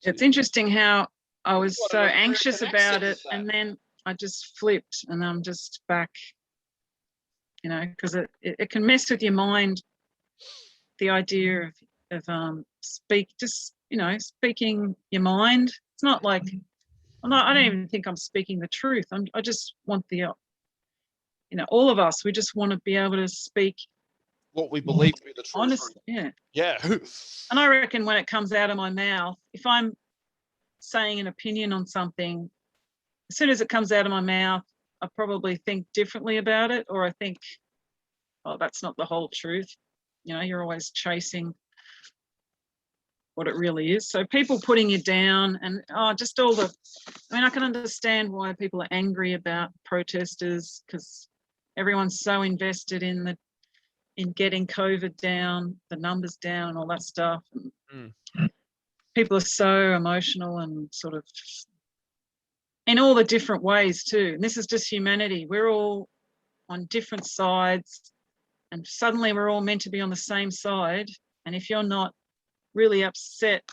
It's interesting how I was What so an anxious American about accent it, is that? and then I just flipped, and I'm just back. Because it can mess with your mind. The idea of speaking your mind. It's not like I don't even think I'm speaking the truth. I just want all of us. We just want to be able to speak What we believe to be the truth. honestly. Yeah. Yeah. And I reckon when it comes out of my mouth, if I'm saying an opinion on something, as soon as it comes out of my mouth, I probably think differently about it, or I think, oh, that's not the whole truth. You're always chasing what it really is. So people putting you down and just all the, I can understand why people are angry about protesters, because everyone's so invested in getting COVID down, the numbers down, all that stuff. And people are so emotional and sort of in all the different ways too. And this is just humanity. We're all on different sides, and suddenly we're all meant to be on the same side. And if you're not really upset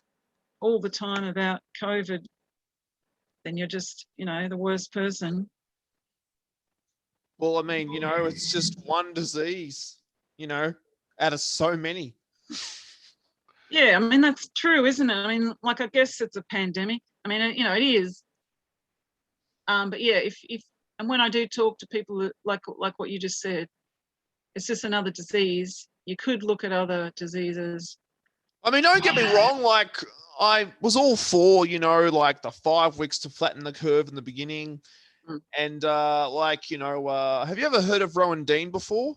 all the time about COVID, then you're just, the worst person. Well, it's just one disease, out of so many. Yeah, that's true, isn't it? I guess it's a pandemic. It is. But yeah, if and when I do talk to people like what you just said, it's just another disease. You could look at other diseases. Don't get me wrong. I was all for, the 5 weeks to flatten the curve in the beginning. And have you ever heard of Rowan Dean before?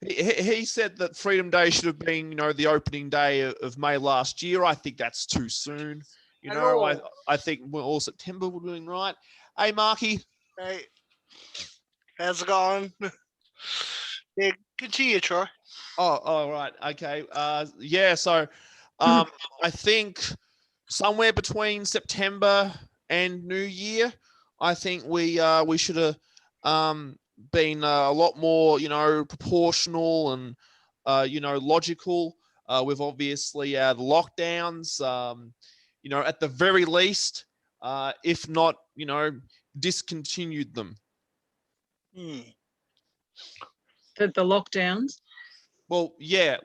He said that Freedom Day should have been, the opening day of May last year. I think that's too soon. I think all September would have been right. Hey, Marky. Hey, how's it going? Yeah, continue, Troy. Oh, right. Okay. So I think somewhere between September and New Year, I think we should have been a lot more, proportional and, logical. With obviously the lockdowns, at the very least, if not, discontinued them. The lockdowns? Well, yeah,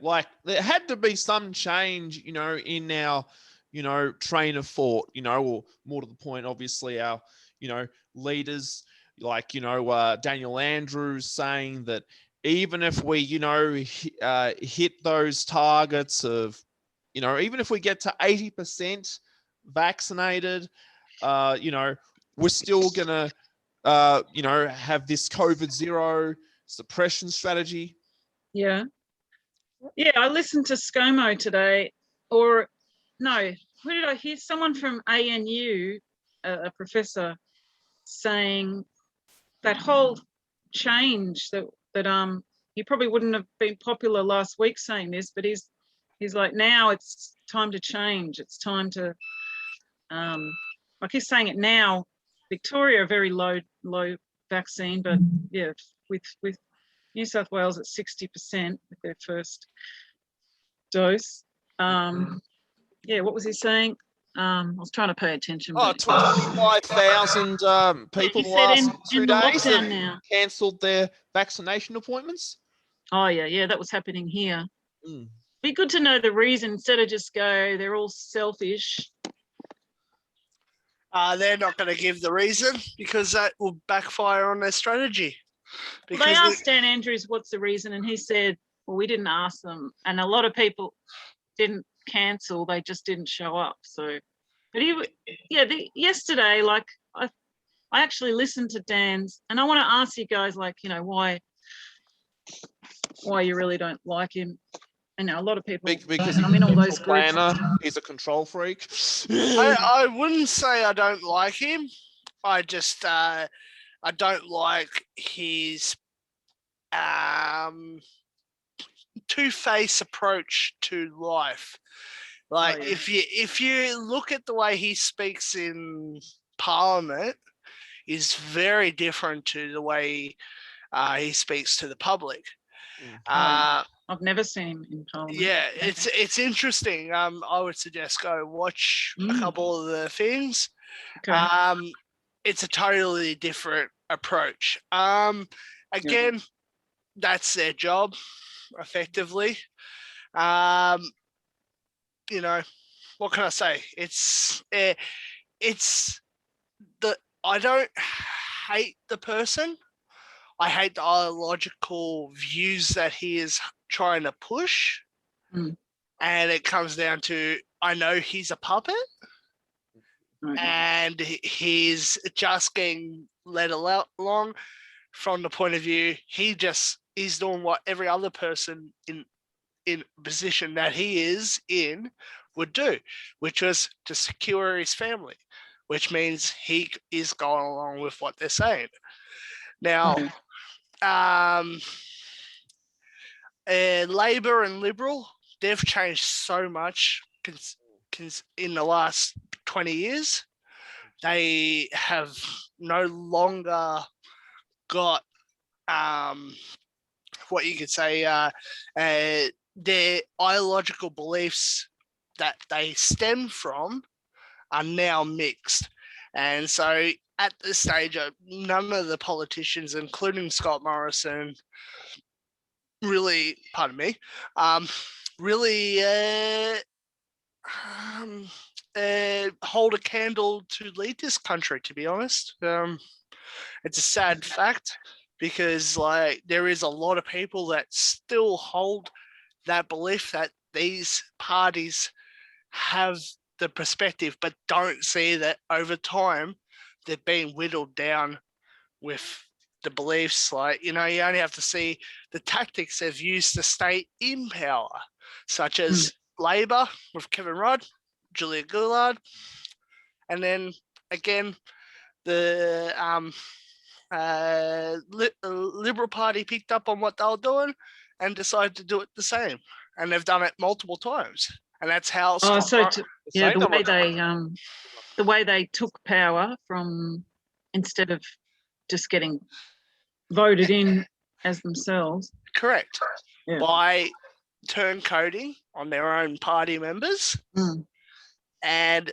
there had to be some change, in our, train of thought, or more to the point, obviously our, leaders like, Daniel Andrews saying that even if we, hit those targets of, even if we get to 80% vaccinated, we're still going to, have this COVID zero suppression strategy. Yeah. Yeah, I listened to ScoMo today, or no, who did I hear? Someone from ANU, a professor, saying that whole change that he probably wouldn't have been popular last week saying this, but he's like, now it's time to change. It's time to, he's saying it now. Victoria, a very low vaccine, but yeah, with New South Wales at 60% with their first dose. Yeah, what was he saying? I was trying to pay attention. 25,000 people he said last in 2 the days lockdown now cancelled their vaccination appointments. Oh yeah, that was happening here. Be good to know the reason instead of just go, they're all selfish. They're not going to give the reason because that will backfire on their strategy. Well, they asked Dan Andrews what's the reason, and he said, well, we didn't ask them, and a lot of people didn't cancel, they just didn't show up. So, but yesterday, I actually listened to Dan's, and I want to ask you guys, why you really don't like him. I know a lot of people, because I'm in all those groups. He's a control freak. I wouldn't say I don't like him. I just I don't like his two-faced approach to life. If you look at the way he speaks in Parliament, is very different to the way he speaks to the public. I've never seen him in Parliament. Yeah, it's interesting. I would suggest go watch a couple of the things. Okay. It's a totally different approach. Again, that's their job, effectively. You know, what can I say? It's I don't hate the person. I hate the ideological views that he is trying to push. And it comes down to, I know he's a puppet and he's just getting led along from the point of view, he's doing what every other person in position that he is in would do, which was to secure his family, which means he is going along with what they're saying. Now, Labor and Liberal, they've changed so much in the last 20 years. They have no longer got what you could say their ideological beliefs that they stem from are now mixed. And so at this stage, none of the politicians, including Scott Morrison, really, pardon me, really hold a candle to lead this country, to be honest. It's a sad fact because there is a lot of people that still hold that belief that these parties have the perspective, but don't see that over time they're being whittled down with the beliefs. You only have to see the tactics they've used to stay in power, such as Labor with Kevin Rudd, Julia Gillard, and then again the Liberal Party picked up on what they were doing and decided to do it the same, and they've done it multiple times, and that's how. The way they took power from, instead of just getting voted in as themselves. Correct. Yeah. By turncoating on their own party members. And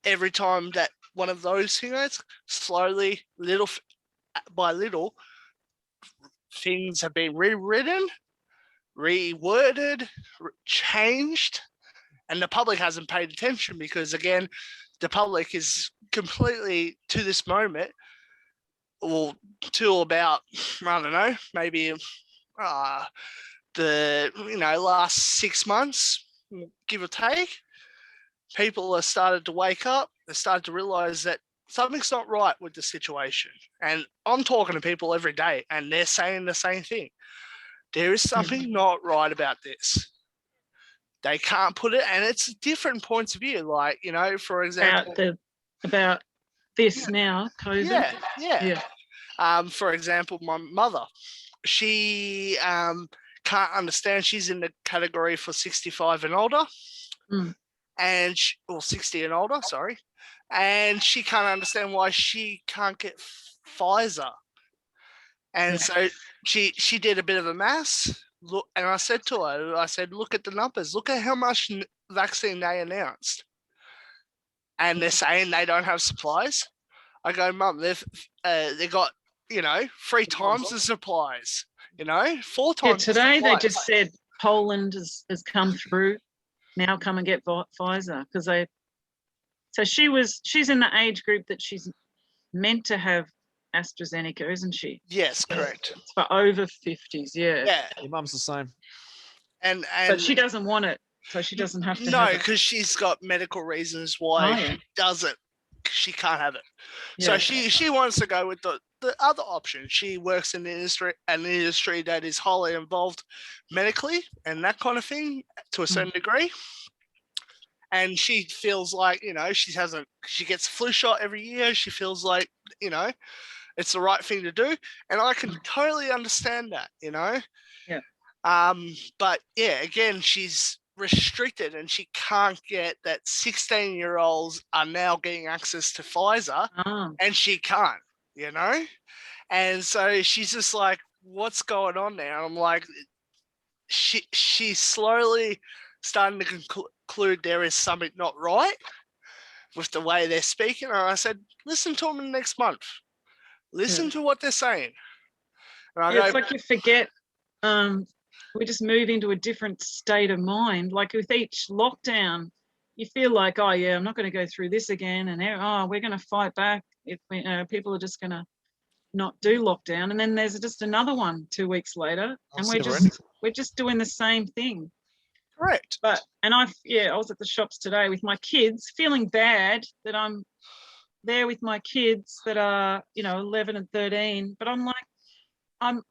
every time that one of those things, slowly, little by little, things have been rewritten, reworded, changed, and the public hasn't paid attention because, again, the public is completely, to this moment, well, till about, I don't know, maybe the last 6 months, give or take, people have started to wake up. They started to realize that something's not right with the situation. And I'm talking to people every day, and they're saying the same thing. There is something not right about this. They can't put it, and it's different points of view. For example, about this now, COVID. Yeah. For example, my mother, she can't understand. She's in the category for 65 and older, and 60 and older. Sorry, and she can't understand why she can't get Pfizer. And so she did a bit of a maths. Look, and I said to her, look at the numbers. Look at how much vaccine they announced, and they're saying they don't have supplies. I go, Mum, they've got 3 times the supplies. 4 times. Today they just said Poland has come through. Now come and get Pfizer because they. So she's in the age group that she's meant to have AstraZeneca, isn't she? Yes, correct. It's for over 50s, yeah. Yeah. Your mum's the same. And but she doesn't want it, so she doesn't have to. No, because she's got medical reasons why she doesn't. She can't have it. Yeah. So she wants to go with the other option. She works in an industry that is highly involved medically and that kind of thing to a certain degree. And she feels like, she gets a flu shot every year. She feels like, it's the right thing to do. And I can totally understand that, Yeah. But yeah, again, she's restricted and she can't get that 16-year-olds are now getting access to Pfizer and she can't, And so she's just like, what's going on there? And I'm like, she's slowly starting to conclude there is something not right with the way they're speaking. And I said, listen to them next month. Listen to what they're saying. And I go, it's like you forget. We just move into a different state of mind. Like with each lockdown, you feel like, oh yeah, I'm not going to go through this again, and we're going to fight back if people are just going to not do lockdown. And then there's just another one 2 weeks later, and we're just doing the same thing. correct. And I was at the shops today with my kids, feeling bad that I'm there with my kids that are 11 and 13, but I'm like,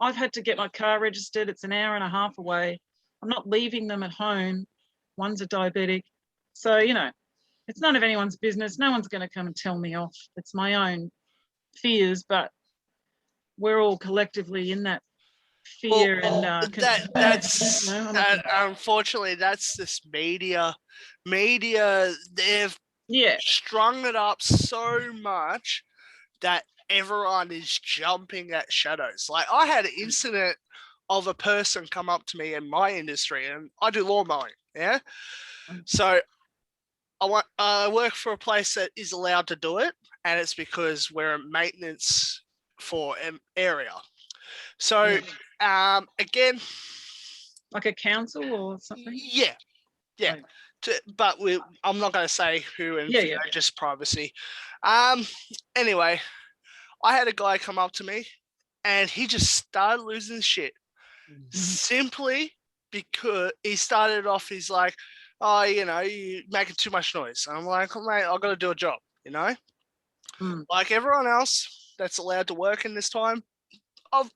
I've had to get my car registered. It's an hour and a half away. I'm not leaving them at home. One's a diabetic. So, it's none of anyone's business. No one's going to come and tell me off. It's my own fears, but we're all collectively in that fear. Unfortunately, that's this media. They've strung it up so much that everyone is jumping at shadows. Like, I had an incident of a person come up to me in my industry, and I do lawn mowing. Yeah. So I work for a place that is allowed to do it, and it's because we're a maintenance for an area. So, again, like a council or something. Yeah. Right. But I'm not going to say who, and just privacy. Anyway, I had a guy come up to me, and he just started losing his shit simply because he started off. He's like, "Oh, you're making too much noise." And I'm like, "Oh, mate, I've got to do a job, like everyone else that's allowed to work in this time. I'm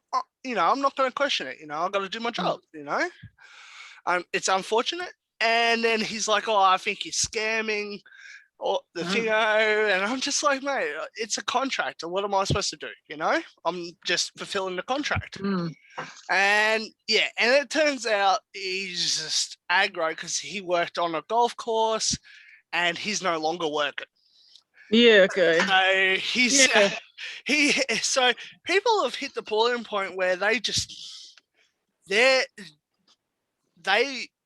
not going to question it. I've got to do my job. It's unfortunate." And then he's like, "Oh, I think you're scamming." Or the thing, and I'm just like, mate, it's a contract. And what am I supposed to do? I'm just fulfilling the contract. And it turns out he's just aggro because he worked on a golf course and he's no longer working. Yeah, okay. So people have hit the boiling point where they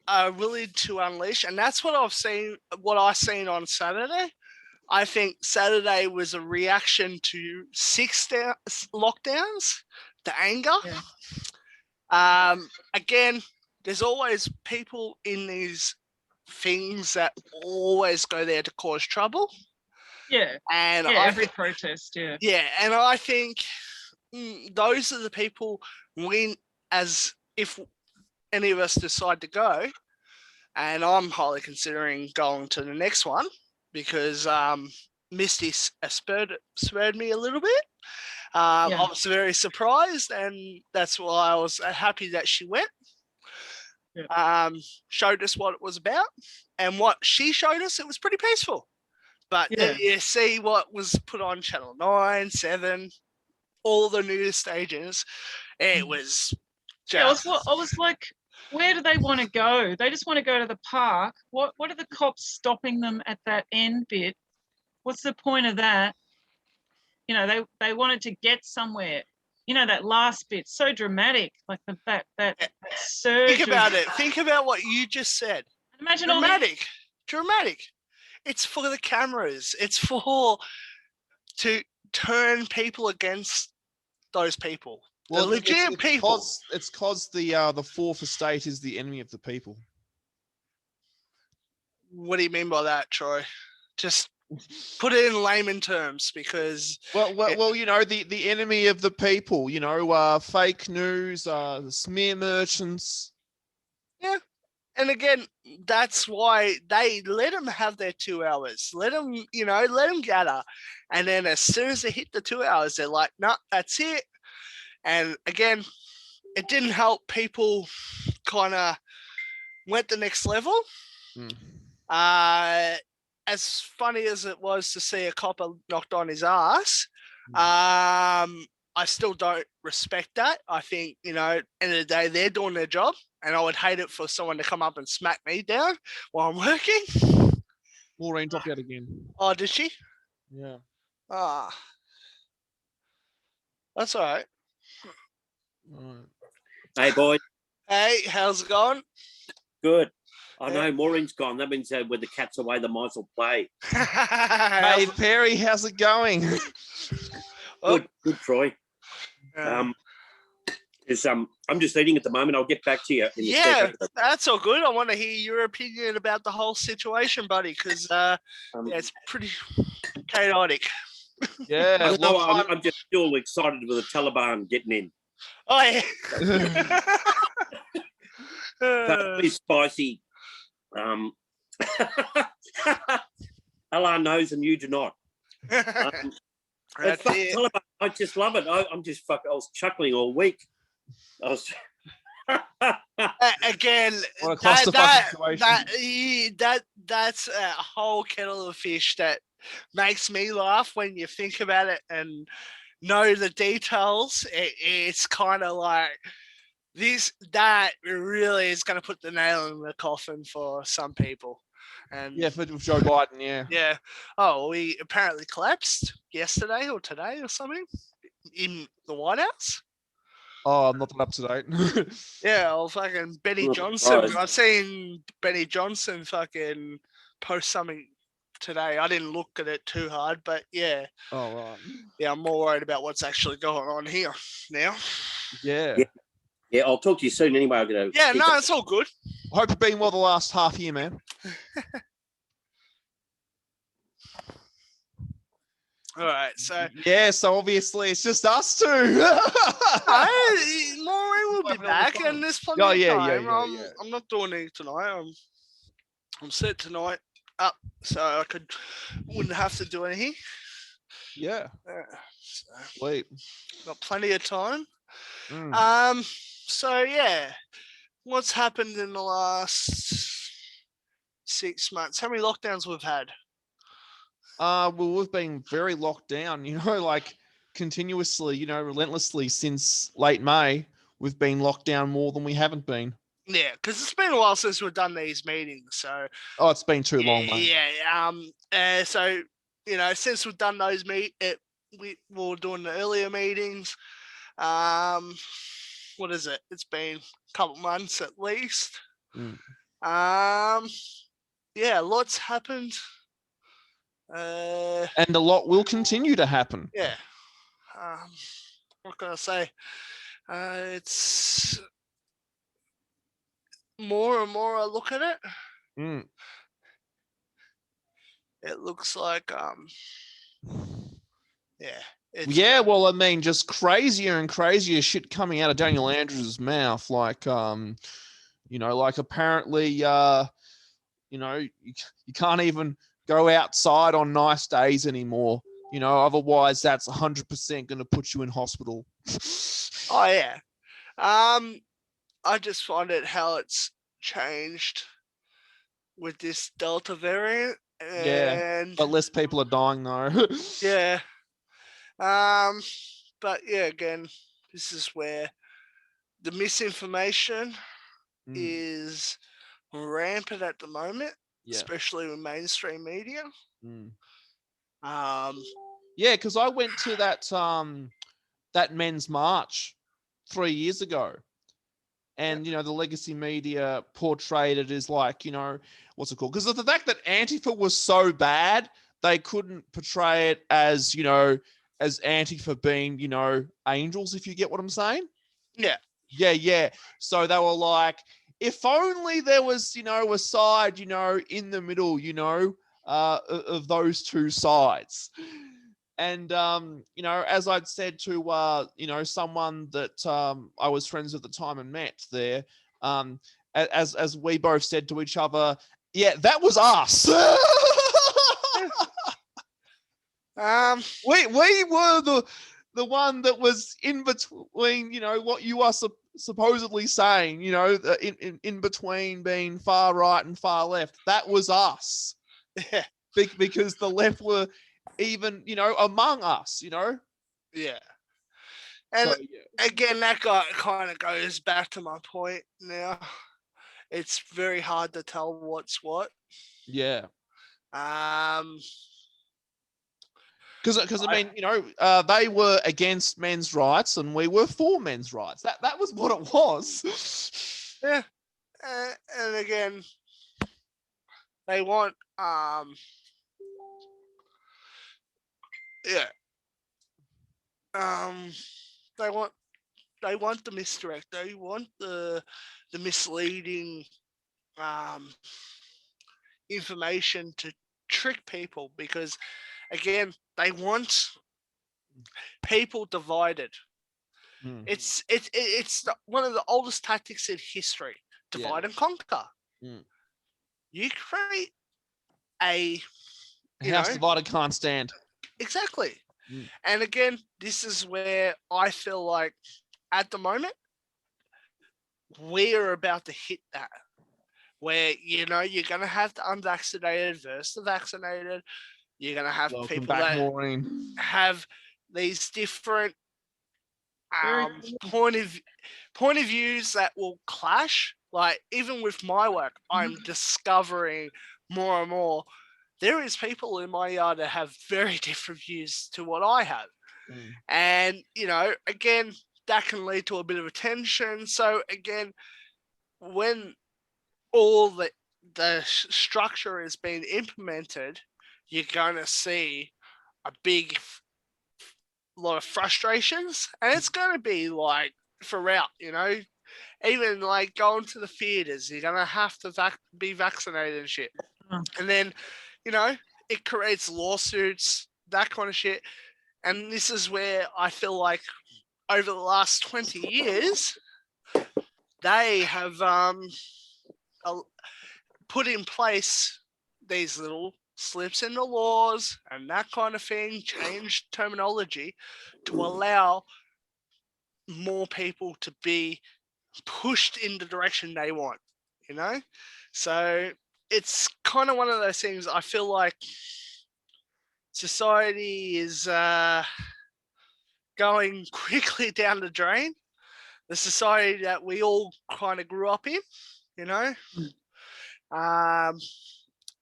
are willing to unleash, and that's what I've seen. What I seen on Saturday, I think Saturday was a reaction to 6 lockdowns, the anger. Again, there's always people in these things that always go there to cause trouble. And every protest. And I think those are the people as if any of us decide to go, and I'm highly considering going to the next one because Misty spurred me a little bit. I was very surprised, and that's why I was happy that she went. Showed us what it was about, and what she showed us, it was pretty peaceful. But you see what was put on Channel 9, 7, all the news stages, it was just... I was like, where do they want to go? They just want to go to the park. What are the cops stopping them at that end bit? What's the point of that? They wanted to get somewhere. That last bit, so dramatic, like that surge. Think about it. Think about what you just said. Imagine dramatic. It's for the cameras. It's to turn people against those people. Well, the legit people. It's because the fourth estate is the enemy of the people. What do you mean by that, Troy? Just put it in layman terms, because the enemy of the people. Fake news, smear merchants. Yeah, and again, that's why they let them have their 2 hours. Let them gather, and then as soon as they hit the 2 hours, they're like, "No, that's it." And again, it didn't help. People kind of went the next level. As funny as it was to see a copper knocked on his ass, I still don't respect that. I think, end of the day, they're doing their job, and I would hate it for someone to come up and smack me down while I'm working. Maureen dropped out again. Oh, did she? Yeah. That's all right. Hey, boys. Hey, how's it going? Good. I Yeah. know Maureen's gone. That means when the cat's away, the mice will play. Hey, Perry, how's it going? Oh, Good, Troy. I'm just eating at the moment. I'll get back to you. In yeah, a second. that's all good. I want to hear your opinion about the whole situation, buddy, because it's pretty chaotic. Yeah. I don't know. I'm just still excited with the Taliban getting in. Oh yeah. So be spicy. Allah knows and you do not. That's it. Taliban, I just love it. I was chuckling all week. I was Again, What a clusterfuck situation. that's a whole kettle of fish that makes me laugh when you think about it and know the details. It's kind of like that really is going to put the nail in the coffin for some people. And Yeah, for Joe Biden, yeah. yeah. Oh, we apparently collapsed yesterday or today or something in the White House. Oh, I'm not that up to date. Yeah, well, fucking Benny Not Johnson. surprised. I've seen Benny Johnson fucking post something today. I didn't look at it too hard, but yeah. Oh, right. Yeah, I'm more worried about what's actually going on here now. Yeah. Yeah, I'll talk to you soon anyway. I'm gonna Yeah, no, it's all good. Hope you've been well the last half year, man. All right, so Yeah, so obviously it's just us two. Maureen will be back, and there's plenty of time. I'm not doing anything tonight. I'm set tonight up, so I wouldn't have to do anything. Yeah. So Sweet. got plenty of time. Mm. So yeah, what's happened in the last 6 months? How many lockdowns we've had? Well, we've been very locked down, like continuously, relentlessly since late May. We've been locked down more than we haven't been. Yeah, because it's been a while since we've done these meetings. So it's been too long, mate. Yeah. So since we've done those we were doing the earlier meetings. What is it? It's been a couple months at least. Yeah, lots happened. And a lot will continue to happen. Yeah. What can I say? It's more and more I look at it. It looks like yeah. Well, I mean, just crazier and crazier shit coming out of Daniel Andrews' mouth. Like, like apparently, you can't even go outside on nice days anymore. Otherwise that's 100% going to put you in hospital. Oh yeah. I just find it how it's changed with this Delta variant. And but less people are dying though. Yeah. But yeah, again, this is where the misinformation is rampant at the moment, especially with mainstream media. Yeah, because I went to that men's march 3 years ago. And, the legacy media portrayed it as like, what's it called? Because of the fact that Antifa was so bad, they couldn't portray it as, as Antifa being, angels, if you get what I'm saying. Yeah. Yeah. So they were like, if only there was, a side, in the middle, of those two sides. And, as I'd said to, someone that I was friends with at the time and met there, as we both said to each other, yeah, that was us. We were the one that was in between, what you are supposedly saying, in between being far right and far left. That was us. Yeah. Because the left were even, among us, Yeah. And so, again, that kind of goes back to my point now. It's very hard to tell what's what. Yeah. Because I mean, they were against men's rights and we were for men's rights. That was what it was. Yeah. And again, they want yeah. They want the misdirect. They want the misleading information to trick people, because again, they want people divided. Mm. It's one of the oldest tactics in history: divide and conquer. Mm. You create a House divided can't stand. exactly. Mm. And again, this is where I feel like at the moment we're about to hit that, where you're going to have the unvaccinated versus the vaccinated. You're going to have Welcome people back, that Maureen. have these different Very point of views that will clash. Like, even with my work, I'm discovering more and more there is people in my yard that have very different views to what I have. Mm. And again, that can lead to a bit of a tension. So again, when all the structure is being implemented, you're going to see a big lot of frustrations, and it's going to be like throughout, even like going to the theaters, you're going to have to be vaccinated and shit. And then, it creates lawsuits, that kind of shit. And this is where I feel like over the last 20 years, they have put in place these little slips in the laws and that kind of thing, changed terminology to allow more people to be pushed in the direction they want, So it's kind of one of those things. I feel like society is going quickly down the drain. The society that we all kind of grew up in,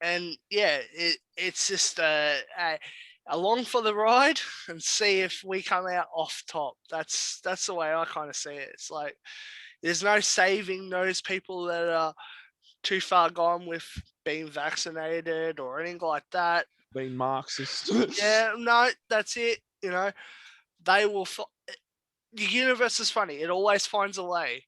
and yeah, it's just along for the ride and see if we come out off top. That's the way I kind of see it. It's like there's no saving those people that are too far gone with being vaccinated or anything like that. Being Marxist. Yeah, no, that's it. They will. The universe is funny. It always finds a way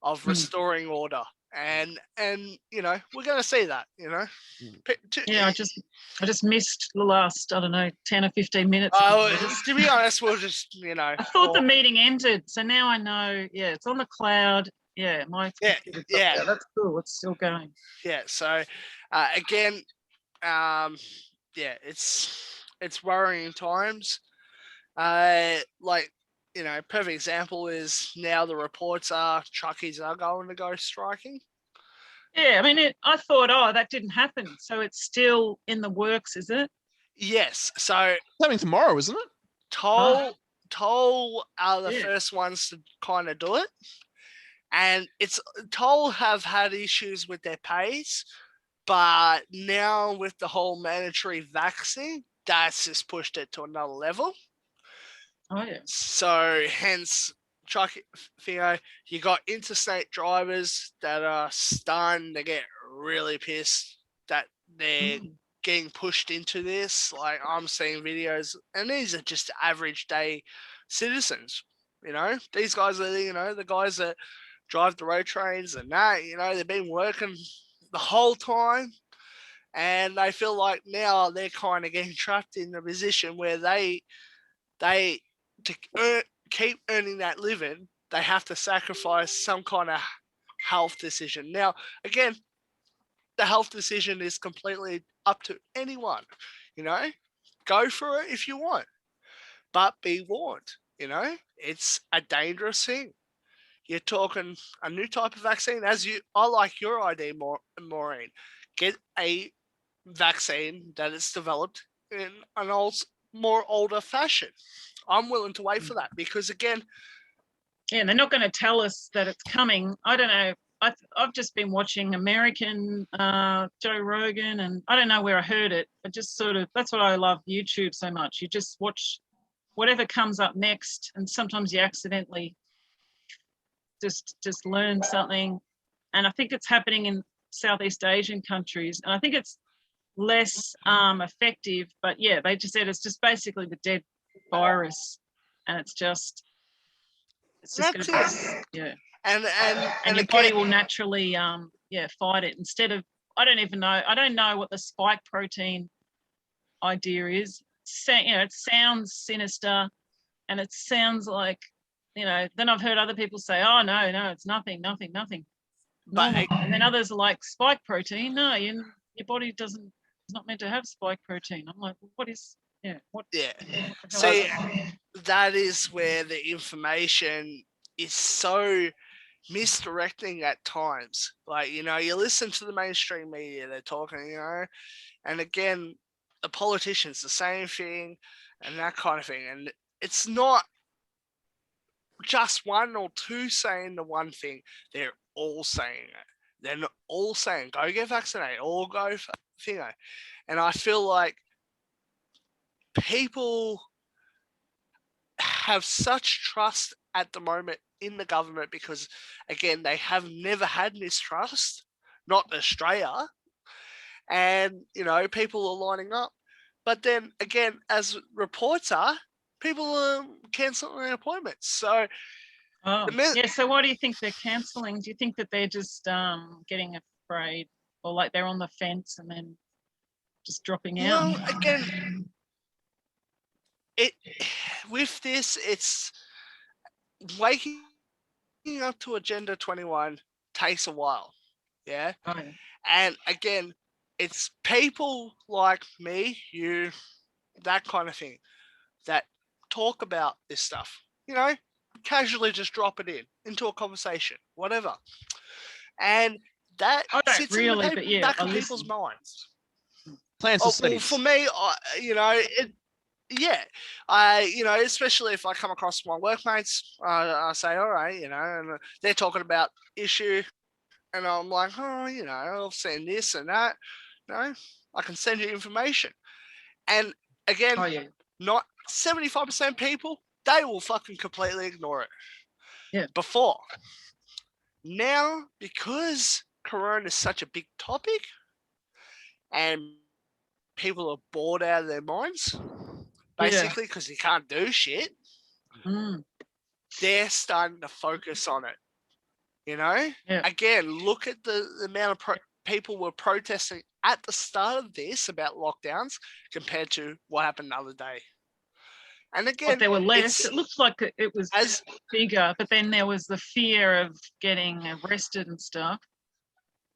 of restoring order, and we're going to see that. Yeah, I just missed the last, I don't know, 10 or 15 minutes. To be honest, we'll just I thought the meeting ended, so now I know. Yeah, it's on the cloud. Yeah, yeah, that's cool. It's still going. Yeah. So again, yeah, it's worrying times. Like, perfect example is now the reports are truckies are going to go striking. Yeah, I mean, I thought, that didn't happen, so it's still in the works, is it? Yes. So it's happening tomorrow, isn't it? Toll are the first ones to kind of do it, and Toll have had issues with their pays, but now with the whole mandatory vaccine, that's just pushed it to another level. Oh yeah. So hence, you got interstate drivers that are starting to get really pissed that they're getting pushed into this. Like, I'm seeing videos, and these are just average day citizens. These guys are the guys that drive the road trains and that. They've been working the whole time, and they feel like now they're kind of getting trapped in a position where they to keep earning that living, they have to sacrifice some kind of health decision. Now, again, the health decision is completely up to anyone. Go for it if you want, but be warned. It's a dangerous thing. You're talking a new type of vaccine. I like your idea, Maureen. Get a vaccine that is developed in an more older fashion. I'm willing to wait for that because, again, yeah, they're not going to tell us that it's coming. I don't know. I've just been watching American Joe Rogan, and I don't know where I heard it, but just sort of, that's what I love YouTube so much. You just watch whatever comes up next, and sometimes you accidentally just learn something. and I think it's happening in Southeast Asian countries, and I think it's less effective. But yeah, they just said it's just basically the dead virus, and it's just going to be, yeah. And your body will naturally fight it instead of, I don't know what the spike protein idea is. It sounds sinister, and it sounds like, then I've heard other people say, oh no, it's nothing. But And then others are like, spike protein, no, your body is not meant to have spike protein. I'm like, well, what is, what? Yeah. What the hell See, is that? that is where the information is so misdirecting at times. Like, you listen to the mainstream media, they're talking, and again, the politicians, the same thing, and that kind of thing. And it's not just one or two saying the one thing, they're all saying it. They're not all saying, go get vaccinated, or go thingo. And I feel like people have such trust at the moment in the government because, again, they have never had mistrust, not Australia. And, people are lining up. But then again, as reports are, people are cancelling appointments. So, so why do you think they're cancelling? Do you think that they're just getting afraid, or like they're on the fence and then just dropping out? Well, again, with this, it's waking up to Agenda 21 takes a while. Yeah. Oh, yeah. And again, it's people like me, you, that kind of thing, that talk about this stuff, casually just drop it into a conversation, whatever. And that sits in the back of people's minds. Plants the seeds. For me, especially if I come across my workmates, I say, all right, and they're talking about issue, and I'm like, oh, I've seen this and that. I can send you information. And again, not 75% people, they will fucking completely ignore it. Yeah. Before. Now, because Corona is such a big topic, and people are bored out of their minds, basically, because you can't do shit, they're starting to focus on it. Again, look at the amount of people were protesting at the start of this about lockdowns compared to what happened the other day. And again, there were less. It looks like it was bigger, but then there was the fear of getting arrested and stuff.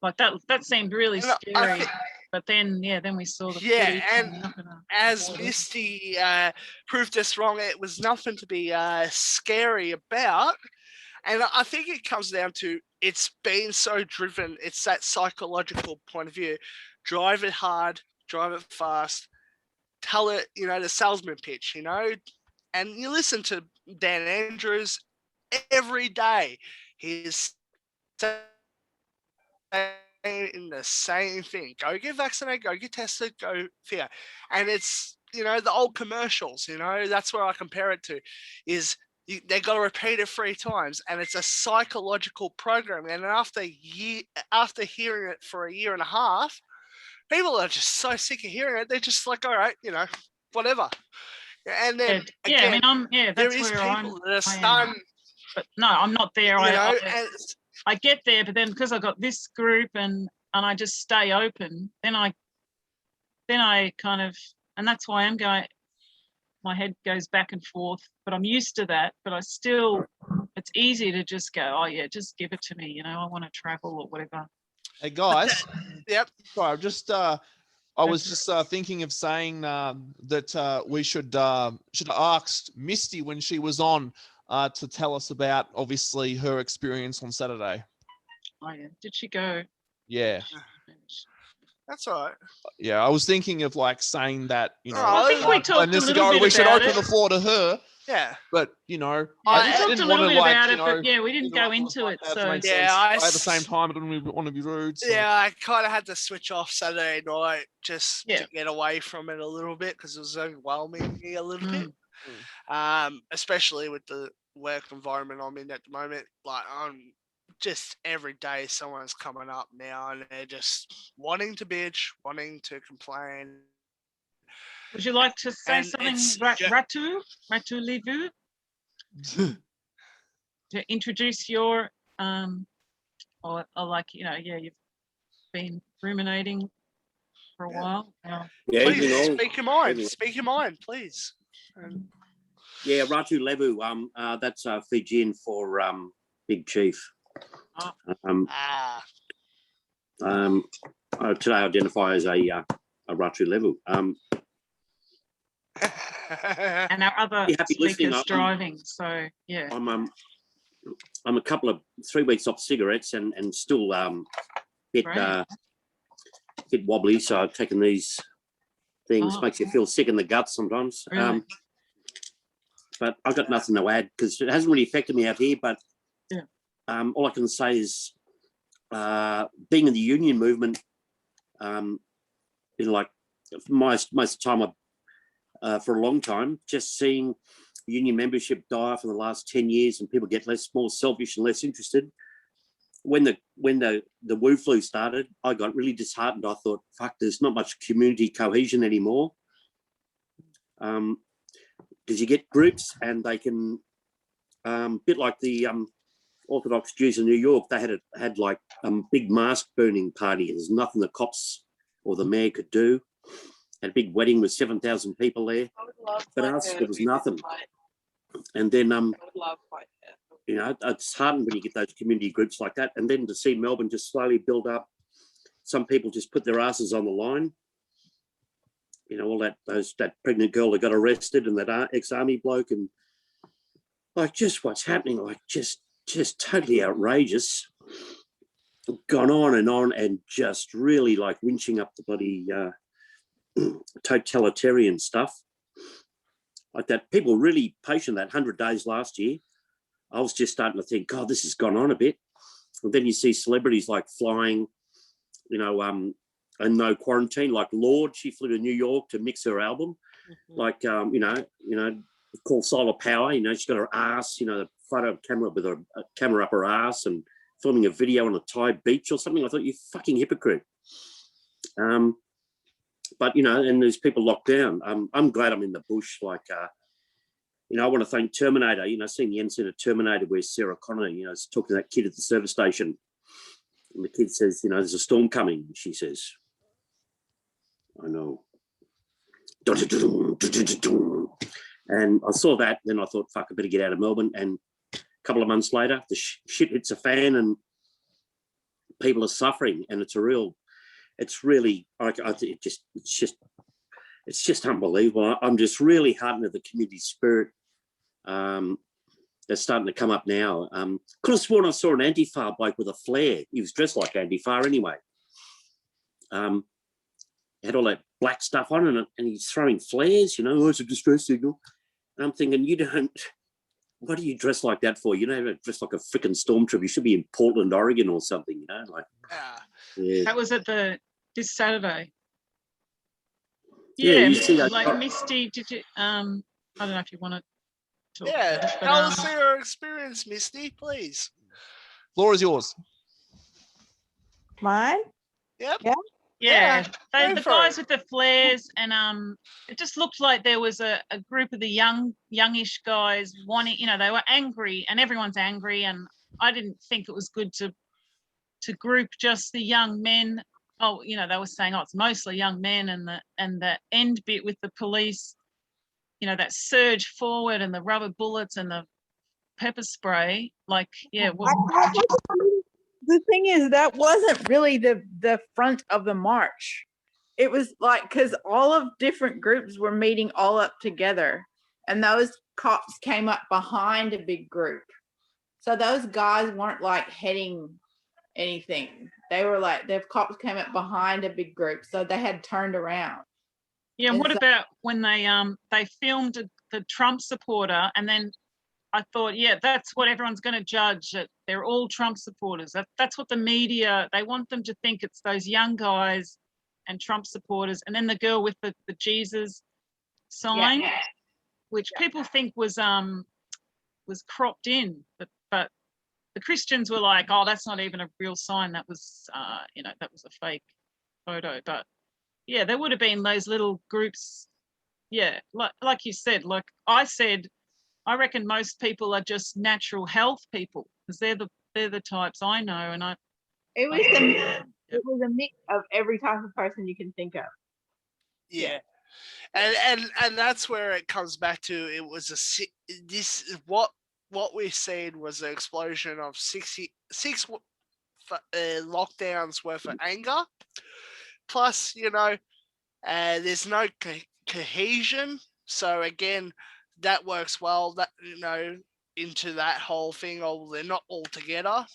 Like that seemed really scary. But then, then we saw the footage. And as Misty proved us wrong, it was nothing to be scary about. And I think it comes down to it's been so driven. It's that psychological point of view. Drive it hard, drive it fast, tell it, the salesman pitch, and you listen to Dan Andrews every day. He's saying the same thing. Go get vaccinated, go get tested, go fear. And it's, the old commercials, that's where I compare it to, is they got to repeat it 3 times, and it's a psychological program. And after hearing it for a year and a half, people are just so sick of hearing it. They're just like, all right, whatever. And then again, there is people that are starting. But no, I'm not there. I get there, but then because I got this group and I just stay open, then I kind of, and that's why I'm going. My head goes back and forth, but I'm used to that. But it's easy to just go, oh yeah, just give it to me. I want to travel or whatever. Hey guys. Yep. Sorry, I was just thinking of saying that we should have asked Misty when she was on to tell us about obviously her experience on Saturday. Oh yeah, did she go? Yeah. That's all right. Yeah, I was thinking of saying that, I think we talked a little bit we should about open the floor to her. Yeah. But, I just talked a little bit about it, but we didn't go into it. So at the same time, I didn't want to be rude. So. Yeah, I kind of had to switch off Saturday night just to get away from it a little bit because it was overwhelming me a little bit. Especially with the work environment I'm in at the moment. Like, I'm just every day someone's coming up now and they're just wanting to bitch, wanting to complain. Would you like to say And something, it's Ratu Levu, to introduce your, or like, you've been ruminating for a while. Yeah, Please evening all. speak your mind. Evening. Speak your mind, please. Yeah, Ratu Levu. That's Fijian for Big Chief. Today I identify as a Ratu Levu. And our other happy listening. speakers driving, so yeah. I'm a couple of 3 weeks off cigarettes and still bit wobbly. So I've taken these things. Makes you feel sick in the guts sometimes. Really? But I've got nothing to add because it hasn't really affected me out here. But all I can say is being in the union movement, like most of the time, for a long time, just seeing union membership die for the last 10 years and people get more selfish and less interested. When the Wu flu started, I got really disheartened. I thought, fuck, there's not much community cohesion anymore. Because you get groups and they can, bit like the Orthodox Jews in New York, they had like a big mask burning party. There's nothing the cops or the mayor could do. Had a big wedding with 7,000 people there. But us, there was nothing. And then, it's heartened when you get those community groups like that. And then to see Melbourne just slowly build up, some people just put their asses on the line. All that pregnant girl that got arrested and that ex-army bloke, and like just what's happening, like just totally outrageous. Gone on and just really like winching up the bloody totalitarian stuff. Like that, people really patient that 100 days last year. I was just starting to think, God, this has gone on a bit. And then you see celebrities like flying, and no quarantine, like Lorde, she flew to New York to mix her album. Like, called Solar Power, she's got her ass, a photo camera with a camera up her ass and filming a video on a Thai beach or something. I thought, you fucking hypocrite. But, and there's people locked down. I'm glad I'm in the bush. Like, I want to thank Terminator, seeing the end scene of Terminator where Sarah Connor, is talking to that kid at the service station. And the kid says, there's a storm coming. She says, I know. And I saw that, then I thought, fuck, I better get out of Melbourne. And a couple of months later, the shit hits a fan and people are suffering. And it's really, I think it's just unbelievable. I'm just really heartened at the community spirit that's starting to come up now. Could have sworn I saw an Antifa bloke with a flare. He was dressed like Antifa anyway. Had all that black stuff on and he's throwing flares, it's a distress signal. And I'm thinking, what do you dress like that for? You don't dress like a freaking stormtrooper. You should be in Portland, Oregon or something, Yeah. That was this Saturday. Yeah, you see that. Like Misty, did you, I don't know if you want to talk Yeah, about it, but, tell us your experience, Misty, please. Floor is yours. Mine? Yep. Yeah. Yeah, go the for guys it. with the flares, and it just looked like there was a group of the youngish guys wanting, they were angry, and everyone's angry, and I didn't think it was good to group just the young men. Oh, they were saying, it's mostly young men, and the end bit with the police, that surge forward and the rubber bullets and the pepper spray, like, yeah. The thing is, that wasn't really the front of the march. It was like, because all of different groups were meeting all up together, and those cops came up behind a big group. So those guys weren't like heading anything. They were like, the cops came up behind a big group, so they had turned around. Yeah, and what about when they filmed the Trump supporter, and then I thought, yeah, that's what everyone's going to judge, that they're all Trump supporters. That's what the media, they want them to think it's those young guys and Trump supporters. And then the girl with the Jesus sign, which people think was cropped in, but the Christians were like, oh, that's not even a real sign. That was, that was a fake photo. But yeah, there would have been those little groups. Yeah, like you said, like I said, I reckon most people are just natural health people because they're the types I know, and it was a mix of every type of person you can think of. Yeah. And that's where it comes back to. It was this is what we said was an explosion of 66 lockdowns worth of anger. Plus, there's no cohesion. So again, that works well. That into that whole thing. Oh, they're not all together.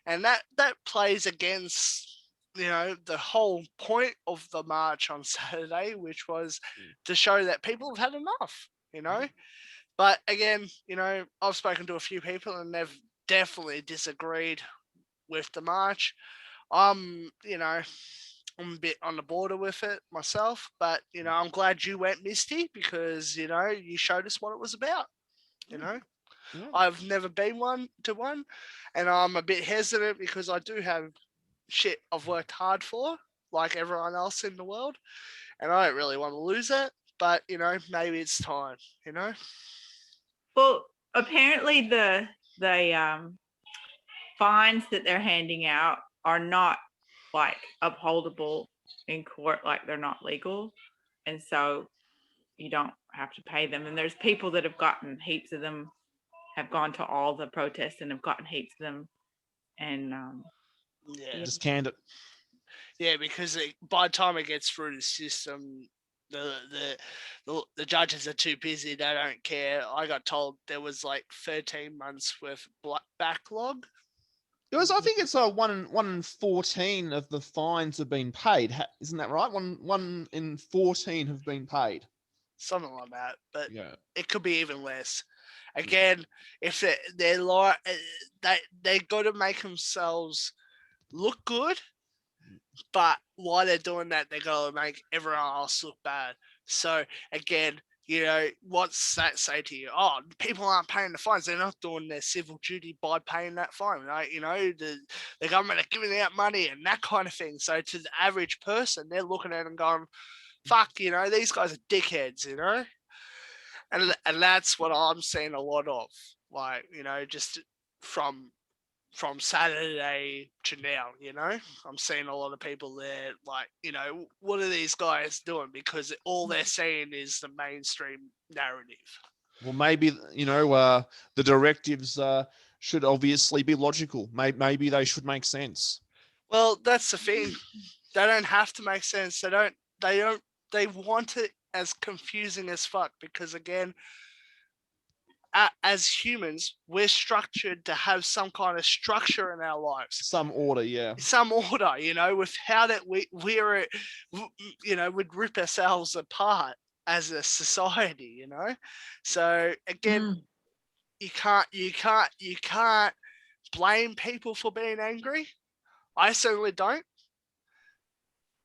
And that plays against the whole point of the march on Saturday, which was to show that people have had enough. But again, I've spoken to a few people and they've definitely disagreed with the march. I'm a bit on the border with it myself, but I'm glad you went, Misty, because you showed us what it was about. Yeah. I've never been to one, and I'm a bit hesitant because I do have shit I've worked hard for, like everyone else in the world, and I don't really want to lose it. But maybe it's time. Well, apparently the fines that they're handing out are not like upholdable in court, like they're not legal, and so you don't have to pay them. And there's people that have gotten heaps of them, have gone to all the protests and have gotten heaps of them, and Yeah. Just canned it. Yeah, because by the time it gets through the system, the judges are too busy. They don't care. I got told there was like 13 months worth of backlog. I think it's 1 in 14 of the fines have been paid. Isn't that right? 1 in 14 have been paid. Something like that, but Yeah, it could be even less. Again, if they're like they got to make themselves look good, but while they're doing that, they got to make everyone else look bad. So again, what's that say to you? Oh, people aren't paying the fines. They're not doing their civil duty by paying that fine. Right? The government are giving out money and that kind of thing. So to the average person, they're looking at it and going, fuck, these guys are dickheads, and that's what I'm seeing a lot of, like, just from Saturday to now, I'm seeing a lot of people there, like, what are these guys doing? Because all they're seeing is the mainstream narrative. Well, maybe, the directives should obviously be logical. Maybe they should make sense. Well, that's the thing. They don't have to make sense. They want it as confusing as fuck because, again, as humans, we're structured to have some kind of structure in our lives. Some order, yeah. Some order, with how that we're, would rip ourselves apart as a society, So again, you can't blame people for being angry. I certainly don't.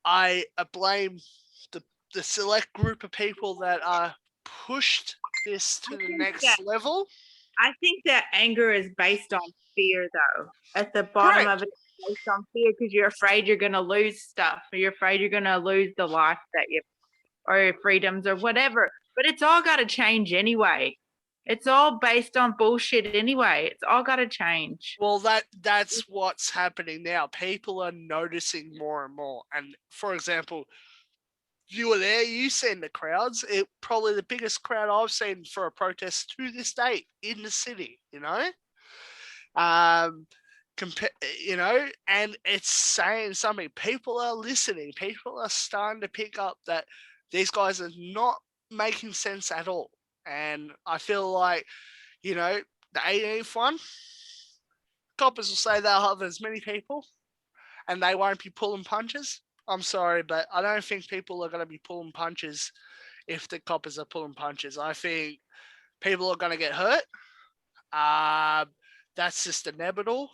I blame the select group of people that are pushed this to the next level. I think that anger is based on fear, though. At the bottom of it, it's based on fear because you're afraid you're going to lose stuff, or you're afraid you're going to lose the life that you, or your freedoms, or whatever. But it's all got to change anyway. It's all based on bullshit anyway. It's all got to change. Well, that's what's happening now. People are noticing more and more. And for example, you were there, you seen the crowds. It probably the biggest crowd I've seen for a protest to this day in the city, and it's saying something. People are listening. People are starting to pick up that these guys are not making sense at all. And I feel like, the 18th one, coppers will say they'll have as many people and they won't be pulling punches. I'm sorry, but I don't think people are going to be pulling punches if the coppers are pulling punches. I think people are going to get hurt. That's just inevitable.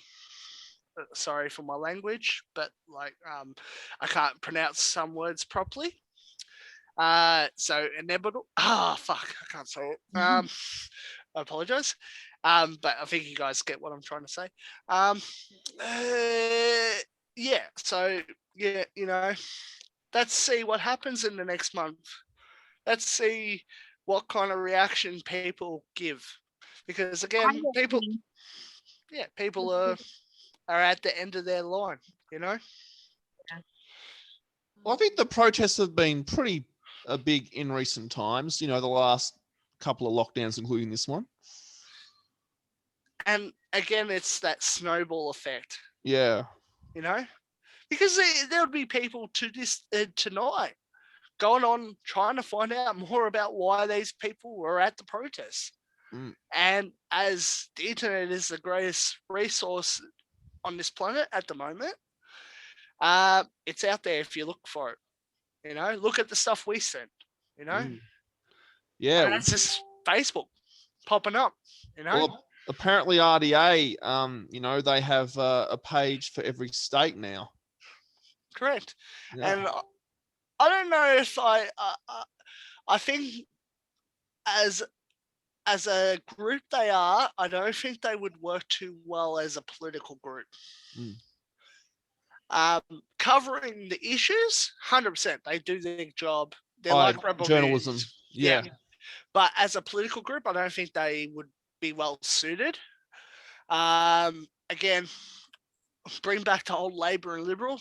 Sorry for my language, but I can't pronounce some words properly. So inevitable. Fuck, I can't say it. I apologize. But I think you guys get what I'm trying to say. Yeah. So yeah, let's see what happens in the next month. Let's see what kind of reaction people give, because again, people are at the end of their line. Well, I think the protests have been pretty big in recent times. The last couple of lockdowns, including this one. And again, it's that snowball effect. Yeah. Because there would be people tonight going on trying to find out more about why these people were at the protests. And as the internet is the greatest resource on this planet at the moment, it's out there if you look for it. Look at the stuff we sent. Yeah. And it's just Facebook popping up. Well, apparently RDA, they have a page for every state now. Correct. Yeah. And I don't know if I think as a group they are, I don't think they would work too well as a political group. Covering the issues, 100%, they do their job. They're like rebel journalism. news. Yeah. But as a political group, I don't think they would be well suited. Again, bring back to old Labor and Liberal.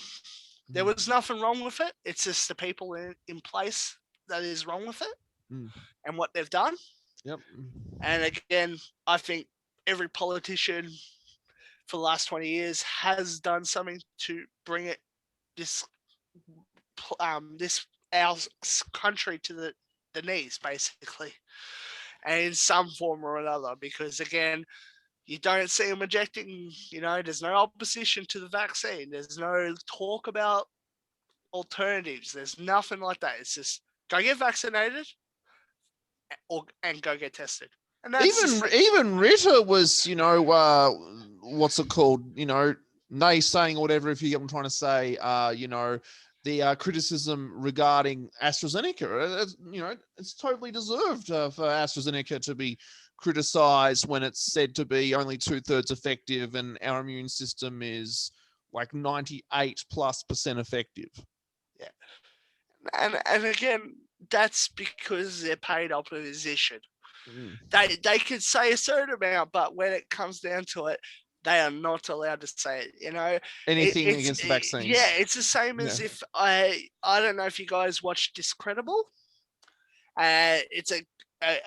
There was nothing wrong with it. It's just the people in place that is wrong with it and what they've done. Yep. And again, I think every politician for the last 20 years has done something to bring our country to the knees, basically, and in some form or another. Because again, you don't see them ejecting. There's no opposition to the vaccine. There's no talk about alternatives. There's nothing like that. It's just go get vaccinated and go get tested. And that's even Ritter was, what's it called? Naysaying or whatever, if you get what I'm trying to say. The criticism regarding AstraZeneca. It's totally deserved for AstraZeneca to be criticized when it's said to be only 2/3 effective and our immune system is like 98+% effective. Yeah. And again, that's because they're paid opposition. They could say a certain amount, but when it comes down to it, they are not allowed to say it. Anything against vaccines. Yeah, it's the same as if I don't know if you guys watch Discredible. It's a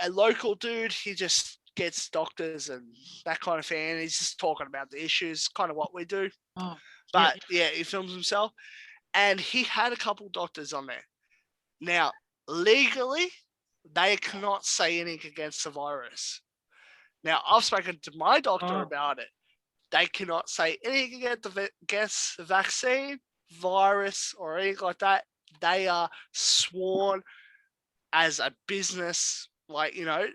local dude. He just gets doctors and that kind of thing. And he's just talking about the issues, kind of what we do. But yeah, he films himself. And he had a couple doctors on there. Now, legally, they cannot say anything against the virus. Now, I've spoken to my doctor about it. They cannot say anything against the vaccine, virus, or anything like that. They are sworn as a business,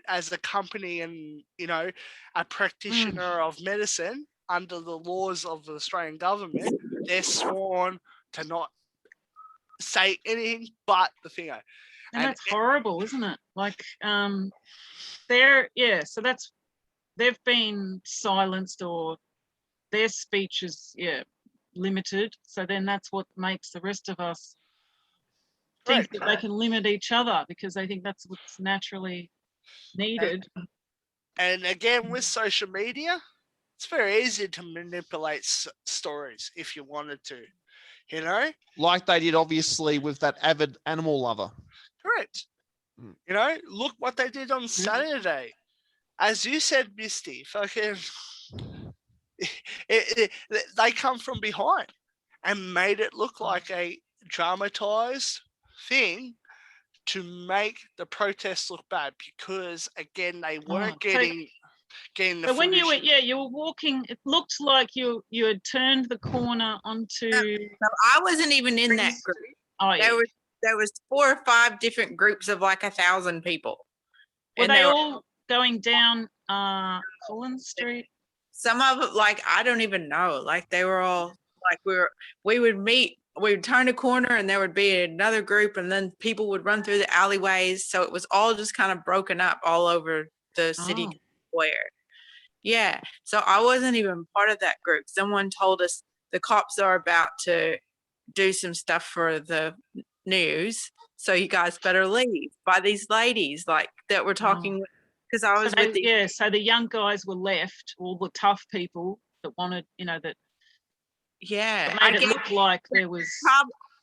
as a company and, a practitioner of medicine under the laws of the Australian government. They're sworn to not say anything but the thing. And that's horrible, isn't it? So they've been silenced or their speech is limited. So then that's what makes the rest of us think that they can limit each other because they think that's what's naturally needed. And again, with social media, it's very easy to manipulate stories if you wanted to. Like they did obviously with that avid animal lover. Correct. Look what they did on Saturday. As you said, Misty, fucking they come from behind and made it look like a dramatized thing to make the protests look bad because again they weren't getting the but when footage. you were walking, it looked like you had turned the corner onto. No, I wasn't even in that group. There was 4 or 5 different groups of like 1,000 people. Were they all going down Collins Street? Some of it, I don't even know. They were all we would meet. We would turn a corner and there would be another group and then people would run through the alleyways. So it was all just kind of broken up all over the city square. Yeah. So I wasn't even part of that group. Someone told us the cops are about to do some stuff for the news. So you guys better leave, by these ladies like that were talking, because I was with these. So the young guys were left, all the tough people that wanted, that Yeah. made it look like there was.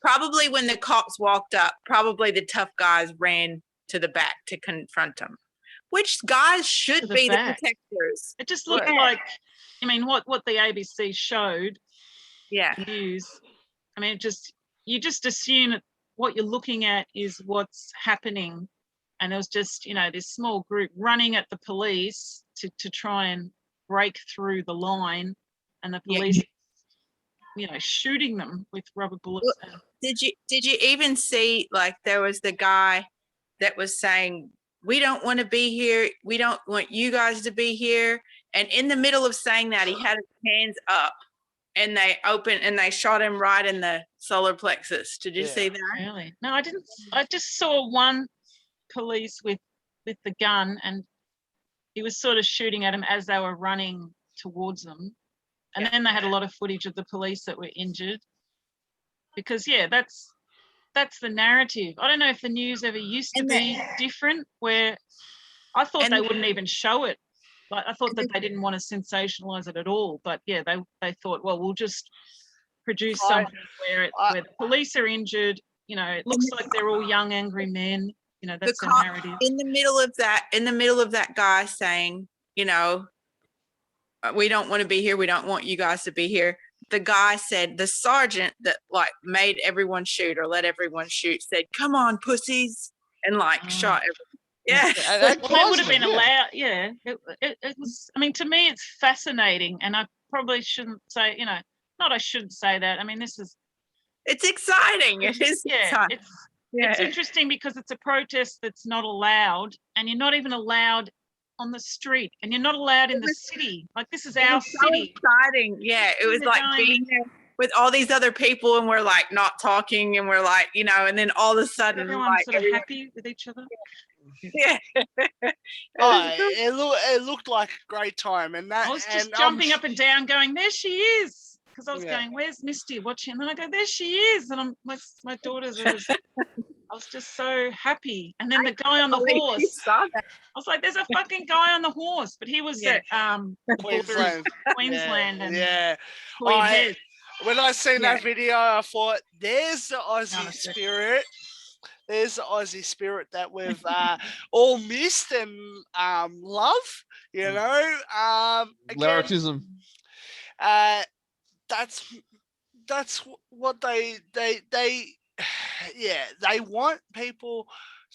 Probably when the cops walked up, probably the tough guys ran to the back to confront them. Which guys should be the protectors. It just looked like, what the ABC showed, yeah, the news. You just assume what you're looking at is what's happening, and it was just, this small group running at the police to try and break through the line, and the police, shooting them with rubber bullets. Well, did you even see, like, there was the guy that was saying, we don't want to be here. We don't want you guys to be here. And in the middle of saying that, he had his hands up and they shot him right in the solar plexus. Did you see that? Really? No, I didn't. I just saw one police with the gun, and he was sort of shooting at him as they were running towards them. And then they had a lot of footage of the police that were injured. Because, that's the narrative. I don't know if the news ever used to be different, where I thought they wouldn't even show it. Like, I thought that they didn't want to sensationalize it at all. But they thought, well, we'll just produce something where the police are injured. It looks like they're all young, angry men. That's the narrative. In the middle of that guy saying, we don't want to be here. We don't want you guys to be here. The guy said, the sergeant that made everyone shoot or let everyone shoot said, come on, pussies, and shot everyone. Yeah. Well, that would have been allowed. Yeah. It was, to me, it's fascinating. And I probably shouldn't say, not I shouldn't say that. It's exciting. It is exciting. It's interesting because it's a protest that's not allowed, and you're not even allowed on the street, and you're not allowed in the city. Like, this is our city. So exciting. Yeah. It was like being there with all these other people, and we're not talking, and we're and then all of a sudden everyone's sort of happy with each other. Yeah. It looked like a great time, and that I was just jumping up and down, going, "There she is!" Because I was going, "Where's Misty?" Watching, and then I go, "There she is!" And my daughters are. I was just so happy. And then the guy on the horse. I was like, "There's a fucking guy on the horse," but he was at Queensland and Queen. When I seen that video, I thought, "There's the Aussie spirit." There's the Aussie spirit that we've all missed and love, Lyricism. That's what they want people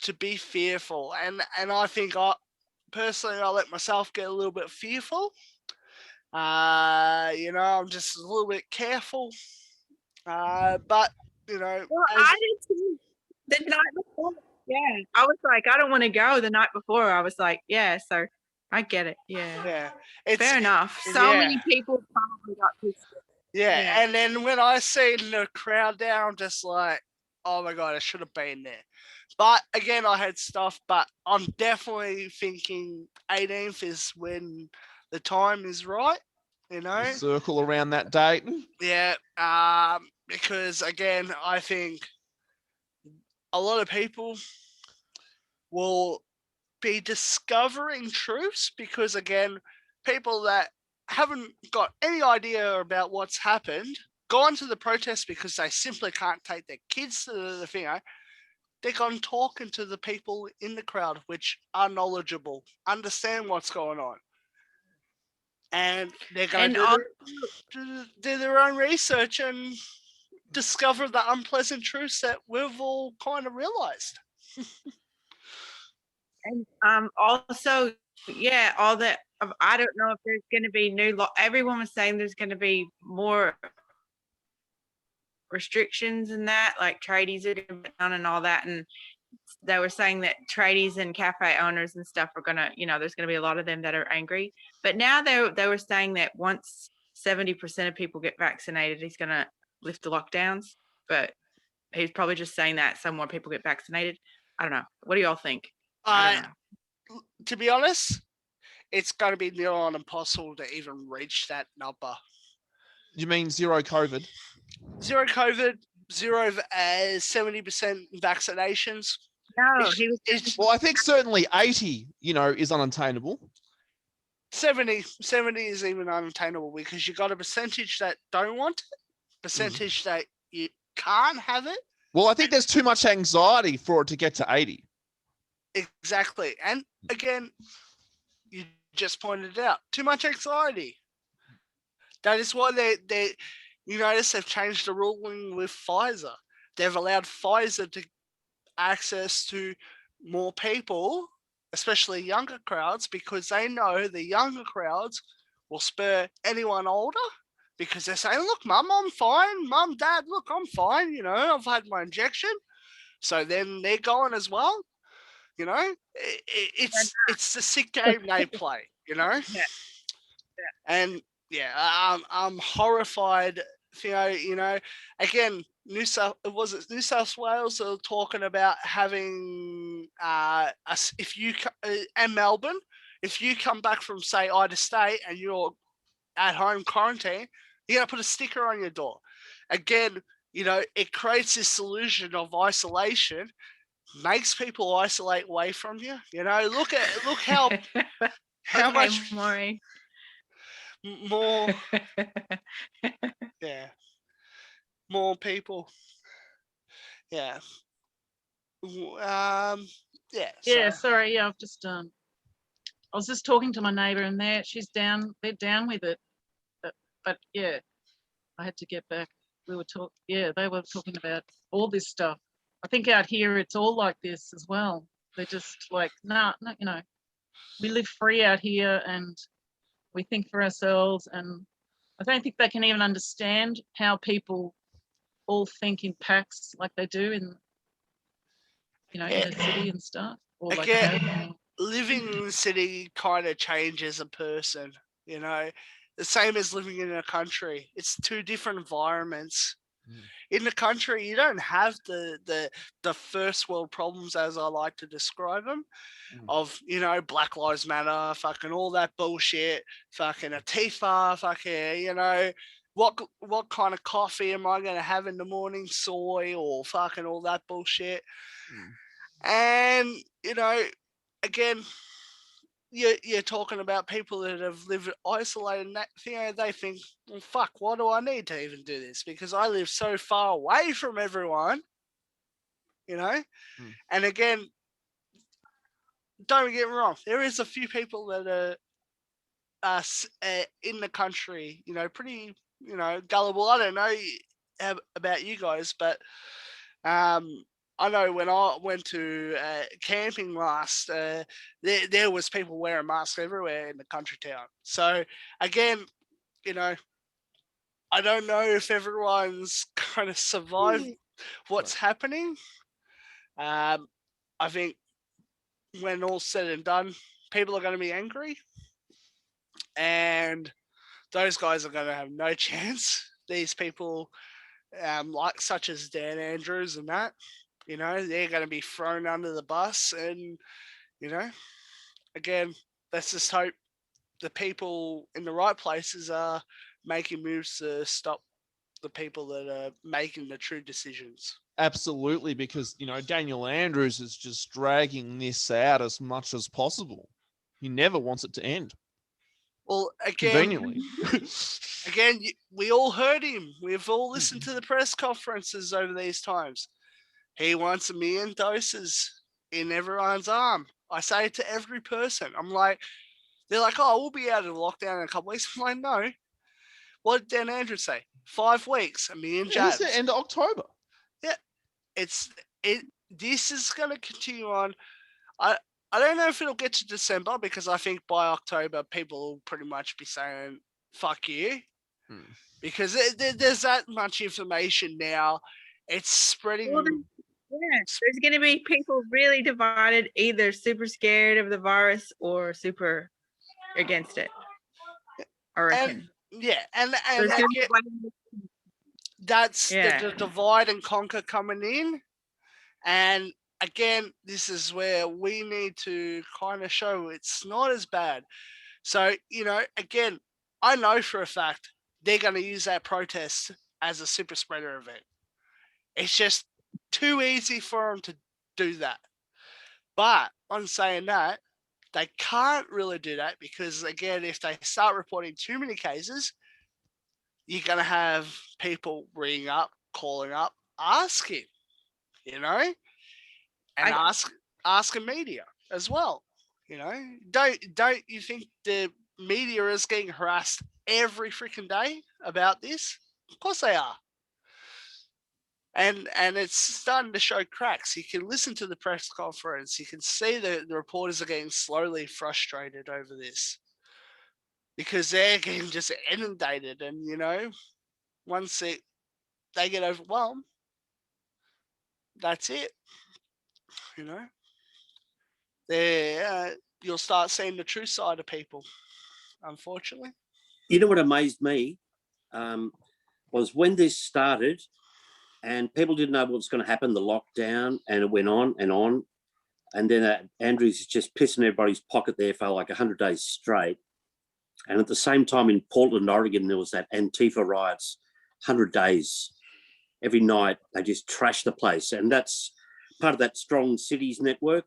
to be fearful, and I think I let myself get a little bit fearful. I'm just a little bit careful, but well, I did too. The night before, I was like, I don't want to go. The night before, I was like, so I get it. Yeah, fair enough. So many people probably got pissed. Yeah, and then when I seen the crowd there, I'm just like, oh my God, I should have been there. But again, I had stuff, but I'm definitely thinking 18th is when the time is right, Circle around that date. Yeah, because again, I think a lot of people will be discovering truths, because again, people that haven't got any idea about what's happened, gone to the protest because they simply can't take their kids to the thing. They're gone talking to the people in the crowd, which are knowledgeable, understand what's going on, and they're going to do their own research and discover the unpleasant truths that we've all kind of realized. And also, all that. I don't know if there's going to be new law. Everyone was saying there's going to be more restrictions in that, like tradies are going to be down and all that. And they were saying that tradies and cafe owners and stuff are going to, there's going to be a lot of them that are angry. But now they were saying that once 70% of people get vaccinated, he's going to lift the lockdowns. But he's probably just saying that some more people get vaccinated. I don't know. What do y'all think? To be honest, it's going to be near on impossible to even reach that number. You mean zero COVID? Zero COVID, zero 70% vaccinations. No, It's- he was it's Well, I think certainly 80, is unattainable. 70 is even unattainable because you got a percentage that don't want it, percentage that you can't have it. Well, I think there's too much anxiety for it to get to 80. Exactly. And again, you just pointed it out, too much anxiety. That is why they you notice they've changed the ruling with Pfizer. They've allowed Pfizer to access to more people, especially younger crowds, because they know the younger crowds will spur anyone older because they're saying, look, mum, I'm fine. Mum, dad, look, I'm fine. I've had my injection. So then they're going as well. It's the sick game they play, Yeah. And yeah, I'm horrified. Again, New South Wales are talking about having if you and Melbourne, if you come back from say Ida State and you're at home quarantine, you're gonna put a sticker on your door. Again, it creates this illusion of isolation, makes people isolate away from you. Look how Okay, much Maury. more more people. Yeah. Yeah. Yeah, So, sorry. Yeah, I've just I was just talking to my neighbour, and they're down with it. But yeah, I had to get back. They were talking about all this stuff. I think out here it's all like this as well. They're just like, nah, we live free out here and we think for ourselves, and I don't think they can even understand how people all think in packs like they do in in the city and stuff. Or like again, living in the city kind of changes a person, the same as living in a country. It's two different environments. In the country, you don't have the first world problems, as I like to describe them, of Black Lives Matter, fucking all that bullshit, fucking Antifa, fucking what kind of coffee am I going to have in the morning, soy or fucking all that bullshit. And again, you're talking about people that have lived isolated, and they think, well, fuck, why do I need to even do this? Because I live so far away from everyone, And again, don't get me wrong, there is a few people that are in the country, pretty, gullible. I don't know about you guys, but I know when I went to camping last, there was people wearing masks everywhere in the country town. So again, I don't know if everyone's kind of survived what's happening. I think when all's said and done, people are going to be angry, and those guys are going to have no chance. These people, like such as Dan Andrews and that, they're going to be thrown under the bus. And, again, let's just hope the people in the right places are making moves to stop the people that are making the true decisions. Absolutely, because, Daniel Andrews is just dragging this out as much as possible. He never wants it to end. Well, Conveniently. Again, we all heard him. We've all listened to the press conferences over these times. He wants 1 million doses in everyone's arm. I say it to every person. I'm like, they're like, oh, we'll be out of lockdown in a couple of weeks. I'm like, no. What did Dan Andrews say? 5 weeks, 1 million jabs. It's the end of October. Yeah. This is going to continue on. I don't know if it'll get to December, because I think by October, people will pretty much be saying, fuck you. Because there's that much information now. It's spreading. Well, there's going to be people really divided, either super scared of the virus or super against it, I reckon. And that's the divide and conquer coming in. And again, this is where we need to kind of show it's not as bad. So, again, I know for a fact they're going to use that protest as a super spreader event. It's just too easy for them to do that. But on saying that, they can't really do that because, again, if they start reporting too many cases, you're going to have people ringing up, calling up, asking, and asking media as well. Don't you think the media is getting harassed every freaking day about this? Of course they are. And it's starting to show cracks. You can listen to the press conference. You can see the reporters are getting slowly frustrated over this because they're getting just inundated. And, once they get overwhelmed, that's it. You'll start seeing the true side of people, unfortunately. You know what amazed me was when this started and people didn't know what was going to happen, the lockdown, and it went on and on. And then Andrews is just pissing everybody's pocket there for like 100 days straight. And at the same time in Portland, Oregon, there was that Antifa riots, 100 days. Every night, they just trashed the place. And that's part of that Strong Cities network.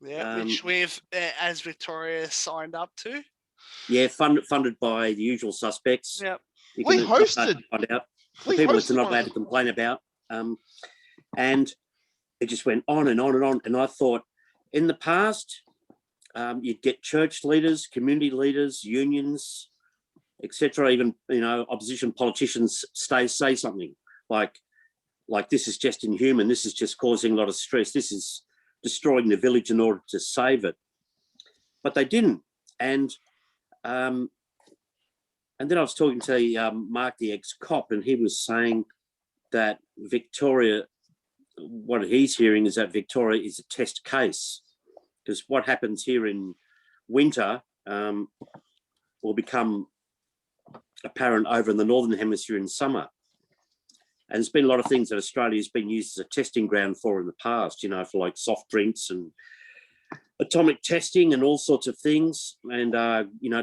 Yeah, which we've, as Victoria, signed up to. Yeah, funded by the usual suspects. Yep. We hosted. Find out. The people that are not allowed to complain about. And it just went on and on and on. And I thought, in the past, you'd get church leaders, community leaders, unions, etc. Even opposition politicians say something like this is just inhuman. This is just causing a lot of stress. This is destroying the village in order to save it. But they didn't. And then I was talking to Mark, the ex-cop, and he was saying that Victoria, what he's hearing is that Victoria is a test case, because what happens here in winter will become apparent over in the Northern Hemisphere in summer. And there's been a lot of things that Australia's been used as a testing ground for in the past, for like soft drinks and atomic testing and all sorts of things, and,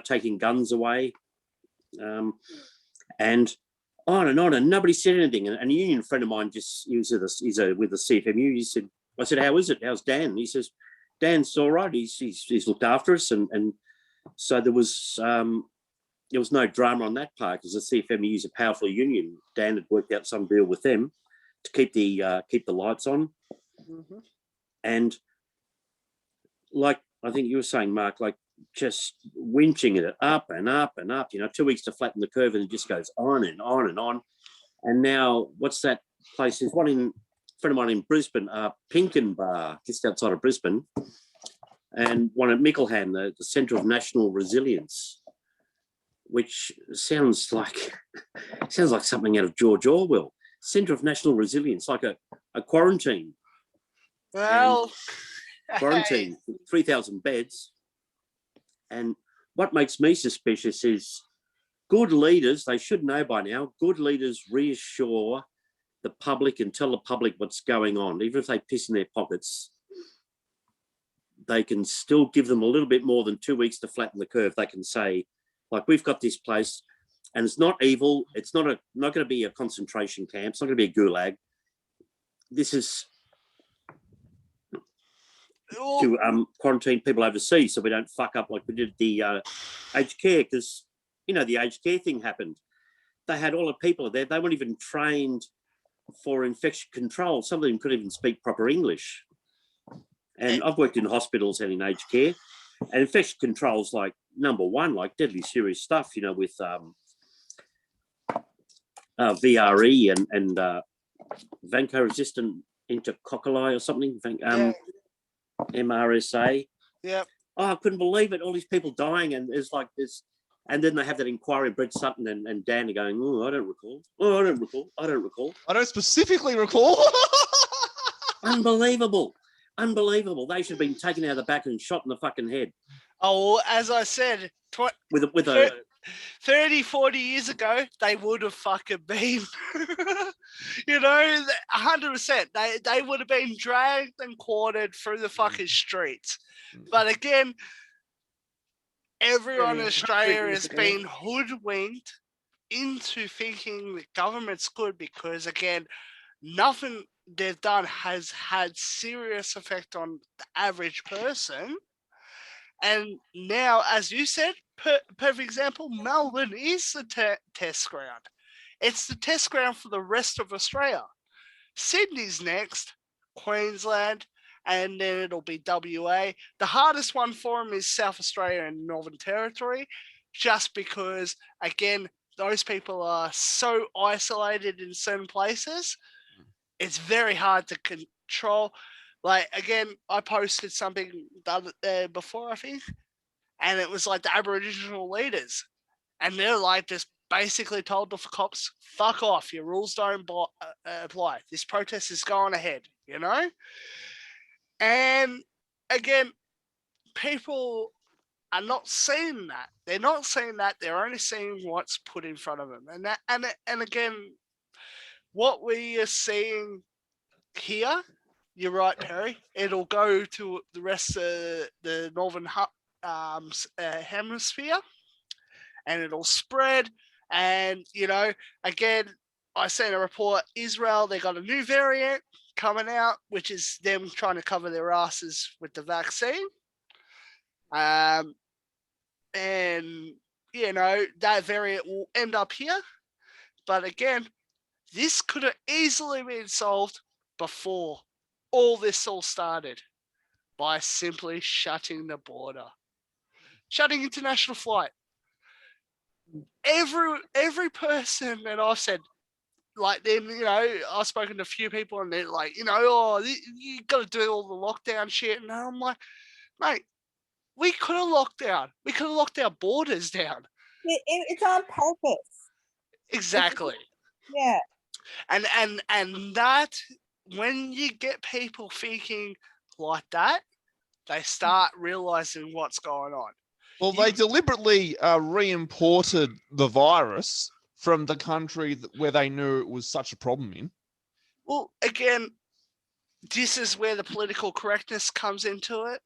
taking guns away. And on and on, and nobody said anything. And a union friend of mine he's with the CFMU. I said, how is it? How's Dan? He says, Dan's all right. He's looked after us. And so there was no drama on that part because the CFMU is a powerful union. Dan had worked out some deal with them to keep the lights on. Mm-hmm. And like I think you were saying, Mark, like just winching it up and up and up, 2 weeks to flatten the curve, and it just goes on and on and on. And now, what's that place? There's one a friend of mine in Brisbane, Pinkin Bar, just outside of Brisbane, and one at Mickleham, the Centre of National Resilience, which sounds like something out of George Orwell. Centre of National Resilience, like a quarantine. Well, quarantine, 3,000 beds. And what makes me suspicious is good leaders, they should know by now, good leaders reassure the public and tell the public what's going on. Even if they piss in their pockets, they can still give them a little bit more than 2 weeks to flatten the curve. They can say, like, we've got this place and it's not evil. It's not going to be a concentration camp. It's not going to be a gulag. This is to quarantine people overseas so we don't fuck up like we did the aged care, because, the aged care thing happened. They had all the people there. They weren't even trained for infection control. Some of them couldn't even speak proper English. And I've worked in hospitals and in aged care, and infection control is like number one, like deadly serious stuff, with VRE and vanco-resistant intercocculi or something, MRSA. Yeah. Oh, I couldn't believe it. All these people dying, and there's like this. And then they have that inquiry, Brett Sutton and Dan are going, I don't recall. I don't specifically recall. Unbelievable. They should have been taken out of the back and shot in the fucking head. Oh, as I said, with a 30, 40 years ago, they would have fucking been, 100%. They would have been dragged and quartered through the fucking streets. But again, Everyone in Yeah, Australia 100 years has ago. been hoodwinked into thinking the government's good because, again, nothing they've done has had serious effect on the average person. And now, as you said, perfect example, Melbourne is the test ground. It's the test ground for the rest of Australia. Sydney's next, Queensland, and then it'll be WA. The hardest one for them is South Australia and Northern Territory, just because, again, those people are so isolated in certain places. It's very hard to control. Like, again, I posted something before, I think, and it was like the Aboriginal leaders, and they're like just basically told the cops, fuck off, your rules don't apply. This protest is going ahead, you know? And again, people are not seeing that. They're not seeing that. They're only seeing what's put in front of them. And again, what we are seeing here, you're right, Perry, it'll go to the rest of the northern hemisphere, and it'll spread. And, you know, again, I seen a report, Israel, they got a new variant coming out, which is them trying to cover their asses with the vaccine. And, you know, that variant will end up here. But again, this could have easily been solved before all this all started by simply shutting the border, shutting international flight. Every person that I've said, like them, you know, I've spoken to a few people and they're like, you know, oh, you got to do all the lockdown shit. And I'm like, mate, we could have locked down. We could have locked our borders down. It's on purpose. Exactly. Yeah. And that, when you get people thinking like that, they start realizing what's going on. Well, they deliberately re-imported the virus from the country where they knew it was such a problem in. Well, again, this is where the political correctness comes into it,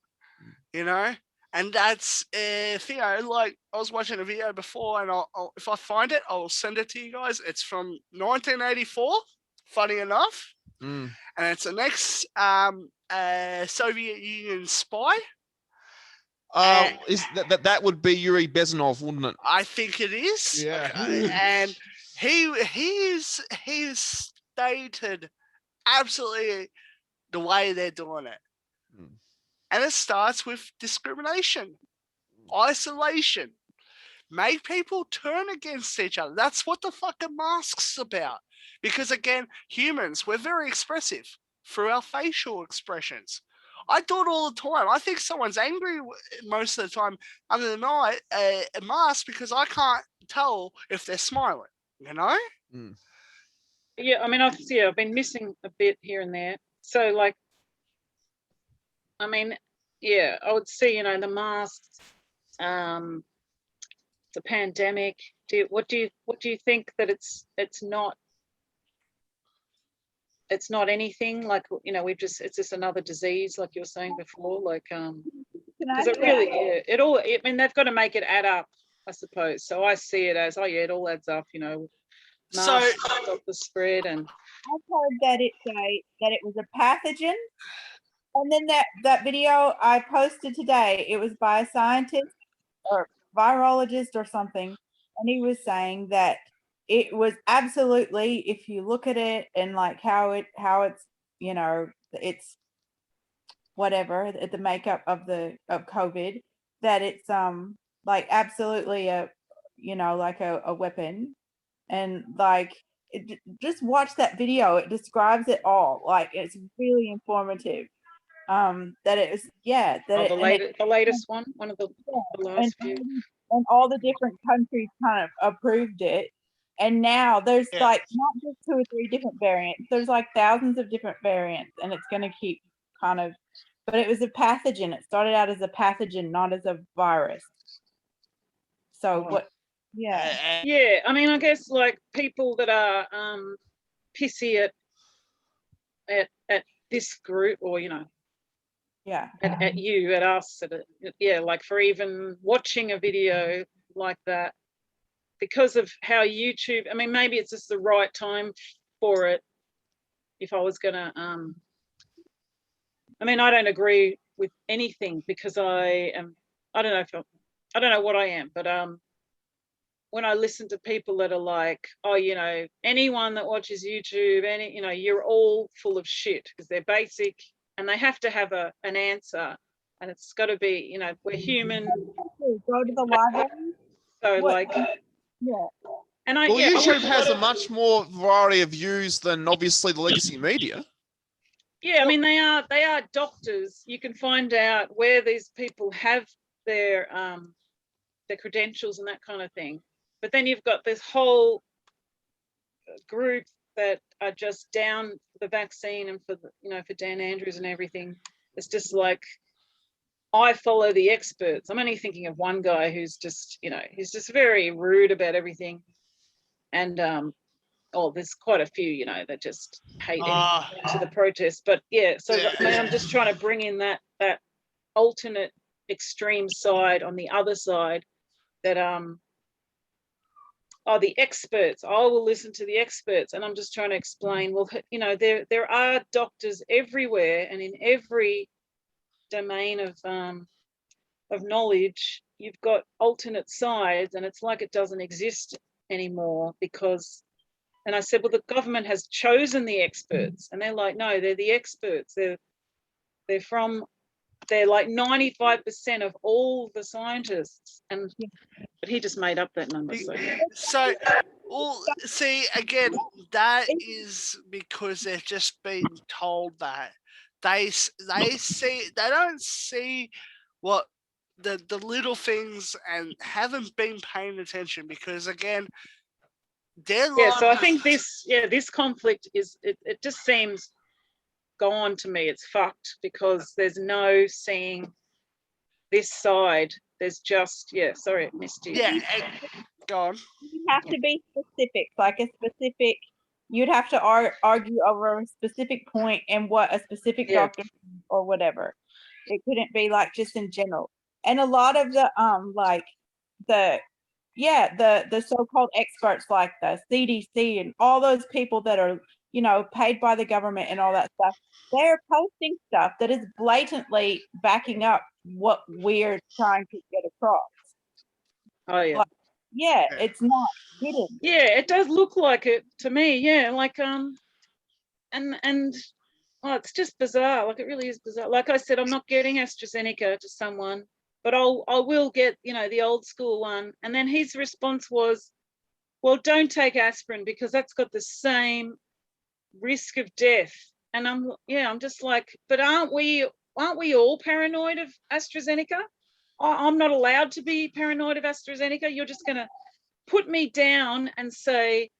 you know? And that's, you know, like I was watching a video before, and I'll, if I find it, I'll send it to you guys. It's from 1984, funny enough. And it's an ex-Soviet Union spy. Is that would be Yuri Bezmenov, wouldn't it? I think it is. Yeah. Okay. And he's stated absolutely the way they're doing it. And it starts with discrimination, isolation, make people turn against each other. That's what the fucking mask's about. Because again, humans, we're very expressive through our facial expressions. I do it all the time. I think someone's angry most of the time under the mask because I can't tell if they're smiling, you know? Yeah, I mean, I've been missing a bit here and there. So, like, I mean, yeah, I would see, you know, the masks, the pandemic. What do you think that it's not anything, like, you know, it's just another disease, like you were saying before, like, because it really, I mean, they've got to make it add up, I suppose. So I see it as, oh yeah, it all adds up, you know, masks stop the spread. And I've heard that it was a pathogen, and then that video I posted today, it was by a scientist or virologist or something, and he was saying that it was absolutely, if you look at it and like how it's, you know, it's whatever, the makeup of COVID, that it's like absolutely a, you know, like a weapon. And like just watch that video, it describes it all. Like, it's really informative. That it was, yeah, that the latest one of the last few, and all the different countries kind of approved it. And now there's like not just 2 or 3 different variants, there's like thousands of different variants, and it's going to keep kind of, but it was a pathogen. It started out as a pathogen, not as a virus. So what? Yeah, I mean, I guess like people that are pissy at this group, or, you know, Yeah. at you, at us, yeah, like for even watching a video like that, because of how YouTube, I mean, maybe it's just the right time for it. If I was gonna, I mean, I don't agree with anything because I don't know I don't know what I am, but when I listen to people that are like, oh, you know, anyone that watches YouTube, you're all full of shit because they're basic and they have to have an answer, and it's got to be, you know, we're human. Go to the library. So What- like, Yeah. and Well, I YouTube watch has lot a much more variety of views than obviously the legacy media. Yeah, I mean, they are doctors. You can find out where these people have their credentials and that kind of thing. But then you've got this whole group that are just down for the vaccine and for for Dan Andrews and everything. It's just like, I follow the experts. I'm only thinking of one guy who's just, he's just very rude about everything. And there's quite a few, that just hate to the protest. But yeah, so I mean, I'm just trying to bring in that alternate extreme side on the other side that the experts. I will listen to the experts, and I'm just trying to explain. Well, there are doctors everywhere, and in every domain of knowledge, you've got alternate sides, and it's like it doesn't exist anymore because. And I said, well, the government has chosen the experts, and they're like, no, they're the experts. They're like 95% of all the scientists, but he just made up that number. So, well, see, again, that is because they're just being told that they don't see what the little things and haven't been paying attention because again, so I think this conflict it just seems gone to me. It's fucked because there's no seeing this side. There's just sorry, I missed you. Yeah, go on. You have to be specific, like a specific. You'd have to argue over a specific point and what a specific doctor or whatever. It couldn't be like just in general. And a lot of the the so-called experts like the CDC and all those people that are paid by the government and all that stuff, they're posting stuff that is blatantly backing up what we're trying to get across. Oh yeah. It's not hidden. Yeah, it does look like it to me. Yeah, like and it's just bizarre. Like it really is bizarre. Like I said, I'm not getting AstraZeneca to someone, but I will get the old school one. And then his response was, well, don't take aspirin because that's got the same risk of death. And I'm just like, but aren't we all paranoid of AstraZeneca? I'm not allowed to be paranoid of AstraZeneca. You're just going to put me down and say,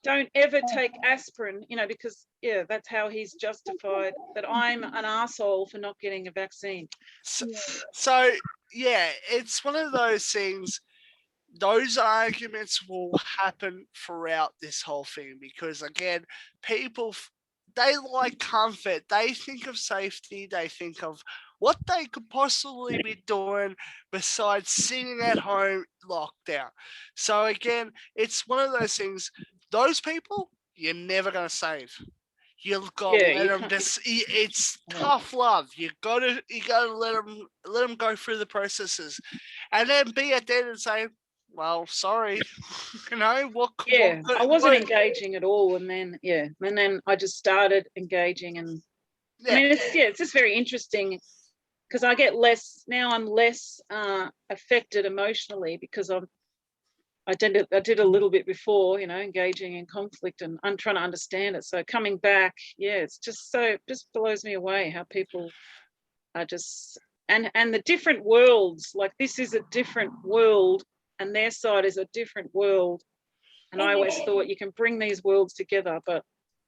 don't ever take aspirin, because that's how he's justified that I'm an asshole for not getting a vaccine. So it's one of those things. Those arguments will happen throughout this whole thing because again, people, they like comfort. They think of safety. They think of what they could possibly be doing besides sitting at home lockdown. So again, it's one of those things. Those people, you're never going to save. You've got to let them just. It's tough love. You got to let them go through the processes, and then be at the end and say, "Well, sorry, what?" I wasn't engaging at all, and then I just started engaging, and I mean, it's just very interesting because I get less now. I'm less affected emotionally because I did a little bit before, engaging in conflict, and I'm trying to understand it. So coming back, it's just blows me away how people are just and the different worlds. Like this is a different world, and their side is a different world. And I always thought you can bring these worlds together, but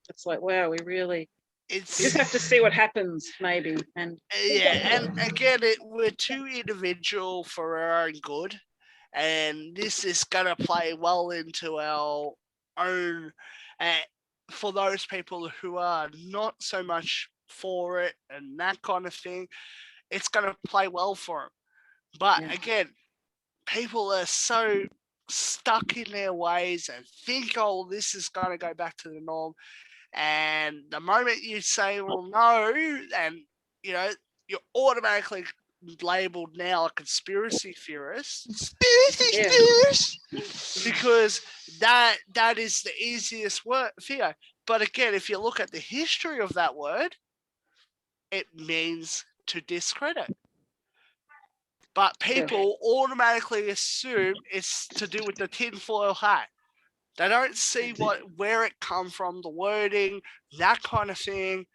it's like, wow, we just have to see what happens, maybe. And and again, we're too individual for our own good. And this is going to play well into our own, for those people who are not so much for it and that kind of thing, it's going to play well for them. But again, people are so stuck in their ways and think, oh, this is going to go back to the norm. And the moment you say, well, no, and, you know, you're automatically labeled now a conspiracy theorist. Conspiracy theorist. Because that is the easiest word figure. But again, if you look at the history of that word, it means to discredit. But people automatically assume it's to do with the tinfoil hat. They don't see where it come from, the wording, that kind of thing.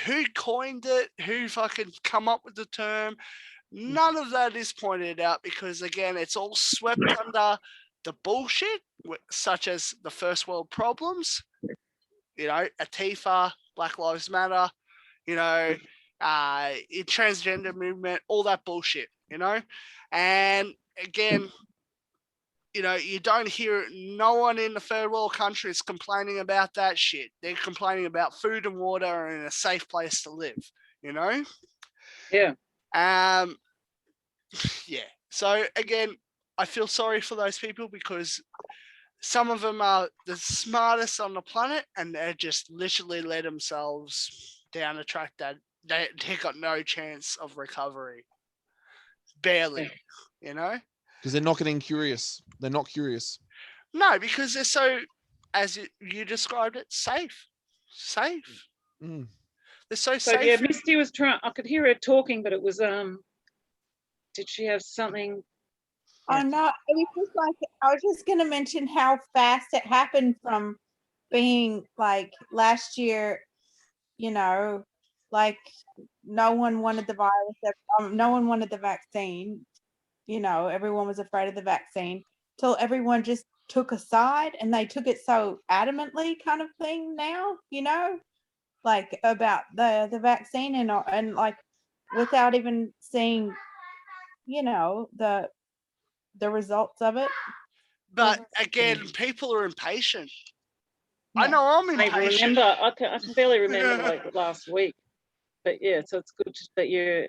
Who coined it? Who fucking come up with the term? None of that is pointed out because, again, it's all swept under the bullshit, such as the first world problems, you know, Antifa, Black Lives Matter, you know, transgender movement, all that bullshit, you know. And again, you know, you don't hear no one in the third world countries complaining about that shit. They're complaining about food and water and a safe place to live, you know? Yeah. Yeah. So again, I feel sorry for those people because some of them are the smartest on the planet and they just literally let themselves down a track that they got no chance of recovery. Barely, you know? Because they're not getting curious. They're not curious. No, because they're so, as you described it, safe. Safe. Mm. They're so So safe. yeah, Misty was trying. I could hear her talking, but it was Did she have something? Oh no, it was just like I was just gonna mention how fast it happened from being like last year, you know, like no one wanted the virus, no one wanted the vaccine, you know, everyone was afraid of the vaccine till everyone just took a side and they took it so adamantly kind of thing now, you know, like about the vaccine and like without even seeing, you know, the results of it. But again, people are impatient. Yeah. I know I'm I can't even impatient. remember. I can barely remember like last week. But yeah, so it's good that you're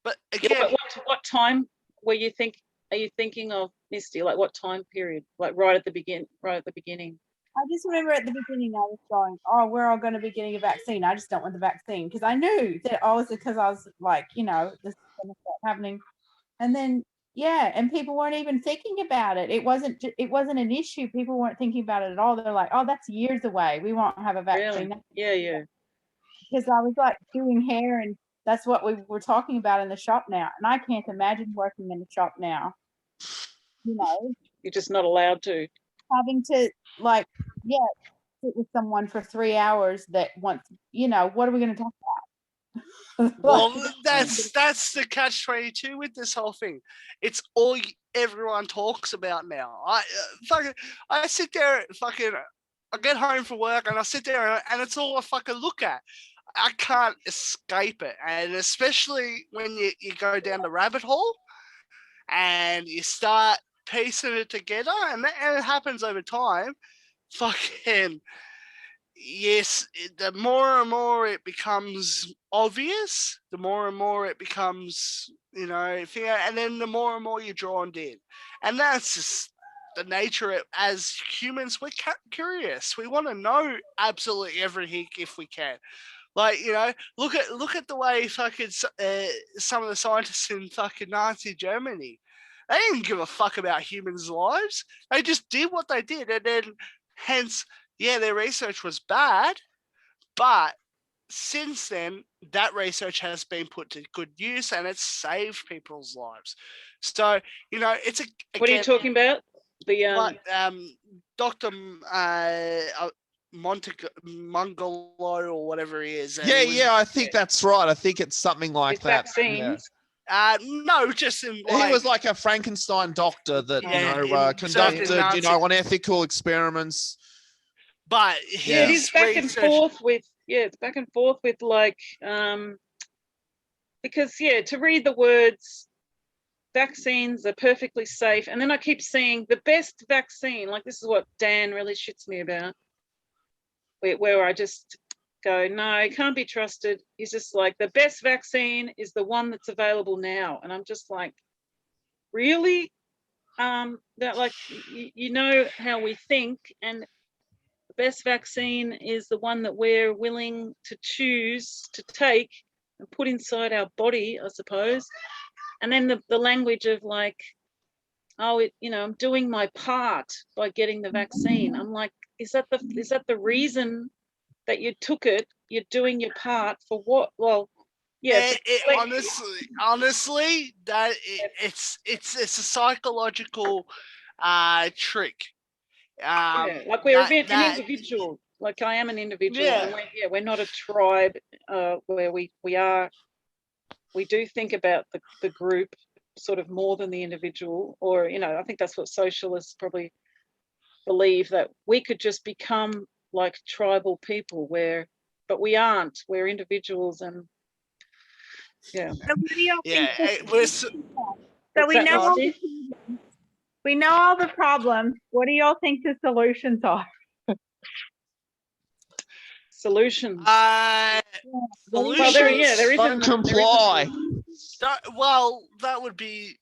But Yeah, again, but what time were you are you thinking of, Misty? Like what time period? Like right at the beginning. I just remember at the beginning I was going, oh, we're all going to be getting a vaccine. I just don't want the vaccine because I knew that I was like, you know, this is going to start happening. And then, yeah, and people weren't even thinking about it. It wasn't an issue. People weren't thinking about it at all. They're like, oh, that's years away. We won't have a vaccine. Really? Yeah. Because I was like doing hair and that's what we were talking about in the shop now. And I can't imagine working in the shop now. You know, You're just not allowed to. having to like, sit with someone for 3 hours that wants, you know, what are we going to talk about? well, that's the catch-22 with this whole thing. It's all everyone talks about now. I sit there, I get home from work and I sit there and it's all I fucking look at. I can't escape it, and especially when you go down the rabbit hole and you start piecing it together, and it happens over time. Fucking yes, the more and more it becomes obvious, the more and more it becomes, you know, and then the more and more you're drawn in, and that's just the nature of, as humans, we're curious. We want to know absolutely everything if we can. Like, you know, look at the way fucking some of the scientists in fucking Nazi Germany. They didn't give a fuck about humans' lives. They just did what they did, and then hence, yeah, their research was bad, but since then, that research has been put to good use, and it's saved people's lives. So, you know, it's a. What are you talking about? The Dr. Mongolo or whatever he is. Yeah, I think that's right. I think it's something like that. Vaccines. Yeah. No, just in he was like a Frankenstein doctor that conducted unethical experiments. But it is back and forth with it's back and forth with like because to read the words vaccines are perfectly safe, and then I keep seeing the best vaccine. Like this is what Dan really shits me about. Where I just go, no, it can't be trusted. He's just like, the best vaccine is the one that's available now. And I'm just like, really? That like, you know how we think, and the best vaccine is the one that we're willing to choose to take and put inside our body, I suppose. And then the language of like, oh, I'm doing my part by getting the vaccine. I'm like, is that the reason that you took it? You're doing your part for what? Well, yeah. Honestly, that it's a psychological trick. Like we're an individual. Like I am an individual. Yeah. And we're not a tribe where we do think about the group sort of more than the individual, or I think that's what socialists probably believe, that we could just become like tribal people, but we aren't. We're individuals, and So what do y'all Yeah, think so we know all the problems. What do y'all think the solutions are? solutions. Solutions. There is. Don't comply. Well, that would be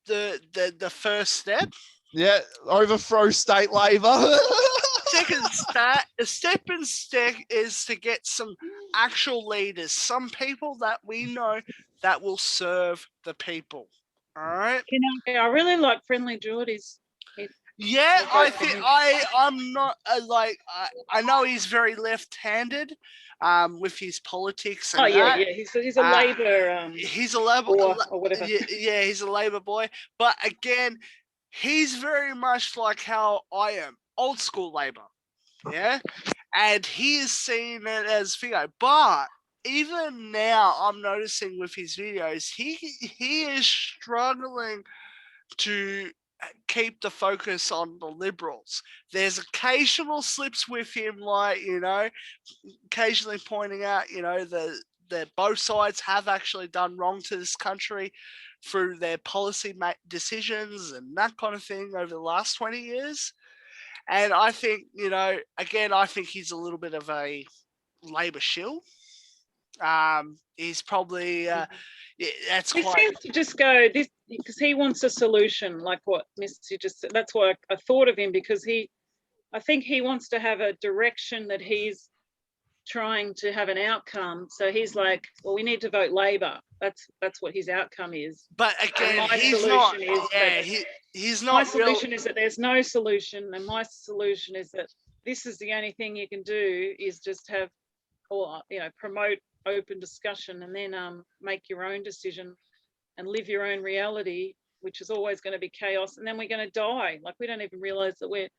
the first step. Yeah, overthrow state labor. Second step is to get some actual leaders, some people that we know that will serve the people. All right. I really like Friendly Geordies. Yeah, I think I'm not I know he's very left-handed, with his politics and yeah, he's a Labor. He's a Labor or whatever. Yeah, he's a Labor boy. But again, he's very much like how I am, old school Labor. Yeah, and he is seen it as figure. But even now, I'm noticing with his videos, he is struggling to keep the focus on the Liberals. There's occasional slips with him, like, occasionally pointing out, that both sides have actually done wrong to this country through their policy decisions and that kind of thing over the last 20 years. And I think, again, I think he's a little bit of a Labor shill. He's probably that's he quite. seems to just go this because he wants a solution, like what Missy just said. That's why I thought of him, because I think he wants to have a direction that he's trying to have an outcome. So he's like, well, we need to vote Labor. That's what his outcome is. But again, my he's solution not. Is Yeah, that, he's not. My solution is that there's no solution, and my solution is that this is the only thing you can do is just have, or promote open discussion, and then make your own decision and live your own reality, which is always going to be chaos. And then we're going to die. Like, we don't even realize that we're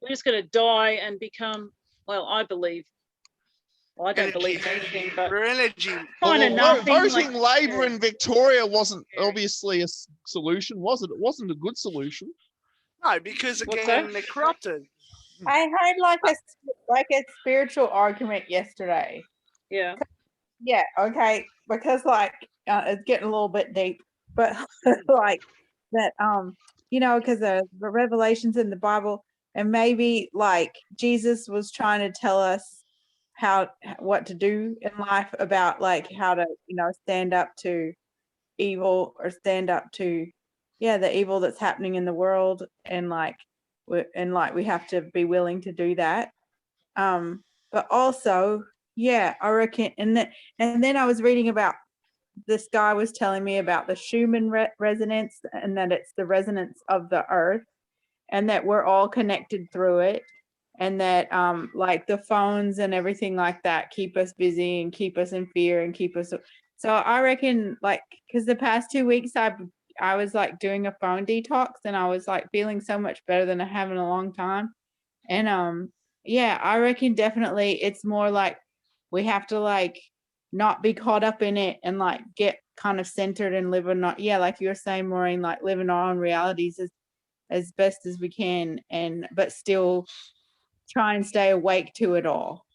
just going to die and become, well, I believe. Well, I don't believe anything, but kind of nothing. Voting Labor in Victoria wasn't obviously a solution, was it? It wasn't a good solution. No, because again, they're corrupted. I heard like a spiritual argument yesterday. Yeah. Yeah. Okay. Because it's getting a little bit deep, but like that, because the revelations in the Bible, and maybe like Jesus was trying to tell us what to do in life, about like how to stand up to evil, or stand up to the evil that's happening in the world, and we have to be willing to do that, but also I reckon, and then I was reading about, this guy was telling me about the Schumann resonance, and that it's the resonance of the earth, and that we're all connected through it. And that like the phones and everything like that keep us busy and keep us in fear and keep us. So I reckon, like, because the past 2 weeks I was like doing a phone detox, and I was like feeling so much better than I have in a long time. And I reckon definitely it's more like we have to like not be caught up in it, and like get kind of centered and live like you were saying, Maureen, like live in our own realities as best as we can, but still try and stay awake to it all.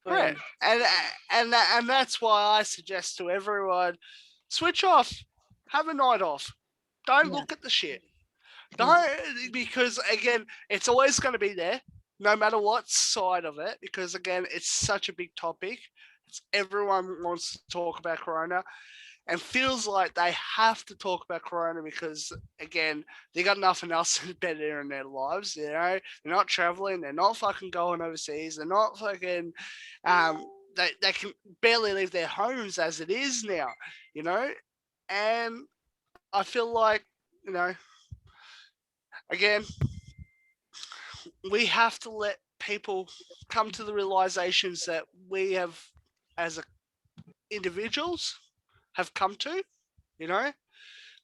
Right. And that's why I suggest to everyone, switch off, have a night off. Don't look at the shit. Don't, because again, it's always going to be there. no matter what side of it, because again, it's such a big topic. Everyone wants to talk about Corona and feels like they have to talk about Corona because, again, they got nothing else better in their lives. You know, they're not traveling, they're not fucking going overseas, they're not fucking, they can barely leave their homes as it is now, you know, and I feel like, you know, again, we have to let people come to the realizations that we have as individuals have come to, you know.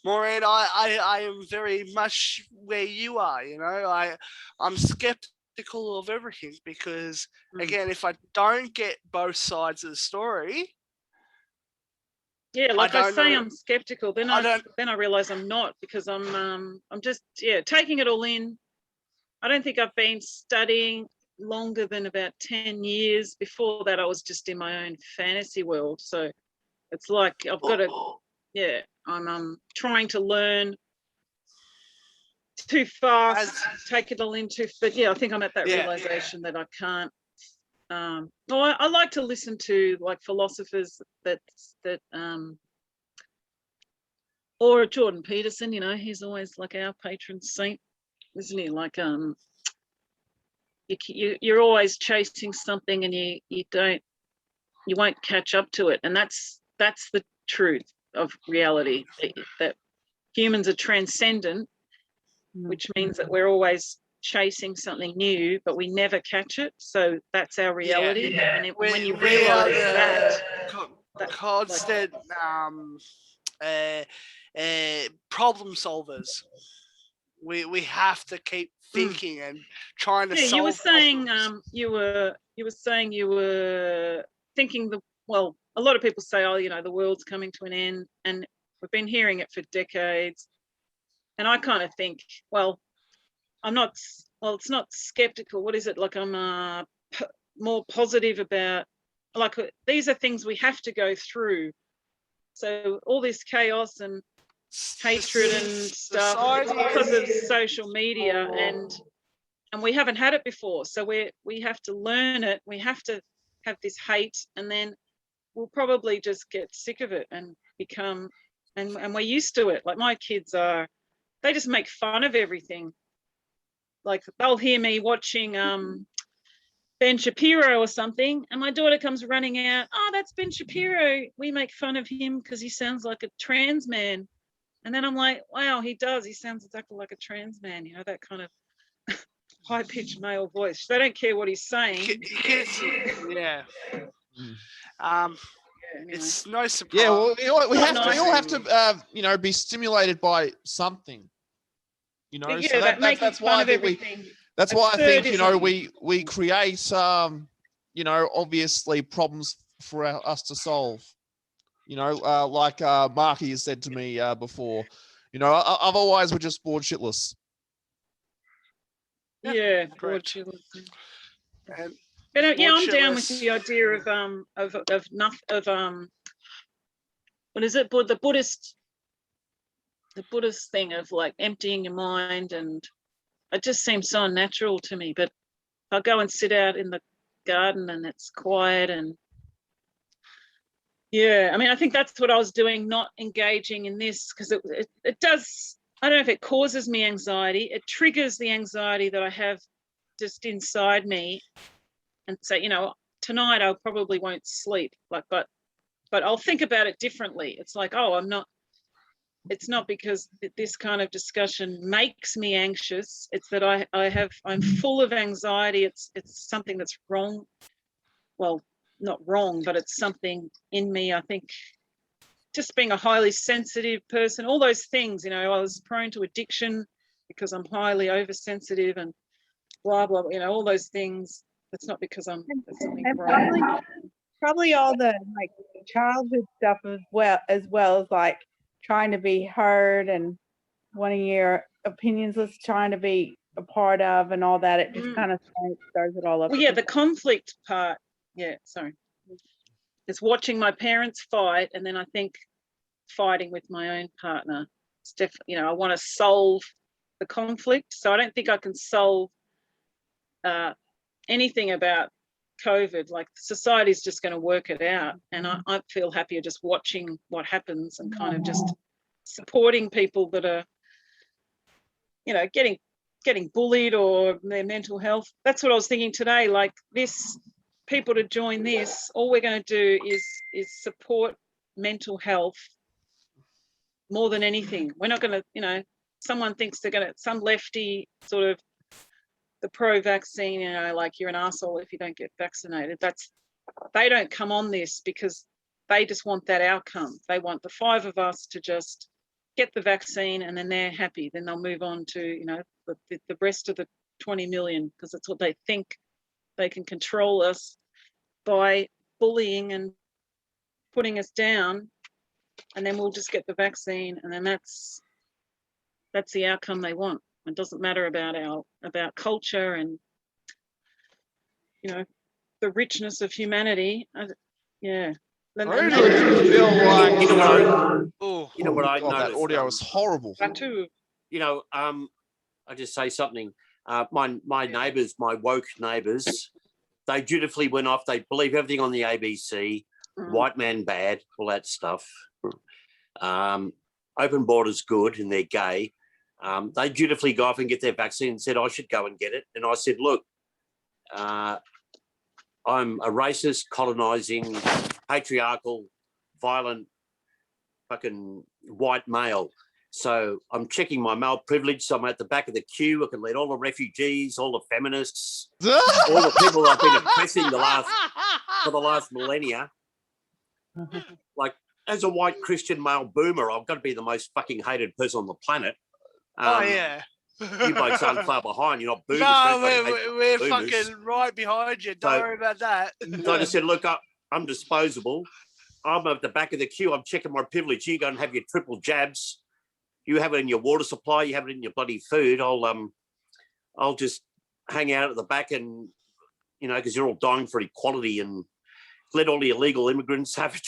Maureen, I am very much where you are, you know. I'm skeptical of everything because, again, if I don't get both sides of the story, yeah, like I say, know. I'm skeptical. Then I realize I'm not, because I'm just taking it all in. I don't think I've been studying longer than about 10 years. Before that, I was just in my own fantasy world. So it's like I've got to, I'm trying to learn too fast, take it all into, but I think I'm at that realization that I can't. I like to listen to like philosophers or Jordan Peterson, you know, he's always like our patron saint, isn't he? Like, you're always chasing something and you won't catch up to it. And that's the truth of reality, that humans are transcendent, which means that we're always chasing something new, but we never catch it. So that's our reality. And when you realize that constant problem solvers, we have to keep thinking and trying to solve. You were saying you were thinking a lot of people say, oh, you know, the world's coming to an end, and we've been hearing it for decades. And I kind of think, well, it's not skeptical. What is it? Like, I'm more positive about, like, these are things we have to go through. So all this chaos and hatred and stuff because of social media, and we haven't had it before. So we have to learn it. We have to have this hate, and then we'll probably just get sick of it and become, and we're used to it. Like, my kids they just make fun of everything. Like, they'll hear me watching Ben Shapiro or something, and my daughter comes running out, oh, that's Ben Shapiro. We make fun of him because he sounds like a trans man. And then I'm like, wow, he does. He sounds exactly like a trans man, you know, that kind of high-pitched male voice. They don't care what he's saying. Yeah. Anyway. It's no surprise. Yeah, well, we all have to, you know, be stimulated by something. You know, yeah, so that's why I think that's why I think, you know, we create you know, obviously problems for us to solve. You know, like Marky has said to me before, you know, otherwise we're just bored shitless. Yeah, bored shitless. But I'm down with the idea of what is it? The Buddhist thing of like emptying your mind, and it just seems so unnatural to me. But I'll go and sit out in the garden and it's quiet, and I mean, I think that's what I was doing, not engaging in this, because it does, I don't know if it causes me anxiety. It triggers the anxiety that I have just inside me. And so, you know, tonight I probably won't sleep, like, but I'll think about it differently. It's like, oh, it's not because this kind of discussion makes me anxious. It's that I'm full of anxiety. It's something that's wrong. Well, not wrong, but it's something in me. I think just being a highly sensitive person, all those things, you know, I was prone to addiction because I'm highly oversensitive and blah, blah, you know, all those things. It's not because I'm probably all the like childhood stuff as well as like trying to be heard and wanting your opinions, trying to be a part of and all that. It just kind of throws it all up. Well, yeah, the conflict part. Yeah, sorry. It's watching my parents fight, and then I think fighting with my own partner. It's definitely, you know, I want to solve the conflict. So I don't think I can solve anything about COVID. Like society's just going to work it out, and I feel happier just watching what happens and kind of just supporting people that are, you know, getting bullied or their mental health. That's what I was thinking today. Like this, people to join this, all we're going to do is support mental health more than anything. We're not going to, you know, someone thinks they're going to, some lefty sort of the pro-vaccine, you know, like you're an asshole if you don't get vaccinated. They don't come on this because they just want that outcome. They want the 5 of us to just get the vaccine and then they're happy. Then they'll move on to, you know, the rest of the 20 million, because that's what they think. They can control us by bullying and putting us down, and then we'll just get the vaccine, and then that's the outcome they want. It doesn't matter about culture and, you know, the richness of humanity. Yeah. I really feel like You know what I God, that noticed? audio was horrible. That too. You know, I just say something. My neighbours, my woke neighbours, they dutifully went off. They believe everything on the ABC. White man bad, all that stuff. Open borders good, and they're gay. They dutifully go off and get their vaccine and said, I should go and get it. And I said, look, I'm a racist, colonising, patriarchal, violent, fucking white male. So I'm checking my male privilege. So I'm at the back of the queue. I can let all the refugees, all the feminists, all the people I've been oppressing for the last millennia. Like, as a white Christian male boomer, I've got to be the most fucking hated person on the planet. Yeah. You blokes aren't far behind. You're not boomers. No, we're fucking right behind you. Don't worry about that. So I just said, look, I'm disposable. I'm at the back of the queue. I'm checking my privilege. You go and have your triple jabs. You have it in your water supply. You have it in your bloody food. I'll just hang out at the back and, you know, because you're all dying for equality, and let all the illegal immigrants have it.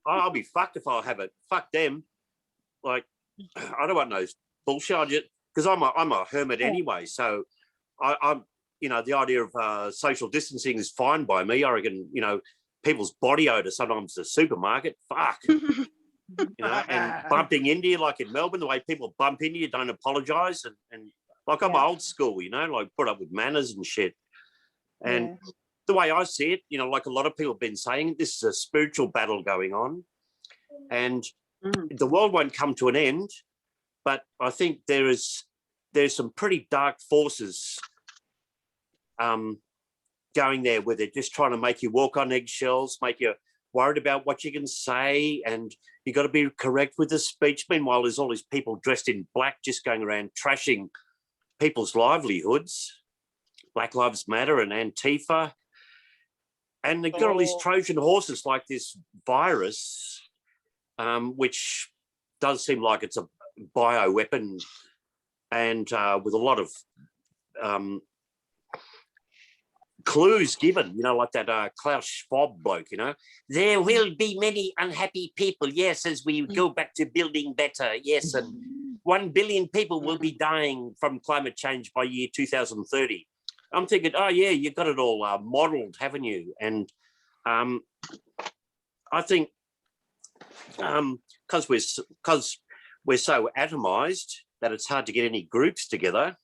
I'll be fucked if I have it. Fuck them. Like, I don't want no bullshit. Because I'm a hermit anyway. So I'm, you know, the idea of social distancing is fine by me. I reckon, you know, people's body odor sometimes the supermarket. Fuck. You know, and bumping into you like in Melbourne, the way people bump into you, don't apologise, and like I'm old school, you know, like put up with manners and shit. And the way I see it, you know, like a lot of people have been saying, this is a spiritual battle going on, and the world won't come to an end. But I think there's some pretty dark forces going there, where they're just trying to make you walk on eggshells, make you worried about what you can say, and you got to be correct with the speech. Meanwhile, there's all these people dressed in black just going around trashing people's livelihoods, Black Lives Matter and Antifa. And they've got all these Trojan horses like this virus, which does seem like it's a bioweapon, and with a lot of clues given, you know, like that Klaus Schwab bloke, you know. There will be many unhappy people, yes, as we go back to building better, yes, and 1 billion people will be dying from climate change by year 2030. I'm thinking, oh, yeah, you've got it all modelled, haven't you? And I think because we're so atomised that it's hard to get any groups together,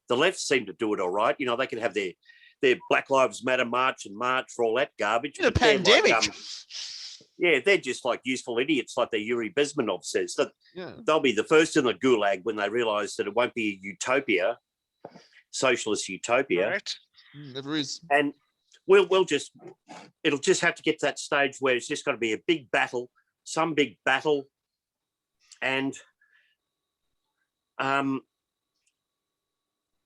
the left seem to do it all right. You know, they can have their Black Lives Matter march for all that garbage. In a pandemic. Like, they're just like useful idiots, like the Yuri Bezmenov says. That they'll be the first in the gulag when they realise that it won't be a utopia, socialist utopia. Right. Never is. And it'll just have to get to that stage where it's just got to be a big battle, some big battle, and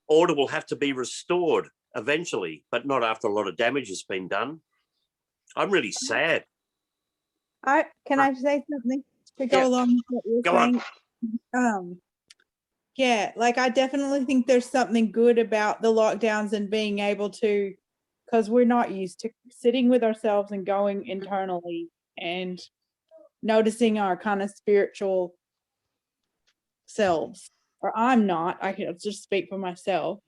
order will have to be restored eventually, but not after a lot of damage has been done. I'm really sad. Can I say something to go along with what you're saying? Like I definitely think there's something good about the lockdowns and being able to, because we're not used to sitting with ourselves and going internally and noticing our kind of spiritual selves. or I'm not. I can just speak for myself.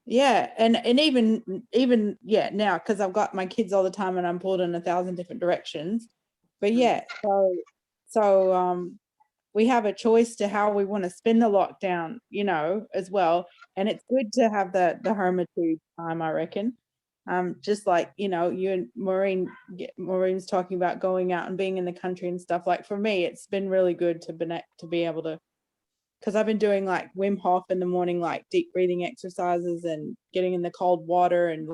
Yeah, and even yeah now, because I've got my kids all the time and I'm pulled in 1,000 different directions. But yeah, so we have a choice to how we want to spend the lockdown, as well. And it's good to have the hermitude time, I reckon. Just like, you and Maureen's talking about going out and being in the country and stuff. Like for me, it's been really good to be able to, because I've been doing like Wim Hof in the morning, like deep breathing exercises and getting in the cold water and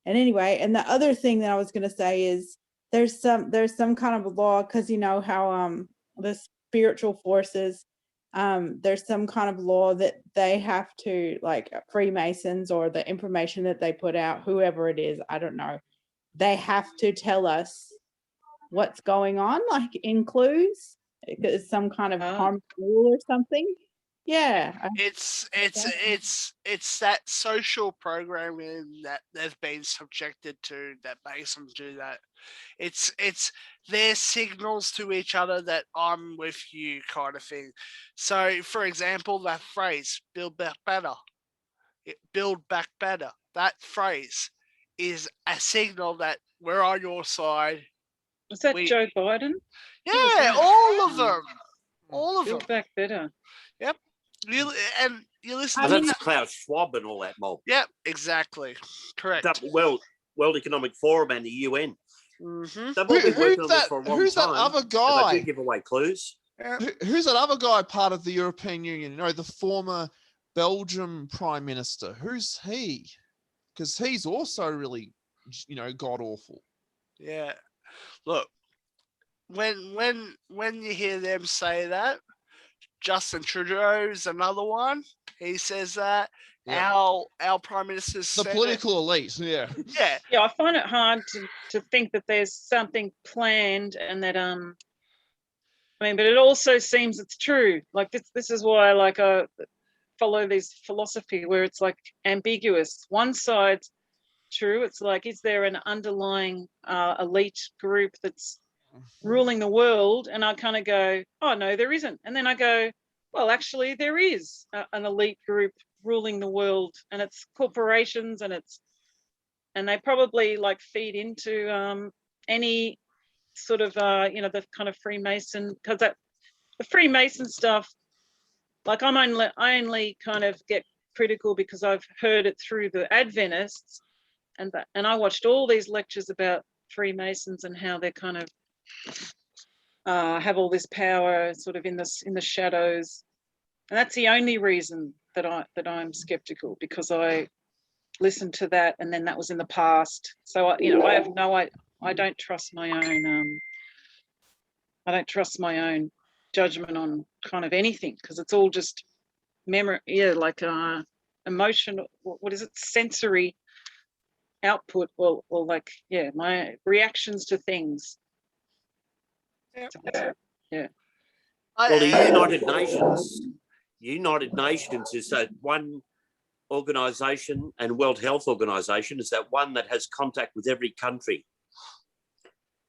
anyway. And the other thing that I was going to say is there's some kind of a law, because you know how the spiritual forces, there's some kind of law that they have to, like Freemasons or the information that they put out, whoever it is, I don't know, they have to tell us what's going on, like in clues. It's some kind of harmful rule or something. Yeah. It's that social programming that they've been subjected to that makes them do that. It's their signals to each other that I'm with you kind of thing. So, for example, that phrase "build back better," that phrase is a signal that we're on your side. Was that Joe Biden? Yeah, all of them. All of them. Build back better. Yep. You listen Well, to that's Klaus Schwab and all that mob. Yep, exactly. Correct. World Economic Forum and the UN. Mm-hmm. They've all been working on this for a long who's time. that other They guy? do give away clues. Who's that other guy part of the European Union? The former Belgium Prime Minister. Who's he? Because he's also really, god awful. Yeah. Look, when you hear them say that, Justin Trudeau's another one. He says that our prime minister's the political elite. Yeah. Yeah, I find it hard to think that there's something planned and that but it also seems it's true. Like this is why I follow this philosophy where it's like ambiguous. One side's true. It's like, is there an underlying elite group that's ruling the world? And I kind of go, oh no, there isn't. And then I go, well, actually there is an elite group ruling the world, and it's corporations, and they probably feed into any sort of the kind of Freemason, because the Freemason stuff, I only kind of get critical because I've heard it through the Adventists, and I watched all these lectures about Freemasons and how they're kind of have all this power sort of in the shadows, and that's the only reason that I'm skeptical, because I listened to that, and then that was in the past. So I don't trust my own judgment on kind of anything, because it's all just memory, emotion. What is it? Sensory output, or my reactions to things. Yeah. Well, the United Nations is that one organisation, and World Health Organization is that one that has contact with every country.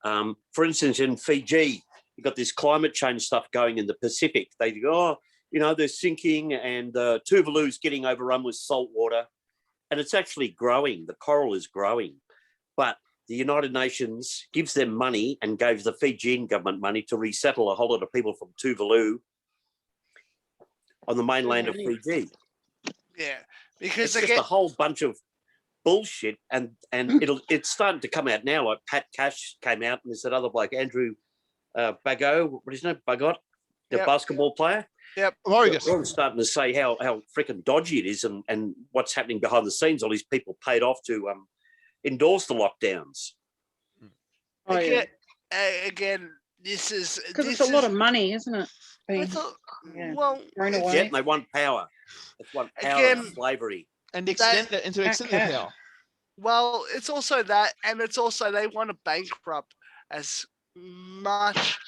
For instance, in Fiji, you've got this climate change stuff going in the Pacific. They go, they're sinking, and Tuvalu's getting overrun with salt water, and it's actually growing. The coral is growing. But the United Nations gives them money and gave the Fijian government money to resettle a whole lot of people from Tuvalu on the mainland of Fiji. Yeah, because it's just a whole bunch of bullshit, and it's starting to come out now. Like Pat Cash came out, and there's that other bloke, Andrew Bagot, what is his name? Bagot, the basketball player. Yep. We're starting to say how freaking dodgy it is, and what's happening behind the scenes. All these people paid off to endorse the lockdowns. Again, this is because it's a lot of money, isn't it? Well, yeah, and they want power. They want power and slavery, and extend the power. Well, it's also that, and it's also they want to bankrupt as much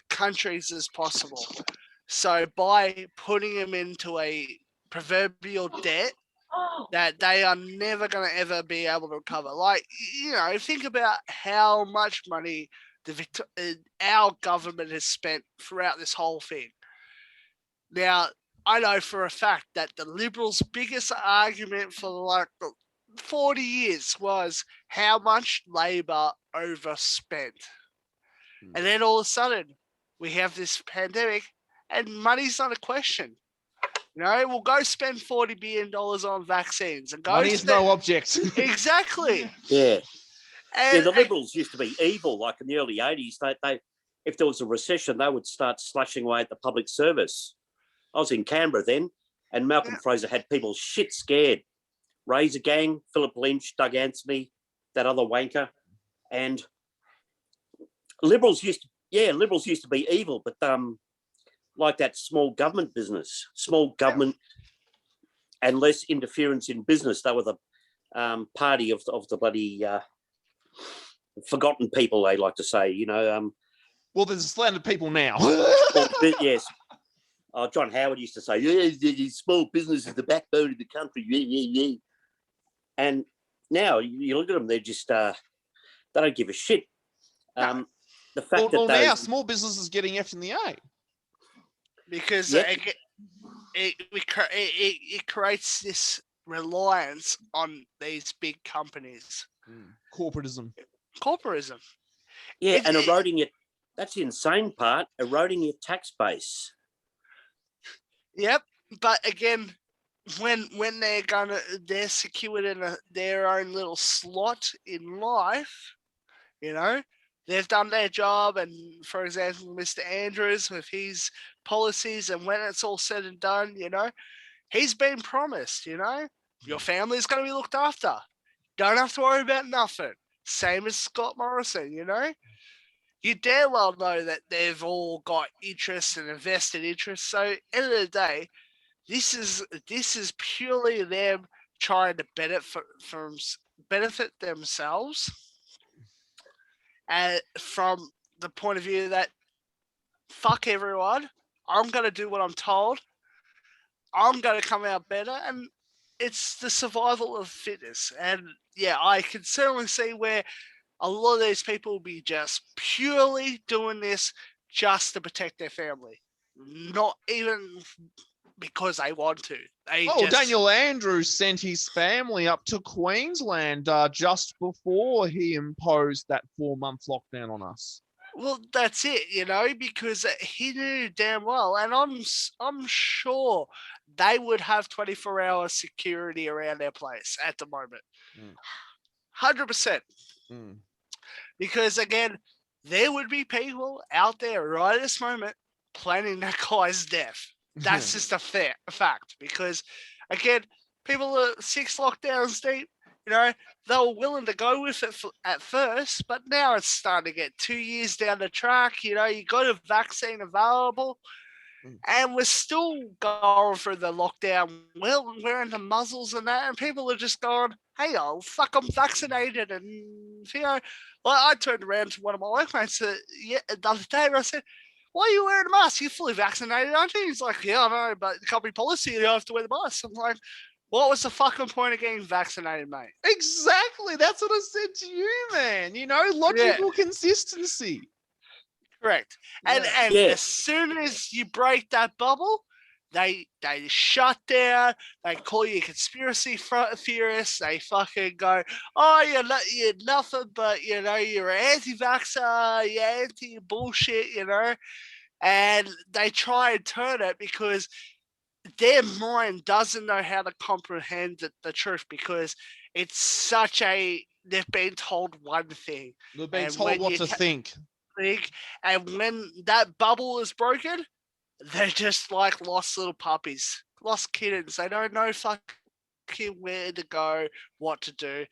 countries as possible. So by putting them into a proverbial debt that they are never going to ever be able to recover. Think about how much money our government has spent throughout this whole thing. Now, I know for a fact that the Liberals' biggest argument for like 40 years was how much Labor overspent. And then all of a sudden, we have this pandemic and money's not a question. You know, we'll go spend $40 billion on vaccines and go. Money is no object. Exactly. Yeah. And, the Liberals used to be evil, like in the early 80s. They if there was a recession, they would start slashing away at the public service. I was in Canberra then, and Malcolm Fraser had people shit scared. Razor Gang, Philip Lynch, Doug Anthony, that other wanker. And Liberals used to be evil, but like that small government business, small government and less interference in business. They were the party of the bloody forgotten people, they like to say, you know. Well, there's slandered people now. Yes. John Howard used to say, yeah, small business is the backbone of the country. Yeah. And now you look at them, they're just, they don't give a shit. The fact that now small business is getting F in the A. Because it creates this reliance on these big companies. Corporatism. Yeah, and eroding it. That's the insane part, eroding your tax base. Yep, but again, when they're secured in their own little slot in life, you know, they've done their job. And for example, Mr. Andrews with his policies, and when it's all said and done, you know, he's been promised, you know, your family's going to be looked after. Don't have to worry about nothing. Same as Scott Morrison, you know. You damn well know that they've all got interests and invested interests. So, end of the day, this is purely them trying to benefit themselves, and from the point of view that fuck everyone, I'm going to do what I'm told. I'm going to come out better, and it's the survival of fitness. And yeah, I can certainly see where a lot of these people will be just purely doing this just to protect their family, not even because they want to. Daniel Andrews sent his family up to Queensland just before he imposed that 4-month lockdown on us. Well, that's it, you know, because he knew damn well, and I'm sure they would have 24-hour security around their place at the moment. 100%. Because again, there would be people out there right at this moment planning that guy's death. That's just a fact. Because again, people are 6 lockdowns deep. You know, they were willing to go with it at first, but now it's starting to get 2 years down the track. You know, you got a vaccine available, and we're still going through the lockdown. Well, wearing the muzzles and that, and people are just going, hey, I'm vaccinated. And, you know, I turned around to one of my workmates the other day and I said, why are you wearing a mask? You're fully vaccinated, aren't you? He's like, yeah, I know, but the company policy, you have to wear the mask. I'm like, what was the fucking point of getting vaccinated, mate? Exactly. That's what I said to you, man. You know, logical consistency. Correct. And as soon as you break that bubble, they shut down. They call you conspiracy theorists. They fucking go, oh, you're nothing but, you know, you're an anti-vaxxer, you're anti-bullshit, you know. And they try and turn it because their mind doesn't know how to comprehend the truth, because it's such a, they've been told one thing. They've been told what to think. And when that bubble is broken, they're just like lost little puppies, lost kittens. They don't know fucking where to go, what to do,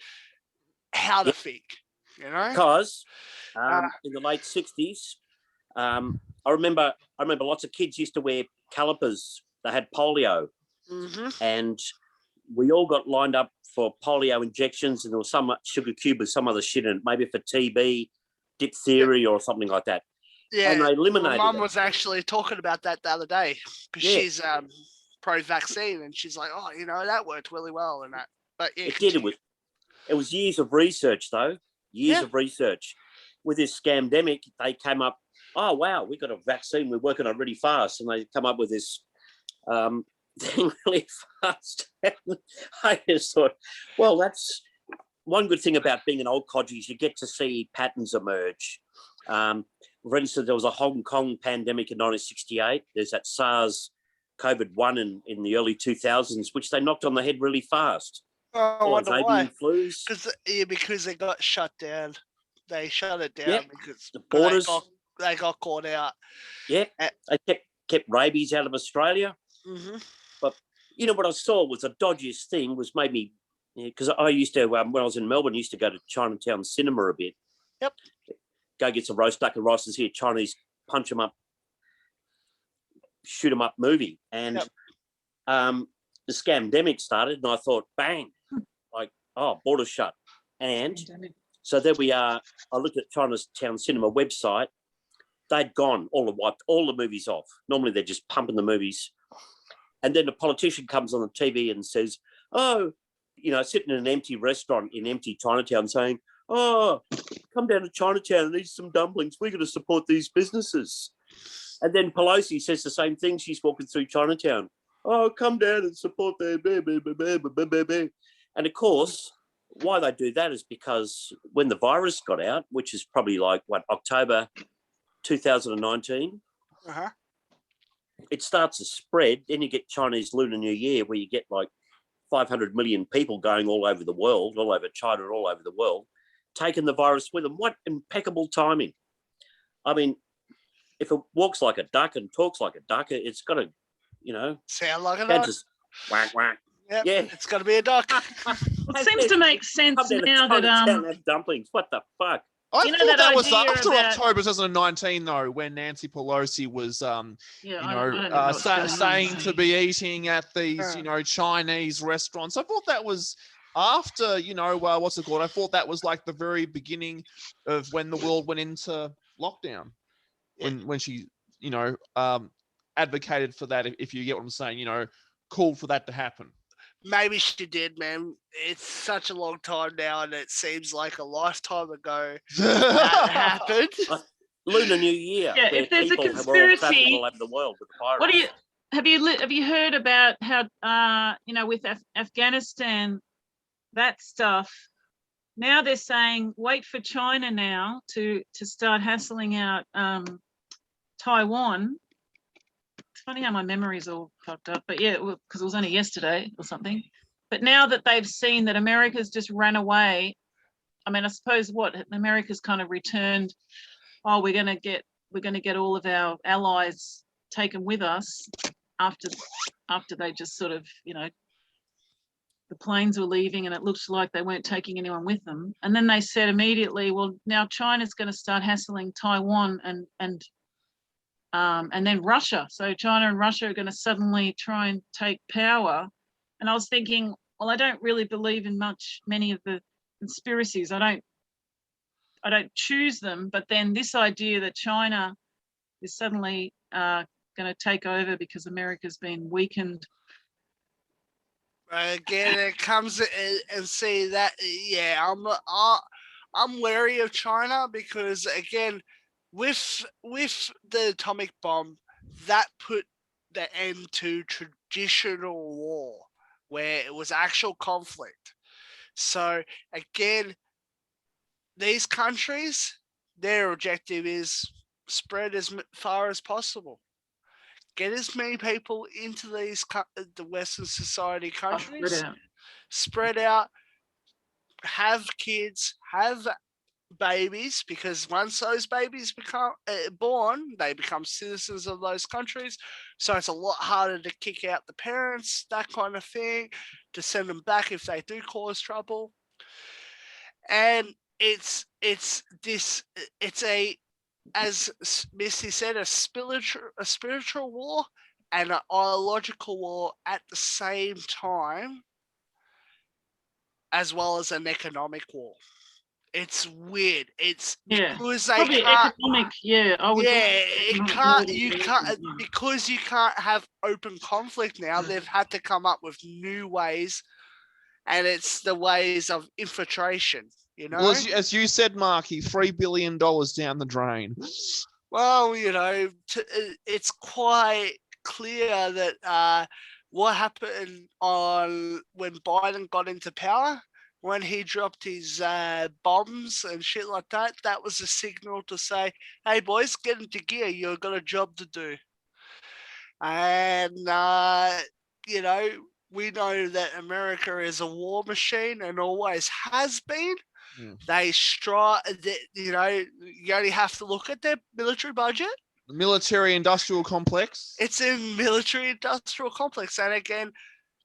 how to think, you know? Because in the late 60s, I remember lots of kids used to wear calipers. They had polio. And we all got lined up for polio injections, and there was some sugar cube with some other shit in it, maybe for TB, diphtheria or something like that. Yeah, and they eliminated my mum it. was actually talking about that the other day, because she's pro-vaccine, and she's like, oh, you know, that worked really well and that. But yeah, It did. It was years of research, though. Years of research. With this scamdemic, they came up, oh, wow, we got a vaccine. We're working on it really fast. And they come up with this thing really fast. I just thought, well, that's one good thing about being an old codgy is you get to see patterns emerge. For instance, there was a Hong Kong pandemic in 1968. There's that SARS COVID-1 in the early 2000s, which they knocked on the head really fast. Oh, I wonder avian why. flus. Because they got shut down. They shut it down Yep. because The borders. they got caught out. Yeah, they kept rabies out of Australia. Mm-hmm. But you know what I saw was the dodgiest thing was maybe because I used to when I was in Melbourne, I used to go to Chinatown cinema a bit. Yep. Go get some roast duck and rice and see a Chinese punch 'em up, shoot 'em up movie, and the scamdemic started, and I thought, bang, like border shut, and so there we are. I looked at Chinatown cinema website. They'd gone, wiped all the movies off. Normally they're just pumping the movies. And then the politician comes on the TV and says, sitting in an empty restaurant in empty Chinatown saying, come down to Chinatown and eat some dumplings. We're going to support these businesses. And then Pelosi says the same thing. She's walking through Chinatown. Oh, come down and support their. And of course, why they do that is because when the virus got out, which is probably like, October 2019, it starts to spread. Then you get Chinese Lunar New Year, where you get like 500 million people going all over the world, all over China and all over the world, taking the virus with them. What impeccable timing. I mean, if it walks like a duck and talks like a duck, it's got to, sound like a duck. Just whack, whack. Yep, yeah, it's got to be a duck. It seems to make sense now that have dumplings. What the fuck? I You know thought that that was idea after about- October 2019, though, when Nancy Pelosi was, saying to be eating at these, Chinese restaurants. I thought that was after, what's it called? I thought that was like the very beginning of when the world went into lockdown. When she, advocated for that, if you get what I'm saying, called for that to happen. Maybe she did, man. It's such a long time now, and it seems like a lifetime ago that happened. Lunar New Year. Yeah, where if there's a people were all traveling conspiracy- all over the world with the virus. What do you have you heard about how with Afghanistan, that stuff? Now they're saying wait for China now to start hassling out Taiwan. It's funny how my memory's all fucked up, but yeah, because it was only yesterday or something. But now that they've seen that America's just ran away, I mean, I suppose America's kind of returned. Oh, we're gonna get all of our allies taken with us after they just sort of, the planes were leaving and it looked like they weren't taking anyone with them. And then they said immediately, well, now China's going to start hassling Taiwan and then Russia. So China and Russia are going to suddenly try and take power. And I was thinking, well, I don't really believe in many of the conspiracies. I don't choose them, but then this idea that China is suddenly going to take over because America's been weakened. Again, it comes and see that. Yeah, I'm wary of China because again, with the atomic bomb, that put the end to traditional war, where it was actual conflict. So again, these countries, their objective is spread as far as possible. Get as many people into the Western society countries, spread out, have kids, have babies, because once those babies become born, they become citizens of those countries. So it's a lot harder to kick out the parents, that kind of thing, to send them back if they do cause trouble. And it's a, as Missy said, a spiritual war and an ideological war at the same time, as well as an economic war. It's weird. It's because they probably can't. Economic, You can't because you can't have open conflict now. They've had to come up with new ways, and it's the ways of infiltration. Well, as you said, Marky, $3 billion down the drain. Well, it's quite clear that what happened on when Biden got into power, when he dropped his bombs and shit like that, that was a signal to say, hey, boys, get into gear. You've got a job to do. And, you know, we know that America is a war machine and always has been. They strive, you know, you only have to look at their military budget. The military industrial complex. It's a military industrial complex. And again,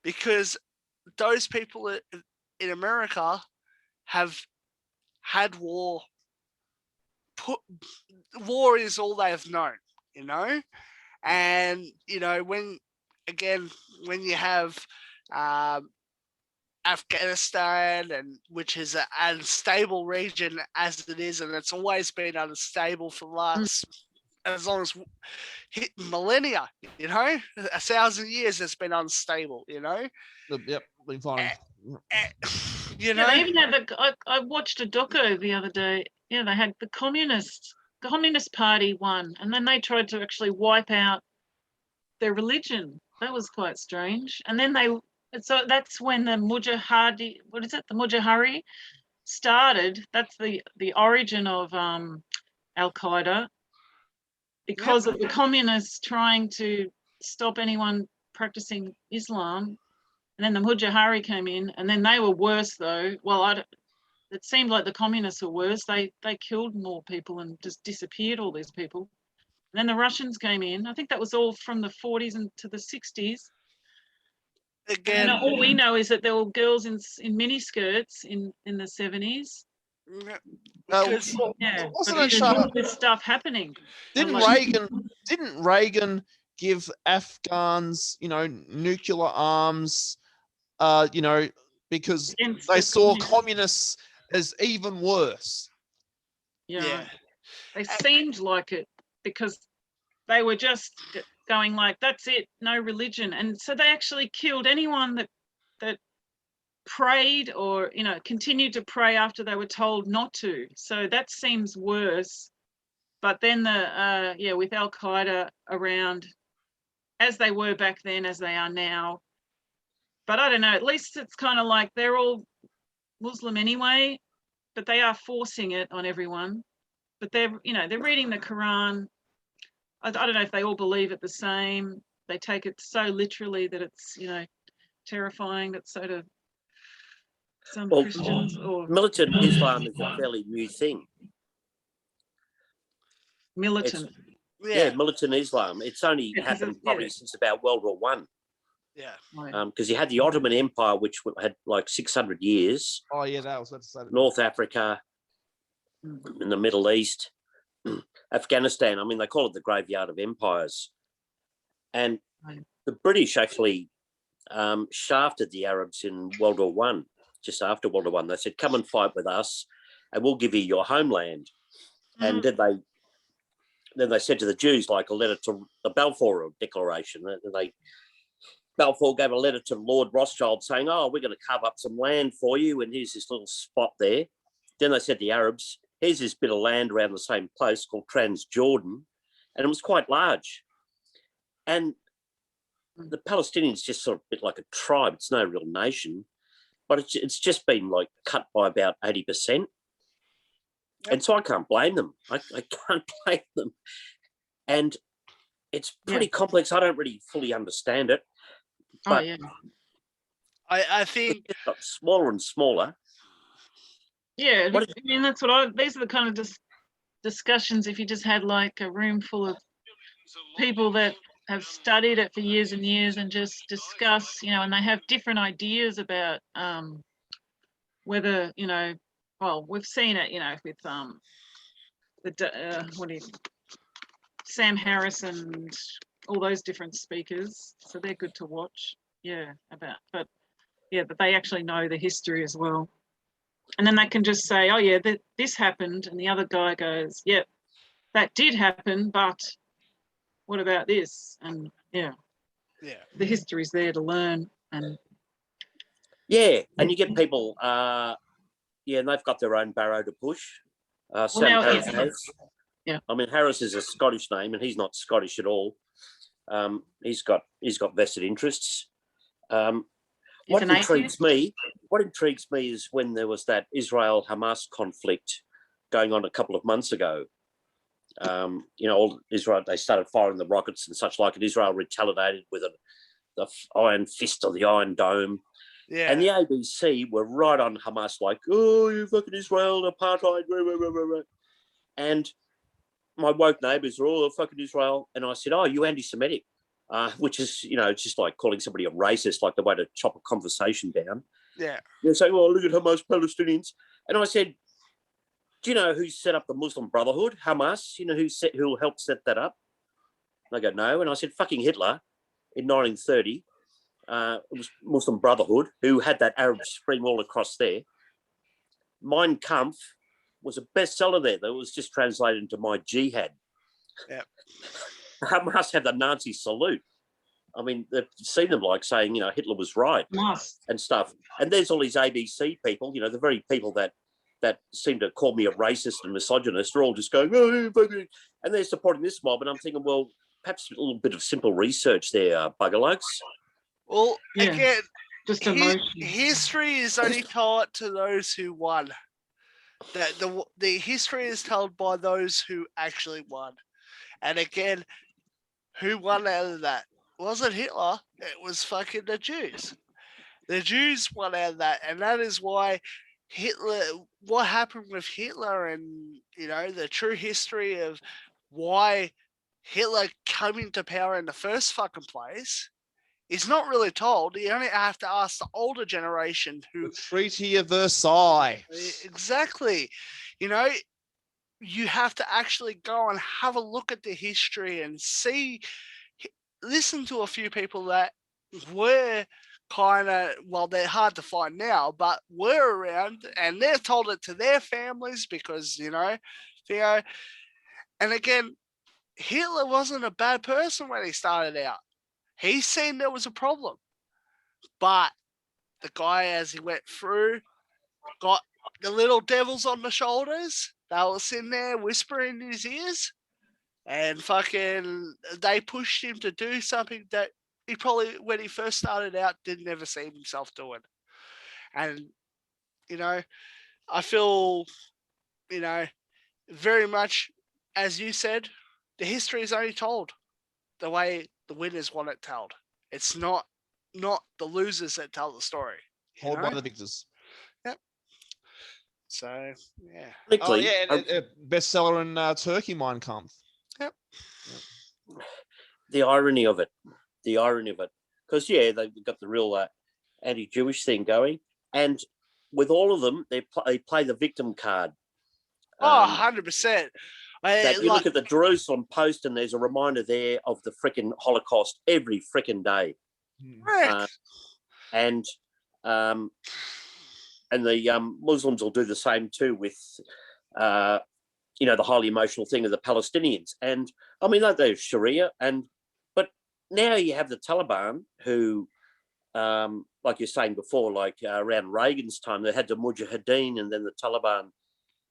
because those people in America have had war. War is all they have known, you know? And, you know, when you have Afghanistan, and which is an unstable region as it is, and it's always been unstable for the last as long as millennia, you know, 1,000 years it's been unstable, you know. Yep, been fine. You know, they even had I watched a doco the other day. Yeah, they had the Communist Party won, and then they tried to actually wipe out their religion. That was quite strange. And then so that's when the Mujahidi, what is it? The Mujahari started. That's the origin of Al Qaeda, because of the communists trying to stop anyone practicing Islam. And then the Mujahari came in, and then they were worse though. Well, it seemed like the communists were worse. They killed more people and just disappeared all these people. And then the Russians came in. I think that was all from the 40s into the 60s. Again, and all we know is that there were girls in miniskirts in the 70s. Because, wasn't but it all this stuff happening? Didn't Reagan give Afghans, you know, nuclear arms, you know, because they saw communists as even worse? Yeah. They seemed like it, because they were just going like, that's it, no religion. And so they actually killed anyone that prayed, or, you know, continued to pray after they were told not to. So that seems worse. But then with Al Qaeda around, as they were back then, as they are now. But I don't know, at least it's kind of like they're all Muslim anyway, but they are forcing it on everyone. But they're reading the Quran. I don't know if they all believe it the same. They take it so literally that it's, you know, terrifying. That sort of some Christians or militant Islam is a fairly new thing. Militant. Militant Islam. It's only happened probably since about World War One. Yeah. Because you had the Ottoman Empire, which had like 600 years. Oh yeah, that was let's say North Africa, in the Middle East, Afghanistan. I mean, they call it the graveyard of empires. And the British actually shafted the Arabs in World War One. Just after World War One, they said, "Come and fight with us, and we'll give you your homeland." And then they said to the Jews, like a letter to the Balfour Declaration. Balfour gave a letter to Lord Rothschild saying, "Oh, we're going to carve up some land for you, and here's this little spot there." Then they said to the Arabs, "Here's this bit of land around the same place called Transjordan," and it was quite large. And the Palestinians just sort of a bit like a tribe. It's no real nation. But it's just been like cut by about 80%. And so I can't blame them. I can't blame them. And it's pretty complex. I don't really fully understand it. But I think it's got smaller and smaller. Yeah, I mean, that's what these are the kind of discussions, if you just had like a room full of people that have studied it for years and years and just discuss, you know, and they have different ideas about whether, you know, well, we've seen it, you know, with Sam Harris and all those different speakers, so they're good to watch. But they actually know the history as well, and then they can just say, oh yeah, this happened, and the other guy goes, yep, that did happen, but what about this? And the history's there to learn. And and you get people and they've got their own barrow to push. Sam Harris has. Yeah. I mean, Harris is a Scottish name, and he's not Scottish at all. He's got vested interests. He's What an intrigues me is when there was that Israel-Hamas conflict going on a couple of months ago. All Israel, they started firing the rockets and such like, and Israel retaliated with the iron fist or the iron dome. Yeah. And the ABC were right on Hamas, like, oh, you fucking Israel, apartheid, and my woke neighbours are all fucking Israel. And I said, oh, you anti-Semitic, which is, just like calling somebody a racist, like the way to chop a conversation down. Yeah. They say, well, look at Hamas Palestinians. And I said, do you know who set up the Muslim Brotherhood? Hamas. You know who helped set that up? And they go, no. And I said, fucking Hitler in 1930. It was Muslim Brotherhood who had that Arab Spring all across there. Mein Kampf was a bestseller there. That was just translated into My Jihad. Yeah. Hamas had the Nazi salute. I mean, they've seen them like saying, Hitler was right and stuff. And there's all these ABC people, the very people that seem to call me a racist and misogynist are all just going, oh, and they're supporting this mob. And I'm thinking, well, perhaps a little bit of simple research there, buggerlugs. Well, Yeah, again, just emotion. history is only taught to those who won. The history is told by those who actually won. And again, who won out of that? It wasn't Hitler. It was fucking the Jews. The Jews won out of that. And that is why what happened with Hitler and, the true history of why Hitler came into power in the first fucking place is not really told. You only have to ask the older generation who... The Treaty of Versailles. Exactly. You have to actually go and have a look at the history and listen to a few people that were kind of, well, they're hard to find now, but were around, and they've told it to their families because, and again, Hitler wasn't a bad person when he started out. He seen there was a problem, but the guy, as he went through, got the little devils on the shoulders. They were sitting there whispering in his ears, and fucking they pushed him to do something that he probably, when he first started out, didn't ever see himself doing. And, I feel, very much, as you said, the history is only told the way the winners want it told. It's not the losers that tell the story. Told by the victors. Yep. So, yeah. Oh, yeah, and bestseller in Turkey, Mein Kampf. Yep. The irony of it. Because, they've got the real anti-Jewish thing going. And with all of them, they play the victim card. 100%. You look at the Jerusalem Post and there's a reminder there of the frickin' Holocaust every frickin' day. And the Muslims will do the same too with, the highly emotional thing of the Palestinians. And I mean, they're Sharia, but now you have the Taliban who, like you're saying before, like around Reagan's time, they had the Mujahideen, and then the Taliban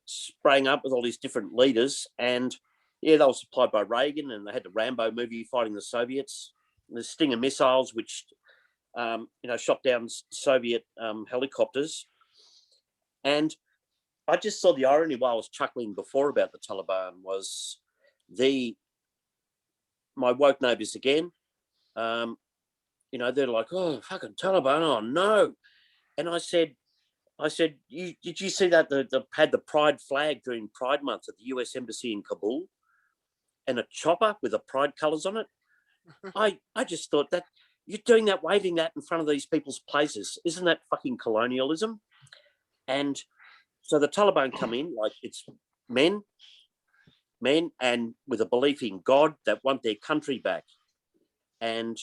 sprang up with all these different leaders. And they were supplied by Reagan, and they had the Rambo movie fighting the Soviets, the Stinger missiles, which shot down Soviet helicopters. And I just saw the irony while I was chuckling before about the Taliban was my woke neighbours again, they're like, oh, fucking Taliban, oh no. And I said, did you see that they had the Pride flag during Pride Month at the US Embassy in Kabul, and a chopper with the Pride colours on it? I just thought that you're doing that, waving that in front of these people's places. Isn't that fucking colonialism? And so the Taliban come in like it's men, and with a belief in God that want their country back. And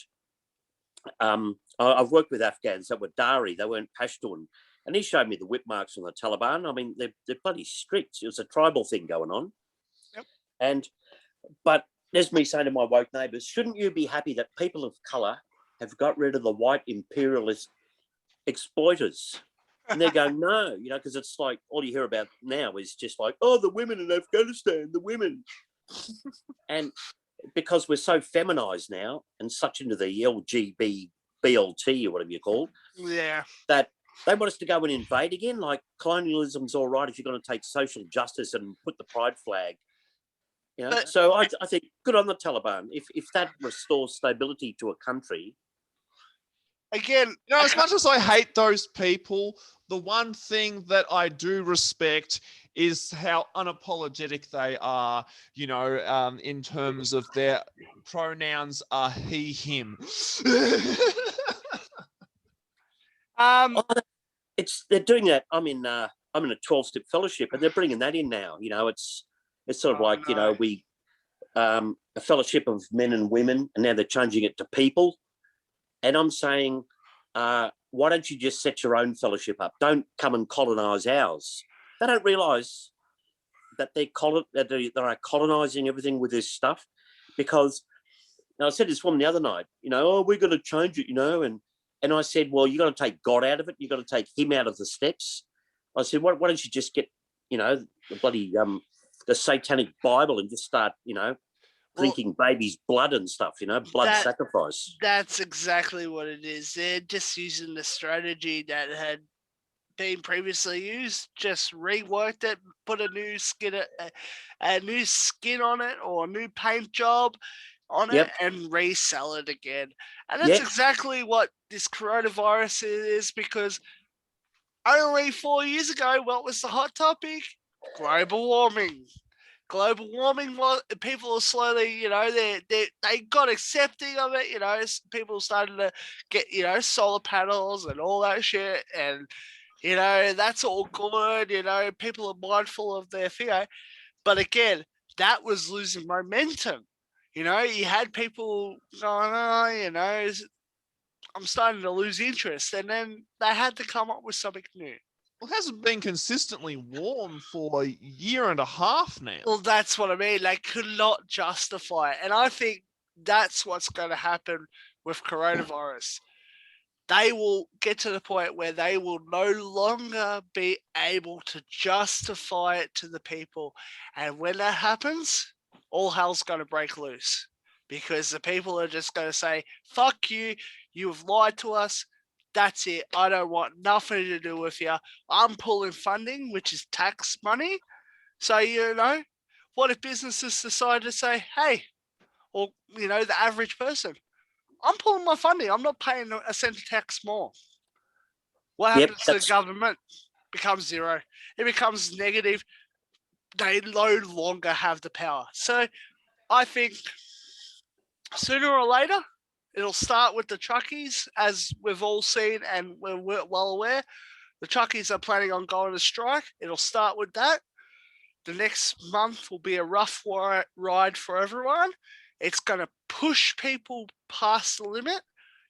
I've worked with Afghans that were Dari, they weren't Pashtun. And he showed me the whip marks on the Taliban. I mean, they're bloody strict. It was a tribal thing going on. Yep. But there's me saying to my woke neighbours, shouldn't you be happy that people of colour have got rid of the white imperialist exploiters? And they're going, no, because it's like all you hear about now is just like, oh, the women in Afghanistan, the women. And because we're so feminized now and such into the BLT or whatever you call, Yeah. that they want us to go and invade again. Like colonialism's all right if you're going to take social justice and put the pride flag. You know, so I think good on the Taliban. If that restores stability to a country. Again, as much as I hate those people, the one thing that I do respect is how unapologetic they are, in terms of their pronouns are he, him. They're doing that. I'm in a 12-step fellowship, and they're bringing that in now. It's sort of like, we a fellowship of men and women, and now they're changing it to people. And I'm saying, why don't you just set your own fellowship up? Don't come and colonize ours. They don't realise that they are colonizing everything with this stuff. Because I said to this woman the other night, we're going to change it, and I said, well, you're going to take God out of it. You're going to take him out of the steps. I said, why don't you just get, the bloody the satanic Bible and just start, drinking babies' blood and stuff, blood sacrifice. That's exactly what it is. They're just using the strategy that had been previously used, just reworked it, put a new skin on it, or a new paint job on it, and resell it again. And that's exactly what this coronavirus is, because only 4 years ago, what was the hot topic? Global warming. Global warming, people are slowly, they got accepting of it, people started to get, solar panels and all that shit, and, that's all good, people are mindful of their thing, but again, that was losing momentum, you had people going, oh, I'm starting to lose interest, and then they had to come up with something new. Well, it hasn't been consistently warm for a year and a half now. Well, that's what I mean. They could not justify it. And I think that's what's going to happen with coronavirus. They will get to the point where they will no longer be able to justify it to the people. And when that happens, all hell's going to break loose. Because the people are just going to say, fuck you, you've lied to us. That's it. I don't want nothing to do with you. I'm pulling funding, which is tax money. So, what if businesses decide to say, hey, or, the average person, I'm pulling my funding. I'm not paying a cent of tax more. What happens to the government? Becomes zero. It becomes negative. They no longer have the power. So I think sooner or later, it'll start with the truckies, as we've all seen and we're well aware. The truckies are planning on going to strike. It'll start with that. The next month will be a rough ride for everyone. It's going to push people past the limit.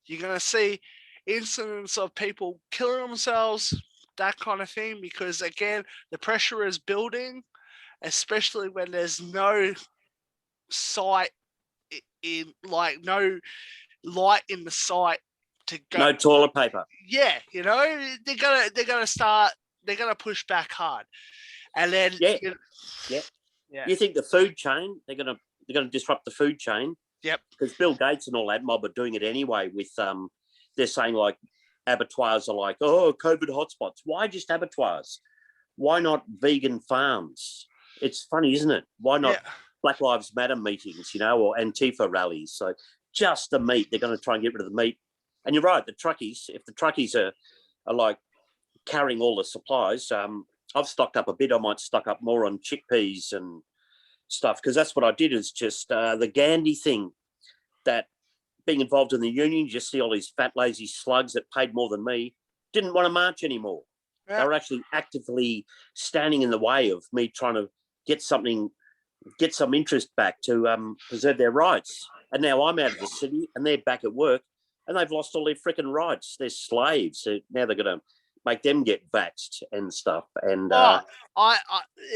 You're going to see incidents of people killing themselves, that kind of thing, because, again, the pressure is building, especially when there's no sight no light in the sight to go. No toilet paper. Yeah, they're gonna push back hard, and then You think the food chain? They're gonna disrupt the food chain. Yep. Because Bill Gates and all that mob are doing it anyway. With they're saying like abattoirs are like, oh, COVID hotspots. Why just abattoirs? Why not vegan farms? It's funny, isn't it? Why not Black Lives Matter meetings, or Antifa rallies? So just the meat, they're going to try and get rid of the meat. And you're right, the truckies, if the truckies are like carrying all the supplies, I've stocked up a bit. I might stock up more on chickpeas and stuff, because that's what I did, is just the Gandhi thing, that being involved in the union, you just see all these fat, lazy slugs that paid more than me, didn't want to march anymore. Yeah. They were actually actively standing in the way of me trying to get some interest back to preserve their rights. And now I'm out of the city and they're back at work and they've lost all their freaking rights. They're slaves. So now they're going to make them get vaxxed and stuff. And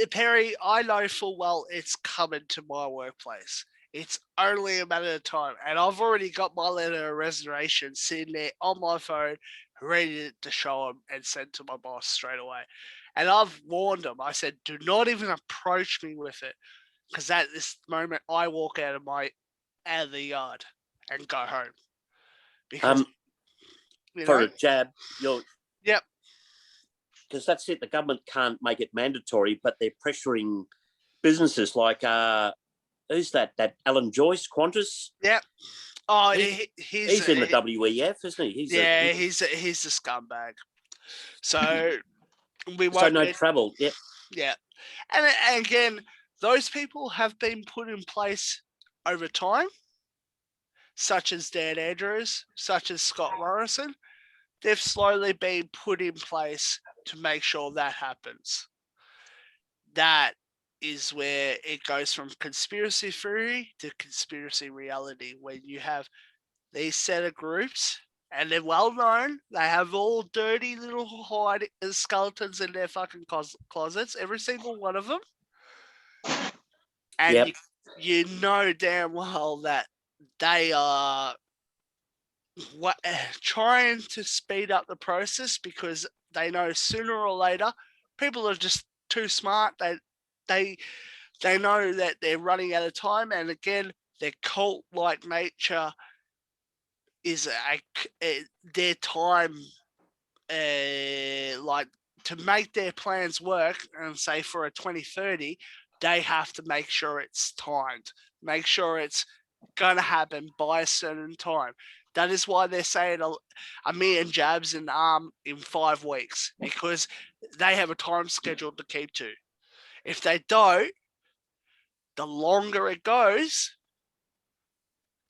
Perry, I know full well it's coming to my workplace. It's only a matter of time. And I've already got my letter of resignation sitting there on my phone, ready to show them and send to my boss straight away. And I've warned them. I said, do not even approach me with it. Because at this moment, I walk out of my out of the yard and go home. Because For a jab, Yep. Because that's it. The government can't make it mandatory, but they're pressuring businesses like who's that? That Alan Joyce, Qantas. Yep. Oh, he's in the WEF, isn't he? He's a scumbag. So we won't. So no travel. Yep. Yeah, and again, those people have been put in place over time, such as Dan Andrews, such as Scott Morrison. They've slowly been put in place to make sure that happens. That is where it goes from conspiracy theory to conspiracy reality, when you have these set of groups, and they're well known. They have all dirty little hide skeletons in their fucking closets, every single one of them. And you know damn well that they are trying to speed up the process, because they know sooner or later people are just too smart. They know that they're running out of time, and again, their cult-like nature is their time, like to make their plans work. And say for a 2030, they have to make sure it's timed, make sure it's gonna happen by a certain time. That is why they're saying a million jabs in the arm in 5 weeks, because they have a time schedule to keep to. If they don't, the longer it goes,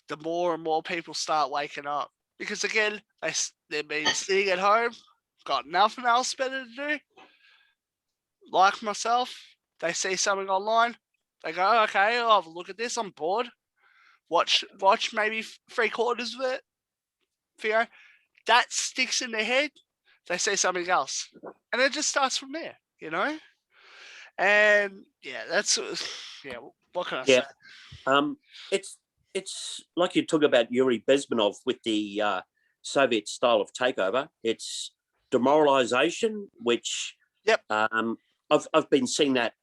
the more and more people start waking up. Because again, they've been sitting at home, got nothing else better to do. Like myself, they see something online, they go, okay, I'll have a look at this, I'm bored. Watch maybe 3/4 of it. That sticks in their head, they say something else. And it just starts from there, And that's what can I say? It's like you talk about Yuri Bezmenov with the Soviet style of takeover. It's demoralization, which I've been seeing that.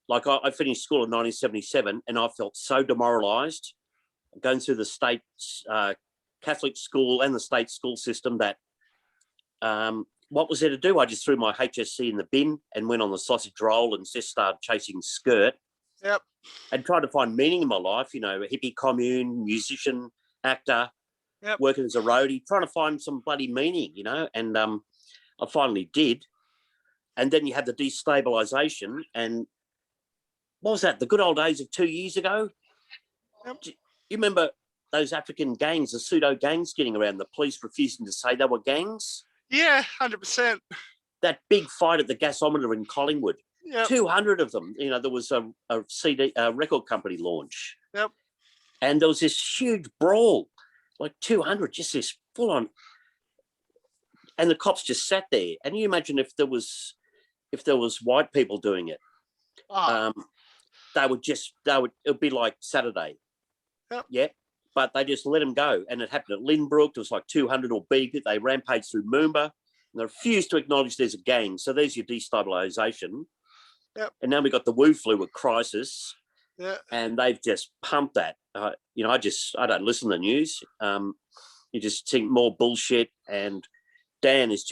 Like I finished school in 1977, and I felt so demoralized going through the state Catholic school and the state school system that what was there to do? I just threw my HSC in the bin and went on the sausage roll and just started chasing skirt. Yep. And tried to find meaning in my life, a hippie commune, musician, actor, working as a roadie, trying to find some bloody meaning, and I finally did. And then you have the destabilization, and what was that? The good old days of 2 years ago? Yep. You remember those African gangs, the pseudo gangs getting around, the police refusing to say they were gangs? Yeah, 100%. That big fight at the gasometer in Collingwood. Yep. 200 of them. There was a CD record company launch. Yep. And there was this huge brawl, like 200, just this full on. And the cops just sat there. And you imagine if there was white people doing it, it would be like Saturday. Yep. Yeah. But they just let them go. And it happened at Lynbrook. There was like 200 or big. They rampaged through Moomba. And they refused to acknowledge there's a gang. So there's your destabilization. Yep. And now we got the Wu flu at Crisis, and they've just pumped that. I don't listen to the news. You just think more bullshit. And Dan is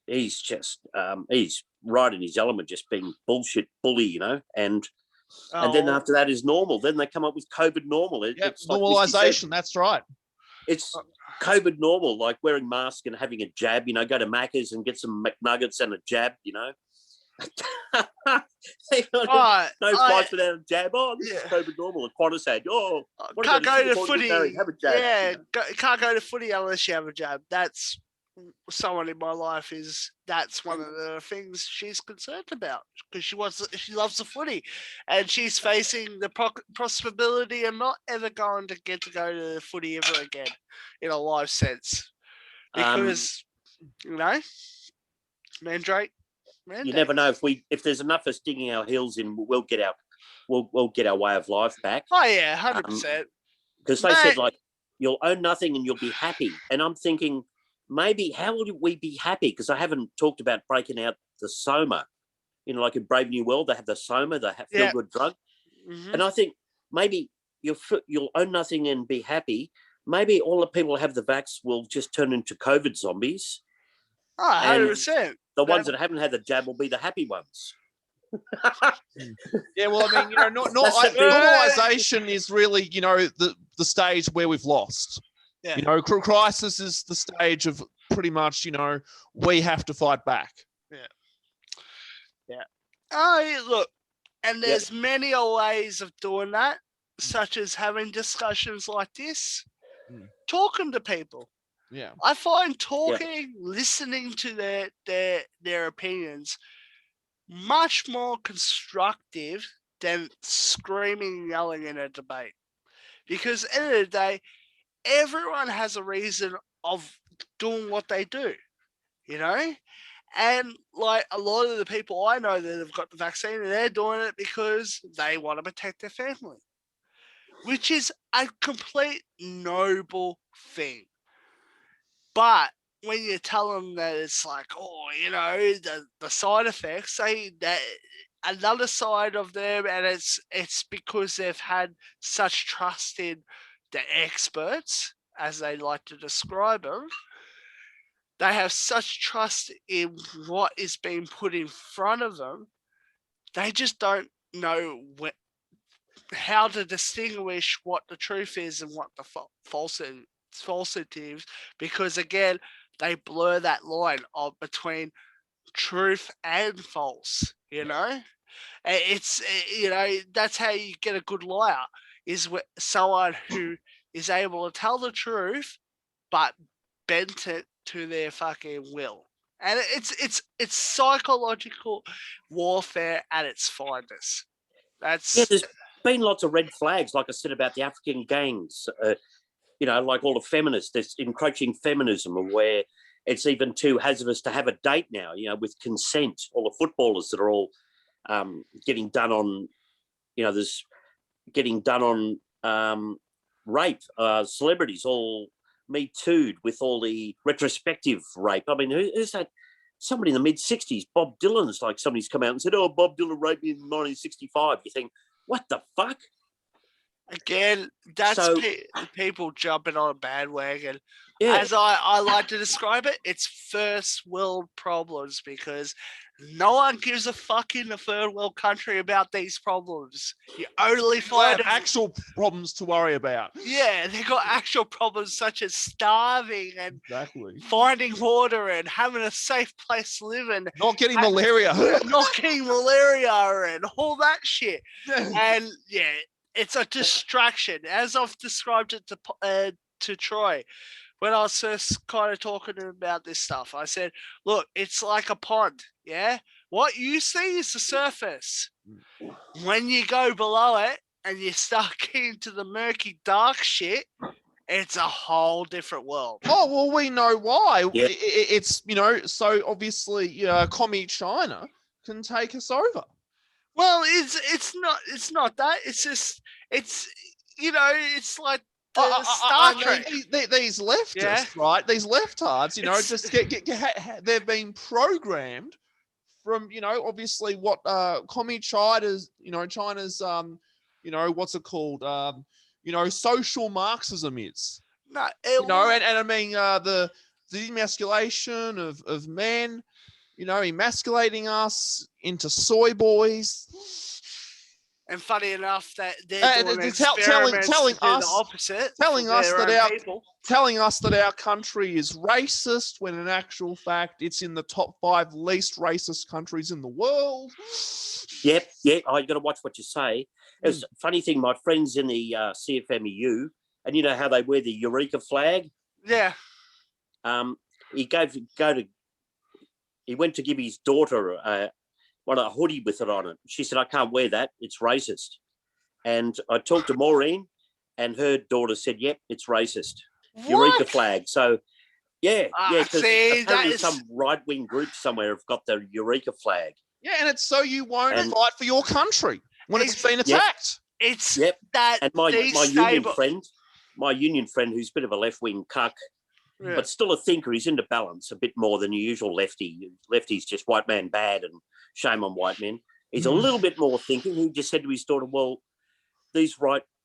he's right in his element, just being bullshit bully, And then after that is normal. Then they come up with COVID normal. It's normalization. That's right. It's COVID normal, like wearing masks and having a jab. Go to Macca's and get some McNuggets and a jab. No flights without a jab. This is COVID normal. A Qantas had. Can't go to footy. Have a jab. Yeah, can't go to footy unless you have a jab. That's someone in my life that's one of the things she's concerned about, because she loves the footy, and she's facing the possibility of not ever going to get to go to the footy ever again in a live sense, because Mandrake. You never know if there's enough of us digging our heels in, we'll get our way of life back. Oh yeah, 100%. Because they said like you'll own nothing and you'll be happy, and I'm thinking maybe how will we be happy? Because I haven't talked about breaking out the Soma. Like in Brave New World, they have the Soma, the feel-good drug, and I think maybe you'll own nothing and be happy. Maybe all the people who have the vax will just turn into COVID zombies. Oh, 100%. The ones that haven't had the jab will be the happy ones. Yeah, well, I mean, normalization is really, the stage where we've lost. Yeah. Crisis is the stage of pretty much, we have to fight back. Yeah. Oh, look, and there's many ways of doing that, such as having discussions like this, talking to people. Yeah. I find talking, listening to their opinions much more constructive than screaming and yelling in a debate. Because at the end of the day, everyone has a reason of doing what they do, And like a lot of the people I know that have got the vaccine, and they're doing it because they want to protect their family, which is a complete noble thing. But when you tell them that it's like, the side effects, that another side of them, and it's because they've had such trust in the experts, as they like to describe them. They have such trust in what is being put in front of them. They just don't know how to distinguish what the truth is and what the falsity is, because again, they blur that line between truth and false. It's that's how you get a good liar, is someone who is able to tell the truth but bent it to their fucking will. And it's psychological warfare at its finest. There's been lots of red flags, like I said, about the African gangs. Like all the feminists, there's encroaching feminism, where it's even too hazardous to have a date now, with consent. All the footballers that are all getting done on, there's getting done on rape, celebrities all Me Too'd with all the retrospective rape. I mean, who's that? Somebody in the mid-60s, Bob Dylan's like somebody's come out and said, Bob Dylan raped me in 1965. You think, what the fuck? Again, that's people jumping on a bandwagon. Yeah. As I like to describe it, it's first world problems, because no one gives a fuck in the third world country about these problems. You only find actual problems to worry about. Yeah, they got actual problems such as starving and finding water and having a safe place to live in. Not getting malaria. Not getting malaria and all that shit. And it's a distraction, as I've described it to Troy. When I was first kind of talking to him about this stuff, I said, look, it's like a pond, yeah? What you see is the surface. When you go below it and you start getting to the murky, dark shit, it's a whole different world. Oh, well, we know why. Yeah. It's, so obviously, commie China can take us over. Well, it's not that. It's just, it's like, Star Trek. These leftists, right? These leftards, just they've been programmed from, obviously what commie China's, China's, what's it called? Social Marxism is. No, and I mean the emasculation of men, emasculating us into soy boys. And funny enough, that they're doing experiments telling us the opposite, telling us that our country is racist, when in actual fact it's in the top 5 least racist countries in the world. Yep. I got to watch what you say. It's a funny thing. My friends in the CFMEU, and you know how they wear the Eureka flag. Yeah. He went to give his daughter a hoodie with it on it. She said, I can't wear that. It's racist. And I talked to Maureen, and her daughter said, yep, it's racist. What? Eureka flag. So, because apparently is... some right-wing group somewhere have got the Eureka flag. Yeah, and it's so you won't fight for your country when it's been attacked. It's that. And my union friend, who's a bit of a left-wing cuck, but still a thinker, he's into balance a bit more than your usual lefty. Lefty's just white man bad and shame on white men. He's a little bit more thinking. He just said to his daughter, well, these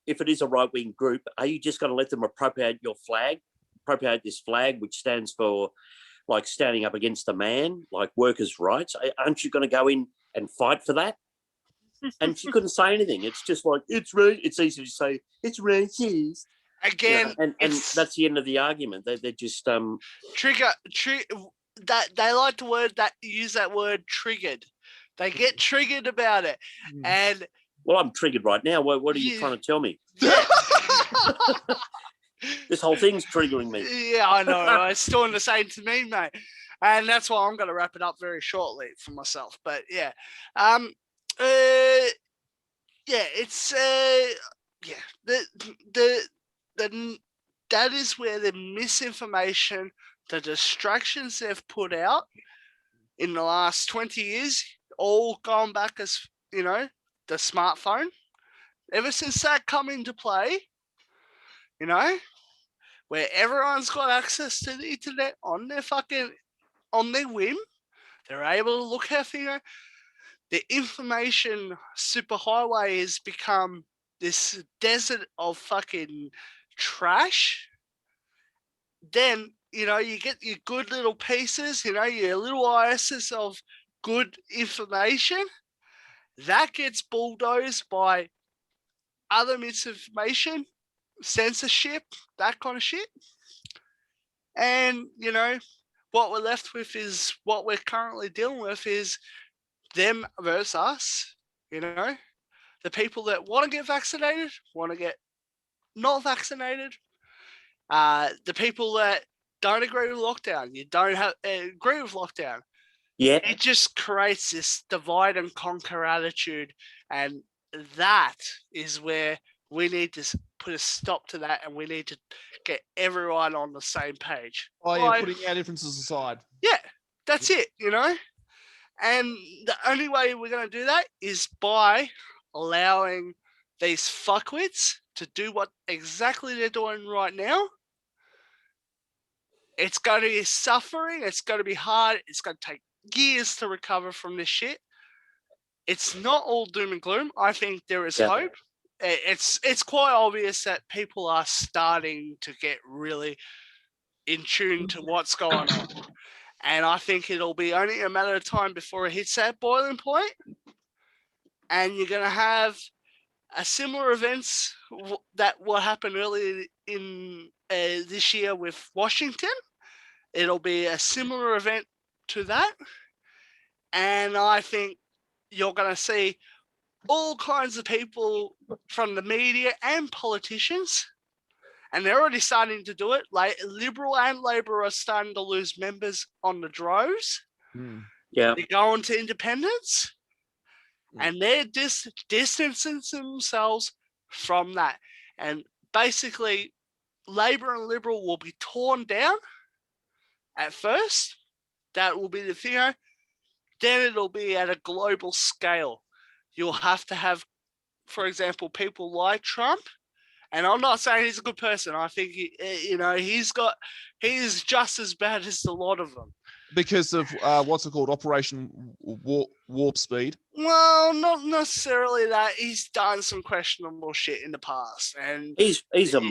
if it is a right-wing group, are you just going to let them appropriate this flag, which stands for like standing up against a man, like workers' rights? Aren't you going to go in and fight for that? And she couldn't say anything. It's just like, it's right. It's easy to say, it's racist. Again, and that's the end of the argument. They're just trigger that they like to use that word triggered. They get triggered about it. And well, I'm triggered right now. What are you trying to tell me? Yeah. This whole thing's triggering me. Yeah, I know. It's doing the same to me, mate. And that's why I'm going to wrap it up very shortly for myself. But yeah, it's that is where the misinformation, the distractions they've put out in the last 20 years, all gone back as, you know, the smartphone. Ever since that come into play, you know, where everyone's got access to the internet on their whim, they're able to look at, you know, the information superhighway has become this desert of fucking trash. Then, you know, you get your good little pieces, you know, your little oasis of good information. That gets bulldozed by other misinformation, censorship, that kind of shit. And, you know, what we're left with is what we're currently dealing with is them versus us, you know. The people that want to get vaccinated, want to get not vaccinated. The people that don't agree with lockdown, you don't agree with lockdown. Yeah. It just creates this divide and conquer attitude. And that is where we need to put a stop to that, and we need to get everyone on the same page. Oh, yeah, putting our differences aside. Yeah, that's it, you know? And the only way we're going to do that is by allowing these fuckwits to do what exactly they're doing right now. It's going to be suffering. It's going to be hard. It's going to take years to recover from this shit. It's not all doom and gloom. I think there is hope. It's quite obvious that people are starting to get really in tune to what's going on. And I think it'll be only a matter of time before it hits that boiling point. And you're going to have a similar events that what happened earlier in this year with Washington. It'll be a similar event to that. And I think you're going to see all kinds of people from the media and politicians, and they're already starting to do it. Like Liberal and Labor are starting to lose members on the droves. Yeah, they're going to independence, and they're distancing themselves from that. And basically, Labor and Liberal will be torn down at first. That will be the thing. Then it'll be at a global scale. You'll have to have, for example, people like Trump. And I'm not saying he's a good person. I think, he's just as bad as a lot of them. Because of, what's it called? Operation Warp Speed? Well, not necessarily that. He's done some questionable shit in the past. And he's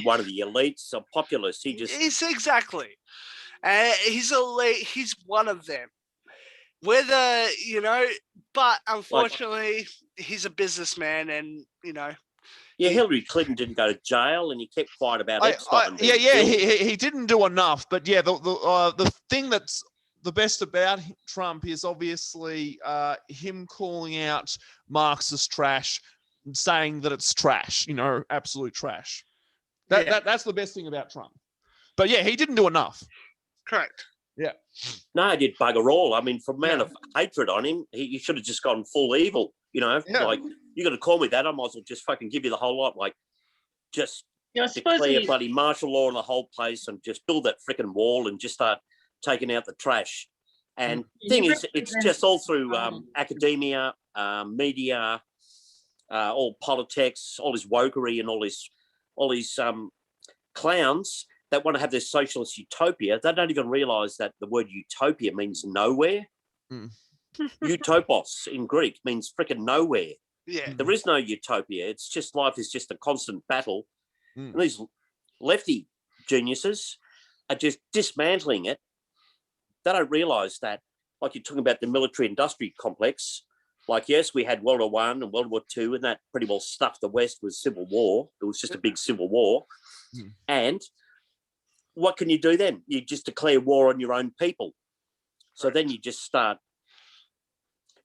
one of the elites, a populist. He's exactly. He's elite. He's one of them. Whether, but unfortunately, he's a businessman and, Yeah, Hillary Clinton didn't go to jail, and he kept quiet about Epstein. He didn't do enough. But yeah, the thing that's the best about Trump is obviously him calling out Marxist trash, saying that it's trash, absolute trash. That's the best thing about Trump. But yeah, he didn't do enough. Correct. Yeah. No, he did bugger all. I mean, for amount of hatred on him, he should have just gone full evil. Like, you're going to call me that, I might as well just fucking give you the whole lot. Like, just declare bloody martial law on the whole place and just build that freaking wall and just start taking out the trash. And thing is, it's just all through academia, media, all politics, all this wokery and all these clowns that want to have this socialist utopia. They don't even realise that the word utopia means nowhere. Utopos in Greek means freaking nowhere. Yeah. There is no utopia. It's just life is just a constant battle. Mm. And these lefty geniuses are just dismantling it. They don't realise that, like you're talking about the military-industry complex, like, yes, we had World War One and World War Two, and that pretty well stuffed the West with civil war. It was just a big civil war. Mm. And what can you do then? You just declare war on your own people. So then you just start,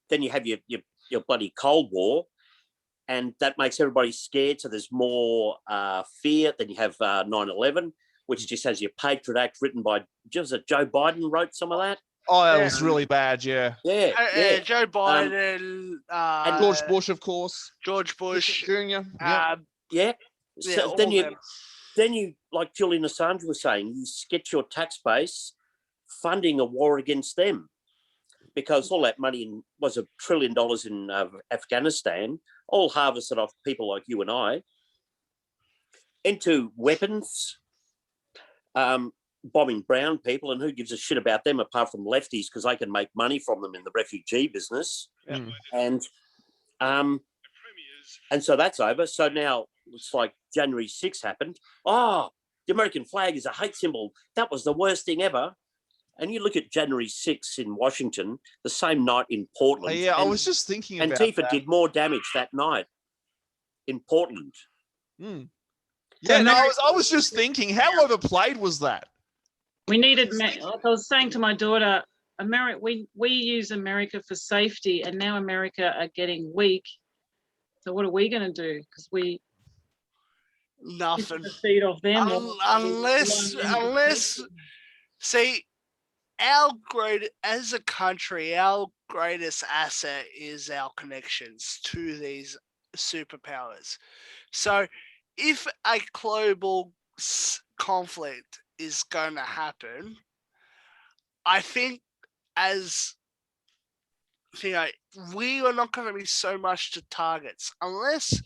then you have your bloody Cold War, and that makes everybody scared. So there's more fear. Then you have 9/11, which just has your Patriot Act written by, was it Joe Biden wrote some of that? Oh, that Yeah. was really bad. Yeah. Yeah. Joe Biden, and George Bush, of course. George Bush, Jr. Yeah. Yeah. yeah, So all then them. you, like Julian Assange was saying, you get your tax base funding a war against them, because all that money was $1 trillion in Afghanistan, all harvested off people like you and I, into weapons, bombing brown people, and who gives a shit about them apart from lefties, because they can make money from them in the refugee business. Mm. And so that's over. So now it's like January 6th happened. Oh, the American flag is a hate symbol. That was the worst thing ever. And you look at January 6th in Washington, the same night in Portland. Yeah, I was just thinking about Antifa that. did more damage that night in Portland. Mm. So Yeah, no, America- I was just thinking, how overplayed was that? We needed, like I was saying to my daughter, America, we use America for safety, and now America are getting weak. So what are we going to do? Because we Nothing. the feet off them. Unless, see, as a country, our greatest asset is our connections to these superpowers. So if a global conflict is going to happen, I think as we are not going to be so much to targets, unless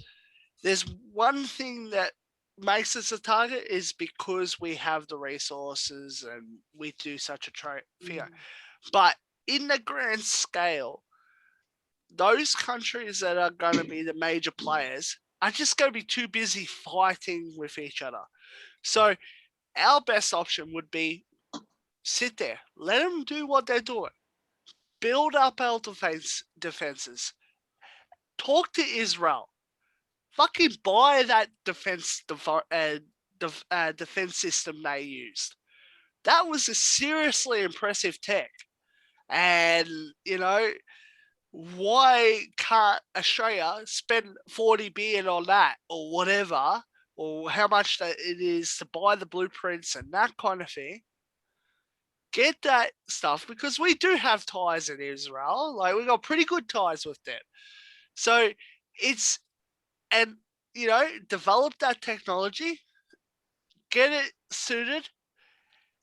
there's one thing that makes us a target is because we have the resources and we do such a fear. But in the grand scale, those countries that are going to be the major players are just going to be too busy fighting with each other. So our best option would be sit there, let them do what they're doing, build up our defenses, talk to Israel, fucking buy that defense system they used. That was a seriously impressive tech. And, why can't Australia spend 40 billion on that or whatever, or how much that it is to buy the blueprints and that kind of thing? Get that stuff, because we do have ties in Israel. Like, we got pretty good ties with them. So develop that technology, get it suited,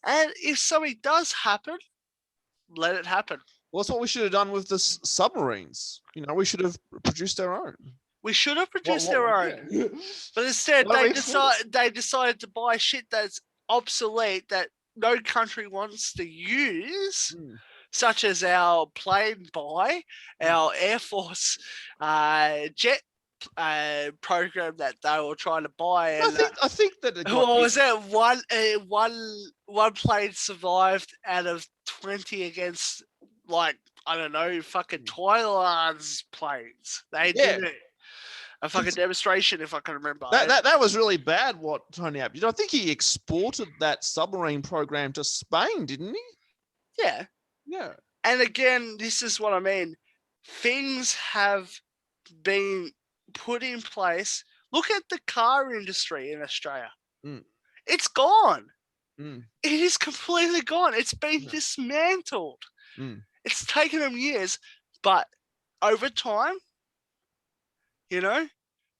and if something does happen, let it happen. Well, that's what we should have done with the submarines. We should have produced our own. We should have produced our own. Yeah. But instead, That they makes sense. decided to buy shit that's obsolete, that no country wants to use, such as our plane buy, our Air Force jet program that they were trying to buy. And I think that it got what was that? One plane survived out of 20 against, like, I don't know, fucking Twilight's planes. They did it. A fucking demonstration, if I can remember. That was really bad what Tony Abbott did. I think he exported that submarine program to Spain, didn't he? Yeah. Yeah. And again, this is what I mean. Things have been put in place. Look at the car industry in Australia. It's gone. It is completely gone. It's been dismantled. It's taken them years, but over time,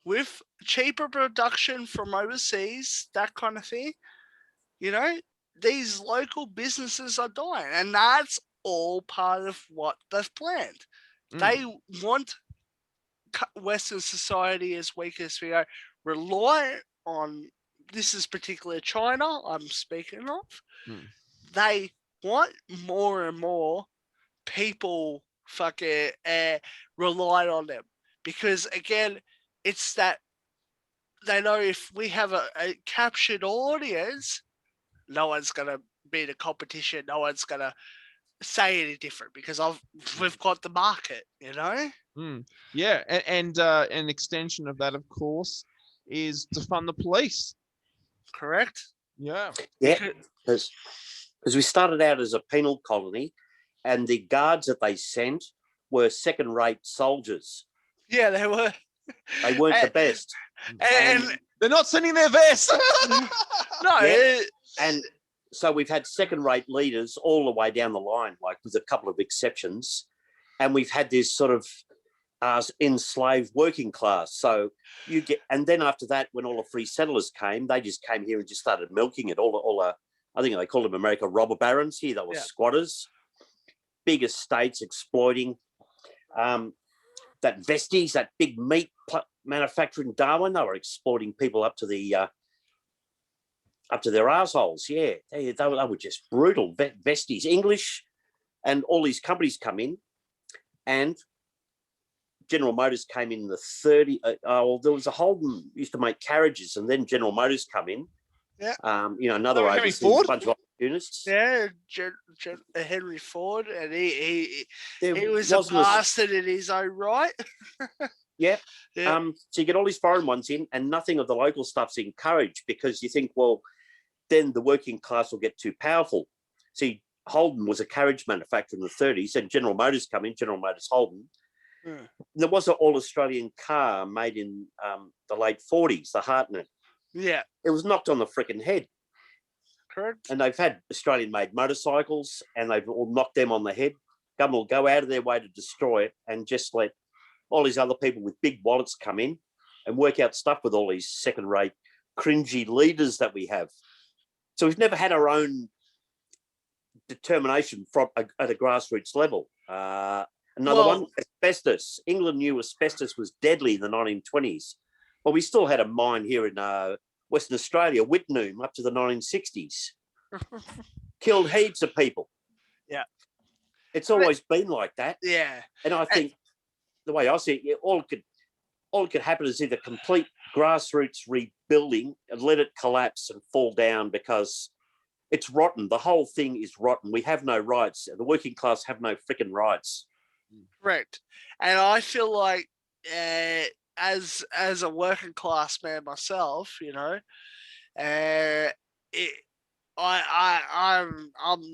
with cheaper production from overseas, that kind of thing, these local businesses are dying, and that's all part of what they've planned. They want Western society as weak as we are, rely on, this is particularly China I'm speaking of. They want more and more people fucking rely on them. because again, it's that they know if we have a captured audience, no one's gonna be in a competition. No one's gonna say any different because we've got the market, you know. Yeah, and an extension of that, of course, is to fund the police. Correct. Yeah. Yeah, because we started out as a penal colony, and the guards that they sent were second-rate soldiers. Yeah, they were. They weren't the best. And they're not sending their vest. no, Yeah. And so we've had second-rate leaders all the way down the line, like with a couple of exceptions, and we've had this sort of enslaved working class. So you get, and then after that, when all the free settlers came, they just came here and just started milking it. I think they called them America robber barons. Here they were squatters, big estates exploiting. That Vesties, that big meat manufacturer in Darwin, they were exploiting people up to their arseholes. Yeah, they were just brutal. Vesties, English, and all these companies come in, and General Motors came in the 30. There was a Holden used to make carriages, and then General Motors come in. Yeah. Another Henry overseas Ford? bunch of opportunists. Yeah, Henry Ford, and he was a wasn't bastard in his own right. Yeah. Yeah. So you get all these foreign ones in, and nothing of the local stuff's encouraged because you think, well, then the working class will get too powerful. See, Holden was a carriage manufacturer in the 30s, and General Motors come in, General Motors Holden. There was an all-Australian car made in the late 40s, the Hartnett. Yeah. It was knocked on the freaking head. Correct. And they've had Australian-made motorcycles, and they've all knocked them on the head. Government will go out of their way to destroy it and just let all these other people with big wallets come in and work out stuff with all these second-rate, cringy leaders that we have. So we've never had our own determination at a grassroots level. Another one, asbestos. England knew asbestos was deadly in the 1920s. Well, we still had a mine here in Western Australia, Whitnoom, up to the 1960s. Killed heaps of people. Yeah. It's always been like that. Yeah. And I think the way I see it, all it could happen is either complete grassroots rebuilding and let it collapse and fall down because it's rotten. The whole thing is rotten. We have no rights. The working class have no freaking rights. Correct. And I feel like as a working class man myself, I'm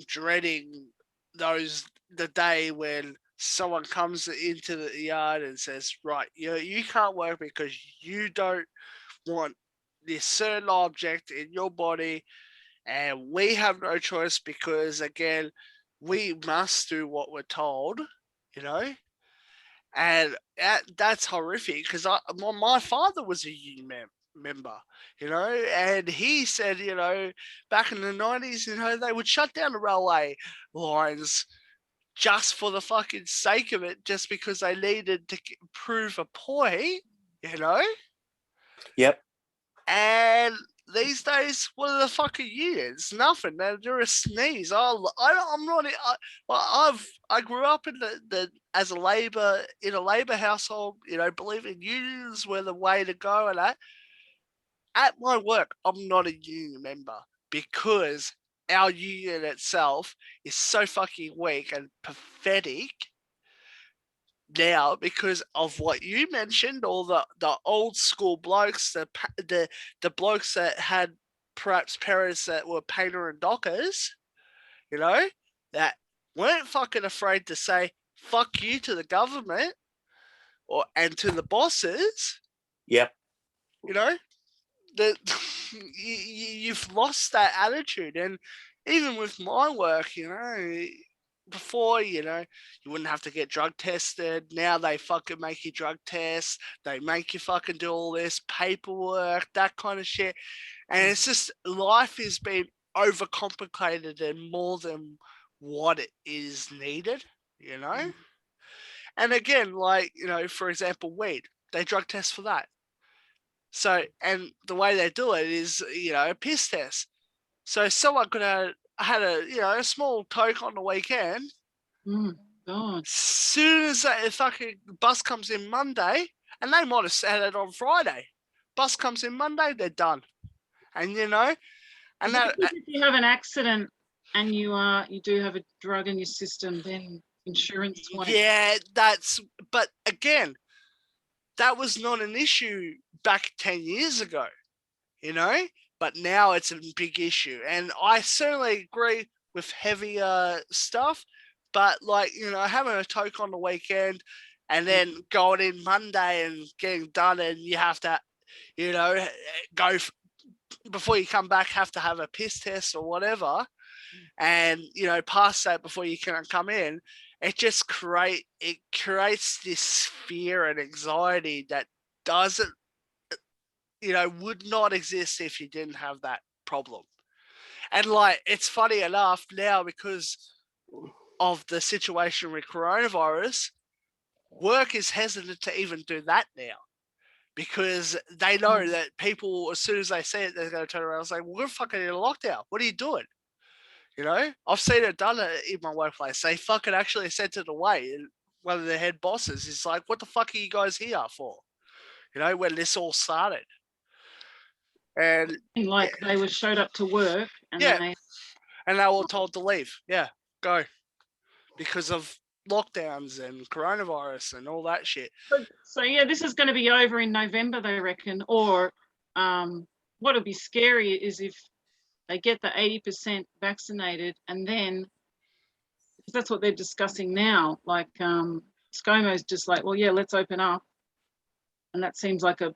dreading the day when someone comes into the yard and says, right, you can't work because you don't want this certain object in your body, and we have no choice because again we must do what we're told, and that's horrific because my father was a union member, and he said, back in the 90s, they would shut down the railway lines just for the fucking sake of it, just because they needed to prove a point, Yep. And these days, what are the fucking unions? Nothing. They're a sneeze. I grew up in in a labor household, believing unions were the way to go, and that. At my work, I'm not a union member because our union itself is so fucking weak and pathetic now because of what you mentioned, all the old school blokes, the blokes that had perhaps parents that were painter and dockers, that weren't fucking afraid to say fuck you to the government and to the bosses. Yep. You've lost that attitude. And even with my work, before, you wouldn't have to get drug tested. Now they fucking make you drug tests. They make you fucking do all this paperwork, that kind of shit. And it's just, life has been overcomplicated and more than what it is needed, And again, like, for example, weed, they drug test for that. So, and the way they do it is, a piss test. So someone could have had a small toke on the weekend. God. Soon as that fucking bus comes in Monday, and they might have said it on Friday. Bus comes in Monday, they're done. And you know, and that If you have an accident and you do have a drug in your system, then insurance won't. Yeah, but again, that was not an issue back 10 years ago, you know, but now it's a big issue. And I certainly agree with heavier stuff, but like, you know, having a toke on the weekend and then going in Monday and getting done, and you have to, you know, before you come back, have to have a piss test or whatever, and, you know, pass that before you can come in. It just creates this fear and anxiety that doesn't, you know, would not exist if you didn't have that problem. And like, it's funny enough now, because of the situation with coronavirus, work is hesitant to even do that now, because they know that people, as soon as they see it, they're going to turn around and say, well, we're fucking in a lockdown. What are you doing? You know, I've seen it done in my workplace. They fucking actually sent it away. And one of the head bosses is like, what the fuck are you guys here for? You know, when this all started. And like they were showed up to work and and they were told to leave. Yeah, go. Because of lockdowns and coronavirus and all that shit. So yeah, this is going to be over in November, they reckon. Or what would be scary is if they get the 80% vaccinated, and then, because that's what they're discussing now, like ScoMo's just like, well, yeah, let's open up. And that seems like a,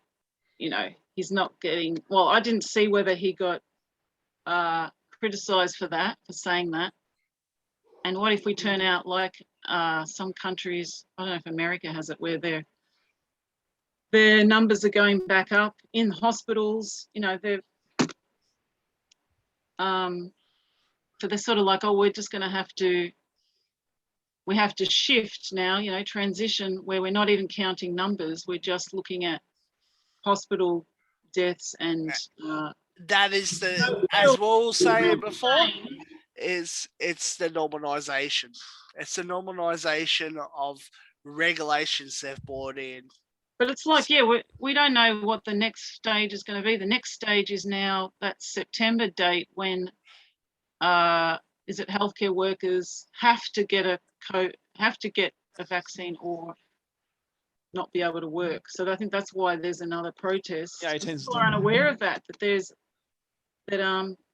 you know, he's not getting, well, I didn't see whether he got criticized for saying that. And what if we turn out like some countries, I don't know if America has it, where their numbers are going back up in hospitals, you know, so they're sort of like, oh, we're just going to have to shift now, you know, transition where we're not even counting numbers. We're just looking at hospital deaths and that is as we'll say before, it's the normalization. It's the normalization of regulations they've brought in. But it's like, yeah, we don't know what the next stage is going to be. The next stage is now that September date when is it healthcare workers have to get a vaccine or not be able to work. So I think that's why there's another protest. Yeah, people aren't aware of that there's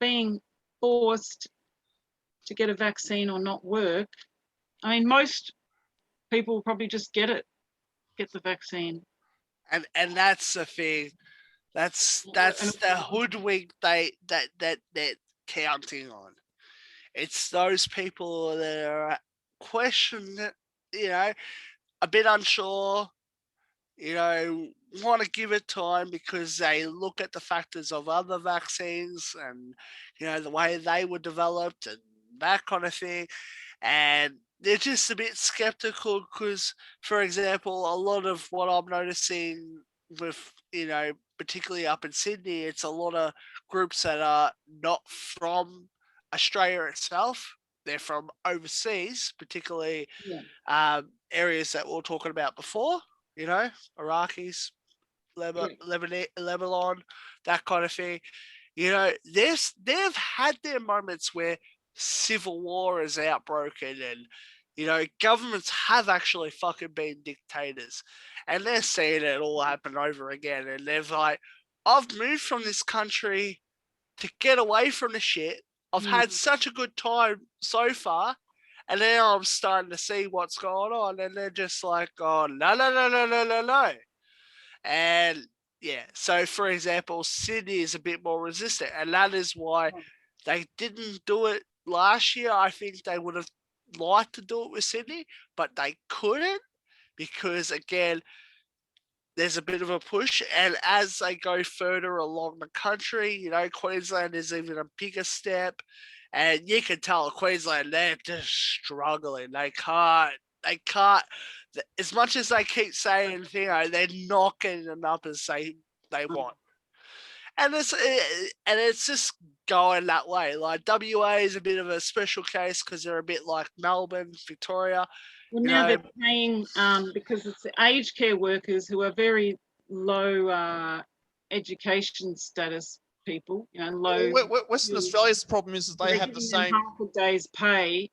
being forced to get a vaccine or not work. I mean, most people will probably just get the vaccine. And that's the thing. That's the hoodwink that they're counting on. It's those people that are questioning, you know, a bit unsure, you know, want to give it time because they look at the factors of other vaccines and, you know, the way they were developed and that kind of thing. And they're just a bit skeptical because, for example, a lot of what I'm noticing with, you know, particularly up in Sydney, it's a lot of groups that are not from Australia itself. They're from overseas, particularly areas that we were talking about before, you know, Iraqis, Lebanon, that kind of thing. You know, they've had their moments where civil war is outbroken and, you know, governments have actually fucking been dictators and they're seeing it all happen over again. And they're like, I've moved from this country to get away from the shit. I've had such a good time so far. And now I'm starting to see what's going on. And they're just like, oh, no. And yeah, so for example, Sydney is a bit more resistant. And that is why they didn't do it last year. I think they would have liked to do it with Sydney, but they couldn't because, again, there's a bit of a push. And as they go further along the country, you know, Queensland is even a bigger step. And you can tell Queensland, they're just struggling. They can't, as much as they keep saying, you know, they're not getting the numbers they want. it's just going that way. Like WA is a bit of a special case because they're a bit like Melbourne, Victoria. Well, now they're paying because it's the aged care workers who are very low education status people, low. Western Australia's problem is that they have the same half a day's pay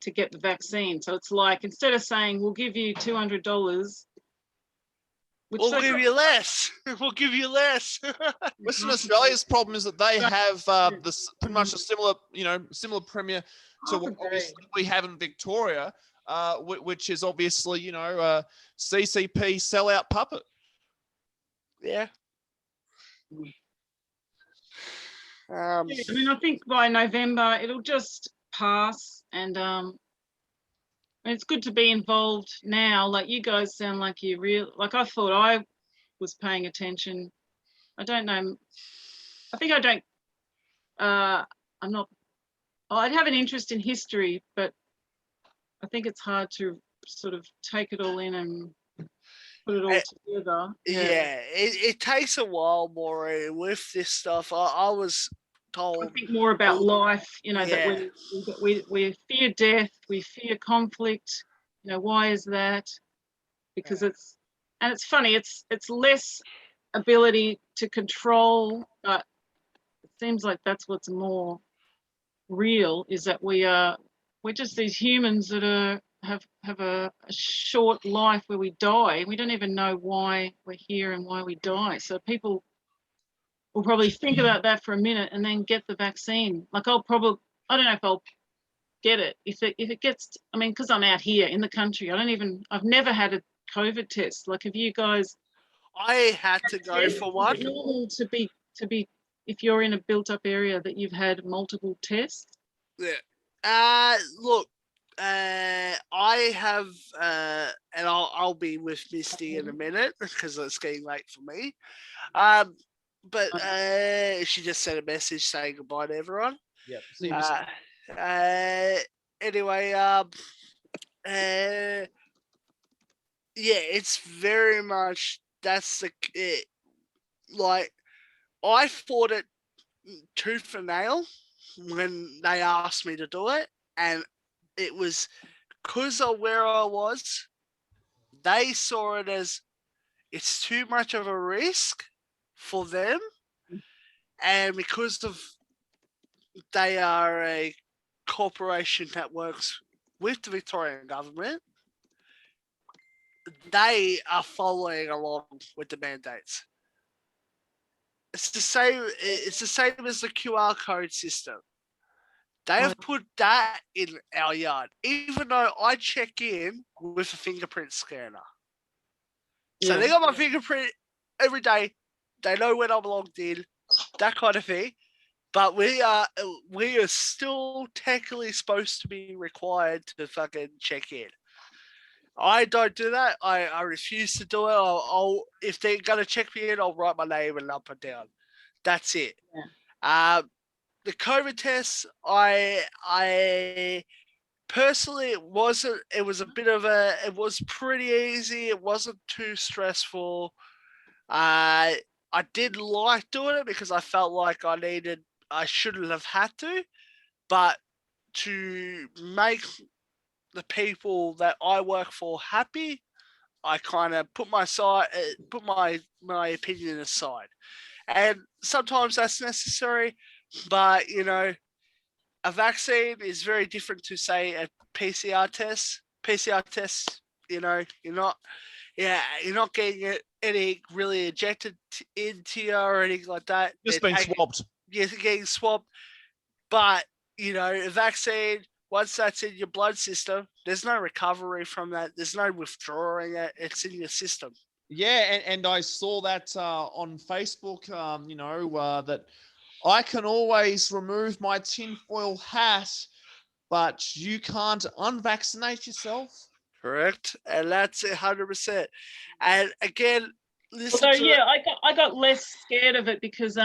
to get the vaccine. So it's like, instead of saying we'll give you $200, we'll give you less. We'll give you less. Western Australia's problem is that they have pretty much a similar premier to what obviously we have in Victoria, which is obviously CCP sellout puppet. Yeah. I mean, I think by November it'll just pass, and it's good to be involved now. Like, you guys sound like you I thought I was paying attention. I don't know. I think I don't. I'm not. I'd have an interest in history, but I think it's hard to sort of take it all in and put it all together. Yeah, it takes a while, Maureen, with this stuff. I was told. I think more about life, that we fear death, we fear conflict. Why is that? Because it's funny, it's less ability to control, but it seems like that's what's more real, is that we're just these humans that have a short life where we die. We don't even know why we're here and why we die. So people will probably think about that for a minute and then get the vaccine. Like, I don't know if I'll get it. If it gets, because I'm out here in the country, I've never had a COVID test. Like, have you guys? I had to go for one. Is it normal to be, if you're in a built-up area, that you've had multiple tests? Yeah. Look, I have, and I'll be with Misty in a minute because it's getting late for me. But she just sent a message saying goodbye to everyone. Yep. Anyway, yeah, it's very much that's like, I fought it tooth and nail when they asked me to do it, and it was because of where I was. They saw it as it's too much of a risk for them, and because of they are a corporation that works with the Victorian government, they are following along with the mandates. It's the same as the QR code system. They have put that in our yard, even though I check in with a fingerprint scanner. So they got my fingerprint every day. They know when I'm logged in, that kind of thing. But we are still technically supposed to be required to fucking check in. I don't do that. I refuse to do it. I'll if they're gonna check me in, I'll write my name and up and down. That's it. Yeah. The COVID tests, I personally, it was pretty easy. It wasn't too stressful. I did like doing it because I felt like I shouldn't have had to, but to make the people that I work for happy, I kind of put my opinion aside. And sometimes that's necessary, but a vaccine is very different to, say, a PCR test. PCR tests, you're not getting any really injected into you or anything like that. Just being swabbed. You're getting swabbed. But, a vaccine, once that's in your blood system, there's no recovery from that. There's no withdrawing it. It's in your system. Yeah, and I saw that on Facebook, that I can always remove my tinfoil hat, but you can't unvaccinate yourself. Correct, and that's 100%. And again, I got less scared of it because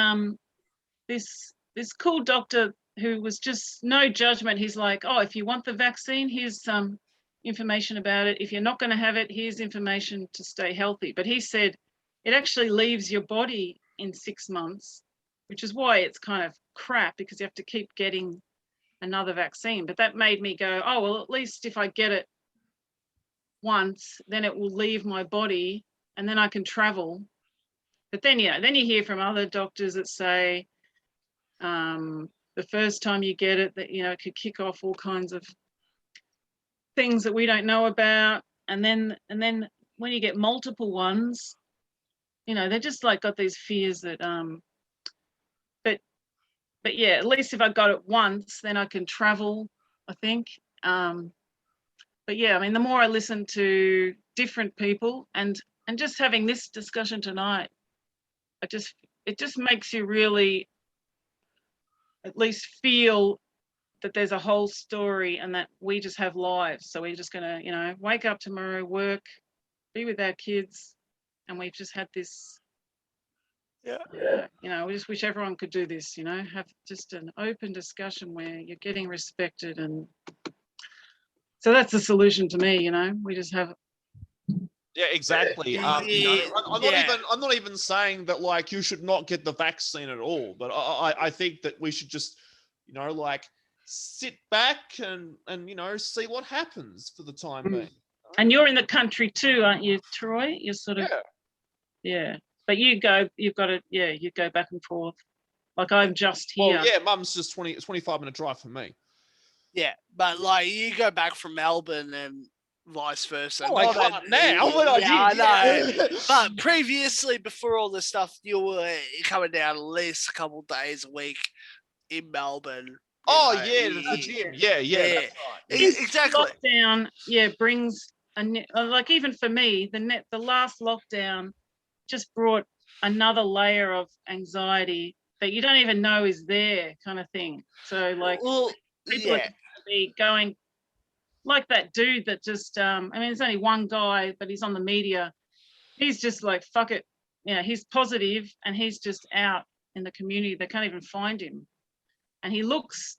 this cool doctor who was just no judgment. He's like, oh, if you want the vaccine, here's some information about it. If you're not going to have it, here's information to stay healthy. But he said it actually leaves your body in 6 months. which is why it's kind of crap, because you have to keep getting another vaccine. But that made me go, oh, well, at least if I get it once, then it will leave my body and then I can travel. But then, then you hear from other doctors that say the first time you get it, that, it could kick off all kinds of things that we don't know about. And then when you get multiple ones, they're just like got these fears that, but yeah, at least if I got it once, then I can travel, I think. But yeah, I mean, the more I listen to different people and just having this discussion tonight, it just makes you really at least feel that there's a whole story and that we just have lives. So we're just going to, wake up tomorrow, work, be with our kids. And we've just had this, we just wish everyone could do this, have just an open discussion where you're getting respected. And so that's the solution to me, we just have. Yeah, exactly. I'm not even saying that like you should not get the vaccine at all, but I think that we should just, sit back and see what happens for the time being. And you're in the country too, aren't you, Troy? You're sort of, yeah. But you go back and forth. Like I'm just here. Well, yeah, Mum's just 25-minute drive from me. Yeah, but like you go back from Melbourne and vice versa. Oh, I can't now, but I know. But previously, before all this stuff, you were coming down at least a couple of days a week in Melbourne. The gym. Yeah. That's right. Exactly. Lockdown, brings like even for me, the last lockdown just brought another layer of anxiety that you don't even know is there, kind of thing. So like, people are be going like that dude that just there's only one guy, but he's on the media. He's just like, fuck it. He's positive and he's just out in the community. They can't even find him. And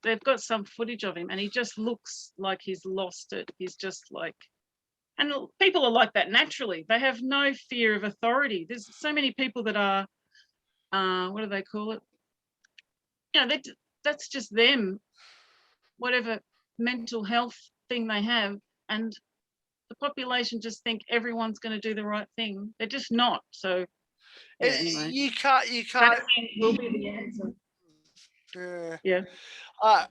they've got some footage of him and he just looks like he's lost it. He's just like, and people are like that naturally. They have no fear of authority. There's so many people that are, what do they call it? That's just them, whatever mental health thing they have. And the population just think everyone's going to do the right thing. They're just not. So anyway. You can't. Vaccine will be the answer. Yeah. I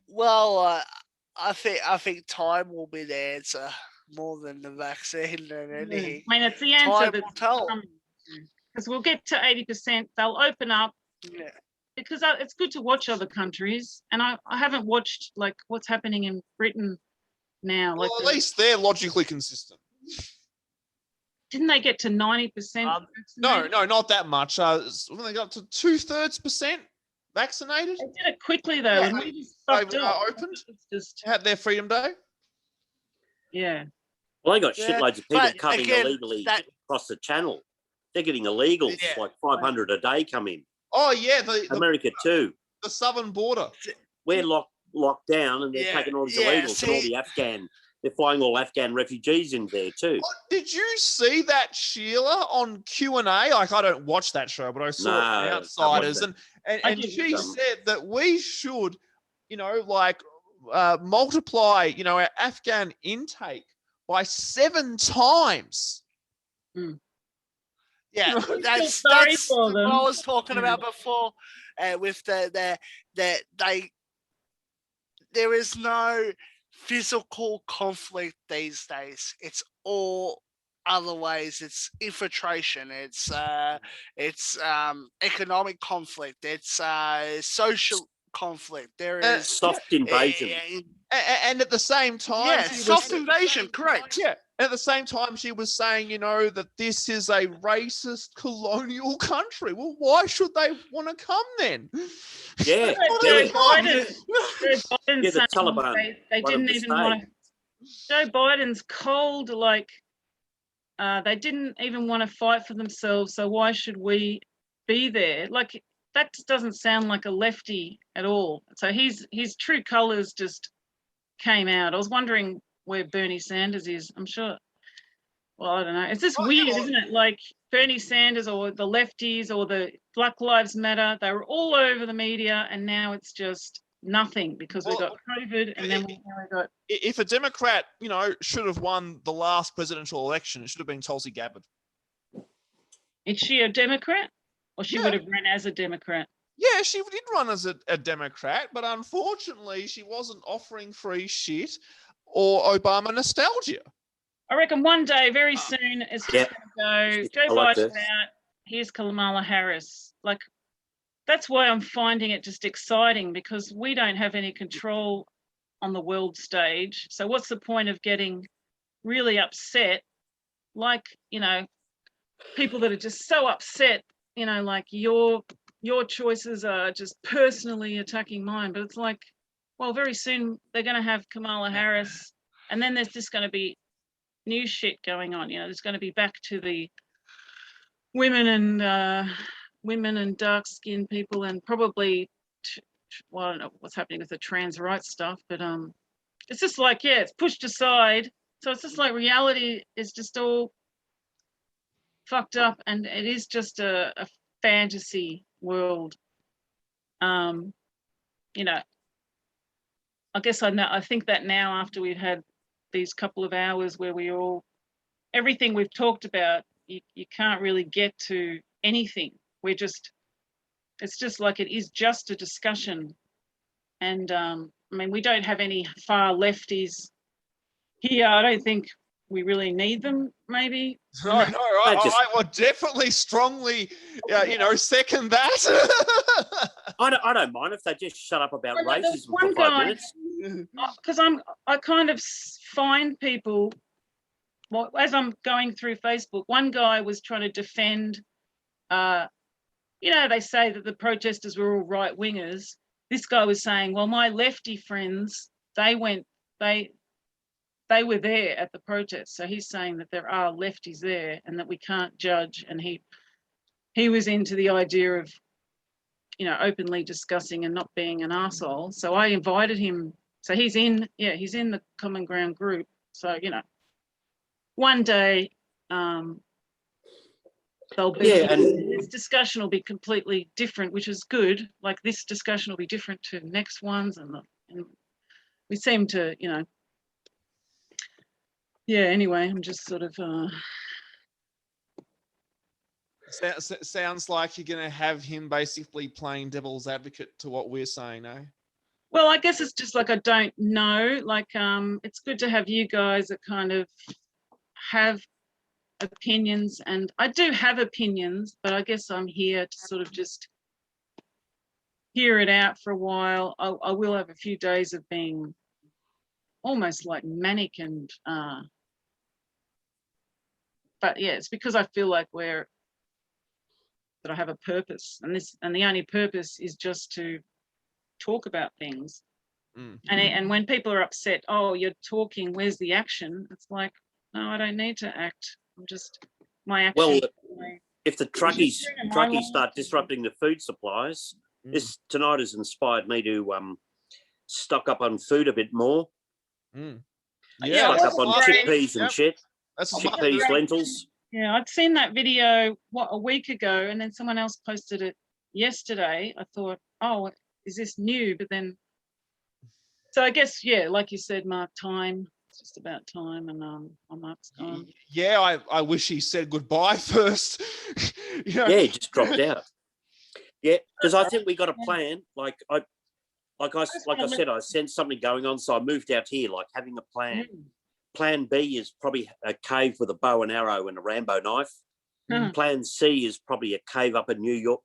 think time will be the answer more than the vaccine than anything. I mean, it's the answer that's coming. Because we'll get to 80%. They'll open up. Yeah. Because it's good to watch other countries, and I haven't watched like what's happening in Britain now. Well, at least they're logically consistent. Didn't they get to 90%? No, not that much. They got to 2/3% vaccinated. They did it quickly though, and we just fucked up. Opened. Had their Freedom Day. Yeah. Well, they got shitloads of people coming illegally across the channel. They're getting illegals, like 500 a day come in. Oh yeah, America too. The southern border. We're locked down, and they're taking all these illegals and all the Afghan. They're flying all Afghan refugees in there too. Oh, did you see that, Sheila, on Q&A? Like, I don't watch that show, but I saw Outsiders, and she said that we should, multiply, our Afghan intake by 7 times. Mm. Yeah, that's what I was talking about before. With there is no physical conflict these days. It's all other ways. It's infiltration. It's economic conflict. It's social conflict. There is soft invasion. And at the same time, soft invasion. Correct. Yeah. At the same time, she was saying, that this is a racist colonial country. Well, why should they want to come then? Yeah. Joe Biden the Taliban. They didn't even want to. Joe Biden's cold, like they didn't even want to fight for themselves. So why should we be there? Like that doesn't sound like a lefty at all. So his true colours just came out. I was wondering where Bernie Sanders is. I'm sure. Well, I don't know. It's just weird, isn't it? Like Bernie Sanders or the lefties or the Black Lives Matter, they were all over the media, and now it's just nothing because we got COVID, and then we got. If a Democrat, should have won the last presidential election, it should have been Tulsi Gabbard. Is she a Democrat, or she would have run as a Democrat? Yeah, she did run as a Democrat, but unfortunately, she wasn't offering free shit or Obama nostalgia. I reckon one day, very soon, it's just going to go. Joe Biden out. Here's Kamala Harris. Like, that's why I'm finding it just exciting, because we don't have any control on the world stage. So what's the point of getting really upset? Like, people that are just so upset, like your choices are just personally attacking mine. But it's like, well, very soon they're going to have Kamala Harris, and then there's just going to be new shit going on. There's going to be back to the women and dark-skinned people, and probably, well, I don't know what's happening with the trans rights stuff, but it's just like, it's pushed aside. So it's just like reality is just all fucked up, and it is just a fantasy world. I guess I think that now, after we've had these couple of hours where everything we've talked about, you can't really get to anything. It's just like, it is just a discussion. And we don't have any far lefties here. I don't think we really need them, maybe. No, I would definitely strongly, second that. I don't mind if they just shut up about racism for 5 minutes. Because I kind of find people, well, as I'm going through Facebook, one guy was trying to defend, they say that the protesters were all right wingers. This guy was saying, well, my lefty friends, they were there at the protest. So he's saying that there are lefties there and that we can't judge. And he was into the idea of, openly discussing and not being an arsehole. So I invited him. So he's in the Common Ground group. So, one day they'll be, this discussion will be completely different, which is good. Like, this discussion will be different to next ones. And we seem to, anyway, I'm just sort of... Sounds like you're going to have him basically playing devil's advocate to what we're saying, eh? Well, I guess it's just like, I don't know. Like, it's good to have you guys that kind of have opinions, and I do have opinions, but I guess I'm here to sort of just hear it out for a while. I will have a few days of being almost like manic, and but yeah, it's because I feel like that I have a purpose, and the only purpose is just to talk about things. And when people are upset, oh, you're talking, where's the action? It's like, no, I don't need to act. I'm just, my action. Well, if the truckies start disrupting the food supplies, this tonight has inspired me to stock up on food a bit more. Yeah, stock up on chickpeas and shit. That's chickpeas, lentils. Yeah, I'd seen that video a week ago, and then someone else posted it yesterday. I thought, oh, is this new? But then, so I guess, like you said, Mark, time. It's just about time, and Mark's gone. Yeah, I wish he said goodbye first. Yeah, he just dropped out. Yeah, because I think we got a plan. Like I said, I sensed something going on, so I moved out here, like having a plan. Plan B is probably a cave with a bow and arrow and a Rambo knife. Plan C is probably a cave up in New York,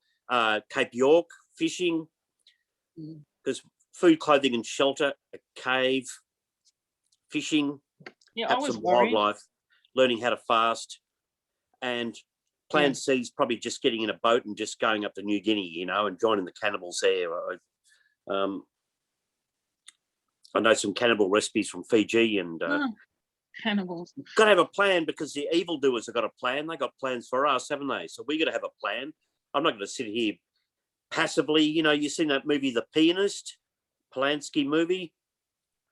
Cape York, fishing. There's food, clothing and shelter, a cave, fishing, have some wildlife, learning how to fast. And plan C is probably just getting in a boat and just going up to New Guinea, and joining the cannibals there. I know some cannibal recipes from Fiji, and cannibals. Got to have a plan, because the evildoers have got a plan. They got plans for us, haven't they? So we got to have a plan. I'm not going to sit here passively. You've seen that movie, The Pianist, Polanski movie.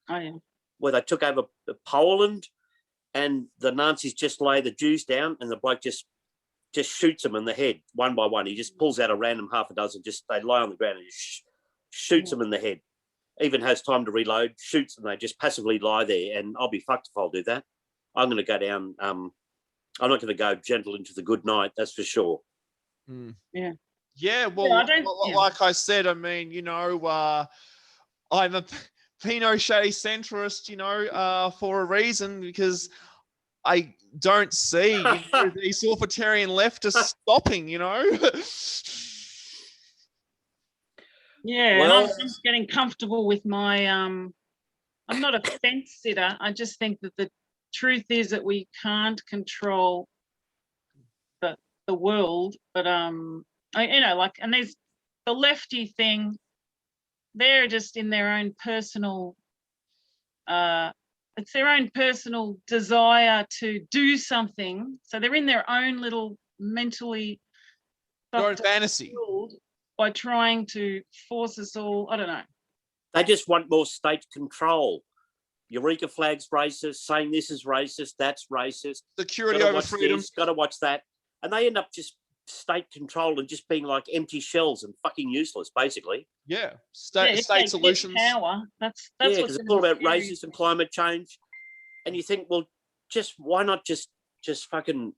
Oh, yeah. Where they took over Poland, and the Nazis just lay the Jews down, and the bloke just just shoots them in the head one by one. He just pulls out a random half a dozen, just they lie on the ground and just shoots them in the head. Even has time to reload, shoots, and they just passively lie there. And I'll be fucked if I'll do that. I'm going to go down. I'm not going to go gentle into the good night. That's for sure. Yeah. Yeah. Well, like I said, I mean, you know, I'm a Pinochet centrist, you know, for a reason, because I don't see these authoritarian leftists stopping, you know. Yeah, Well, and I'm getting comfortable with my I'm not a fence sitter. I just think that the truth is that we can't control the world, but you know, like, and there's the lefty thing, they're just in their own personal it's their own personal desire to do something. So they're in their own little mentally Their own fantasy by trying to force us all. I don't know. they just want more state control. Eureka flag's racist, saying this is racist, that's racist. Security over freedom. Got to watch that. And they end up just state control and just being like empty shells and fucking useless, basically. Yeah, state solutions. Power. That's yeah, because it's all about racism and climate change. And you think, well, just why not just fucking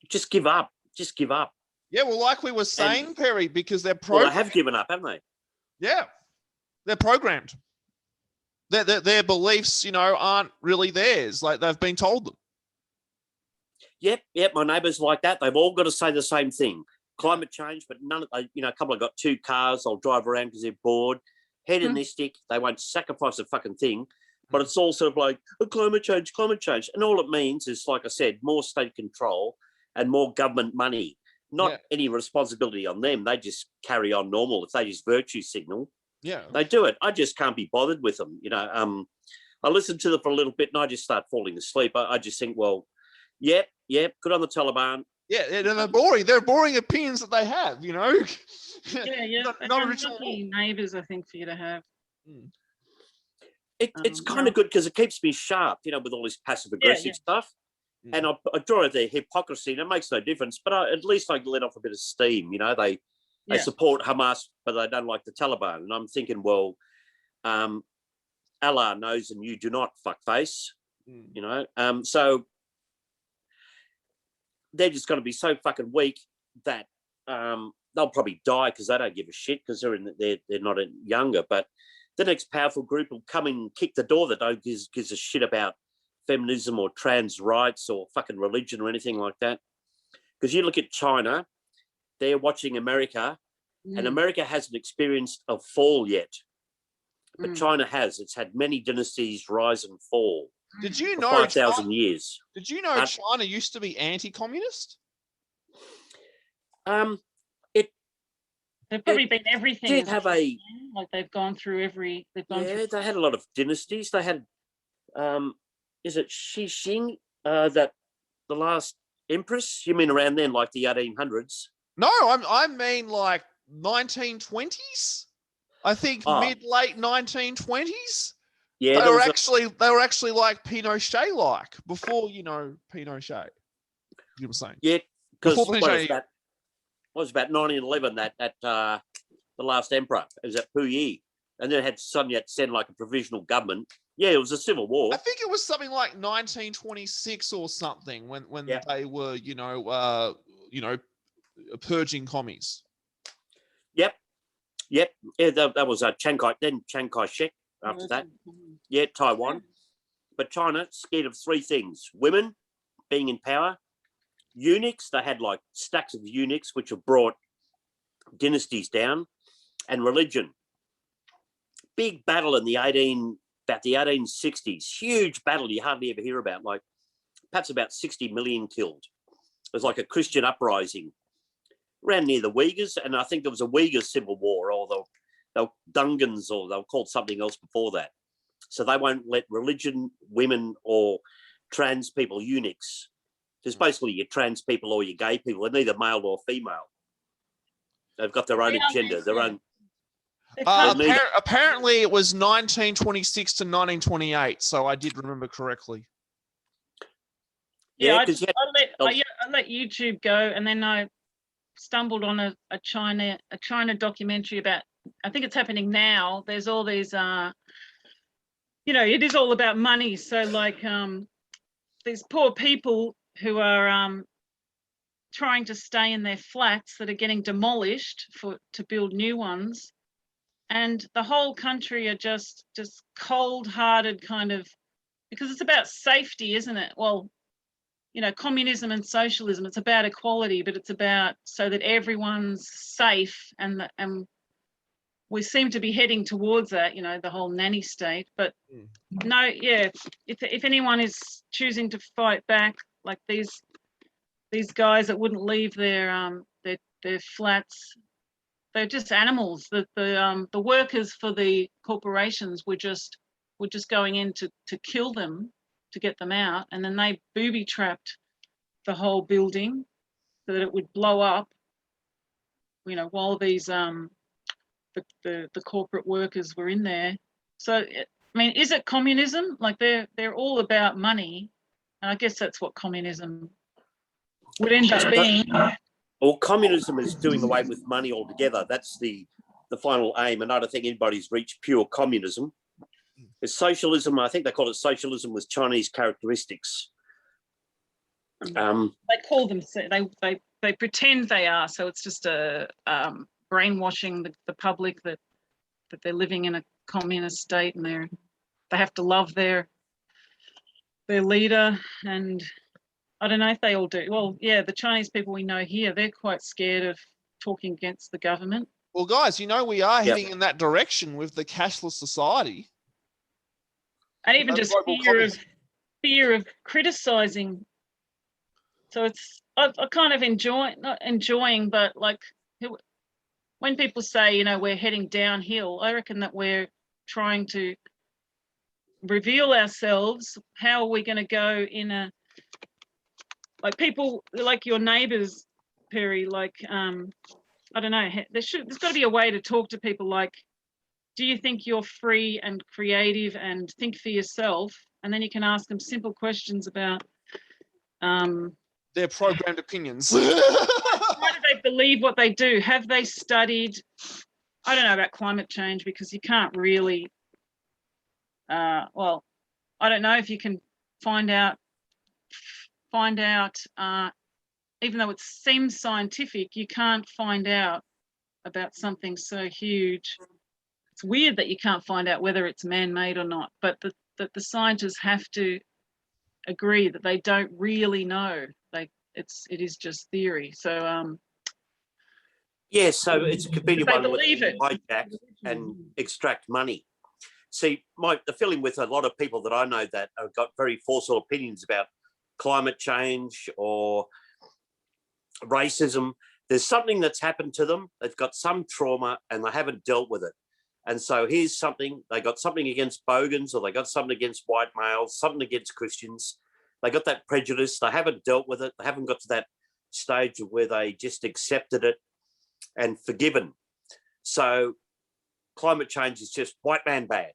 just give up? Just give up. Yeah, well, like we were saying, Perry, because they're Well, they have given up, haven't they? Yeah, they're programmed. Their beliefs, you know, aren't really theirs. Like they've been told them. Yep. My neighbours like that. They've all got to say the same thing. Climate change, but none of you know, a couple have got 2 cars. They'll drive around because they're bored. Hedonistic. They won't sacrifice a fucking thing. But it's all sort of like climate change. And all it means is, like I said, more state control and more government money. Not any responsibility on them. They just carry on normal. If they just virtue signal, they do it. I just can't be bothered with them. You know, I listen to them for a little bit and I just start falling asleep. I just think, well, yep, good on the Taliban. Yeah, and they're boring. They're boring opinions that they have, you know. Yeah. Not original neighbours, I think, for you to have. It's kind of good because it keeps me sharp, you know, with all this passive aggressive stuff. And I draw their hypocrisy, and it makes no difference. But at least I let off a bit of steam. You know, they support Hamas, but they don't like the Taliban. And I'm thinking, well, Allah knows and you do not, fuckface. You know, so they're just going to be so fucking weak that they'll probably die because they don't give a shit because they're not younger. But the next powerful group will come and kick the door that don't gives a shit about feminism or trans rights or fucking religion or anything like that. Because you look at China, they're watching America, and America hasn't experienced a fall yet. But China has. It's had many dynasties rise and fall. Did you know 5,000 years? Did you know China used to be anti-communist? They've probably been everything. Did have like they've gone through every. They've gone through. They had a lot of dynasties. They had, is it Xi Jinping, that the last empress? You mean around then, like the 1800s? No, I mean like 1920s. I think mid-late 1920s. Yeah, they were actually like Pinochet like before, you know, Pinochet. You know what I'm saying? Yeah, because what was about 1911 that the last emperor, it was at Puyi, and then had Sun Yat-sen like a provisional government. Yeah, it was a civil war. I think it was something like 1926 or something when they were, you know, purging commies. Yep. Yeah, that was Chiang Kai-shek after that. Yeah, Taiwan. But China, scared of 3 things: women being in power, eunuchs. They had like stacks of eunuchs, which have brought dynasties down, and religion. Big battle in the 1860s. Huge battle you hardly ever hear about. Like perhaps about 60 million killed. It was like a Christian uprising around near the Uyghurs, and I think there was a Uyghur civil war, or they were Dungans, or they were called something else before that. So they won't let religion, women, or trans people, eunuchs. There's basically your trans people or your gay people. They're neither male or female. They've got their own agenda, their own. Apparently, it was 1926 to 1928. So I did remember correctly. Yeah, I let YouTube go, and then I stumbled on a China documentary about. I think it's happening now. There's all these, it is all about money. So like these poor people who are trying to stay in their flats that are getting demolished to build new ones, and the whole country are just cold-hearted kind of, because it's about safety, isn't it? Well, communism and socialism, it's about equality, but it's about so that everyone's safe, and we seem to be heading towards that, the whole nanny state. But no, yeah, if anyone is choosing to fight back, like these guys that wouldn't leave their flats, they're just animals. The workers for the corporations were just going in to kill them, to get them out, and then they booby trapped the whole building so that it would blow up, while these the corporate workers were in there. So is it communism? Like they're all about money, and I guess that's what communism would end up being. Well, communism is doing away with money altogether. That's the final aim, and I don't think anybody's reached pure communism. It's socialism. I think they call it socialism with Chinese characteristics. They call them. They pretend they are. So it's just a brainwashing the public that they're living in a communist state, and they have to love their leader. And I don't know if they all do. Well, yeah, the Chinese people we know here, they're quite scared of talking against the government. Well, guys, we are heading in that direction with the cashless society. And even just fear of criticizing. So it's I kind of not enjoying, but like when people say, we're heading downhill, I reckon that we're trying to reveal ourselves. How are we going to go in a, like people like your neighbors, Perry, like I don't know, there's got to be a way to talk to people like, do you think you're free and creative and think for yourself? And then you can ask them simple questions about their programmed opinions. Why do they believe what they do? Have they studied? I don't know about climate change, because you can't really, I don't know if you can find out, even though it seems scientific, you can't find out about something so huge. It's weird that you can't find out whether it's man-made or not, but the scientists have to agree that they don't really know. It is just theory. So so it's a convenient one to hijack it and extract money. See, the feeling with a lot of people that I know that have got very forceful opinions about climate change or racism, there's something that's happened to them. They've got some trauma and they haven't dealt with it. And so here's something, they got something against Bogans, or they got something against white males, something against Christians. They got that prejudice. They haven't dealt with it. They haven't got to that stage where they just accepted it and forgiven. So climate change is just white man bad.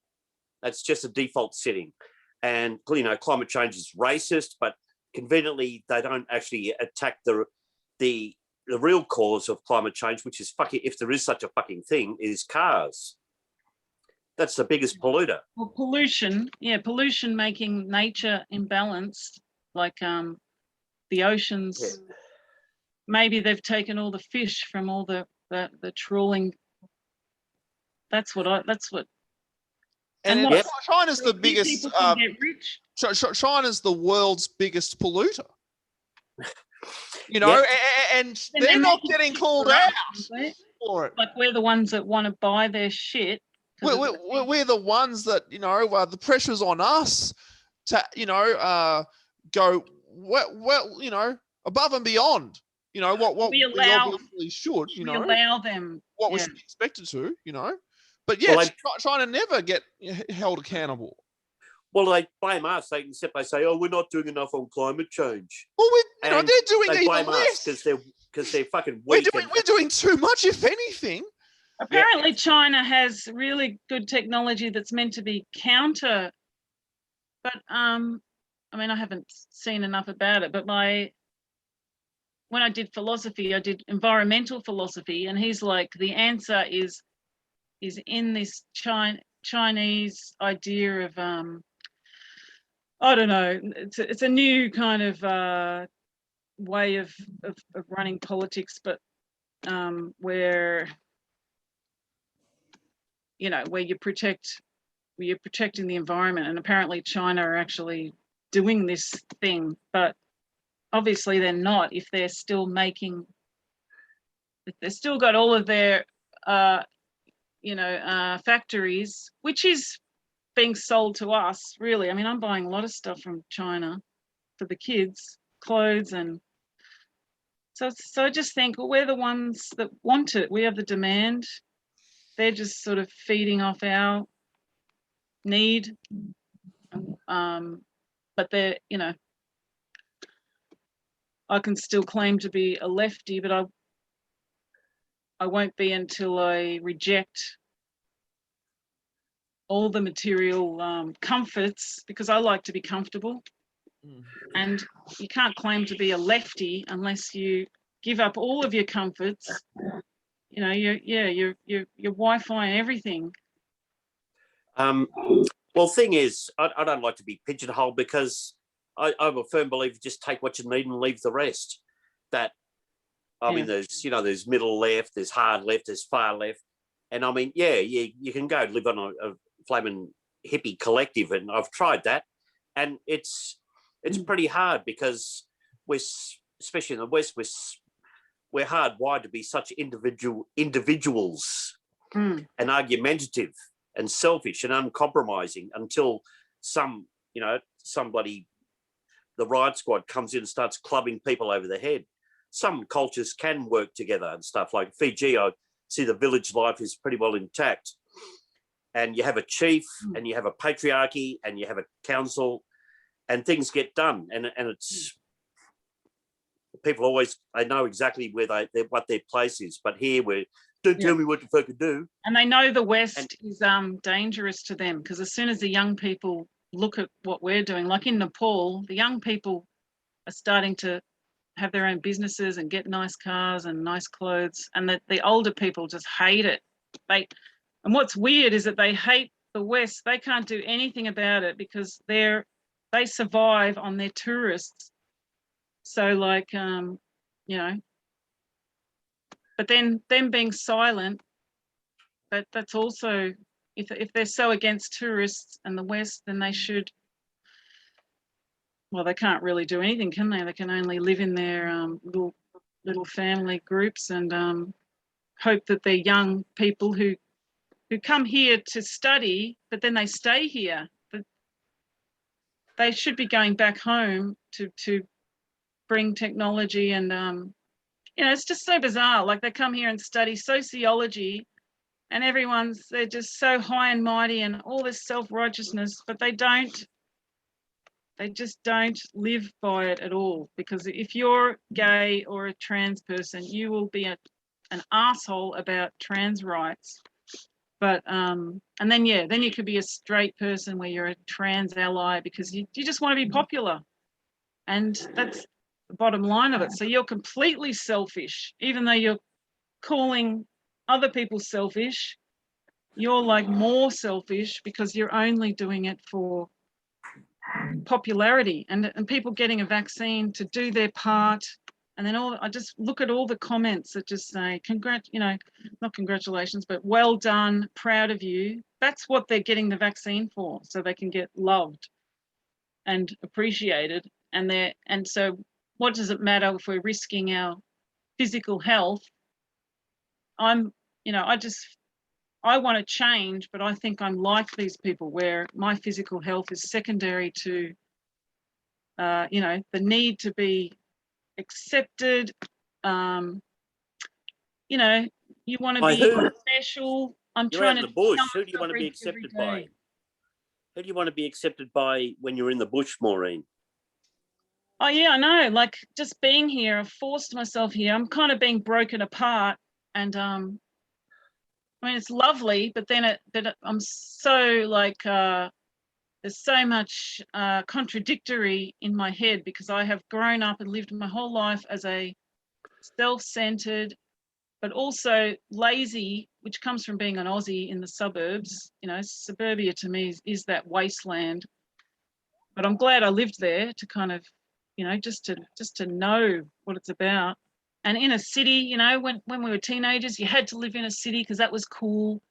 That's just a default setting. And, climate change is racist, but conveniently they don't actually attack the real cause of climate change, which is fucking, if there is such a fucking thing, is cars. That's the biggest polluter. Well, pollution making nature imbalanced, like the oceans. Yeah. Maybe they've taken all the fish from all the trawling. That's what. And China's the biggest. China's the world's biggest polluter. And they're not getting called out for it. Like we're the ones that want to buy their shit. We're the ones that, the pressure's on us to, go above and beyond, what we obviously should, we allow them what we should be expected to, but China never get held accountable. Well, they blame us. They say, "Oh, we're not doing enough on climate change." Well, they're doing even less because they're fucking weak. We're doing too much, if anything. Apparently, China has really good technology that's meant to be counter. But I haven't seen enough about it. But my when I did philosophy, I did environmental philosophy, and he's like, the answer is in this Chinese idea of I don't know, it's a new kind of way of running politics, but where where you're protecting the environment, and apparently China are actually doing this thing, but obviously they're not if they're still got all of their factories, which is being sold to us, really. I mean, I'm buying a lot of stuff from China for the kids, clothes, and so I just think, well, we're the ones that want it. We have the demand. They're just sort of feeding off our need. But they're, I can still claim to be a lefty, but I won't be until I reject all the material comforts, because I like to be comfortable. And you can't claim to be a lefty unless you give up all of your comforts. Your Wi-Fi and everything. Well, thing is, I don't like to be pigeonholed, because I'm a firm believer, just take what you need and leave the rest. I mean, there's middle left, there's hard left, there's far left. And I mean, you can go live on a flaming hippie collective, and I've tried that. And it's pretty hard, because especially in the West, we're hardwired to be such individuals and argumentative and selfish and uncompromising, until somebody, the riot squad, comes in and starts clubbing people over the head. Some cultures can work together and stuff. Like Fiji, I see the village life is pretty well intact. And you have a chief, and you have a patriarchy, and you have a council, and things get done. And it's people always, they know exactly where what their place is. But here, don't tell me what the fuck to do. And they know the West is dangerous to them, because as soon as the young people look at what we're doing, like in Nepal, the young people are starting to have their own businesses and get nice cars and nice clothes, and the older people just hate it. And what's weird is that they hate the West. They can't do anything about it, because they survive on their tourists. So like, but then them being silent, that's also, if they're so against tourists and the West, then they should, well, they can't really do anything, can they? They can only live in their little family groups and hope that they're young people who come here to study, but then they stay here. But they should be going back home to bring technology, and it's just so bizarre. Like, they come here and study sociology, and they're just so high and mighty and all this self-righteousness, but they just don't live by it at all. Because if you're gay or a trans person, you will be an asshole about trans rights. But and then you could be a straight person where you're a trans ally, because you just want to be popular, and that's the bottom line of it. So you're completely selfish, even though you're calling other people selfish. You're like more selfish, because you're only doing it for popularity, and people getting a vaccine to do their part. And then I just look at all the comments that just say, not congratulations, but well done, proud of you. That's what they're getting the vaccine for, so they can get loved and appreciated. And so what does it matter if we're risking our physical health? I want to change, but I think I'm like these people, where my physical health is secondary to, the need to be accepted. You want to be special. I'm You're trying out in to the bush. Who do you want to be accepted by? Who do you want to be accepted by when you're in the bush, Maureen? Oh yeah, I know. Like, just being here, I've forced myself here. I'm kind of being broken apart, and I mean, it's lovely, but then I'm so like, there's so much contradictory in my head, because I have grown up and lived my whole life as a self-centered, but also lazy, which comes from being an Aussie in the suburbs. You know, suburbia to me is that wasteland. But I'm glad I lived there to kind of, you know, just to know what it's about. And in a city, you know, when we were teenagers, you had to live in a city because that was cool.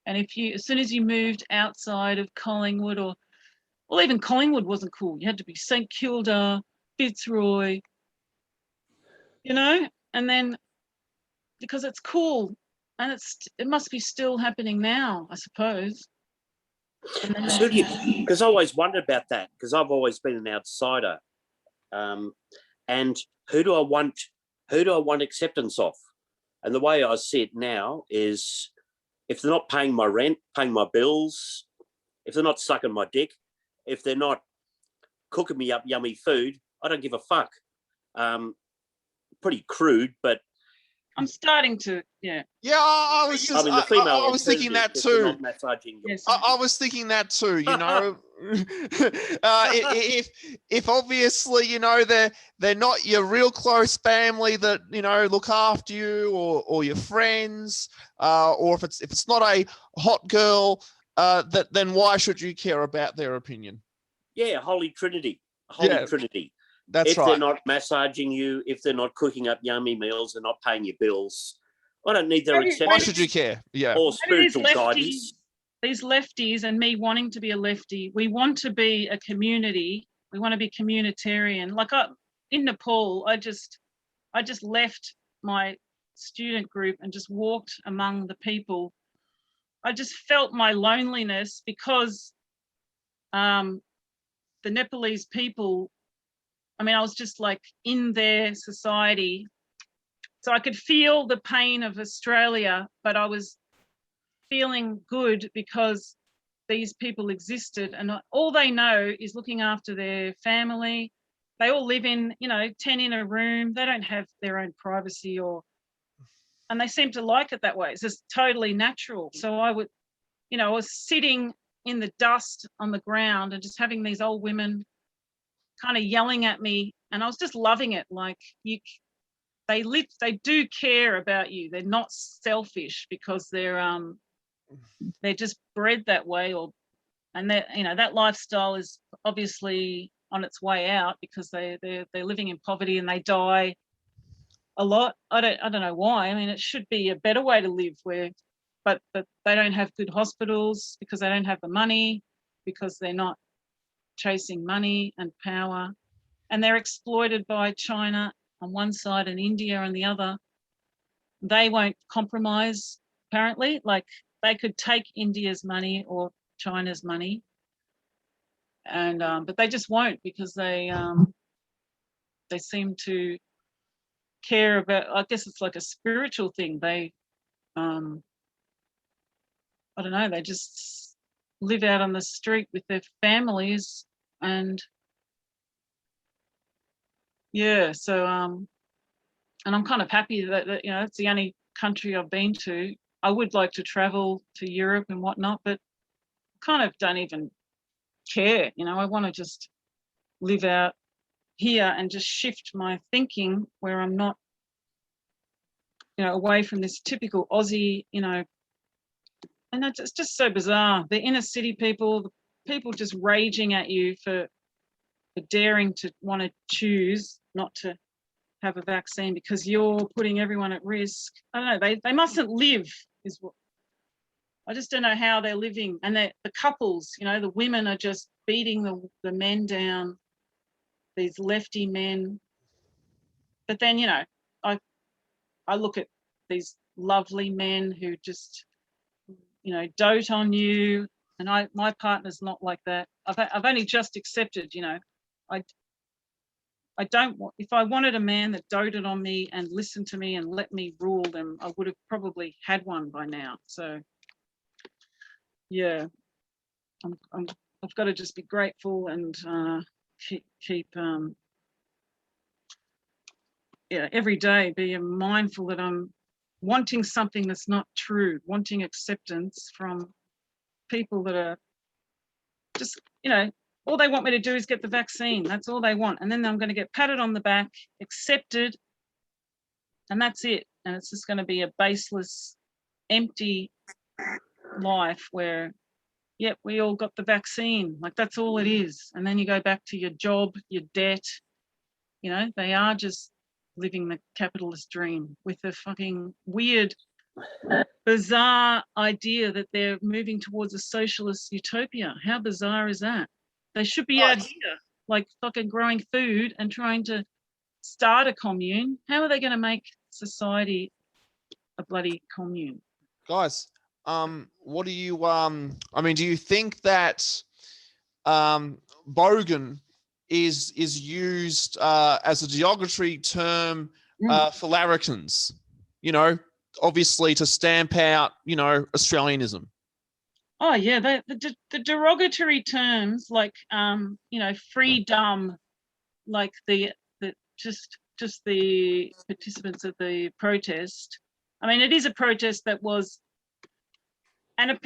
And as soon as you moved outside of Collingwood, or well, even Collingwood wasn't cool. You had to be St Kilda, Fitzroy, you know, and then because it's cool, and it must be still happening now, I suppose. Because I always wondered about that, because I've always been an outsider. And who do I want acceptance of? And the way I see it now is, if they're not paying my rent, paying my bills, if they're not sucking my dick, if they're not cooking me up yummy food, I don't give a fuck. Pretty crude, but I'm starting to, yeah. Yeah, I was just, I mean, the female I was thinking that alternative, if they're too. not massaging your Yes. I was thinking that too, you know. If obviously, you know, they're not your real close family that, you know, look after you, or your friends, or if it's not a hot girl, then why should you care about their opinion? Yeah, Holy Trinity. Trinity. That's if right. they're not massaging you, if they're not cooking up yummy meals, they're not paying your bills, I don't need their acceptance. Why should you care? Yeah. Or spiritual guidance. These lefties, and me wanting to be a lefty, we want to be a community. We want to be communitarian. Like in Nepal, I just left my student group and just walked among the people. I just felt my loneliness because the Nepalese people, I mean, I was just like in their society. So I could feel the pain of Australia, but I was feeling good because these people existed, and all they know is looking after their family. They all live in, you know, 10 in a room. They don't have their own privacy, and they seem to like it that way. It's just totally natural. So I was sitting in the dust on the ground and just having these old women kind of yelling at me, and I was just loving it. Like, they do care about you. They're not selfish because they're just bred that way, and that, you know, that lifestyle is obviously on its way out because they're living in poverty and they die a lot. I don't know why. I mean, it should be a better way to live, but they don't have good hospitals because they don't have the money, because they're not chasing money and power, and they're exploited by China on one side and India on the other. They won't compromise, apparently. Like, they could take India's money or China's money, and but they just won't, because they seem to care about, I guess it's like a spiritual thing. They I don't know, they just live out on the street with their families, and yeah, so and I'm kind of happy that, you know, it's the only country I've been to. I would like to travel to Europe and whatnot, but kind of don't even care. You know, I want to just live out here and just shift my thinking where I'm not, you know, away from this typical Aussie, you know. And it's just so bizarre. The inner city people, the people just raging at you for daring to want to choose not to have a vaccine because you're putting everyone at risk. I don't know, they mustn't live, is what, I just don't know how they're living. And the couples, you know, the women are just beating the men down, these lefty men. But then, you know, I look at these lovely men who just, you know, dote on you, and my partner's not like that. I've only just accepted, you know, I don't want, if I wanted a man that doted on me and listened to me and let me rule them, I would have probably had one by now. So yeah, I've got to just be grateful and keep every day be mindful that I'm wanting something that's not true, wanting acceptance from people that are just, you know, all they want me to do is get the vaccine. That's all they want. And then I'm going to get patted on the back, accepted, and that's it. And it's just going to be a baseless, empty life where, yep, we all got the vaccine. Like, that's all it is. And then you go back to your job, your debt. You know, they are just living the capitalist dream with a fucking weird, bizarre idea that they're moving towards a socialist utopia. How bizarre is that? They should be out here, like fucking growing food and trying to start a commune. How are they going to make society a bloody commune? Guys, what do you I mean, do you think that bogan is used as a derogatory term for larrikins, you know, obviously to stamp out, you know, Australianism? Oh yeah, the derogatory terms like you know, freedom, like the just the participants of the protest. I mean, it is a protest that was, and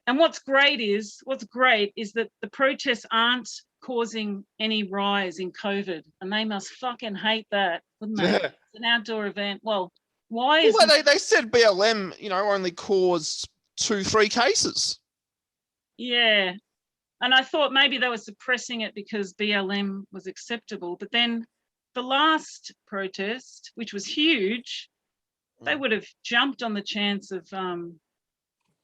and what's great is that the protests aren't causing any rise in COVID, and they must fucking hate that, wouldn't they? It's an outdoor event. Well, why is they said BLM, you know, only caused 2-3 cases. Yeah, and I thought maybe they were suppressing it because BLM was acceptable, but then the last protest, which was huge, they would have jumped on the chance of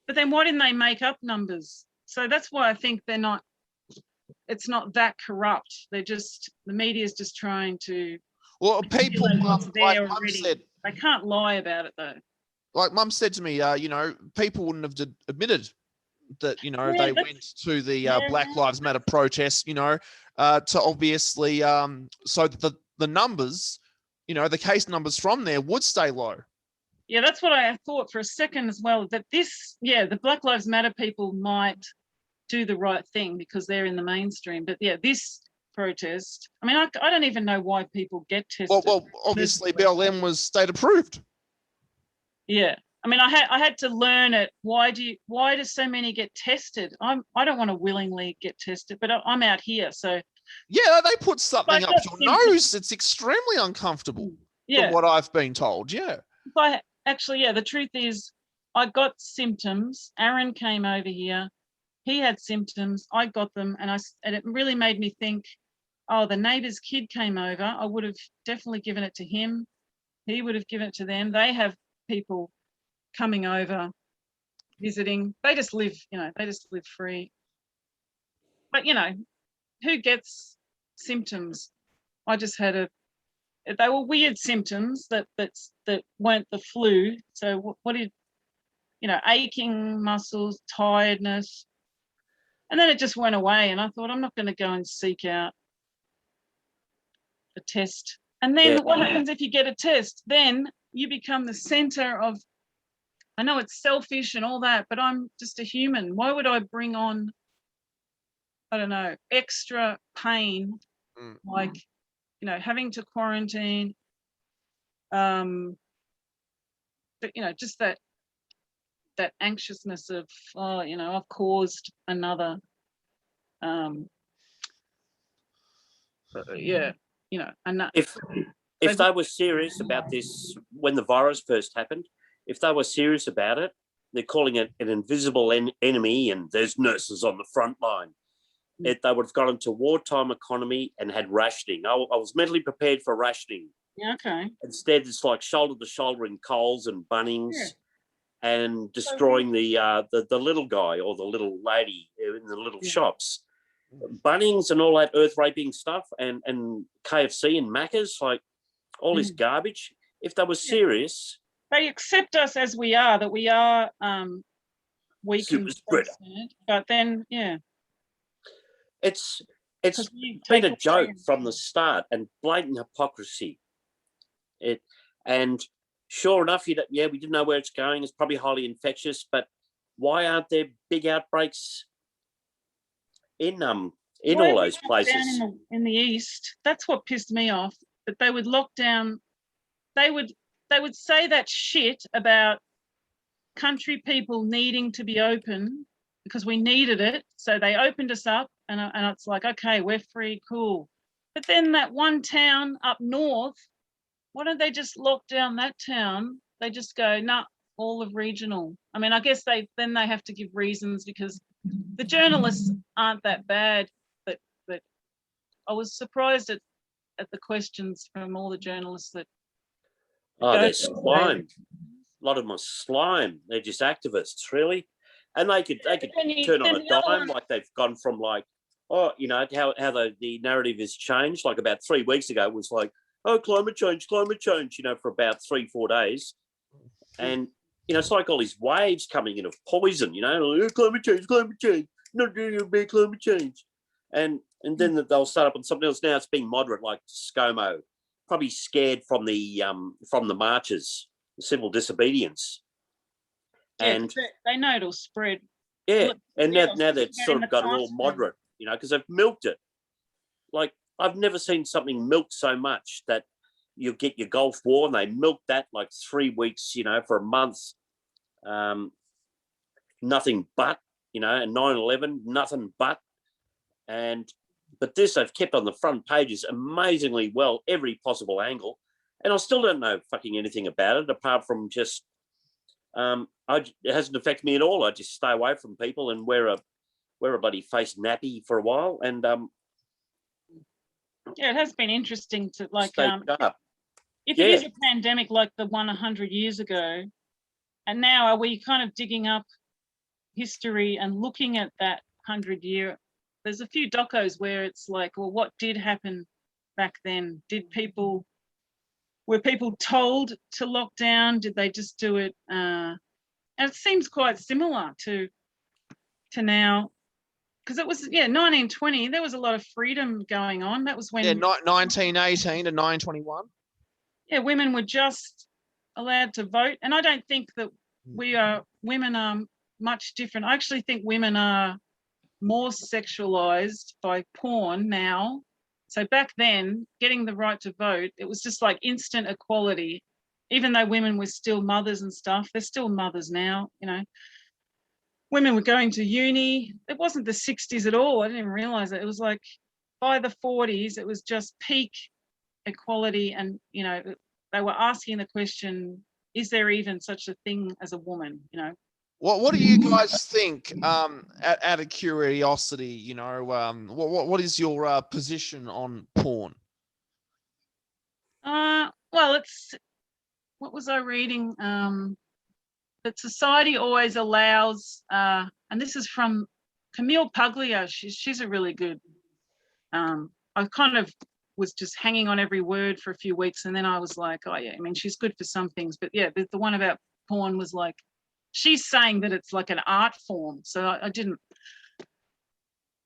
but then why didn't they make up numbers? So that's why I think it's not that corrupt. They're just, the media's just trying to, well, people like Mum said, they can't lie about it though. Like Mum said to me, you know, people wouldn't have admitted that, you know, they went to the Black Lives Matter protests, you know, to obviously so that the numbers, you know, the case numbers from there would stay low. Yeah, that's what I thought for a second as well, that the Black Lives Matter people might do the right thing because they're in the mainstream. But yeah, this protest, I mean, I don't even know why people get tested. Well, obviously BLM was state approved. Yeah. I mean, I had to learn it. Why do so many get tested? I don't want to willingly get tested, but I'm out here. So yeah, they put something up your nose. It's extremely uncomfortable from what I've been told. Yeah. The truth is I got symptoms. Aaron came over here. He had symptoms. I got them, and it really made me think, oh, the neighbour's kid came over. I would have definitely given it to him. He would have given it to them. They have people coming over, visiting. They just live free. But, you know, who gets symptoms? I just had they were weird symptoms that weren't the flu. So what did, you know, aching muscles, tiredness, and then it just went away. And I thought, I'm not going to go and seek out a test. And then what happens if you get a test? Then you become the center of, I know it's selfish and all that, but I'm just a human. Why would I bring on, I don't know, extra pain, like, you know, having to quarantine, but, you know, just that anxiousness of, oh, you know, I've caused another, you know, if they were serious about this when the virus first happened, if they were serious about it, they're calling it an invisible enemy, and there's nurses on the front line. They would have got into wartime economy and had rationing. I was mentally prepared for rationing. Yeah, okay. Instead, it's like shoulder to shoulder in Coles and Bunnings, and destroying the little guy or the little lady in the little shops. Bunnings and all that earth raping stuff, and KFC and Macca's, like all this garbage. If they were serious, they accept us as we are, that we are weak and but then it's been a joke from the start and blatant hypocrisy. And sure enough, we didn't know where it's going. It's probably highly infectious, but why aren't there big outbreaks in all those places? Down in the east, that's what pissed me off. That they would lock down. They would say that shit about country people needing to be open because we needed it. So they opened us up, and it's like, okay, we're free, cool. But then that one town up north why don't they just lock down that town? They just go, nah, all of regional. I mean, I guess they have to give reasons because the journalists aren't that bad, but I was surprised at the questions from all the journalists that. Oh, they're slime. A lot of them are slime. They're just activists, really. And they could turn on a dime, like they've gone from like, oh, you know, how the narrative has changed. Like about 3 weeks ago, it was like, oh, climate change, you know, for about 3-4 days. And, you know, it's like all these waves coming in of poison, you know, like, oh, climate change, not doing about climate change. And then they'll start up on something else. Now it's being moderate, like ScoMo, probably scared from the marches, the civil disobedience. Yeah, and they know it'll spread. yeah, Look, and yeah, now they've sort of got it all time. moderate, you know, because they've milked it. Like I've never seen something milked so much that you get your Gulf War, and they milked that like 3 weeks, you know, for a month. Nothing but, you know, and 9/11, nothing but. But this they've kept on the front pages amazingly well, every possible angle. And I still don't know fucking anything about it apart from just it hasn't affected me at all. I just stay away from people and wear a bloody face nappy for a while. And yeah, it has been interesting to like stay sharp. if it is a pandemic like the one 100 years ago, and now are we kind of digging up history and looking at that 100-year? There's a few docos where it's like, well, what did happen back then? Were people told to lock down? Did they just do it? And it seems quite similar to now, because it was 1920. There was a lot of freedom going on. That was when 1918 to 921. Yeah, women were just allowed to vote, and I don't think that women are much different. I actually think women are more sexualized by porn now. So back then, getting the right to vote, it was just like instant equality. Even though women were still mothers and stuff, they're still mothers now, you know. Women were going to uni. It wasn't the 60s at all. I didn't even realize it. It was like by the 40s, it was just peak equality. And, you know, they were asking the question, is there even such a thing as a woman, you know? What do you guys think? Out of curiosity, you know, what is your position on porn? Well, what was I reading? That society always allows, and this is from Camille Paglia. She's a really good. I kind of was just hanging on every word for a few weeks, and then I was like, oh yeah, I mean, she's good for some things, but yeah, the one about porn was like, she's saying that it's like an art form. So I didn't,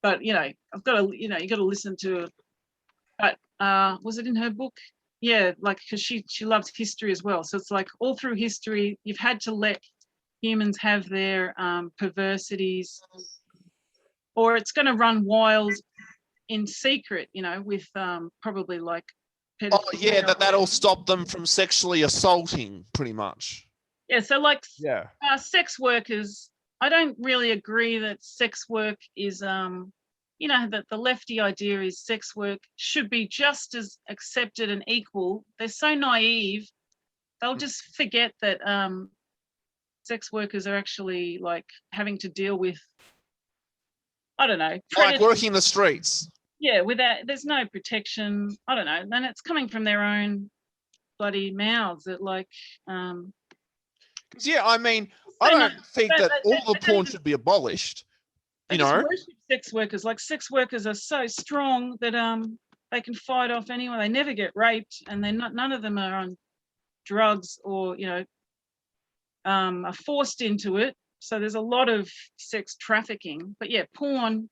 but you know, I've got to, you know, you got to listen to it. But was it in her book? Yeah, like, because she loves history as well. So it's like all through history, you've had to let humans have their perversities, or it's going to run wild in secret, you know, with probably like pedophilia. Oh yeah, that'll stop them from sexually assaulting, pretty much. Yeah, so like yeah, sex workers, I don't really agree that sex work is you know, that the lefty idea is sex work should be just as accepted and equal. They're so naive. They'll just forget that sex workers are actually like having to deal with, I don't know, like working the streets. Yeah, without, there's no protection. I don't know. And it's coming from their own bloody mouths that like yeah, I mean, I don't think that all the porn should be abolished. You know, sex workers, like sex workers are so strong that they can fight off anyone. They never get raped, and they're not. None of them are on drugs or, you know, are forced into it. So there's a lot of sex trafficking. But yeah, porn,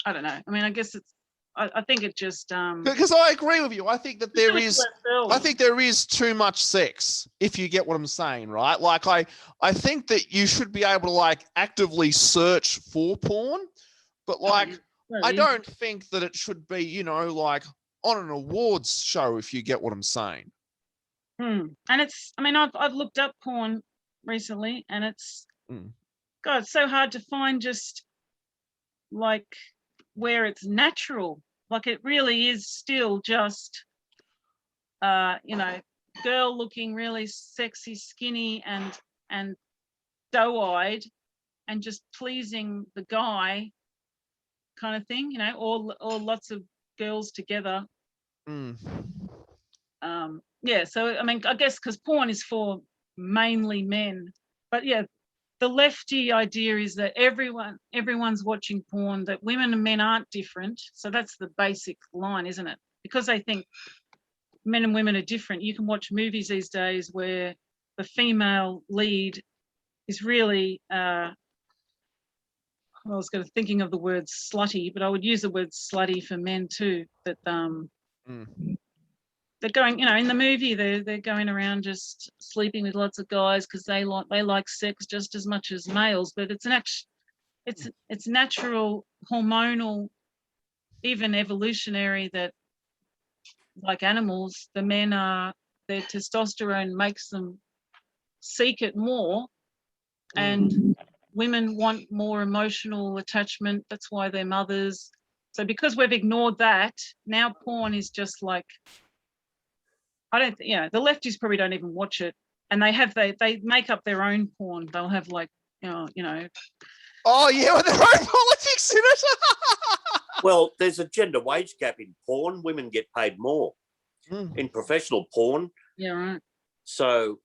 I don't know. I mean, I guess it's. I think it just because I agree with you. I think that there is too much sex, if you get what I'm saying, right? Like I think that you should be able to like actively search for porn, but like I don't think that it should be, you know, like on an awards show, if you get what I'm saying. And it's, I mean, I've looked up porn recently, and it's God, it's so hard to find just like where it's natural. Like it really is still just you know, girl looking really sexy, skinny, and doe-eyed, and just pleasing the guy, kind of thing. You know, or lots of girls together. Mm. Yeah. So I mean, I guess because porn is for mainly men, but yeah, the lefty idea is that everyone's watching porn, that women and men aren't different. So that's the basic line, isn't it? Because they think men and women are different. You can watch movies these days where the female lead is really, I was thinking of the word slutty, but I would use the word slutty for men too. That they're going, you know, in the movie they're going around just sleeping with lots of guys because they like sex just as much as males. But it's it's natural, hormonal, even evolutionary, that like animals, the men are, their testosterone makes them seek it more, and women want more emotional attachment. That's why they're mothers. So because we've ignored that, now porn is just like, I don't, you know, the lefties probably don't even watch it, and they make up their own porn. They'll have like, you know. Oh yeah, with their own politics in it. Well, there's a gender wage gap in porn. Women get paid more in professional porn. Yeah, right. So,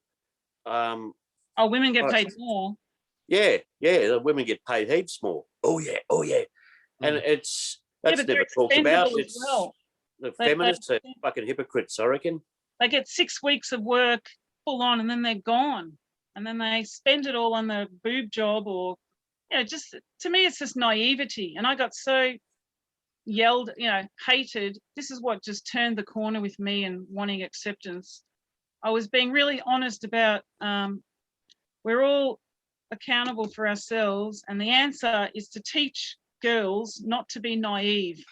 women get paid more. Yeah, the women get paid heaps more. Oh yeah. And that's never talked about. It's well. The feminists are fucking hypocrites, I reckon. They get 6 weeks of work full on, and then they're gone, and then they spend it all on the boob job, or, you know, just, to me it's just naivety. And I got so yelled, you know, hated. This is what just turned the corner with me and wanting acceptance. I was being really honest about, we're all accountable for ourselves, and the answer is to teach girls not to be naive.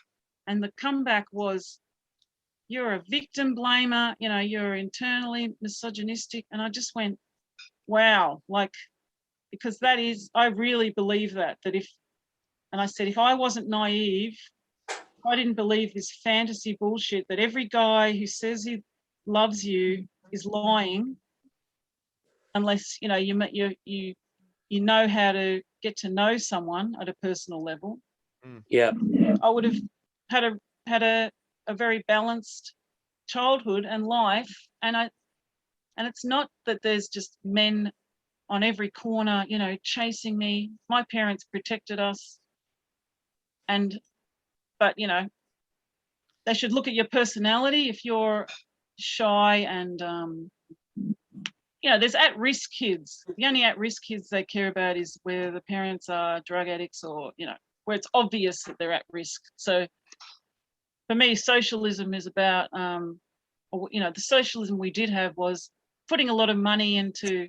And the comeback was, you're a victim blamer, you know, you're internally misogynistic. And I just went, wow, like, because that is, I really believe that if, and I said, if I wasn't naive, if I didn't believe this fantasy bullshit that every guy who says he loves you is lying, unless, you know, you know how to get to know someone at a personal level. Yeah. I would have had a very balanced childhood and life. And it's not that there's just men on every corner, you know, chasing me. My parents protected us. But, you know, they should look at your personality. If you're shy and, you know, there's at-risk kids. The only at-risk kids they care about is where the parents are drug addicts, or, you know, where it's obvious that they're at risk. So for me, socialism is about, you know, the socialism we did have was putting a lot of money into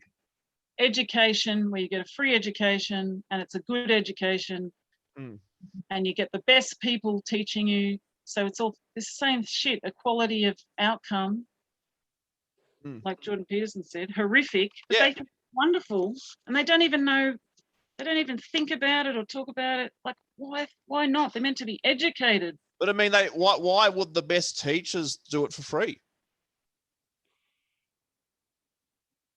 education, where you get a free education and it's a good education, and you get the best people teaching you. So it's all the same shit, equality of outcome, like Jordan Peterson said, horrific, but they think wonderful, and they don't even know, they don't even think about it or talk about it. Like, why not? They're meant to be educated. But I mean, why would the best teachers do it for free?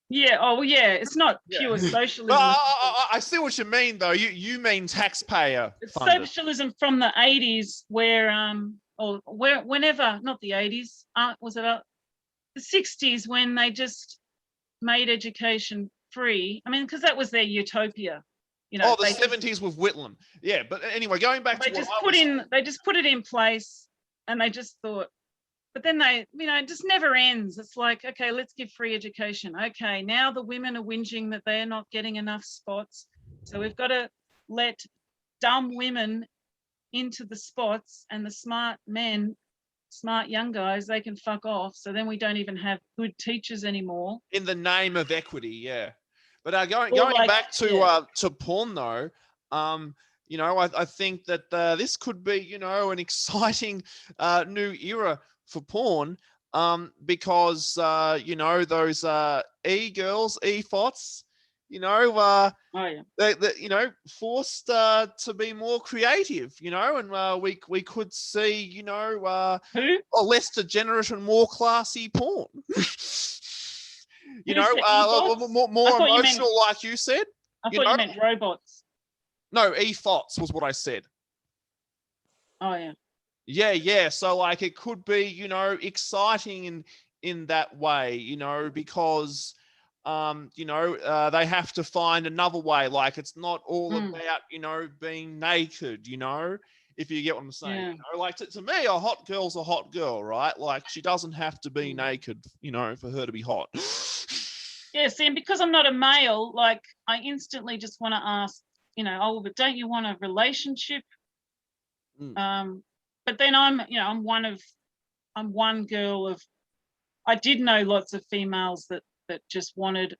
Yeah. Oh, well, yeah. It's not pure socialism. I see what you mean, though. You mean taxpayer funded. Socialism from the 80s, where whenever, not the 80s, was it the 60s, when they just made education free. I mean, because that was their utopia. You know, the 70s with Whitlam. Yeah, but anyway, going back to they just put it in place, and they just thought. But then they, you know, it just never ends. It's like, okay, let's give free education. Okay, now the women are whinging that they're not getting enough spots. So we've got to let dumb women into the spots, and the smart men, smart young guys, they can fuck off. So then we don't even have good teachers anymore. In the name of equity, yeah. But going back to porn, though, you know, I think that this could be, you know, an exciting new era for porn, because you know, those e-girls, e-fots, Oh yeah. they forced to be more creative, and we could see, Who? less degenerate and more classy porn. Who's the e-bots? More I thought you meant- emotional, like you said. I thought you meant robots. No, e-fots was what I said. Oh yeah. Yeah. So like it could be, exciting in that way, because they have to find another way. Like it's not all about, being naked, if you get what I'm saying. Yeah. Like to me, a hot girl's a hot girl, right? Like she doesn't have to be naked, for her to be hot. Yeah, see, and because I'm not a male, like I instantly just want to ask, but don't you want a relationship? But then I'm one girl of. I did know lots of females that just wanted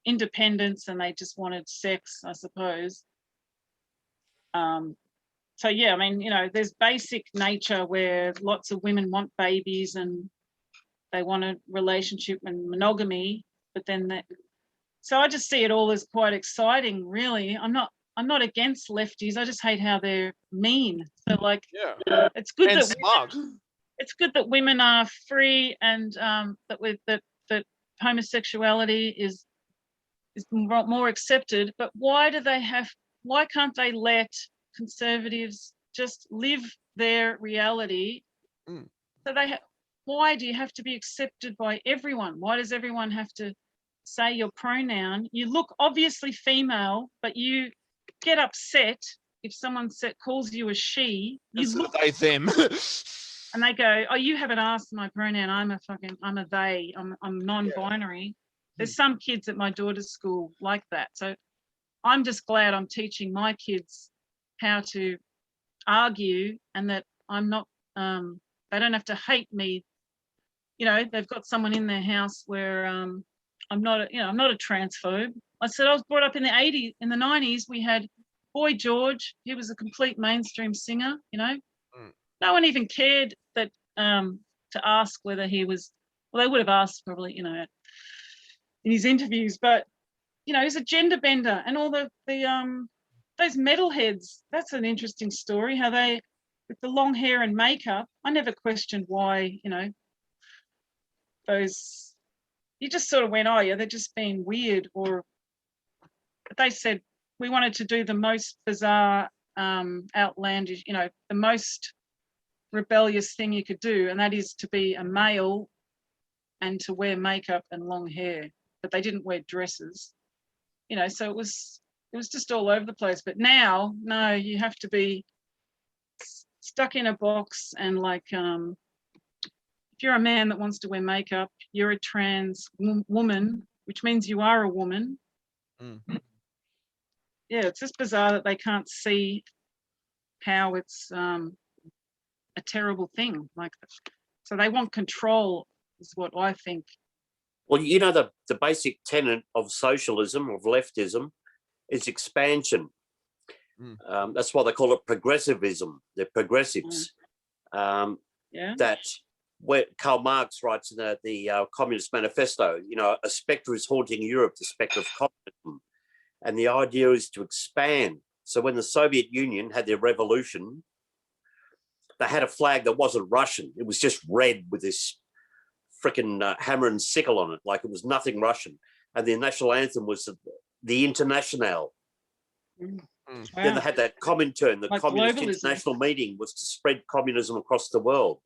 independence and they just wanted sex, I suppose. So yeah, I mean, there's basic nature where lots of women want babies and they want a relationship and monogamy, but then so I just see it all as quite exciting, really. I'm not against lefties. I just hate how they're mean. So like, it's good and that smug. It's good that women are free and that homosexuality is more accepted. But why can't they let conservatives just live their reality? So why do you have to be accepted by everyone? Why does everyone have to say your pronoun? You look obviously female, but you get upset if someone calls you a she. You look they them. And they go, oh, you haven't asked my pronoun. I'm a they. I'm non-binary. There's some kids at my daughter's school like that. So I'm just glad I'm teaching my kids how to argue and that I'm not. They don't have to hate me. They've got someone in their house where I'm not a transphobe. I said I was brought up in the 80s, in the 90s. We had Boy George. He was a complete mainstream singer. No one even cared that to ask whether he was. Well, they would have asked probably, in his interviews. But he's a gender bender, and all those metalheads. That's an interesting story. How they, with the long hair and makeup. I never questioned why. Those. You just sort of went, oh yeah, they're just being weird. But they said we wanted to do the most bizarre, outlandish. The most rebellious thing you could do, and that is to be a male and to wear makeup and long hair, but they didn't wear dresses, so it was just all over the place. But now, no, you have to be stuck in a box, and like if you're a man that wants to wear makeup, you're a trans woman, which means you are a woman. Yeah, it's just bizarre that they can't see how it's a terrible thing like that. So they want control is what I think. Well, the basic tenet of socialism, of leftism, is expansion. That's why they call it progressivism. They're progressives. That where Karl Marx writes in the Communist Manifesto, a spectre is haunting Europe, the spectre of communism. And the idea is to expand. So when the Soviet Union had their revolution, they had a flag that wasn't Russian. It was just red with this freaking hammer and sickle on it, like it was nothing Russian. And the national anthem was the Internationale. Wow. Then they had that Comintern, the like Communist globalism. International Meeting was to spread communism across the world.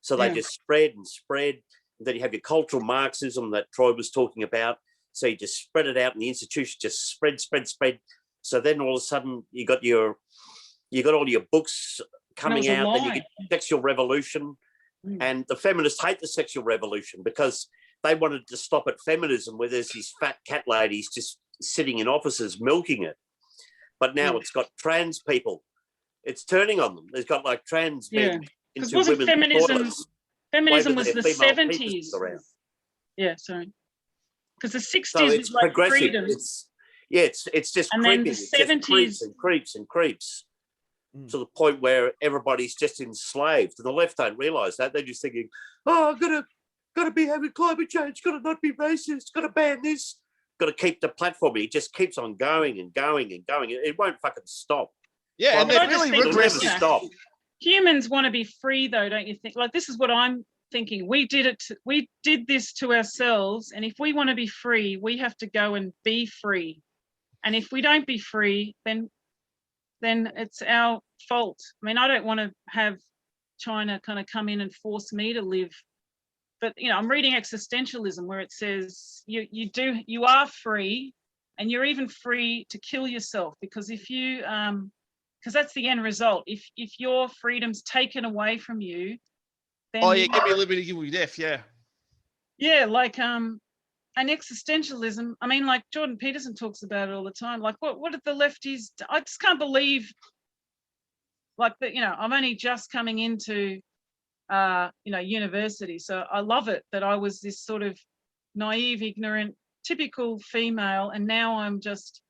So they just spread and spread. And then you have your cultural Marxism that Troy was talking about. So you just spread it out and the institution just spread. So then all of a sudden you got all your books coming out, then you get sexual revolution. And the feminists hate the sexual revolution because they wanted to stop at feminism where there's these fat cat ladies just sitting in offices milking it. But now it's got trans people. It's turning on them. There's got like trans men into women's toilets. Feminism was the 70s. Yeah, sorry. Because the 60s was like freedom. It's just and creeping. Then the it 70s just creeps to the point where everybody's just enslaved. And the left don't realise that. They're just thinking, oh, I've got to be having climate change, got to not be racist, got to ban this, got to keep the platform. It just keeps on going and going and going. It won't fucking stop. Yeah, and But I they're just really think It'll never regressive. stop. Humans want to be free, though, don't you think? Like, this is what I'm thinking. We did this to ourselves, and if we want to be free, we have to go and be free. And if we don't be free, then it's our fault. I mean, I don't want to have China kind of come in and force me to live. But, you know, I'm reading existentialism where it says you are free, and you're even free to kill yourself, because if you because that's the end result. If your freedom's taken away from you, then Give me liberty, give me death. Yeah, like and existentialism. I mean, like Jordan Peterson talks about it all the time. Like, what did the lefties? I just can't believe. Like that, you know, I'm only just coming into university, so I love it that I was this sort of naive, ignorant, typical female, and now I'm just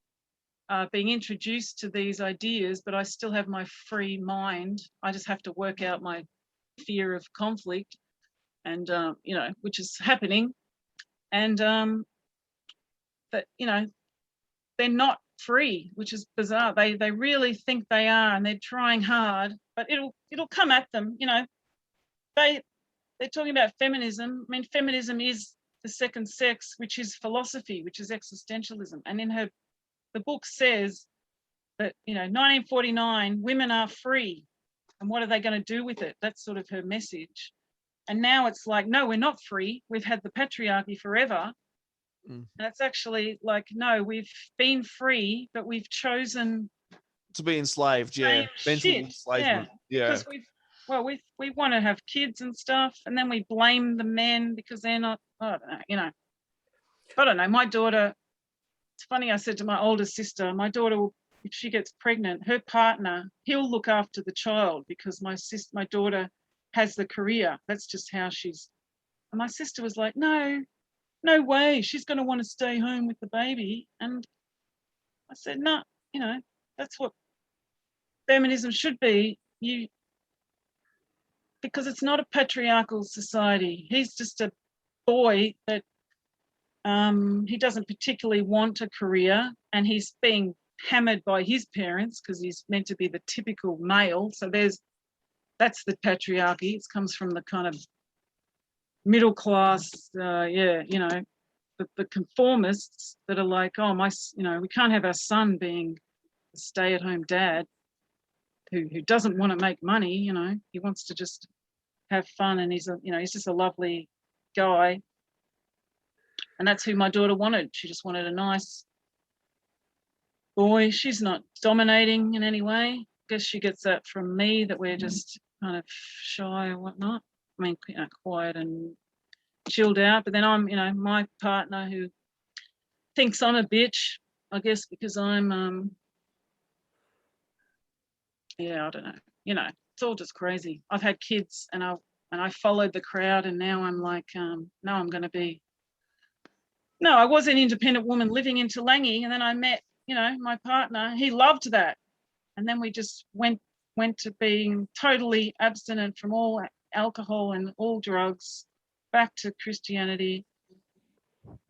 being introduced to these ideas, but I still have my free mind. I just have to work out my fear of conflict, and which is happening, and that they're not free, which is bizarre. They really think they are, and they're trying hard, but it'll come at them. They're talking about feminism. I mean, feminism is the second sex, which is philosophy, which is existentialism. And in the book says that 1949 women are free, and what are they going to do with it? That's sort of her message. And now it's like, no, we're not free. We've had the patriarchy forever. And it's actually like, no, we've been free, but we've chosen to be enslaved. Yeah, mental enslavement. Yeah, because we want to have kids and stuff, and then we blame the men because they're not. I don't know. My daughter. It's funny. I said to my older sister, my daughter, if she gets pregnant, her partner, he'll look after the child because my daughter has the career. That's just how she's. And my sister was like, no way, she's going to want to stay home with the baby. And I said, no, that's what feminism should be. Because it's not a patriarchal society. He's just a boy that he doesn't particularly want a career, and he's being hammered by his parents because he's meant to be the typical male. So that's the patriarchy. It comes from the kind of middle class, the conformists that are like, oh, we can't have our son being a stay-at-home dad who doesn't want to make money. He wants to just have fun, and he's just a lovely guy. And that's who my daughter wanted. She just wanted a nice boy. She's not dominating in any way. I guess she gets that from me, that we're just kind of shy or whatnot. I mean, quiet and chilled out. But then I'm, my partner who thinks I'm a bitch, I guess, because I'm, I don't know. It's all just crazy. I've had kids, and I followed the crowd, and now I'm like, no, I'm going to be. No, I was an independent woman living in Toolangi, and then I met, my partner. He loved that, and then we just went to being totally abstinent from all alcohol and all drugs, back to Christianity.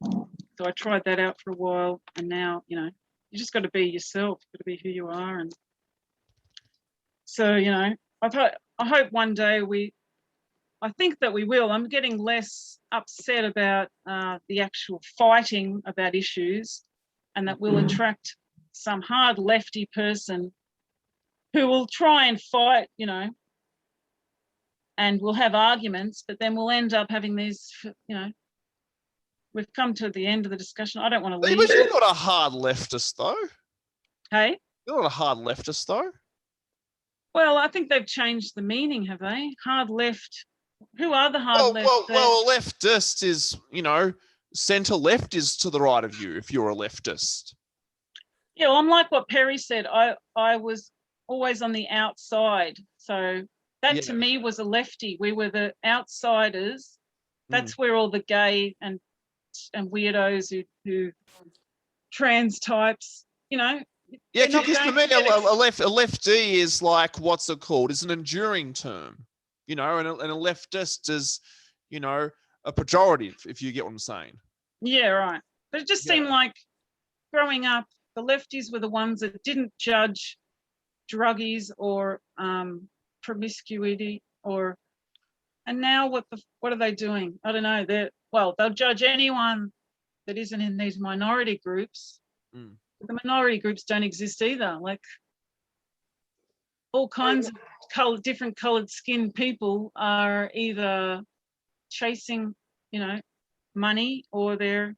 So I tried that out for a while, and now, you just got to be yourself, got to be who you are. And so, I hope one day I think that we will. I'm getting less upset about the actual fighting about issues, and that we'll attract some hard lefty person who will try and fight, and we'll have arguments, but then we'll end up having these, we've come to the end of the discussion. I don't want to leave. But you're not a hard leftist, though. Hey? You're not a hard leftist, though. Well, I think they've changed the meaning, have they? Hard left. Who are the hard left? Well, a leftist is, centre left is to the right of you if you're a leftist. Yeah, well, I'm like what Perry said. I was always on the outside. So that to me was a lefty. We were the outsiders. That's where all the gay and weirdos who trans types, Yeah, because for me, a lefty is like, what's it called? It's an enduring term, and a leftist is, a pejorative, if you get what I'm saying. Yeah, right. But it just Yeah. seemed like growing up, the lefties were the ones that didn't judge druggies or promiscuity and now what are they doing? I don't know. They'll judge anyone that isn't in these minority groups. But the minority groups don't exist either. Like all kinds of different colored skin people are either chasing, money, or they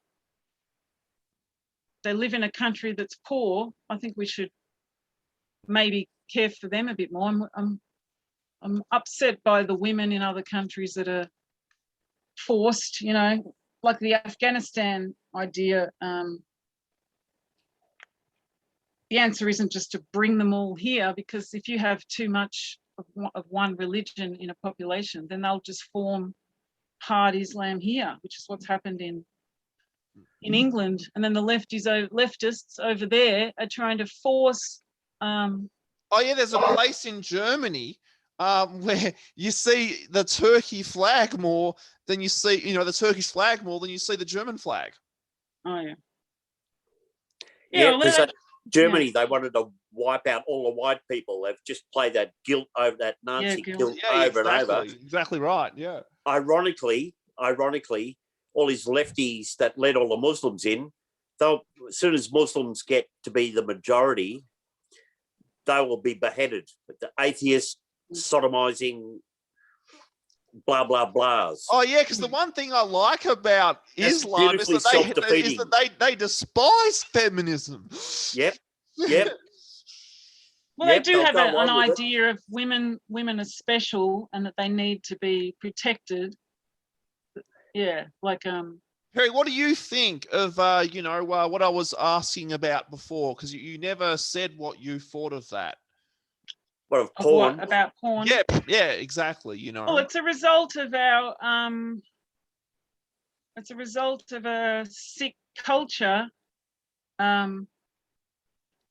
live in a country that's poor. I think we should maybe care for them a bit more. I'm upset by the women in other countries that are forced, like the Afghanistan idea. The answer isn't just to bring them all here, because if you have too much of one religion in a population, then they'll just form hard Islam here, which is what's happened in England. And then the leftists over there are trying to force. There's a place in Germany where you see the Turkey flag more than you see, the Turkish flag more than you see the German flag. Oh yeah. Yeah, because Germany, they wanted to wipe out all the white people. They've just played that guilt over that Nazi guilt over and over. Exactly right. Yeah. Ironically, all these lefties that let all the Muslims in, as soon as Muslims get to be the majority, they will be beheaded. But the atheists, sodomizing, blah blah blahs. Oh yeah, because the one thing I like about Islam is that they despise feminism. Yep. Well, they do have an idea of women are special and that they need to be protected. Yeah, like Perry, what do you think of what I was asking about before? Because you never said what you thought of that. What of porn? About porn? Yeah, exactly. Well, it's a result of our it's a result of a sick culture. Well,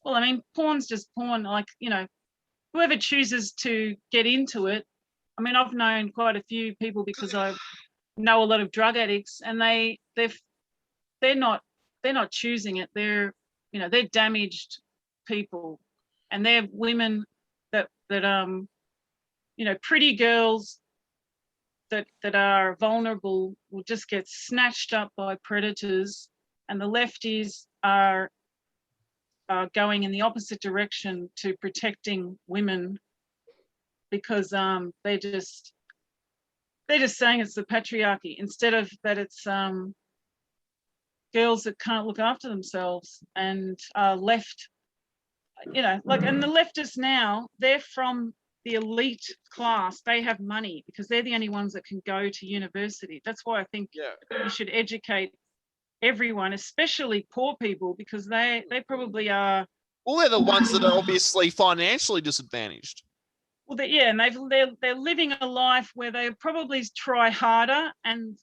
I mean, porn's just porn. Like, whoever chooses to get into it. I mean, I've known quite a few people because I know a lot of drug addicts, and they're not choosing it. They're damaged people, and they're women that pretty girls that are vulnerable will just get snatched up by predators, and the lefties are going in the opposite direction to protecting women because they're just saying it's the patriarchy instead of that it's girls that can't look after themselves and are left, and the leftists now, they're from the elite class. They have money because they're the only ones that can go to university. That's why I think you should educate everyone, especially poor people, because they probably are. Well, they're the ones that are obviously financially disadvantaged. Well, and they're living a life where they probably try harder, and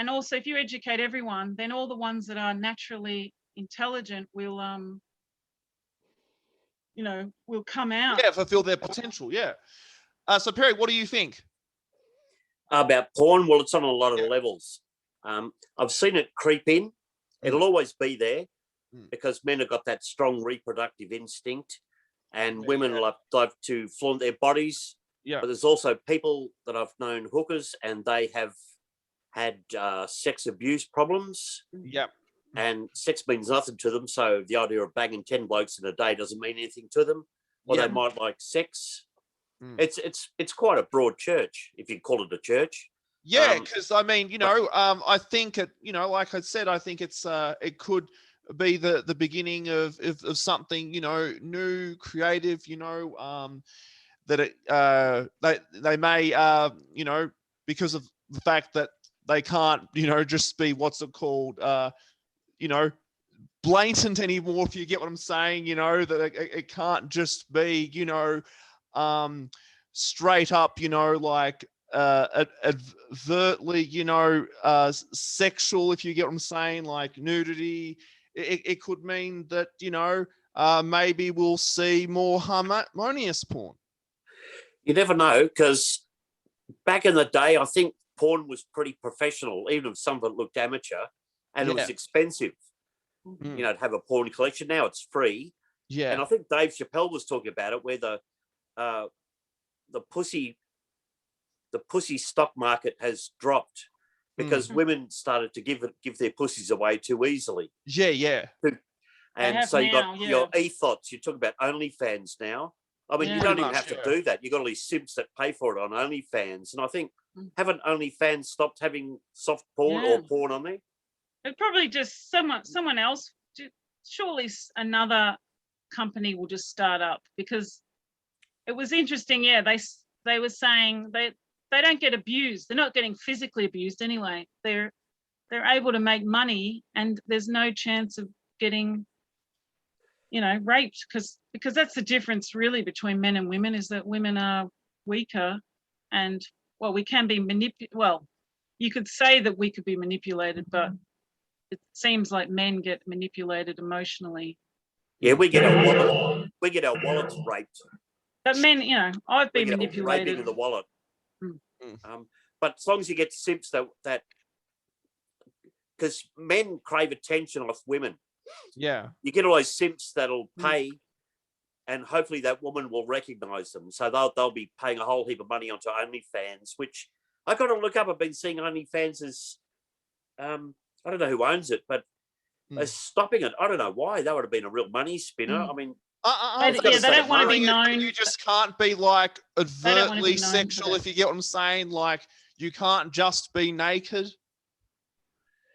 also if you educate everyone, then all the ones that are naturally intelligent will will come out. Yeah, fulfill their potential. Yeah. So Perry, what do you think about porn? Well, it's on a lot of levels. I've seen it creep in. It'll always be there because men have got that strong reproductive instinct, and women love to flaunt their bodies. Yeah. But there's also people that I've known hookers, and they have had sex abuse problems. Yep. And sex means nothing to them. So the idea of banging 10 blokes in a day doesn't mean anything to them. Or they might like sex. It's quite a broad church, if you call it a church. Yeah, because I mean, I think it, like I said, I think it's it could be the beginning of something, new, creative, that they may, because of the fact that they can't, just be what's it called, blatant anymore, if you get what I'm saying, that it can't just be, straight up, like overtly, sexual, if you get what I'm saying, like nudity. It could mean that, maybe we'll see more harmonious porn. You never know, because back in the day, I think porn was pretty professional, even if some of it looked amateur. and it was Yeah. expensive, Mm. you know, to have a porn collection. Now it's free. Yeah. And I think Dave Chappelle was talking about it, where the pussy stock market has dropped because women started to give their pussies away too easily. Yeah. And have so you now, got yeah. your ethos. You talk about OnlyFans now. I mean, Yeah. you don't Pretty even much, have to yeah. do that. You got all these simps that pay for it on OnlyFans, and I think Mm. haven't OnlyFans stopped having soft porn Yeah. or porn on there? It probably just someone else. Surely another company will just start up, because it was interesting. Yeah, they were saying they don't get abused. They're not getting physically abused anyway. They're able to make money, and there's no chance of getting, you know, raped, because that's the difference really between men and women, is that women are weaker, and well, we can be you could say that we could be manipulated, but it seems like men get manipulated emotionally. Yeah, we get our wallets raped. But men, you know, I've We been get a manipulated. raping of the wallet. Mm. But as long as you get simps that because men crave attention off women. Yeah. You get all those simps that'll pay, and hopefully that woman will recognise them. So they'll be paying a whole heap of money onto OnlyFans, which I got to look up. I've been seeing OnlyFans as, I don't know who owns it, but they're stopping it. I don't know why. That would have been a real money spinner. I mean, They don't want to be known. You just can't be like They don't wanna be overtly known for sexual, that. if you get what I'm saying. Like, you can't just be naked.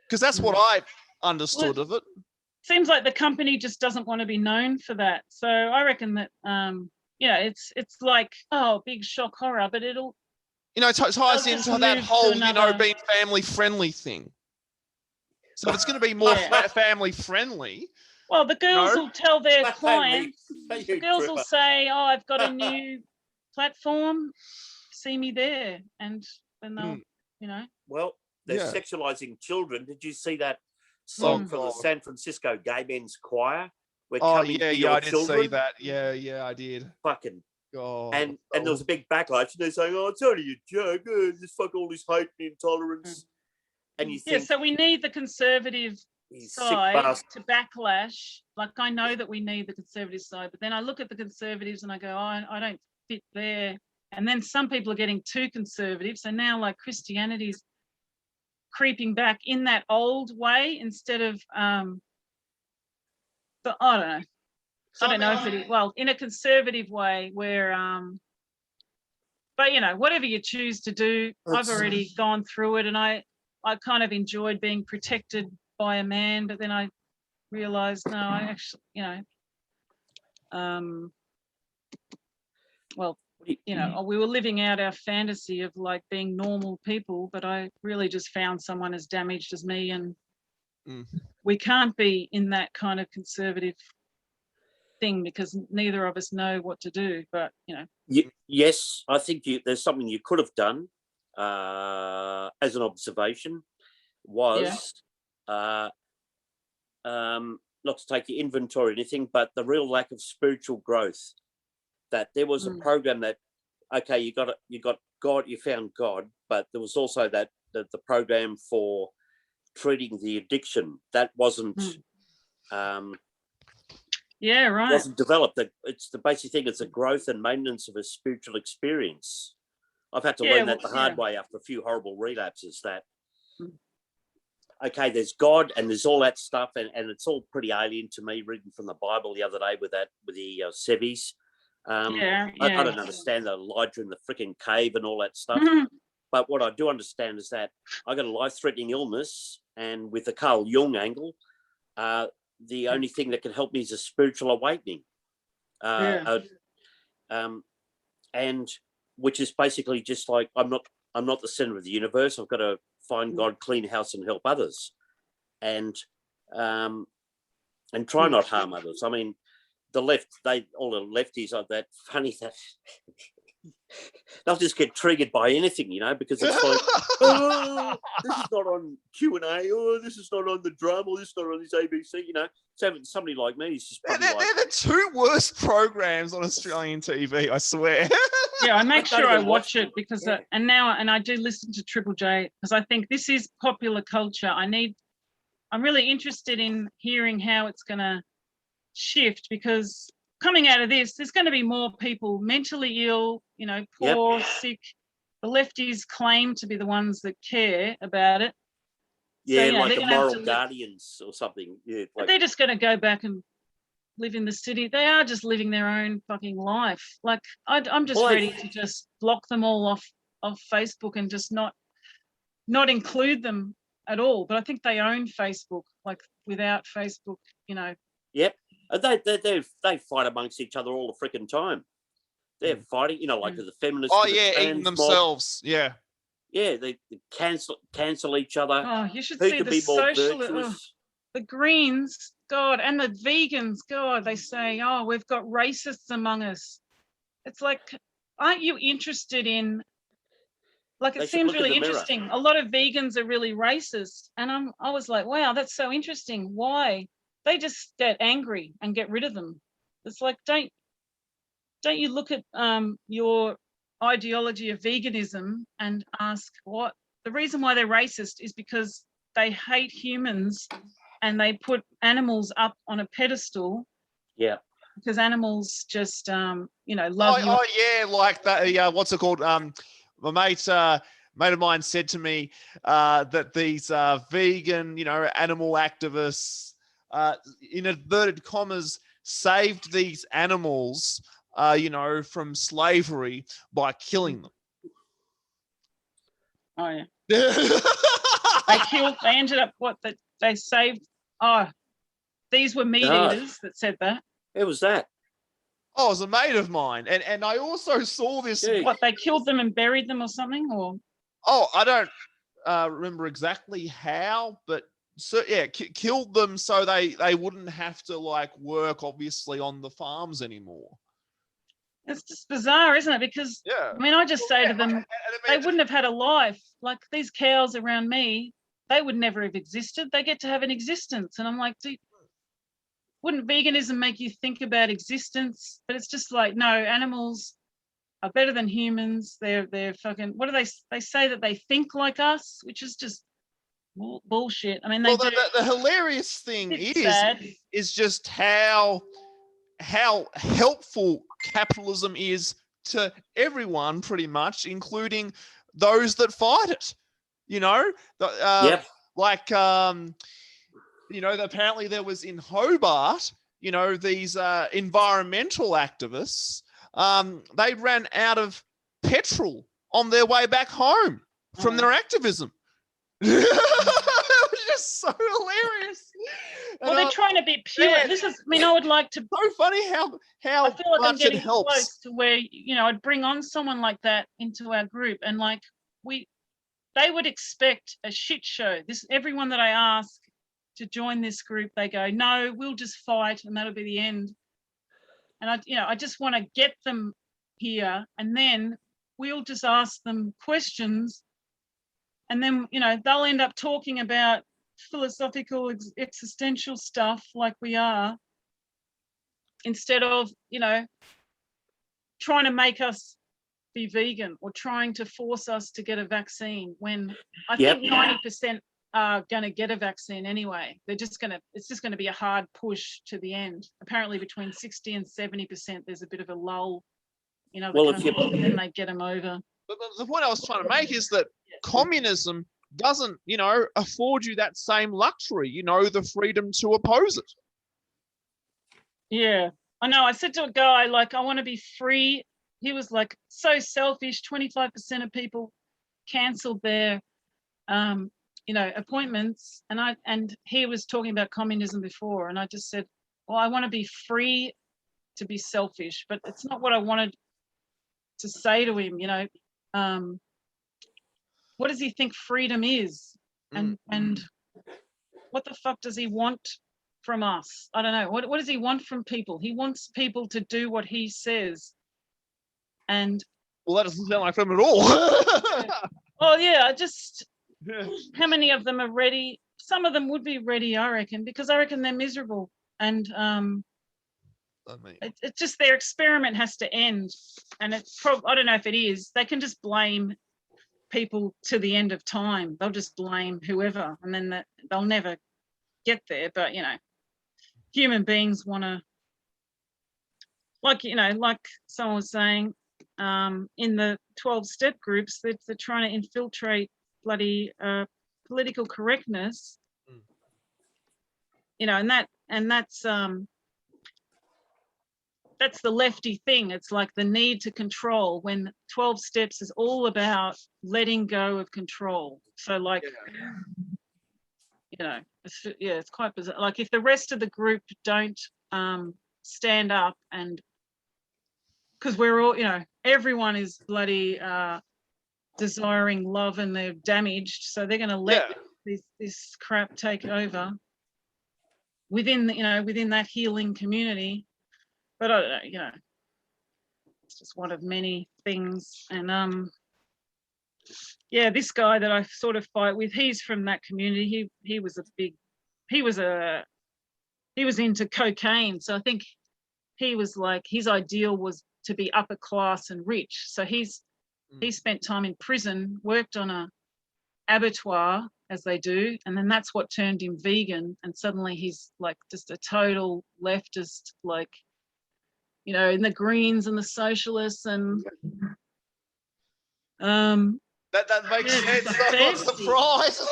Because that's what I understood of it. Seems like the company just doesn't want to be known for that. So I reckon that you know, it's like, oh, big shock horror, but it'll, You know, it ties just into that move to whole, you know, another- being family friendly thing. So if it's going to be more Yeah. family friendly, well, the girls No. will tell their Hey, clients, hey, the you girls will tripper. say, oh, I've got a new platform, see me there, and then they'll, you know. Well, they're Yeah. sexualizing children. Did you see that song from the God. San Francisco Gay Men's Choir? We're oh coming yeah, for yeah, your I did children. see that. Yeah, I did. Fucking God. and there was a big backlash, and they're saying, "Oh, it's only a joke. Just fuck all this hate and intolerance." And you Yeah, think, so we need the conservative "You sick side bastard." to backlash. Like, I know that we need the conservative side, but then I look at the conservatives and I go, oh, I don't fit there. And then some people are getting too conservative. So now, like, Christianity's creeping back in that old way instead of but I don't know. I don't know if it is, well, in a conservative way where but you know, whatever you choose to do, I've already gone through it, and I kind of enjoyed being protected by a man, but then I realized, no, I actually, you know, well, you know, we were living out our fantasy of like being normal people, but I really just found someone as damaged as me, and we can't be in that kind of conservative thing because neither of us know what to do. But you know, Yes, I think there's something you could have done as an observation was not to take your inventory or anything, but the real lack of spiritual growth. That there was a program that, okay, you got God, you found God, but there was also that the program for treating the addiction that wasn't wasn't developed. It's the basic thing. It's a growth and maintenance of a spiritual experience. I've had to learn that the hard way after a few horrible relapses. That okay, there's God and there's all that stuff, and it's all pretty alien to me. Reading from the Bible the other day with the Sevies. I don't understand the Elijah in the freaking cave and all that stuff. But what I do understand is that I got a life-threatening illness, and with the Carl Jung angle, the only thing that can help me is a spiritual awakening. And which is basically just like I'm not the center of the universe. I've got to find God, clean house, and help others, and try not harm others. I mean, all the lefties are that funny that they'll just get triggered by anything, you know, because it's like, oh, this is not on Q&A, oh, this is not on the drum, or this is not on this ABC, you know. So somebody like me is just probably they're the two worst programs on Australian TV, I swear. Yeah, I make sure I watch it because and I do listen to Triple J because I think this is popular culture. I I'm really interested in hearing how it's going to shift, because coming out of this, there's going to be more people mentally ill, you know, poor, sick. The lefties claim to be the ones that care about it. Yeah, so, you know, like they're the gonna have moral to guardians or something. Yeah, but like, they're just going to go back and live in the city. They are just living their own fucking life. Like I'm just Well, ready to just block them all off Facebook and just not include them at all. But I think they own Facebook. Like without Facebook, you know. yep. They fight amongst each other all the freaking time. They're fighting, you know, like the feminists. Oh with the yeah, trans eating mob. themselves. Yeah. Yeah, they cancel each other. Oh, you should Who see can the be more social. virtuous? The Greens, God, and the vegans, God, they say, oh, we've got racists among us. It's like, aren't you interested in, like, They it should seems look in really the mirror. interesting. A lot of vegans are really racist. And I was like, wow, that's so interesting. Why? They just get angry and get rid of them. It's like, don't you look at your ideology of veganism and ask what the reason why they're racist is, because they hate humans and they put animals up on a pedestal. Yeah. Because animals just, you know, love you. Oh yeah, like that. What's it called? My mate of mine said to me that these vegan, you know, animal activists, in inverted commas, saved these animals, you know, from slavery by killing them. Oh yeah. They They ended up that they saved. Oh, these were meat eaters that said that. Who was that? Oh, it was a mate of mine, and I also saw this. Yeah. What, they killed them and buried them or something, or? Oh, I don't remember exactly how, but so yeah, killed them so they wouldn't have to like work obviously on the farms anymore. It's just bizarre, isn't it? Because Yeah, I mean, I just say to them, and they wouldn't have had a life. Like these cows around me, they would never have existed. They get to have an existence, and I'm like, wouldn't veganism make you think about existence? But it's just like, no, animals are better than humans. They're fucking. What do they say that they think like us, which is just bullshit. I mean, the hilarious thing is just how helpful capitalism is to everyone, pretty much, including those that fight it. You know, like you know, apparently there was in Hobart, you know, these environmental activists. They ran out of petrol on their way back home from their activism. It was just so hilarious. Well, they're trying to be pure. Yeah, This is, I mean, I would like to. So funny how I feel like I'm much it getting helps. close to where, you know, I'd bring on someone like that into our group, and like they would expect a shit show. Everyone that I ask to join this group, they go, no, we'll just fight and that'll be the end. And I just want to get them here, and then we'll just ask them questions, and then, you know, they'll end up talking about philosophical existential stuff like we are, instead of, you know, trying to make us be vegan or trying to force us to get a vaccine, when I think 90% are going to get a vaccine anyway. It's just going to be a hard push to the end. Apparently between 60 and 70%, there's a bit of a lull, you know, and then they get them over. But the point I was trying to make is that communism doesn't, you know, afford you that same luxury, you know, the freedom to oppose it. Yeah, I know. I said to a guy, like, I want to be free. He was like, so selfish. 25% of people cancelled their, you know, appointments. And he was talking about communism before. And I just said, well, I want to be free to be selfish, but it's not what I wanted to say to him, you know. What does he think freedom is? And what the fuck does he want from us? I don't know. What does he want from people? He wants people to do what he says. And well, that doesn't sound like them at all. Oh yeah, how many of them are ready? Some of them would be ready, I reckon, because I reckon they're miserable. And it's just their experiment has to end. And I don't know if it is. They can just blame people to the end of time. They'll just blame whoever, and then they'll never get there, but human beings want to, like someone was saying, in the 12-step groups, they're trying to infiltrate bloody political correctness, and that's the lefty thing. It's like the need to control, when 12 steps is all about letting go of control. So like, it's quite bizarre. Like if the rest of the group don't stand up, and because we're all, everyone is bloody desiring love and they're damaged. So they're going to let this crap take over within, within that healing community. But I don't know, it's just one of many things. And this guy that I sort of fight with, he's from that community. He was into cocaine. So I think he was like, his ideal was to be upper class and rich. So he spent time in prison, worked on a abattoir, as they do, and then that's what turned him vegan. And suddenly he's like just a total leftist, like, in the Greens and the socialists and that makes sense. I'm not surprised.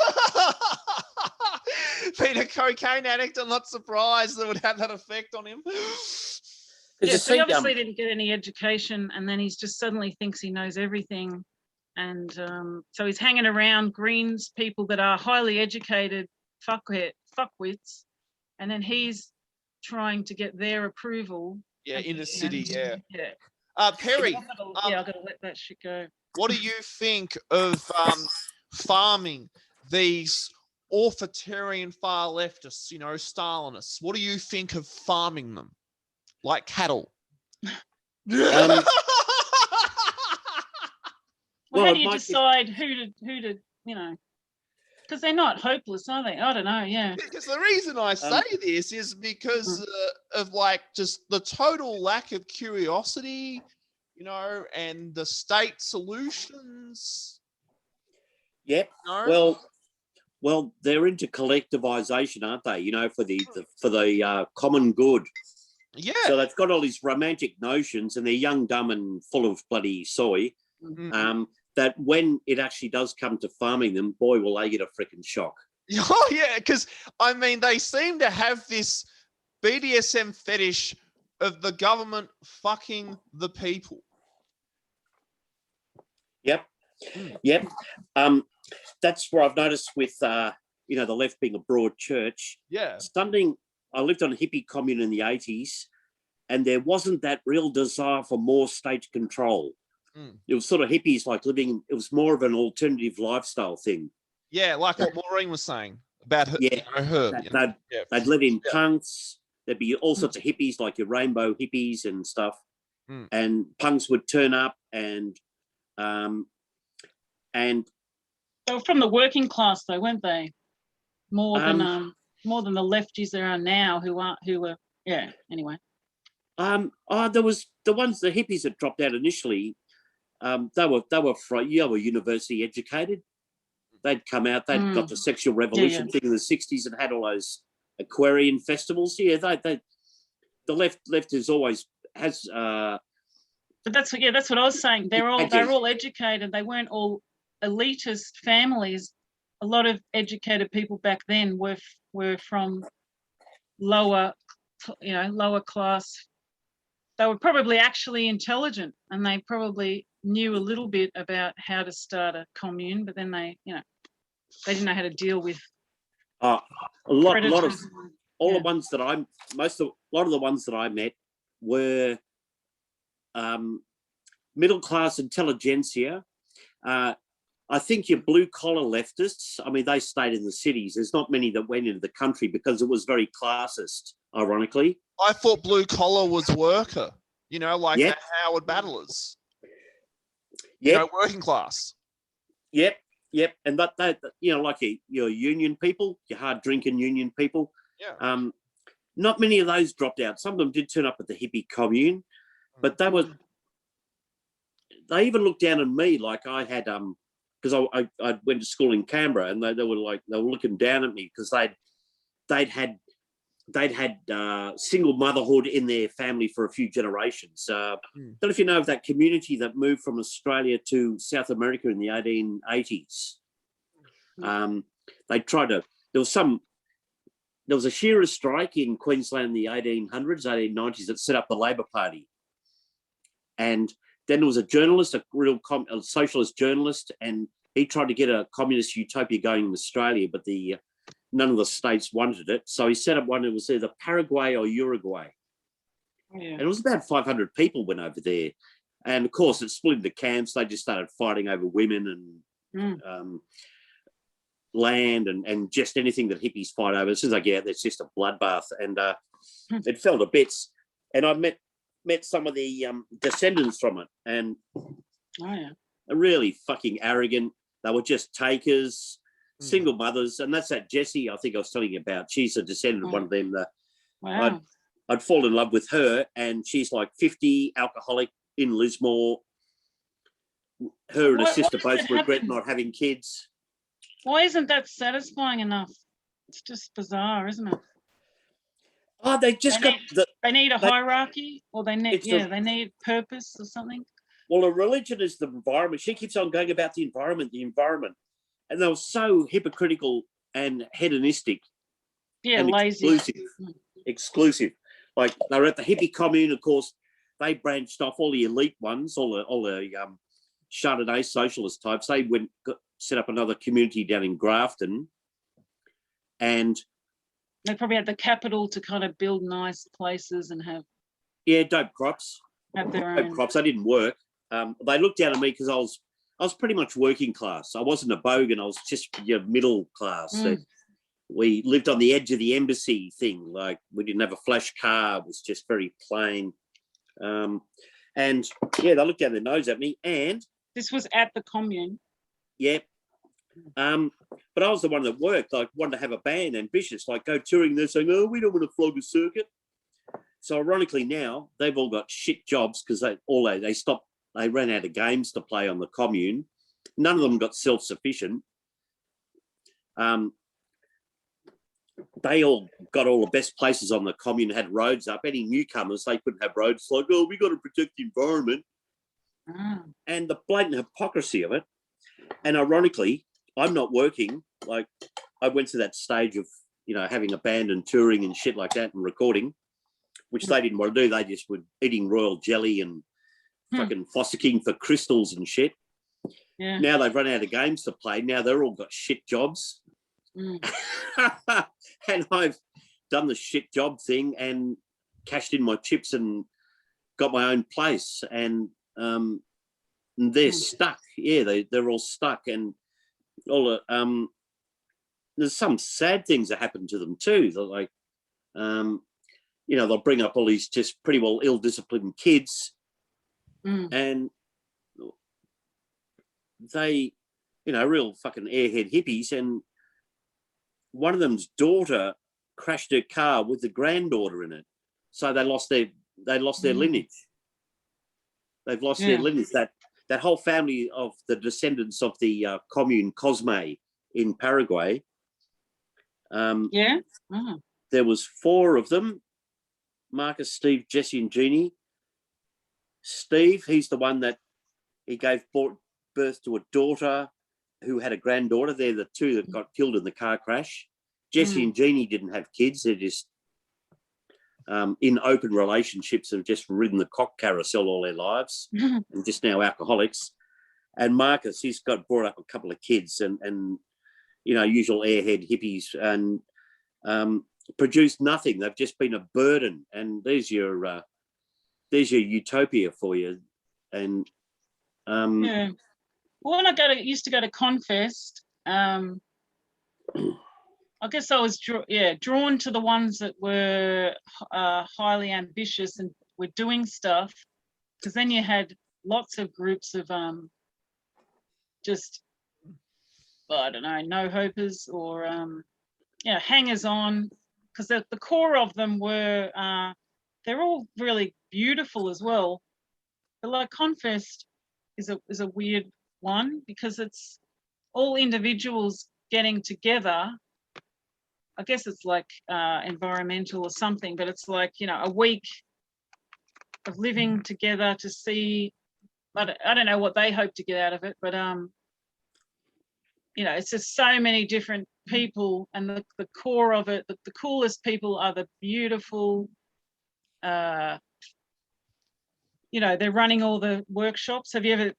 Being a cocaine addict, I'm not surprised that would have that effect on him. Yeah, so he obviously didn't get any education, and then he's just suddenly thinks he knows everything. And so he's hanging around Greens people that are highly educated fuckwits, and then he's trying to get their approval. Yeah, in the city, yeah. I've Perry, got to let that shit go. What do you think of farming these authoritarian far leftists, Stalinists? What do you think of farming them like cattle? Well, how do you decide who to, because they're not hopeless, are they? I don't know, yeah. Because the reason I say this is because of like just the total lack of curiosity, and the state solutions. Yep. Well, they're into collectivization, aren't they? For the common good. Yeah. So they've got all these romantic notions, and they're young, dumb, and full of bloody soy. Mm-hmm. That when it actually does come to farming them, boy, will they get a freaking shock. Oh, yeah, because, they seem to have this BDSM fetish of the government fucking the people. Yep. Yep. That's where I've noticed with, the left being a broad church. Yeah. I lived on a hippie commune in the 80s, and there wasn't that real desire for more state control. It was sort of hippies like living, it was more of an alternative lifestyle thing. Yeah, like what Maureen was saying about her. Yeah, they'd let in punks. There'd be all sorts of hippies, like your rainbow hippies and stuff. And punks would turn up, and they were from the working class, though, weren't they? More than the lefties there are now, who were anyway. There was the hippies that dropped out initially. They were university educated. They'd come out. They'd got the sexual revolution thing in the 60s and had all those Aquarian festivals. Yeah, the left is always has. But that's what I was saying. They're all educated. They weren't all elitist families. A lot of educated people back then were from lower class. They were probably actually intelligent, and they probably knew a little bit about how to start a commune, but then they didn't know how to deal with a lot of the ones that I met were middle class intelligentsia. I think your blue collar leftists, they stayed in the cities. There's not many that went into the country because it was very classist, ironically. I thought blue collar was worker, the Howard battlers. Yeah, working class. Yep. And that like your union people, your hard drinking union people. Yeah. Not many of those dropped out. Some of them did turn up at the hippie commune, but they even looked down on me like I had because I went to school in Canberra, and they were looking down at me because they'd had single motherhood in their family for a few generations. Don't know if you know of that community that moved from Australia to South America in the 1880s. They tried to. There was a shearers' strike in Queensland in the 1800s, 1890s that set up the Labor Party, and then there was a journalist, a socialist journalist, and he tried to get a communist utopia going in Australia, but none of the states wanted it. So he set up one. It was either Paraguay or Uruguay. Yeah. And it was about 500 people went over there. And of course, it split into camps. They just started fighting over women and land and just anything that hippies fight over. As soon as I get out, it's just a bloodbath. And it fell to bits. And I met some of the descendants from it. And they're really fucking arrogant. They were just takers. Single mothers, and that's that Jessie I think I was telling you about. She's a descendant of one of them. I'd fall in love with her, and she's like 50, alcoholic in Lismore. Her and her sister both regret not having kids. Why isn't that satisfying enough? It's just bizarre, isn't it? Oh, they need a hierarchy, or they need purpose or something. Well, a religion is the environment. She keeps on going about the environment. And they were so hypocritical and hedonistic. Yeah, and lazy. Exclusive. Like they were at the hippie commune, of course, they branched off all the elite ones, all the Chardonnay socialist types. They set up another community down in Grafton. And they probably had the capital to kind of build nice places and have dope crops. Have their own. Dope crops. They didn't work. They looked down at me because I was pretty much working class. I wasn't a bogan. I was just middle class. We lived on the edge of the embassy thing. Like we didn't have a flash car. It was just very plain. And they looked down their nose at me. And this was at the commune. Yeah. But I was the one that worked. Like wanted to have a band, ambitious, like go touring. They're saying, "Oh, we don't want to flog a circuit." So ironically, now they've all got shit jobs because they stopped. They ran out of games to play on the commune. None of them got self-sufficient. They all got all the best places on the commune, had roads up. Any newcomers, they couldn't have roads. Like, oh, we got to protect the environment. And the blatant hypocrisy of it. And ironically, I'm not working. Like, I went to that stage of, having a band and touring and shit like that and recording, which they didn't want to do. They just were eating royal jelly and fucking fossicking for crystals and shit. Yeah. Now they've run out of games to play. Now they're all got shit jobs. And I've done the shit job thing and cashed in my chips and got my own place. And they're stuck. Yeah, they're all stuck. And all there's some sad things that happen to them too. They're like, they'll bring up all these just pretty well ill-disciplined kids. And they, real fucking airhead hippies. And one of them's daughter crashed her car with the granddaughter in it. So they lost their lineage. They've lost their lineage. That whole family of the descendants of the commune Cosme in Paraguay. There was 4 of them: Marcus, Steve, Jesse, and Jeannie. Steve, he's the one that he gave birth to a daughter who had a granddaughter. They're the 2 that got killed in the car crash. Jesse and Jeannie didn't have kids. They're just in open relationships, have just ridden the cock carousel all their lives and just now alcoholics. And Marcus, he's got brought up a couple of kids and usual airhead hippies and produced nothing. They've just been a burden. And there's your utopia for you. And well, when I used to go to Confest, I guess I was drawn to the ones that were highly ambitious and were doing stuff, because then you had lots of groups of just, I don't know, no-hopers or hangers-on, because the core of them were, they're all really beautiful as well. But like Confest is a weird one because it's all individuals getting together I guess it's like environmental or something, but it's like, you know, a week of living together to see, I don't know what they hope to get out of it, but you know, it's just so many different people, and the core of it, the coolest people are the beautiful, you know, they're running all the workshops. Have you ever,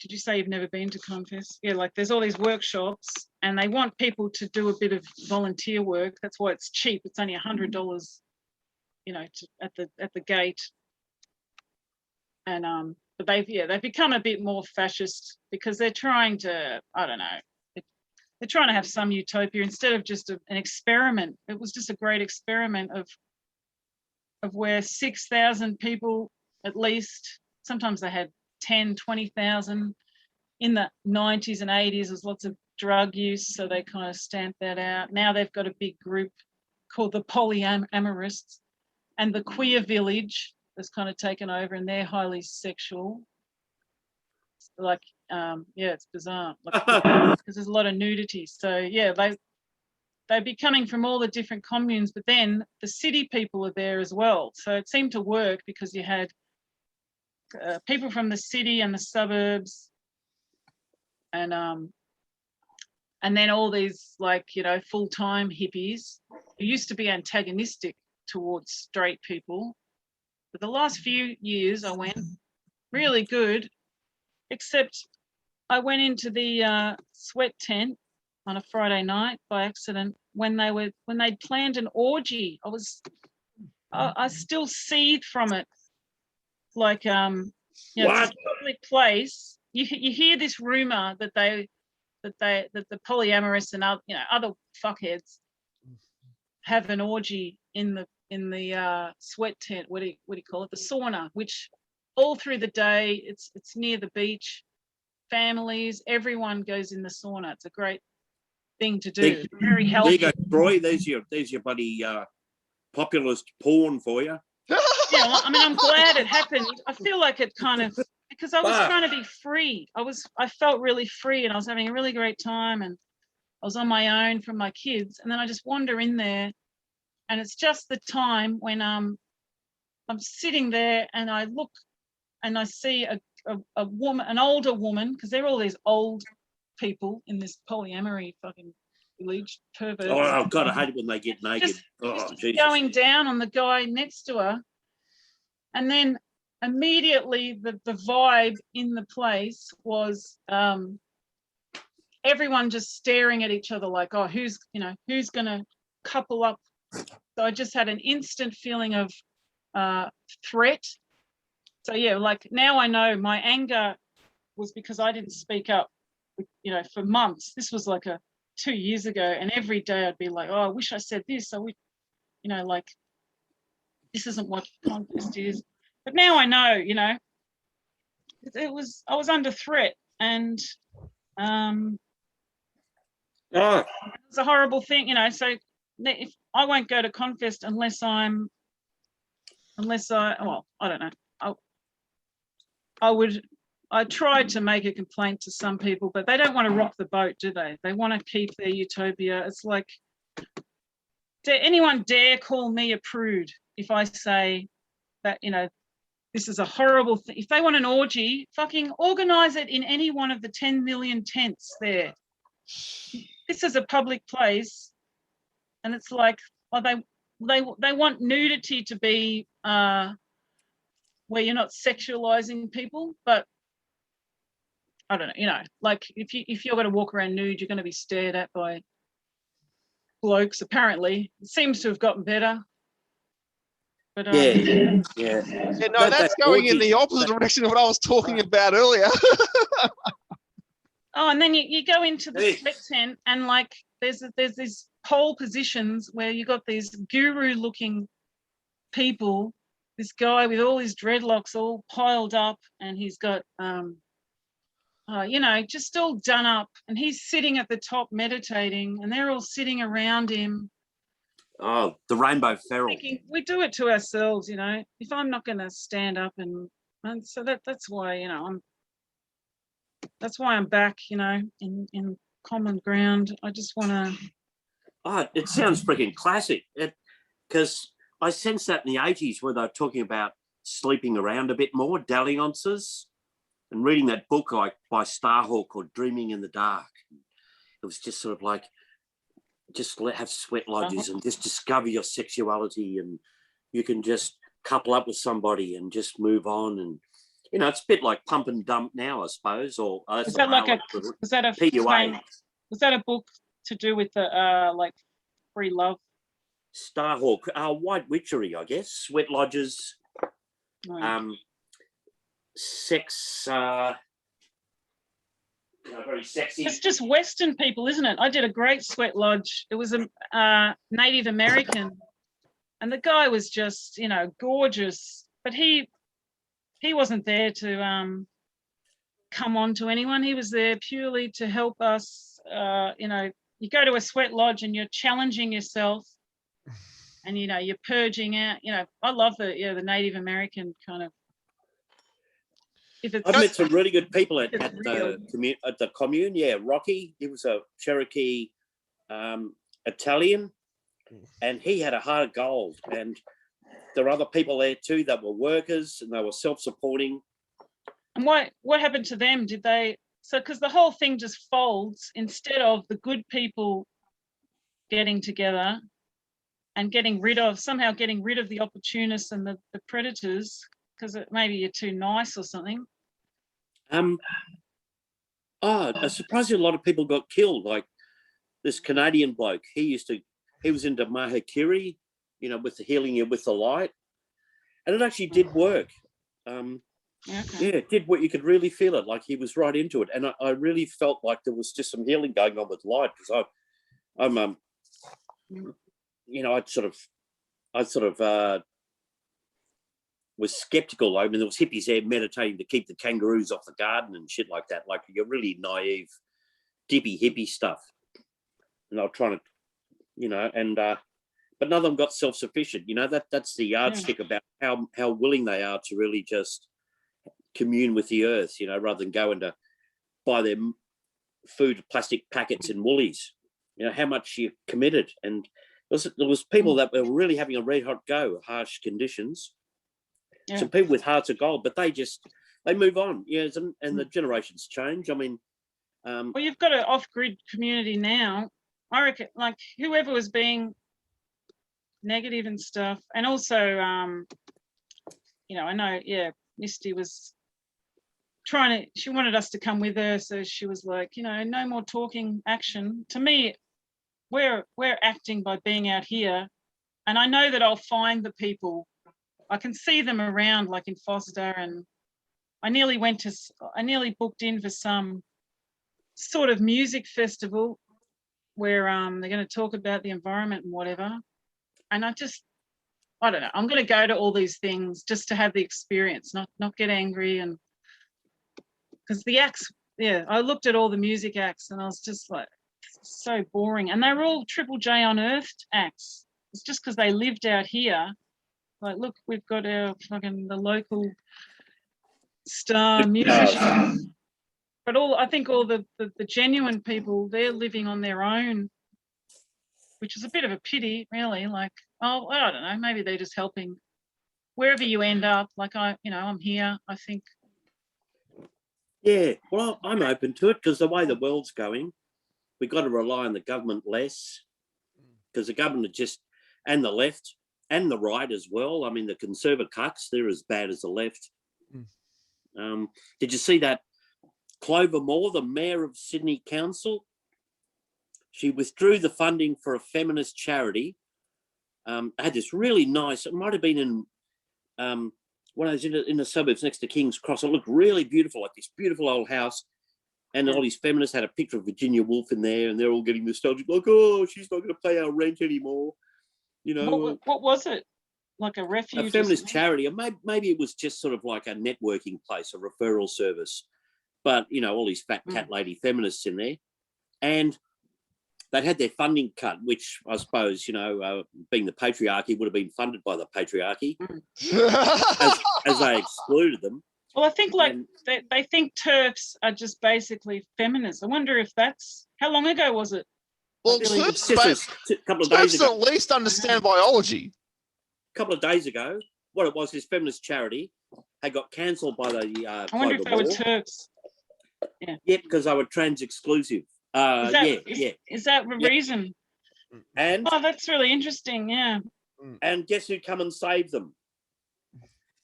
did you say you've never been to Confest? Yeah, like there's all these workshops and they want people to do a bit of volunteer work. That's why it's cheap. It's only $100, you know, at the gate. And but they've become a bit more fascist because they're trying to, I don't know, they're trying to have some utopia instead of just an experiment. It was just a great experiment of where 6,000 people at least, sometimes they had 10, 20,000. In the 90s and 80s, there's lots of drug use, so they kind of stamped that out. Now they've got a big group called the polyamorists, and the queer village has kind of taken over, and they're highly sexual. Like, yeah, it's bizarre, because there's a lot of nudity. So yeah, they'd be coming from all the different communes, but then the city people are there as well. So it seemed to work because you had people from the city and the suburbs, and then all these, like, you know, full-time hippies who used to be antagonistic towards straight people. But the last few years I went, really good, except I went into the sweat tent on a Friday night by accident when they'd planned an orgy. I still seethe from it. Like, you know, it's a public place. You hear this rumor that the polyamorous and other, you know, other fuckheads have an orgy in the sweat tent. What do you call it? The sauna, which all through the day, it's near the beach. Families, everyone goes in the sauna. It's a great thing to do. Very healthy. There you go, Troy. There's your buddy populist porn for you. Yeah, well, I mean, I'm glad it happened. I feel like it kind of, because I was trying to be free. I felt really free, and I was having a really great time, and I was on my own from my kids. And then I just wander in there, and it's just the time when I'm sitting there and I look and I see a woman, an older woman, because they're all these old people in this polyamory fucking village, perverts. Oh God, I hate it when they get naked. Just Jesus. going down on the guy next to her. And then immediately the vibe in the place was everyone just staring at each other like, oh, who's going to couple up? So I just had an instant feeling of threat. So yeah, like now I know my anger was because I didn't speak up, you know, for months. This was like 2 years ago, and every day I'd be like, oh, I wish I said this. I wish, you know, like, this isn't what Confest is. But now I know, you know, I was under threat, and it's a horrible thing, you know. So if I won't go to Confest unless I don't know. I tried to make a complaint to some people, but they don't want to rock the boat, do they? They want to keep their utopia. It's like, dare anyone dare call me a prude if I say that, you know, this is a horrible thing. If they want an orgy, fucking organise it in any one of the 10 million tents there. This is a public place, and it's like, oh, they want nudity to be where you're not sexualizing people, but I don't know, you know, like if you're going to walk around nude, you're going to be stared at by blokes. Apparently, it seems to have gotten better. But Yeah, no, that's going in the opposite direction of what I was talking about earlier. Oh, and then you go into the sweat tent, and like there's these pole positions where you got these guru-looking people. This guy with all his dreadlocks all piled up, and he's got you know, just all done up, and he's sitting at the top meditating, and they're all sitting around him. Oh, the rainbow feral. We do it to ourselves, you know. If I'm not going to stand up, and so that's why, you know, that's why I'm back, you know, in common ground. I just want to Oh, it sounds freaking classic. Because I sense that in the 80s where they're talking about sleeping around a bit more, dalliances, and reading that book like by Starhawk called Dreaming in the Dark. It was just sort of like, just have sweat lodges and just discover your sexuality, and you can just couple up with somebody and just move on. And, you know, it's a bit like Pump and Dump now, I suppose. Or Is that like was that a PUA. Was that a book to do with the like free love? Starhawk, White Witchery, I guess. Sweat lodges, sex, very sexy. It's just Western people, isn't it? I did a great sweat lodge. It was a Native American, and the guy was just, you know, gorgeous, but he wasn't there to come on to anyone. He was there purely to help us. You know, you go to a sweat lodge and you're challenging yourself, and, you know, you're purging out. You know, I love the Native American kind of. I've met some really good people at the commune. Yeah, Rocky, he was a Cherokee Italian, and he had a heart of gold. And there were other people there too that were workers, and they were self-supporting. And what happened to them? Did they? So, because the whole thing just folds, instead of the good people getting together and somehow getting rid of the opportunists and the predators, because maybe you're too nice or something. I'm surprised a lot of people got killed. Like this Canadian bloke, he was into Mahakiri, you know, with the healing you with the light, and it actually did work. Yeah, it did what you could really feel it. Like he was right into it, and I really felt like there was just some healing going on with light, because I'm you know, I sort of was skeptical. I mean, there was hippies there meditating to keep the kangaroos off the garden and shit like that. Like you're really naive, dippy hippie stuff. And I was trying to, you know, and but none of them got self-sufficient. You know, that's the yardstick about how willing they are to really just commune with the earth, you know, rather than go and to buy their food plastic packets in Woolies. You know, how much you committed. And there was people that were really having a red hot go of harsh conditions. Yeah. Some people with hearts of gold, but they move on. Yes, and the generations change. I mean, well, you've got an off-grid community now. I reckon, like whoever was being negative and stuff, and also, you know, I know, Misty was she wanted us to come with her, so she was like, you know, no more talking, action. To me, we're acting by being out here, and I know that I'll find the people. I can see them around, like in Foster, and I nearly booked in for some sort of music festival where they're going to talk about the environment and whatever. And I don't know. I'm going to go to all these things just to have the experience, not get angry. And because the acts, I looked at all the music acts and I was just like, so boring. And they were all Triple J Unearthed acts. It's just because they lived out here. Like, look, we've got the local star musicians. But I think all the genuine people, they're living on their own, which is a bit of a pity, really. Like, I don't know, maybe they're just helping wherever you end up. Like I'm here, I think. Yeah, well, I'm open to it, because the way the world's going, we've got to rely on the government less, because the government and the left and the right as well. I mean, the conservative cucks, they're as bad as the left. Did you see that Clover Moore, the mayor of Sydney Council? She withdrew the funding for a feminist charity. Had this really nice, it might have been in when I was in the suburbs next to King's Cross. It looked really beautiful, like this beautiful old house. And all these feminists had a picture of Virginia Woolf in there, and they're all getting nostalgic, like, oh, she's not going to pay our rent anymore. You know, what was it? Like a refuge? A feminist charity, or maybe it was just sort of like a networking place, a referral service. But, you know, all these fat cat lady feminists in there. And they'd had their funding cut, which I suppose, you know, being the patriarchy, would have been funded by the patriarchy as they excluded them. Well, I think they think TERFs are just basically feminists. I wonder if how long ago was it? Well, really Terps, Just a couple of days Terps ago. at least understand biology. A couple of days ago, what it was, this feminist charity had got cancelled by the I wonder if they were Board. Turks. Yeah, because they were trans exclusive. Is that, Yeah. Is that the Yeah. reason? And Oh, that's really interesting. Yeah. guess who come and saved them?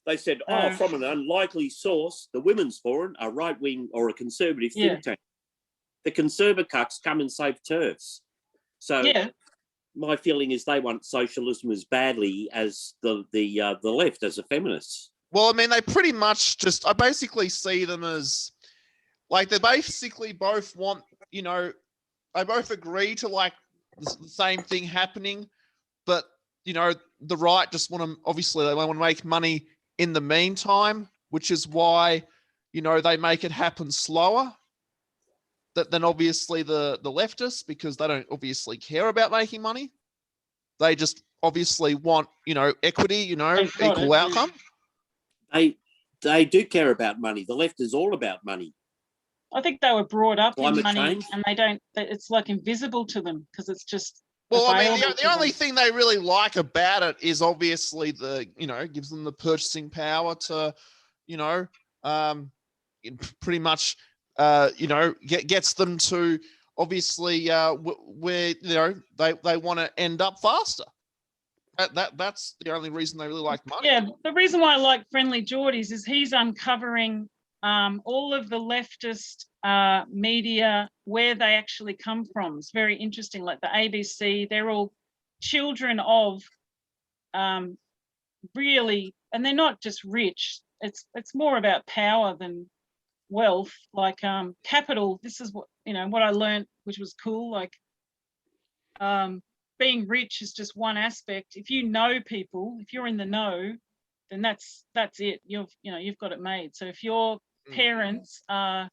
They said, from an unlikely source, the Women's Forum, a right-wing or a conservative think tank. The conservative cucks come and save TERFs. So my feeling is they want socialism as badly as the left, as a feminists. Well, I mean, they pretty much I basically see them as, like, they basically both want, you know, they both agree to, like, the same thing happening, but, you know, the right just want to, obviously, they want to make money in the meantime, which is why, you know, they make it happen slower than obviously the leftists, because they don't obviously care about making money. They just obviously want, you know, equity, you know, equal outcome. They do care about money. The left is all about money. I think they were brought up Climate in money, change. and they don't. It's like invisible to them because it's just. Well, I mean, available the to only them. thing they really like about it is obviously you know, gives them the purchasing power to, you know, pretty much, you know, gets them to obviously where, you know, they want to end up faster. That's the only reason they really like money. Yeah, the reason why I like Friendly Geordies is he's uncovering all of the leftist media, where they actually come from. It's very interesting. Like the ABC, they're all children of really, and they're not just rich. It's more about power than wealth. Like capital. This is what, you know, what I learned, which was cool. Like being rich is just one aspect. If you know people, if you're in the know, then that's it. You've got it made. So if your parents are,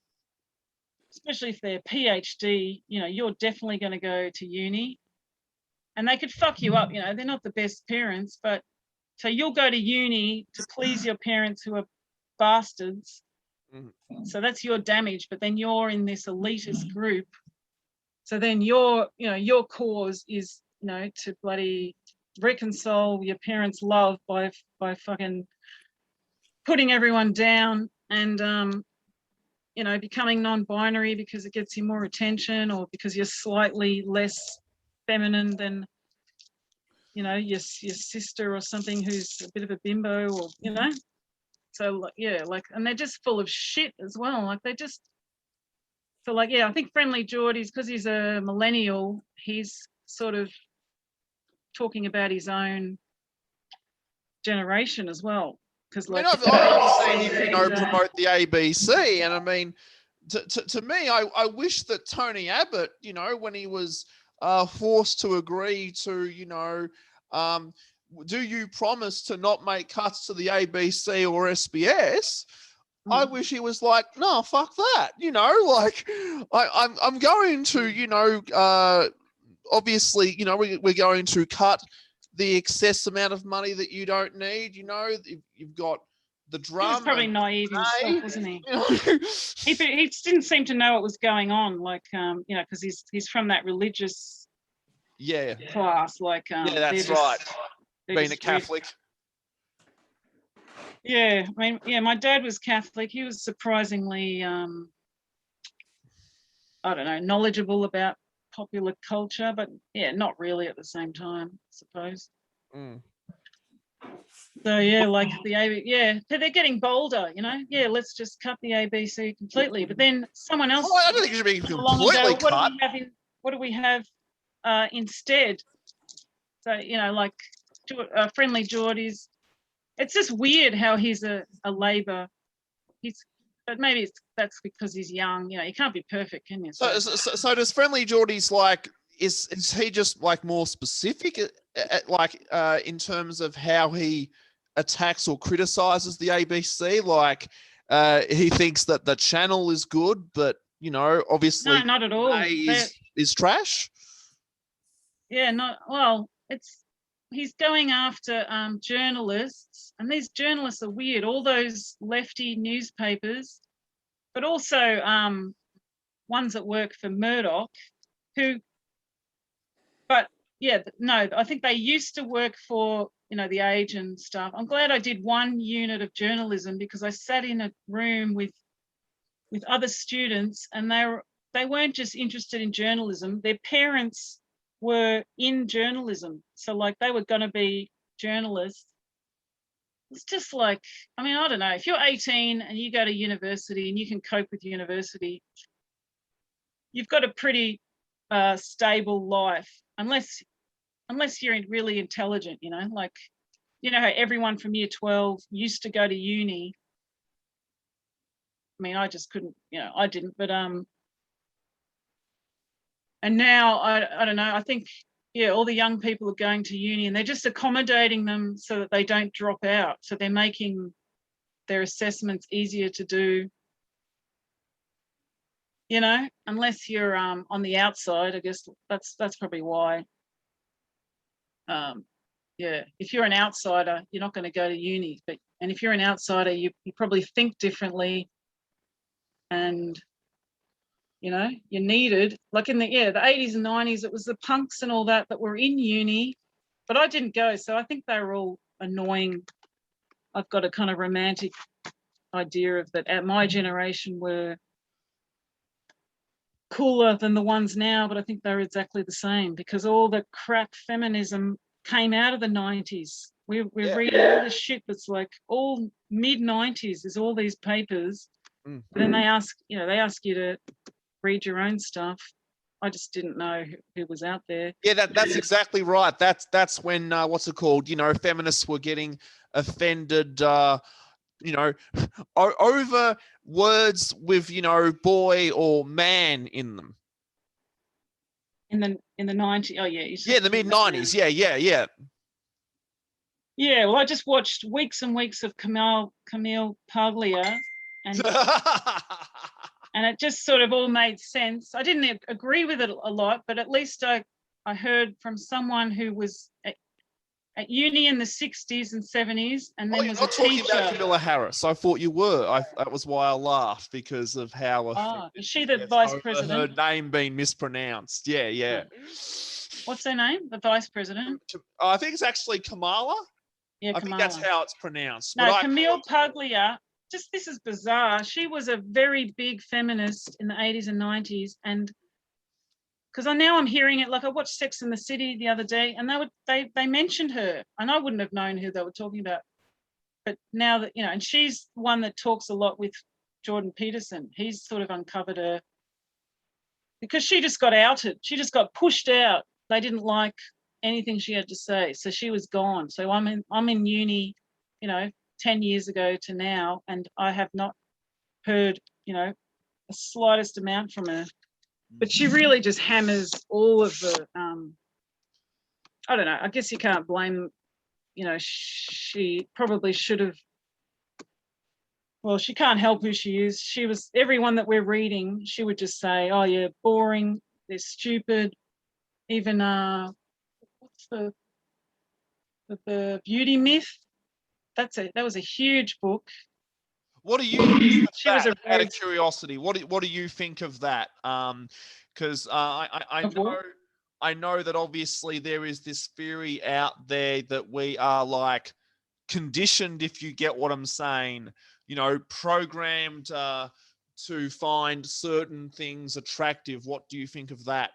especially if they're PhD, you know, you're definitely going to go to uni, and they could fuck you up. You know, they're not the best parents, but so you'll go to uni to please your parents who are bastards. So that's your damage. But then you're in this elitist group. So then your cause is, you know, to bloody reconcile your parents' love by fucking putting everyone down and you know, becoming non-binary because it gets you more attention, or because you're slightly less feminine than, you know, your sister or something who's a bit of a bimbo, or, you know. So like, yeah, like, and they're just full of shit as well. Like they just, so like, yeah, I think Friendly Geordies, because he's a millennial, he's sort of talking about his own generation as well. Because like, I mean, I've seen him, you know, promote the ABC, and I mean, to me, I wish that Tony Abbott, you know, when he was forced to agree to, you know, do you promise to not make cuts to the ABC or SBS? I wish he was like, no, fuck that. You know, like I'm going to, you know, obviously, you know, we're going to cut the excess amount of money that you don't need. You know, you've got the drum. He was probably naive himself, wasn't he? You know? He didn't seem to know what was going on, like, you know, because he's from that religious class. Like, yeah, that's right. Being a Catholic. Yeah, I mean, yeah, my dad was Catholic. He was surprisingly, I don't know, knowledgeable about popular culture, but yeah, not really at the same time, I suppose. So yeah, like the ABC, yeah, they're getting bolder, you know. Yeah, let's just cut the ABC completely. But then someone else. Well, I don't think it should be completely cut. What do we have instead? So, you know, like Friendly Geordies. It's just weird how he's a Labor. But maybe that's because he's young. You know, you can't be perfect, can you? So does Friendly Geordies, like, is he just like more specific, like in terms of how he attacks or criticizes the ABC? Like he thinks that the channel is good, but, you know, obviously no, not at all. Is trash. Yeah, not well. He's going after journalists, and these journalists are weird. All those lefty newspapers, but also ones that work for Murdoch, who but yeah, no, I think they used to work for, you know, the Age and stuff. I'm glad I did one unit of journalism because I sat in a room with other students, and they weren't just interested in journalism. Their parents were in journalism, so like they were going to be journalists. It's just like, I mean, I don't know, if you're 18 and you go to university and you can cope with university, you've got a pretty stable life, unless you're really intelligent, you know, like, you know how everyone from year 12 used to go to uni. I mean, I just couldn't, you know, I didn't, but and now I don't know, I think, yeah, all the young people are going to uni and they're just accommodating them so that they don't drop out. So they're making their assessments easier to do, you know, unless you're on the outside. I guess that's probably why. Yeah, if you're an outsider, you're not going to go to uni, and if you're an outsider, you probably think differently, and you know, you're needed. Like in the 80s and 90s, it was the punks and all that were in uni, but I didn't go, so I think they were all annoying. I've got a kind of romantic idea of that at my generation were cooler than the ones now, but I think they're exactly the same because all the crap feminism came out of the 90s. We're reading all this shit that's like all mid-90s. There's all these papers, but then they ask you to read your own stuff. I just didn't know who was out there. Yeah, that's exactly right. That's when what's it called? You know, feminists were getting offended. You know, over words with, you know, boy or man in them. In the 90s, oh yeah, yeah, the mid-90s. Yeah. Yeah, well, I just watched weeks and weeks of Camille Paglia, and and it just sort of all made sense. I didn't agree with it a lot, but at least I heard from someone who was at uni in the 60s and 70s, and then you're was not a talking teacher. about Camilla Harris. I thought you were. That was why I laughed, because of how. Is she the vice her president? name being mispronounced. Yeah. What's her name? The vice president? I think it's actually Kamala. Yeah, I Kamala. think that's how it's pronounced. No, Camille Paglia. This is bizarre. She was a very big feminist in the 80s and 90s, and because I'm hearing it, like I watched Sex and the City the other day, and they mentioned her, and I wouldn't have known who they were talking about. But now that, you know, and she's one that talks a lot with Jordan Peterson. He's sort of uncovered her because she just got outed. She just got pushed out. They didn't like anything she had to say, so she was gone. So I'm in uni, you know, 10 years ago to now, and I have not heard, you know, the slightest amount from her. But she really just hammers all of the, I don't know, I guess you can't blame, you know, she probably should have, well, she can't help who she is. She was, everyone that we're reading, she would just say, oh yeah, boring, they're stupid. Even, what's the beauty myth? That was a huge book. What do you? She was a out of curiosity. What do you think of that? Because I know that obviously there is this theory out there that we are like conditioned, if you get what I'm saying. You know, programmed to find certain things attractive. What do you think of that?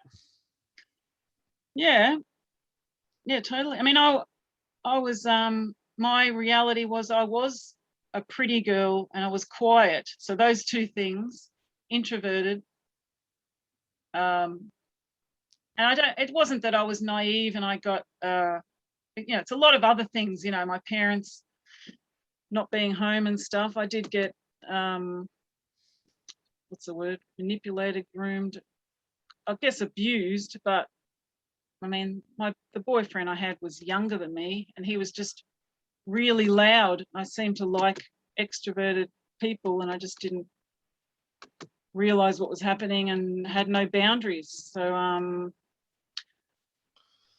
Yeah, totally. I mean, I was my reality was I was a pretty girl and I was quiet. So those two things, introverted. And it wasn't that I was naive and I got, you know, it's a lot of other things, you know, my parents not being home and stuff. I did get, what's the word? Manipulated, groomed, I guess abused, but I mean, the boyfriend I had was younger than me and he was just really loud. I seemed to like extroverted people and I just didn't realize what was happening and had no boundaries. So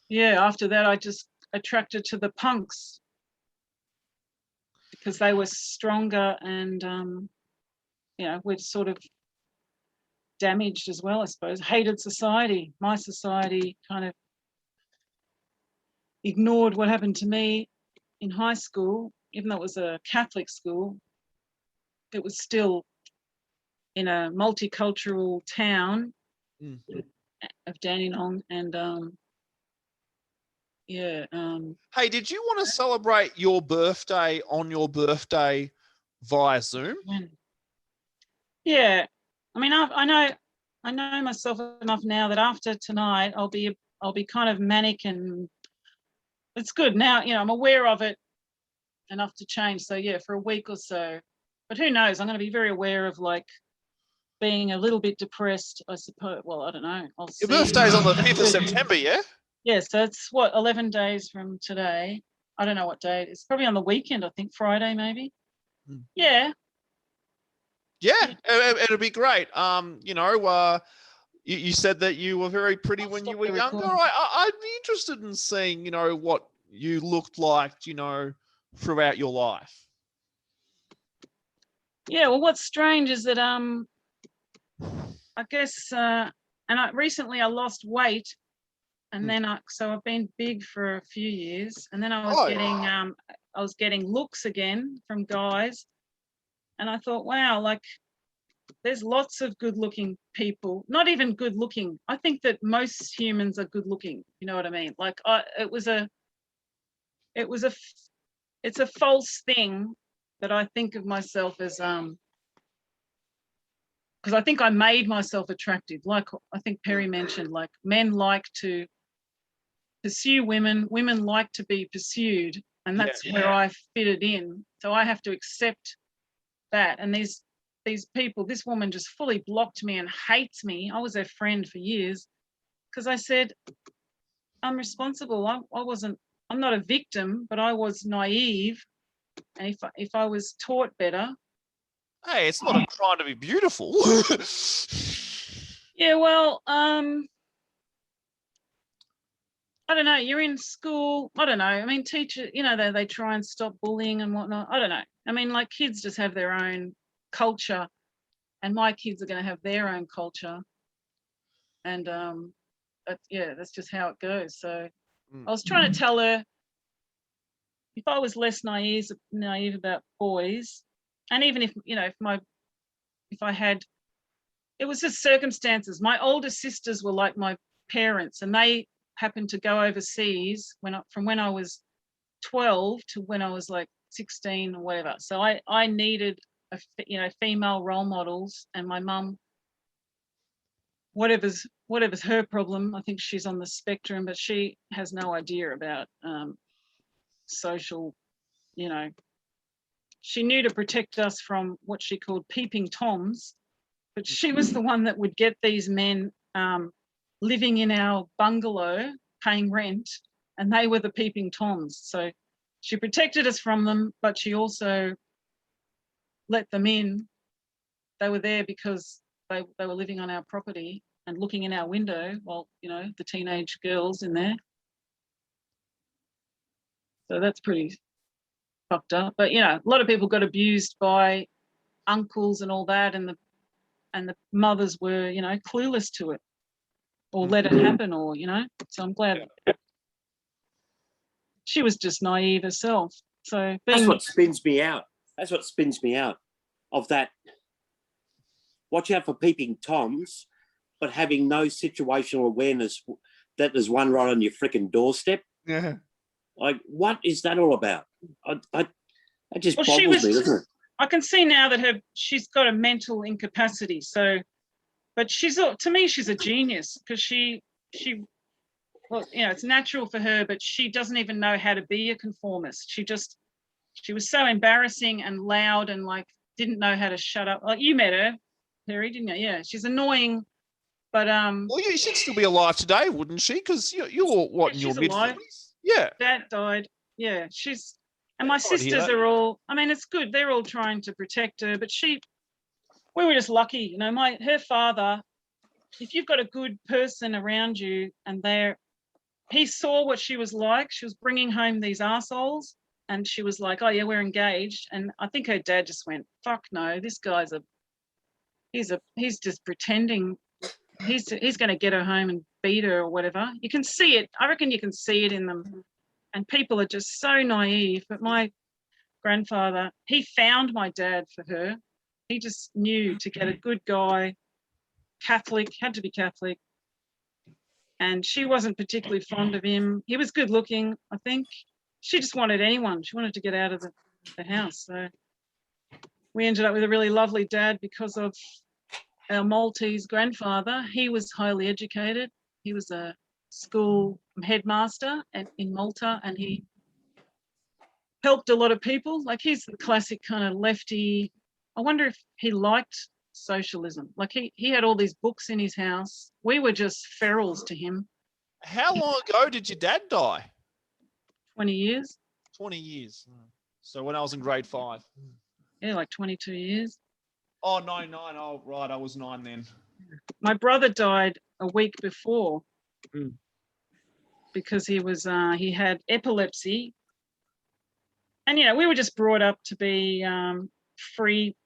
yeah, after that I just attracted to the punks because they were stronger and you know, we're sort of damaged as well, I suppose. Hated society. My society kind of ignored what happened to me in high school, even though it was a Catholic school. It was still in a multicultural town of Dandenong, and Hey, did you want to celebrate your birthday on your birthday via Zoom? Yeah, I mean, I know myself enough now that after tonight I'll be kind of manic, and it's good now. You know, I'm aware of it enough to change. So yeah, for a week or so, but who knows? I'm going to be very aware of like being a little bit depressed, I suppose. Well, I don't know. I'll see. Your birthday's on the 5th of September, yeah? Yeah, so it's what, 11 days from today. I don't know what date. It's probably on the weekend, I think Friday maybe. Yeah. Yeah, it'll be great. You said that you were very pretty when you were younger. I'd be interested in seeing, you know, what you looked like, you know, throughout your life. Yeah, well, what's strange is that I guess recently I lost weight, and then so I've been big for a few years, and then I was getting looks again from guys, and I thought, wow, like there's lots of good-looking people, not even good-looking. I think that most humans are good-looking. You know what I mean? Like it's a false thing that I think of myself as because I think I made myself attractive. Like I think Perry mentioned, like men like to pursue women, women like to be pursued, and that's where I fitted in. So I have to accept that. And these people, this woman just fully blocked me and hates me. I was her friend for years because I said, I'm responsible. I'm not a victim, but I was naive. And if I was taught better. Hey, it's not a crime to be beautiful. Yeah, well, I don't know. You're in school. I don't know. I mean, teachers, you know, they try and stop bullying and whatnot. I don't know. I mean, like kids just have their own culture, and my kids are going to have their own culture. And that's just how it goes. So I was trying to tell her if I was less naive about boys, and even if, you know, if I had, it was just circumstances. My older sisters were like my parents, and they happened to go overseas from when I was 12 to when I was like 16 or whatever. So I needed female role models, and my mum, whatever's her problem, I think she's on the spectrum, but she has no idea about social, you know. She knew to protect us from what she called peeping toms, but she was the one that would get these men living in our bungalow paying rent, and they were the peeping toms. So she protected us from them, but she also let them in. They were there because they were living on our property and looking in our window while, you know, the teenage girls in there. So that's pretty fucked up. But, you know, a lot of people got abused by uncles and all that, and the mothers were, you know, clueless to it, or let it happen, or, you know. So I'm glad she was just naive herself. So that's what spins me out. That's what spins me out of that. Watch out for peeping toms, but having no situational awareness that there's one right on your freaking doorstep. Yeah. Like, what is that all about? That just boggles me, doesn't it? I can see now that she's got a mental incapacity. So, but to me, she's a genius, because she, well, you know, it's natural for her, but she doesn't even know how to be a conformist. She was so embarrassing and loud, and like didn't know how to shut up. Like, you met her, Perry, didn't you? Yeah, she's annoying, but well, you should still be alive today, wouldn't she? Because you're what, in your mid-40s? Yeah. Dad died. Yeah, and my sisters are all, I mean, it's good. They're all trying to protect her, but we were just lucky, you know. Her father, if you've got a good person around you, and he saw what she was like. She was bringing home these assholes, and she was like, oh yeah, we're engaged. And I think her dad just went, fuck no, this guy's he's just pretending. He's going to get her home and beat her or whatever. You can see it. I reckon you can see it in them. And people are just so naive. But my grandfather, he found my dad for her. He just knew to get a good guy, Catholic, had to be Catholic. And she wasn't particularly fond of him. He was good looking, I think. She just wanted anyone. She wanted to get out of the house. So we ended up with a really lovely dad because of our Maltese grandfather. He was highly educated. He was a school headmaster in Malta, and he helped a lot of people. Like, he's the classic kind of lefty. I wonder if he liked socialism. Like, he had all these books in his house. We were just ferals to him. How long ago did your dad die? 20 years. 20 years. So when I was in grade 5. Yeah, like 22 years. Oh, 99. Oh, right. I was 9 then. My brother died a week before Mm. because he had epilepsy. And, we were just brought up to be free.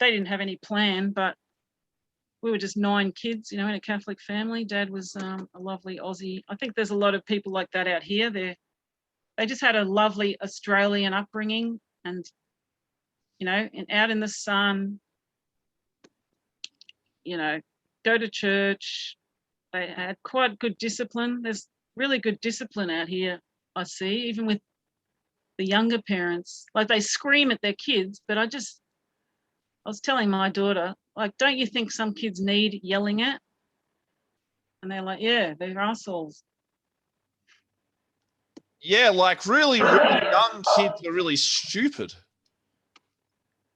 They didn't have any plan, but we were just 9 kids, in a Catholic family. Dad was a lovely Aussie. I think there's a lot of people like that out here. They just had a lovely Australian upbringing, and, out in the sun, go to church. They had quite good discipline. There's really good discipline out here, I see, even with the younger parents. Like, they scream at their kids, but I was telling my daughter, like, don't you think some kids need yelling at? And they're like, yeah, they're assholes. Yeah, like really, really young kids are really stupid.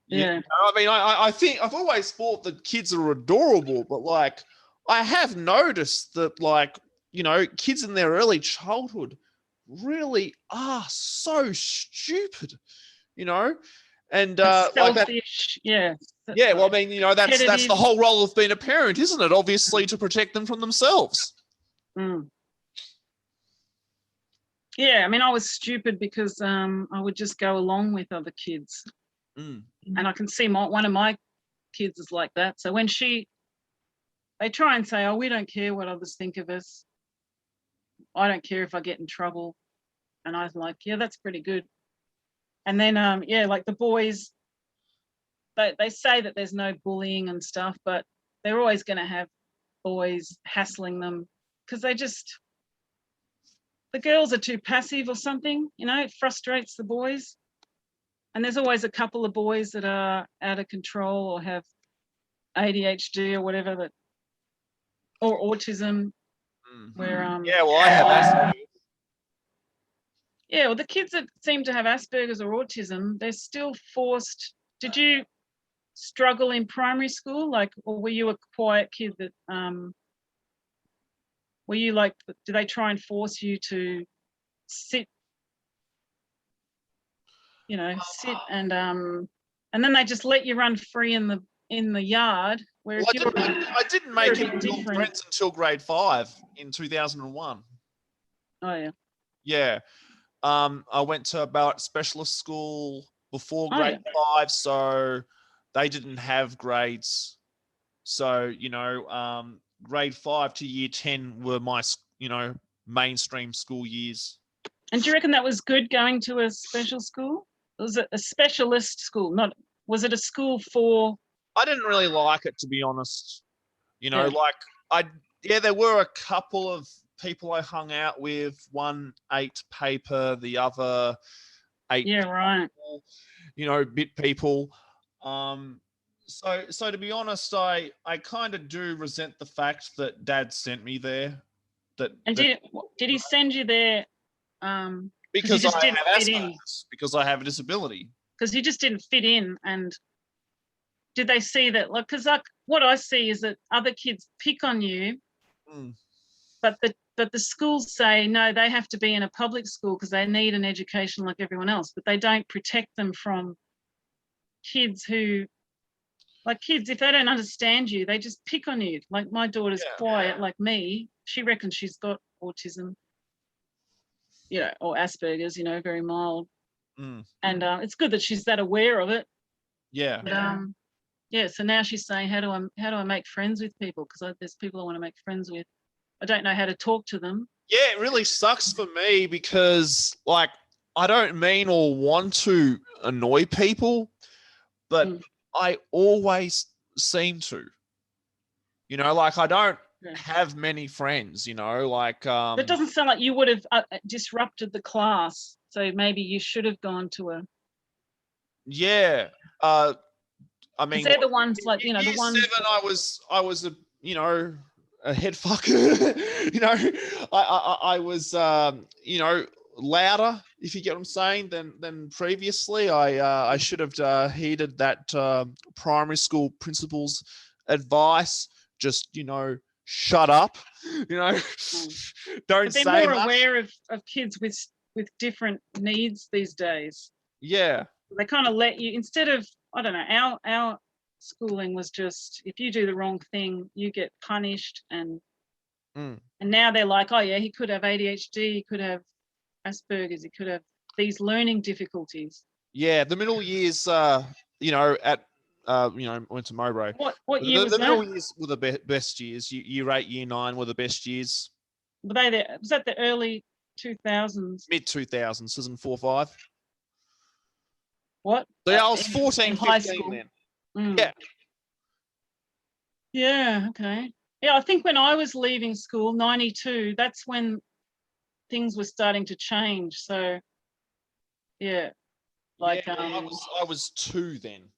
Yeah. I mean, I think I've always thought that kids are adorable, but like, I have noticed that, like, kids in their early childhood really are so stupid, and like that. Selfish, yeah. Yeah, well, I mean, that's the Competitive. whole role of being a parent, isn't it? Obviously, to protect them from themselves. Mm. Yeah, I mean, I was stupid because I would just go along with other kids. Mm. And I can see one of my kids is like that. So when they try and say, oh, we don't care what others think of us. I don't care if I get in trouble. And I was like, yeah, that's pretty good. And then, like the boys, they say that there's no bullying and stuff, but they're always going to have boys hassling them because the girls are too passive or something, it frustrates the boys. And there's always a couple of boys that are out of control or have ADHD or whatever, or autism. Where Yeah, well, I have Asperger's. Yeah, well, the kids that seem to have Asperger's or autism, they're still forced. Did you struggle in primary school, or were you a quiet kid that were you like, do they try and force you to sit and then they just let you run free in the yard? Where Well, I didn't make any real friends until grade 5 in 2001. Oh yeah. Yeah. I went to Ballarat Specialist School before grade 5, so they didn't have grades. So, grade 5 to year 10 were my, mainstream school years. And do you reckon that was good, going to a special school? Was it a specialist school? Was it a school for? I didn't really like it, to be honest. There were a couple of people I hung out with. One ate paper, the other ate people, bit people. So to be honest, I kind of do resent the fact that Dad sent me there. Did he send you there? Because I have Asperger's, because I have a disability. Because you just didn't fit in. And did they see that? Because what I see is that other kids pick on you, but the schools say no, they have to be in a public school because they need an education like everyone else. But they don't protect them from kids who, kids, if they don't understand you, they just pick on you. Like, my daughter's quiet, like me. She reckons she's got autism. Or Asperger's, very mild. And it's good that she's that aware of it. Yeah. But, so now she's saying, how do I make friends with people? Because there's people I want to make friends with. I don't know how to talk to them. Yeah, it really sucks for me because, like, I don't mean or want to annoy people, but Mm. I always seem to. You know, like I don't Yeah. have many friends. You know, like It doesn't sound like you would have disrupted the class. So maybe you should have gone to a. yeah. I Because mean, they're the ones like the year ones. 7, I was a a head fucker. I was louder, if you get what I'm saying, than previously. I should have heeded that primary school principal's advice. Just shut up. Don't But they're say more much. aware of kids with different needs these days. Yeah. They kind of let you, instead of, I don't know, our schooling was just, if you do the wrong thing, you get punished. And now they're like, oh yeah, he could have ADHD, he could have Asperger's, he could have these learning difficulties. Yeah, the middle years, went to Mowbray. What year was The that? middle years were the best years. Year 8, year 9 were the best years. Were they there? Was that the early 2000s? Mid 2000s, 2004, 5. What? So yeah, I was 14, in high 15 school. then. Mm. Yeah. Yeah, okay. Yeah, I think when I was leaving school, 92, that's when things were starting to change. So, yeah, like Yeah, I was 2 then.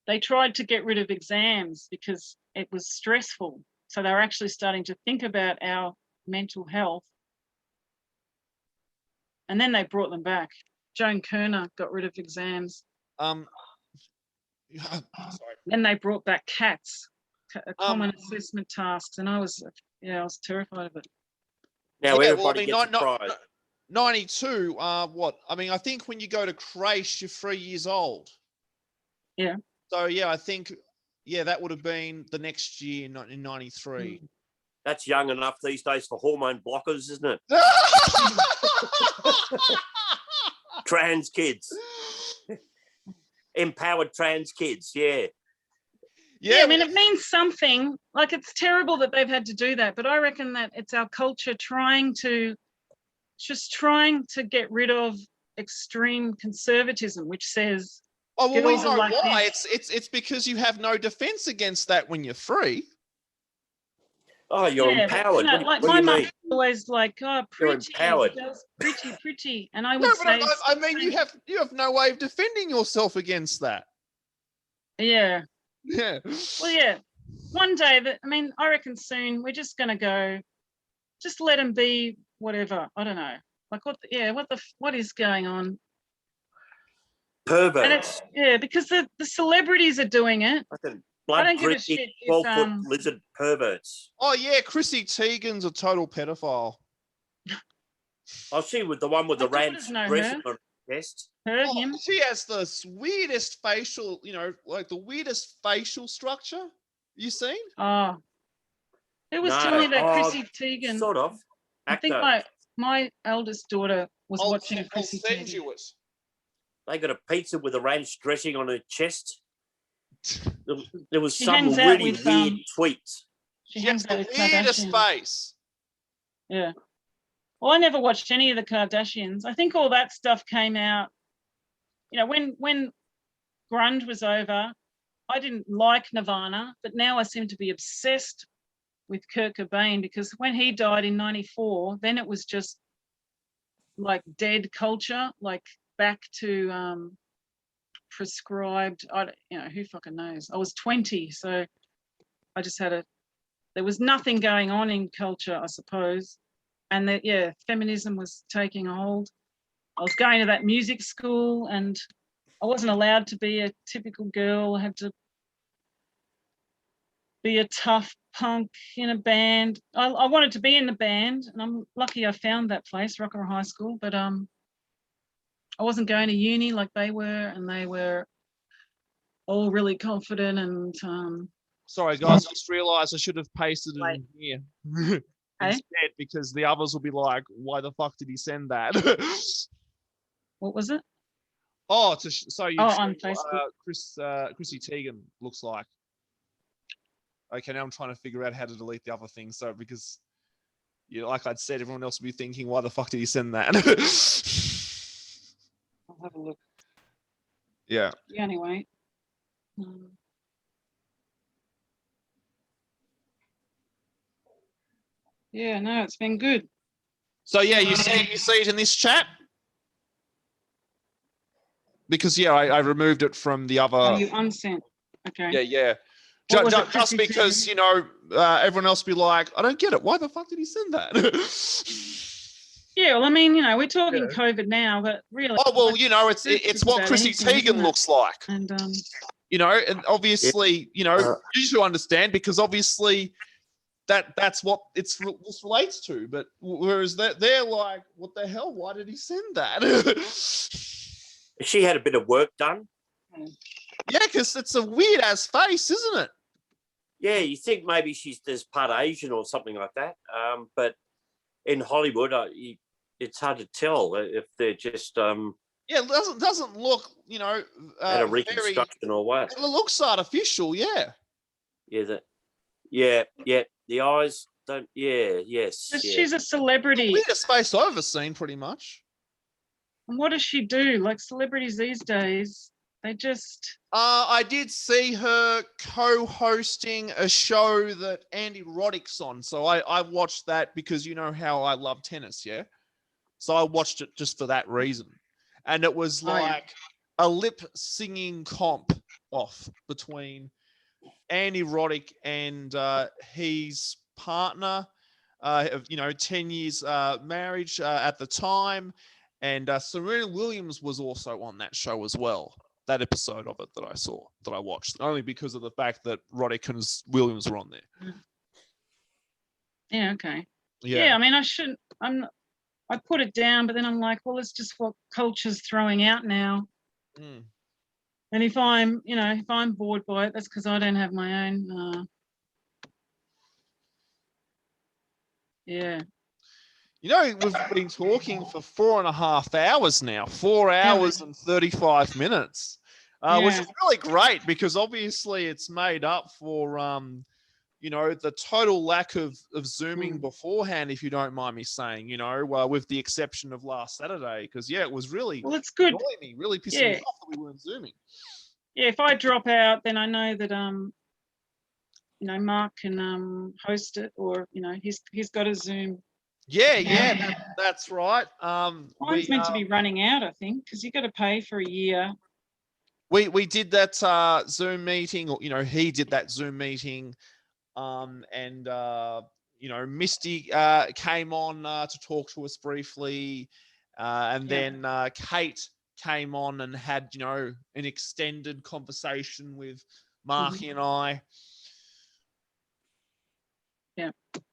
they tried to get rid of exams because it was stressful. So they were actually starting to think about our mental health. And then they brought them back. Joan Kerner got rid of exams. Sorry. Then they brought back CATs, common assessment tasks, and I was terrified of it. Now Yeah, everybody gets a prize. 92, what? I mean, I think when you go to creche, you're 3 years old. Yeah. So, yeah, I think, that would have been the next year in 93. That's young enough these days for hormone blockers, isn't it? Trans kids. Empowered trans kids, yeah. Yeah, I mean, it means something. Like, it's terrible that they've had to do that, but I reckon that it's our culture trying to get rid of extreme conservatism, which says, oh, well, we girls know are like why. this. It's because you have no defense against that when you're free. Oh, you're empowered. Like what my do you mum mean? always like, oh, You're pretty, empowered. pretty, and I would No, say, but I mean, you have no way of defending yourself against that. yeah. Yeah. Well, yeah. One day, I reckon soon we're just going to go, just let them be whatever. I don't know. Like what is going on? Perverts. Because the celebrities are doing it. I don't give a shit if 12-foot lizard perverts. Oh yeah, Chrissy Teigen's a total pedophile. Oh, she was the one with the ranch dress on her chest. Him. She has the weirdest facial, like the weirdest facial structure. You seen? Oh, who was telling me that Chrissy Teigen? Sort of. Actor. I think my eldest daughter was watching Chrissy I'll send Teigen. you it. They got a pizza with a ranch dressing on her chest. There was She some hangs out really with, weird tweets. She hangs out the with weirdest Kardashians. face. Yeah. Well, I never watched any of the Kardashians. I think all that stuff came out, when grunge was over. I didn't like Nirvana, but now I seem to be obsessed with Kurt Cobain, because when he died in 94, then it was just like dead culture, like back to prescribed. Who fucking knows? I was 20, so I just there was nothing going on in culture, I suppose. And feminism was taking a hold. I was going to that music school and I wasn't allowed to be a typical girl. I had to be a tough punk in a band. I wanted to be in the band, and I'm lucky I found that place, Rockaway High School, but I wasn't going to uni like they were, and they were all really confident and sorry guys, I just realized I should have pasted it in here. Hey? Instead, because the others will be like, why the fuck did he send that? What was it? Oh, on Facebook. Chrissy Teigen looks like. Okay, now I'm trying to figure out how to delete the other thing. So because you know, like I'd said, everyone else would be thinking, why the fuck did he send that? I'll have a look. Yeah. Yeah, anyway. Yeah, no, it's been good. So yeah, you see it in this chat? Because yeah, I removed it from the other. Oh, you unsent. Okay. Yeah, yeah. What was it, Just Chrissy because, said? you know, everyone else be like, I don't get it. Why the fuck did he send that? Yeah, well, I mean, you know, we're talking COVID now, but really. Oh well, like, you know, it's it's what about Chrissy anything, isn't Teigen it? looks like. And You know, and obviously, you know, you should understand because obviously that's what this relates to. But whereas they're like, what the hell? Why did he send that? She had a bit of work done. Yeah, because it's a weird ass face, isn't it? Yeah, you think maybe there's part Asian or something like that. But in Hollywood, it's hard to tell if they're just Yeah, it doesn't look, you know, at a very. reconstruction or what. It looks artificial, yeah. Yeah, the eyes don't. Yeah, yes. but Yeah. she's a celebrity. Weirdest face I've ever seen, pretty much. And what does she do? Like celebrities these days, they just. I did see her co-hosting a show that Andy Roddick's on, so I watched that because you know how I love tennis, yeah. So I watched it just for that reason, and it was like a lip singing comp off between Andy Roddick and his partner, of, you know, 10 years marriage at the time. And Serena Williams was also on that show as well. That episode of it that I watched, only because of the fact that Roddick and Williams were on there. Yeah, okay. Yeah, Yeah, I mean, I put it down, but then I'm like, well, it's just what culture's throwing out now. Mm. And if I'm bored by it, that's because I don't have my own. Yeah. You know, we've been talking for 4.5 hours now, 4 hours and 35 minutes, which is really great because obviously it's made up for, you know, the total lack of Zooming beforehand, if you don't mind me saying, you know, with the exception of last Saturday, because, yeah, it was really it's good. annoying me, really pissing me off that we weren't Zooming. Yeah, if I drop out, then I know that, you know, Mark can host it, or, you know, he's got a Zoom. Yeah, that's right. Mine's meant to be running out, I think, because you got to pay for a year. We did that Zoom meeting, or, you know, he did that Zoom meeting, and you know, Misty came on to talk to us briefly, and then Kate came on and had, you know, an extended conversation with Marky and I.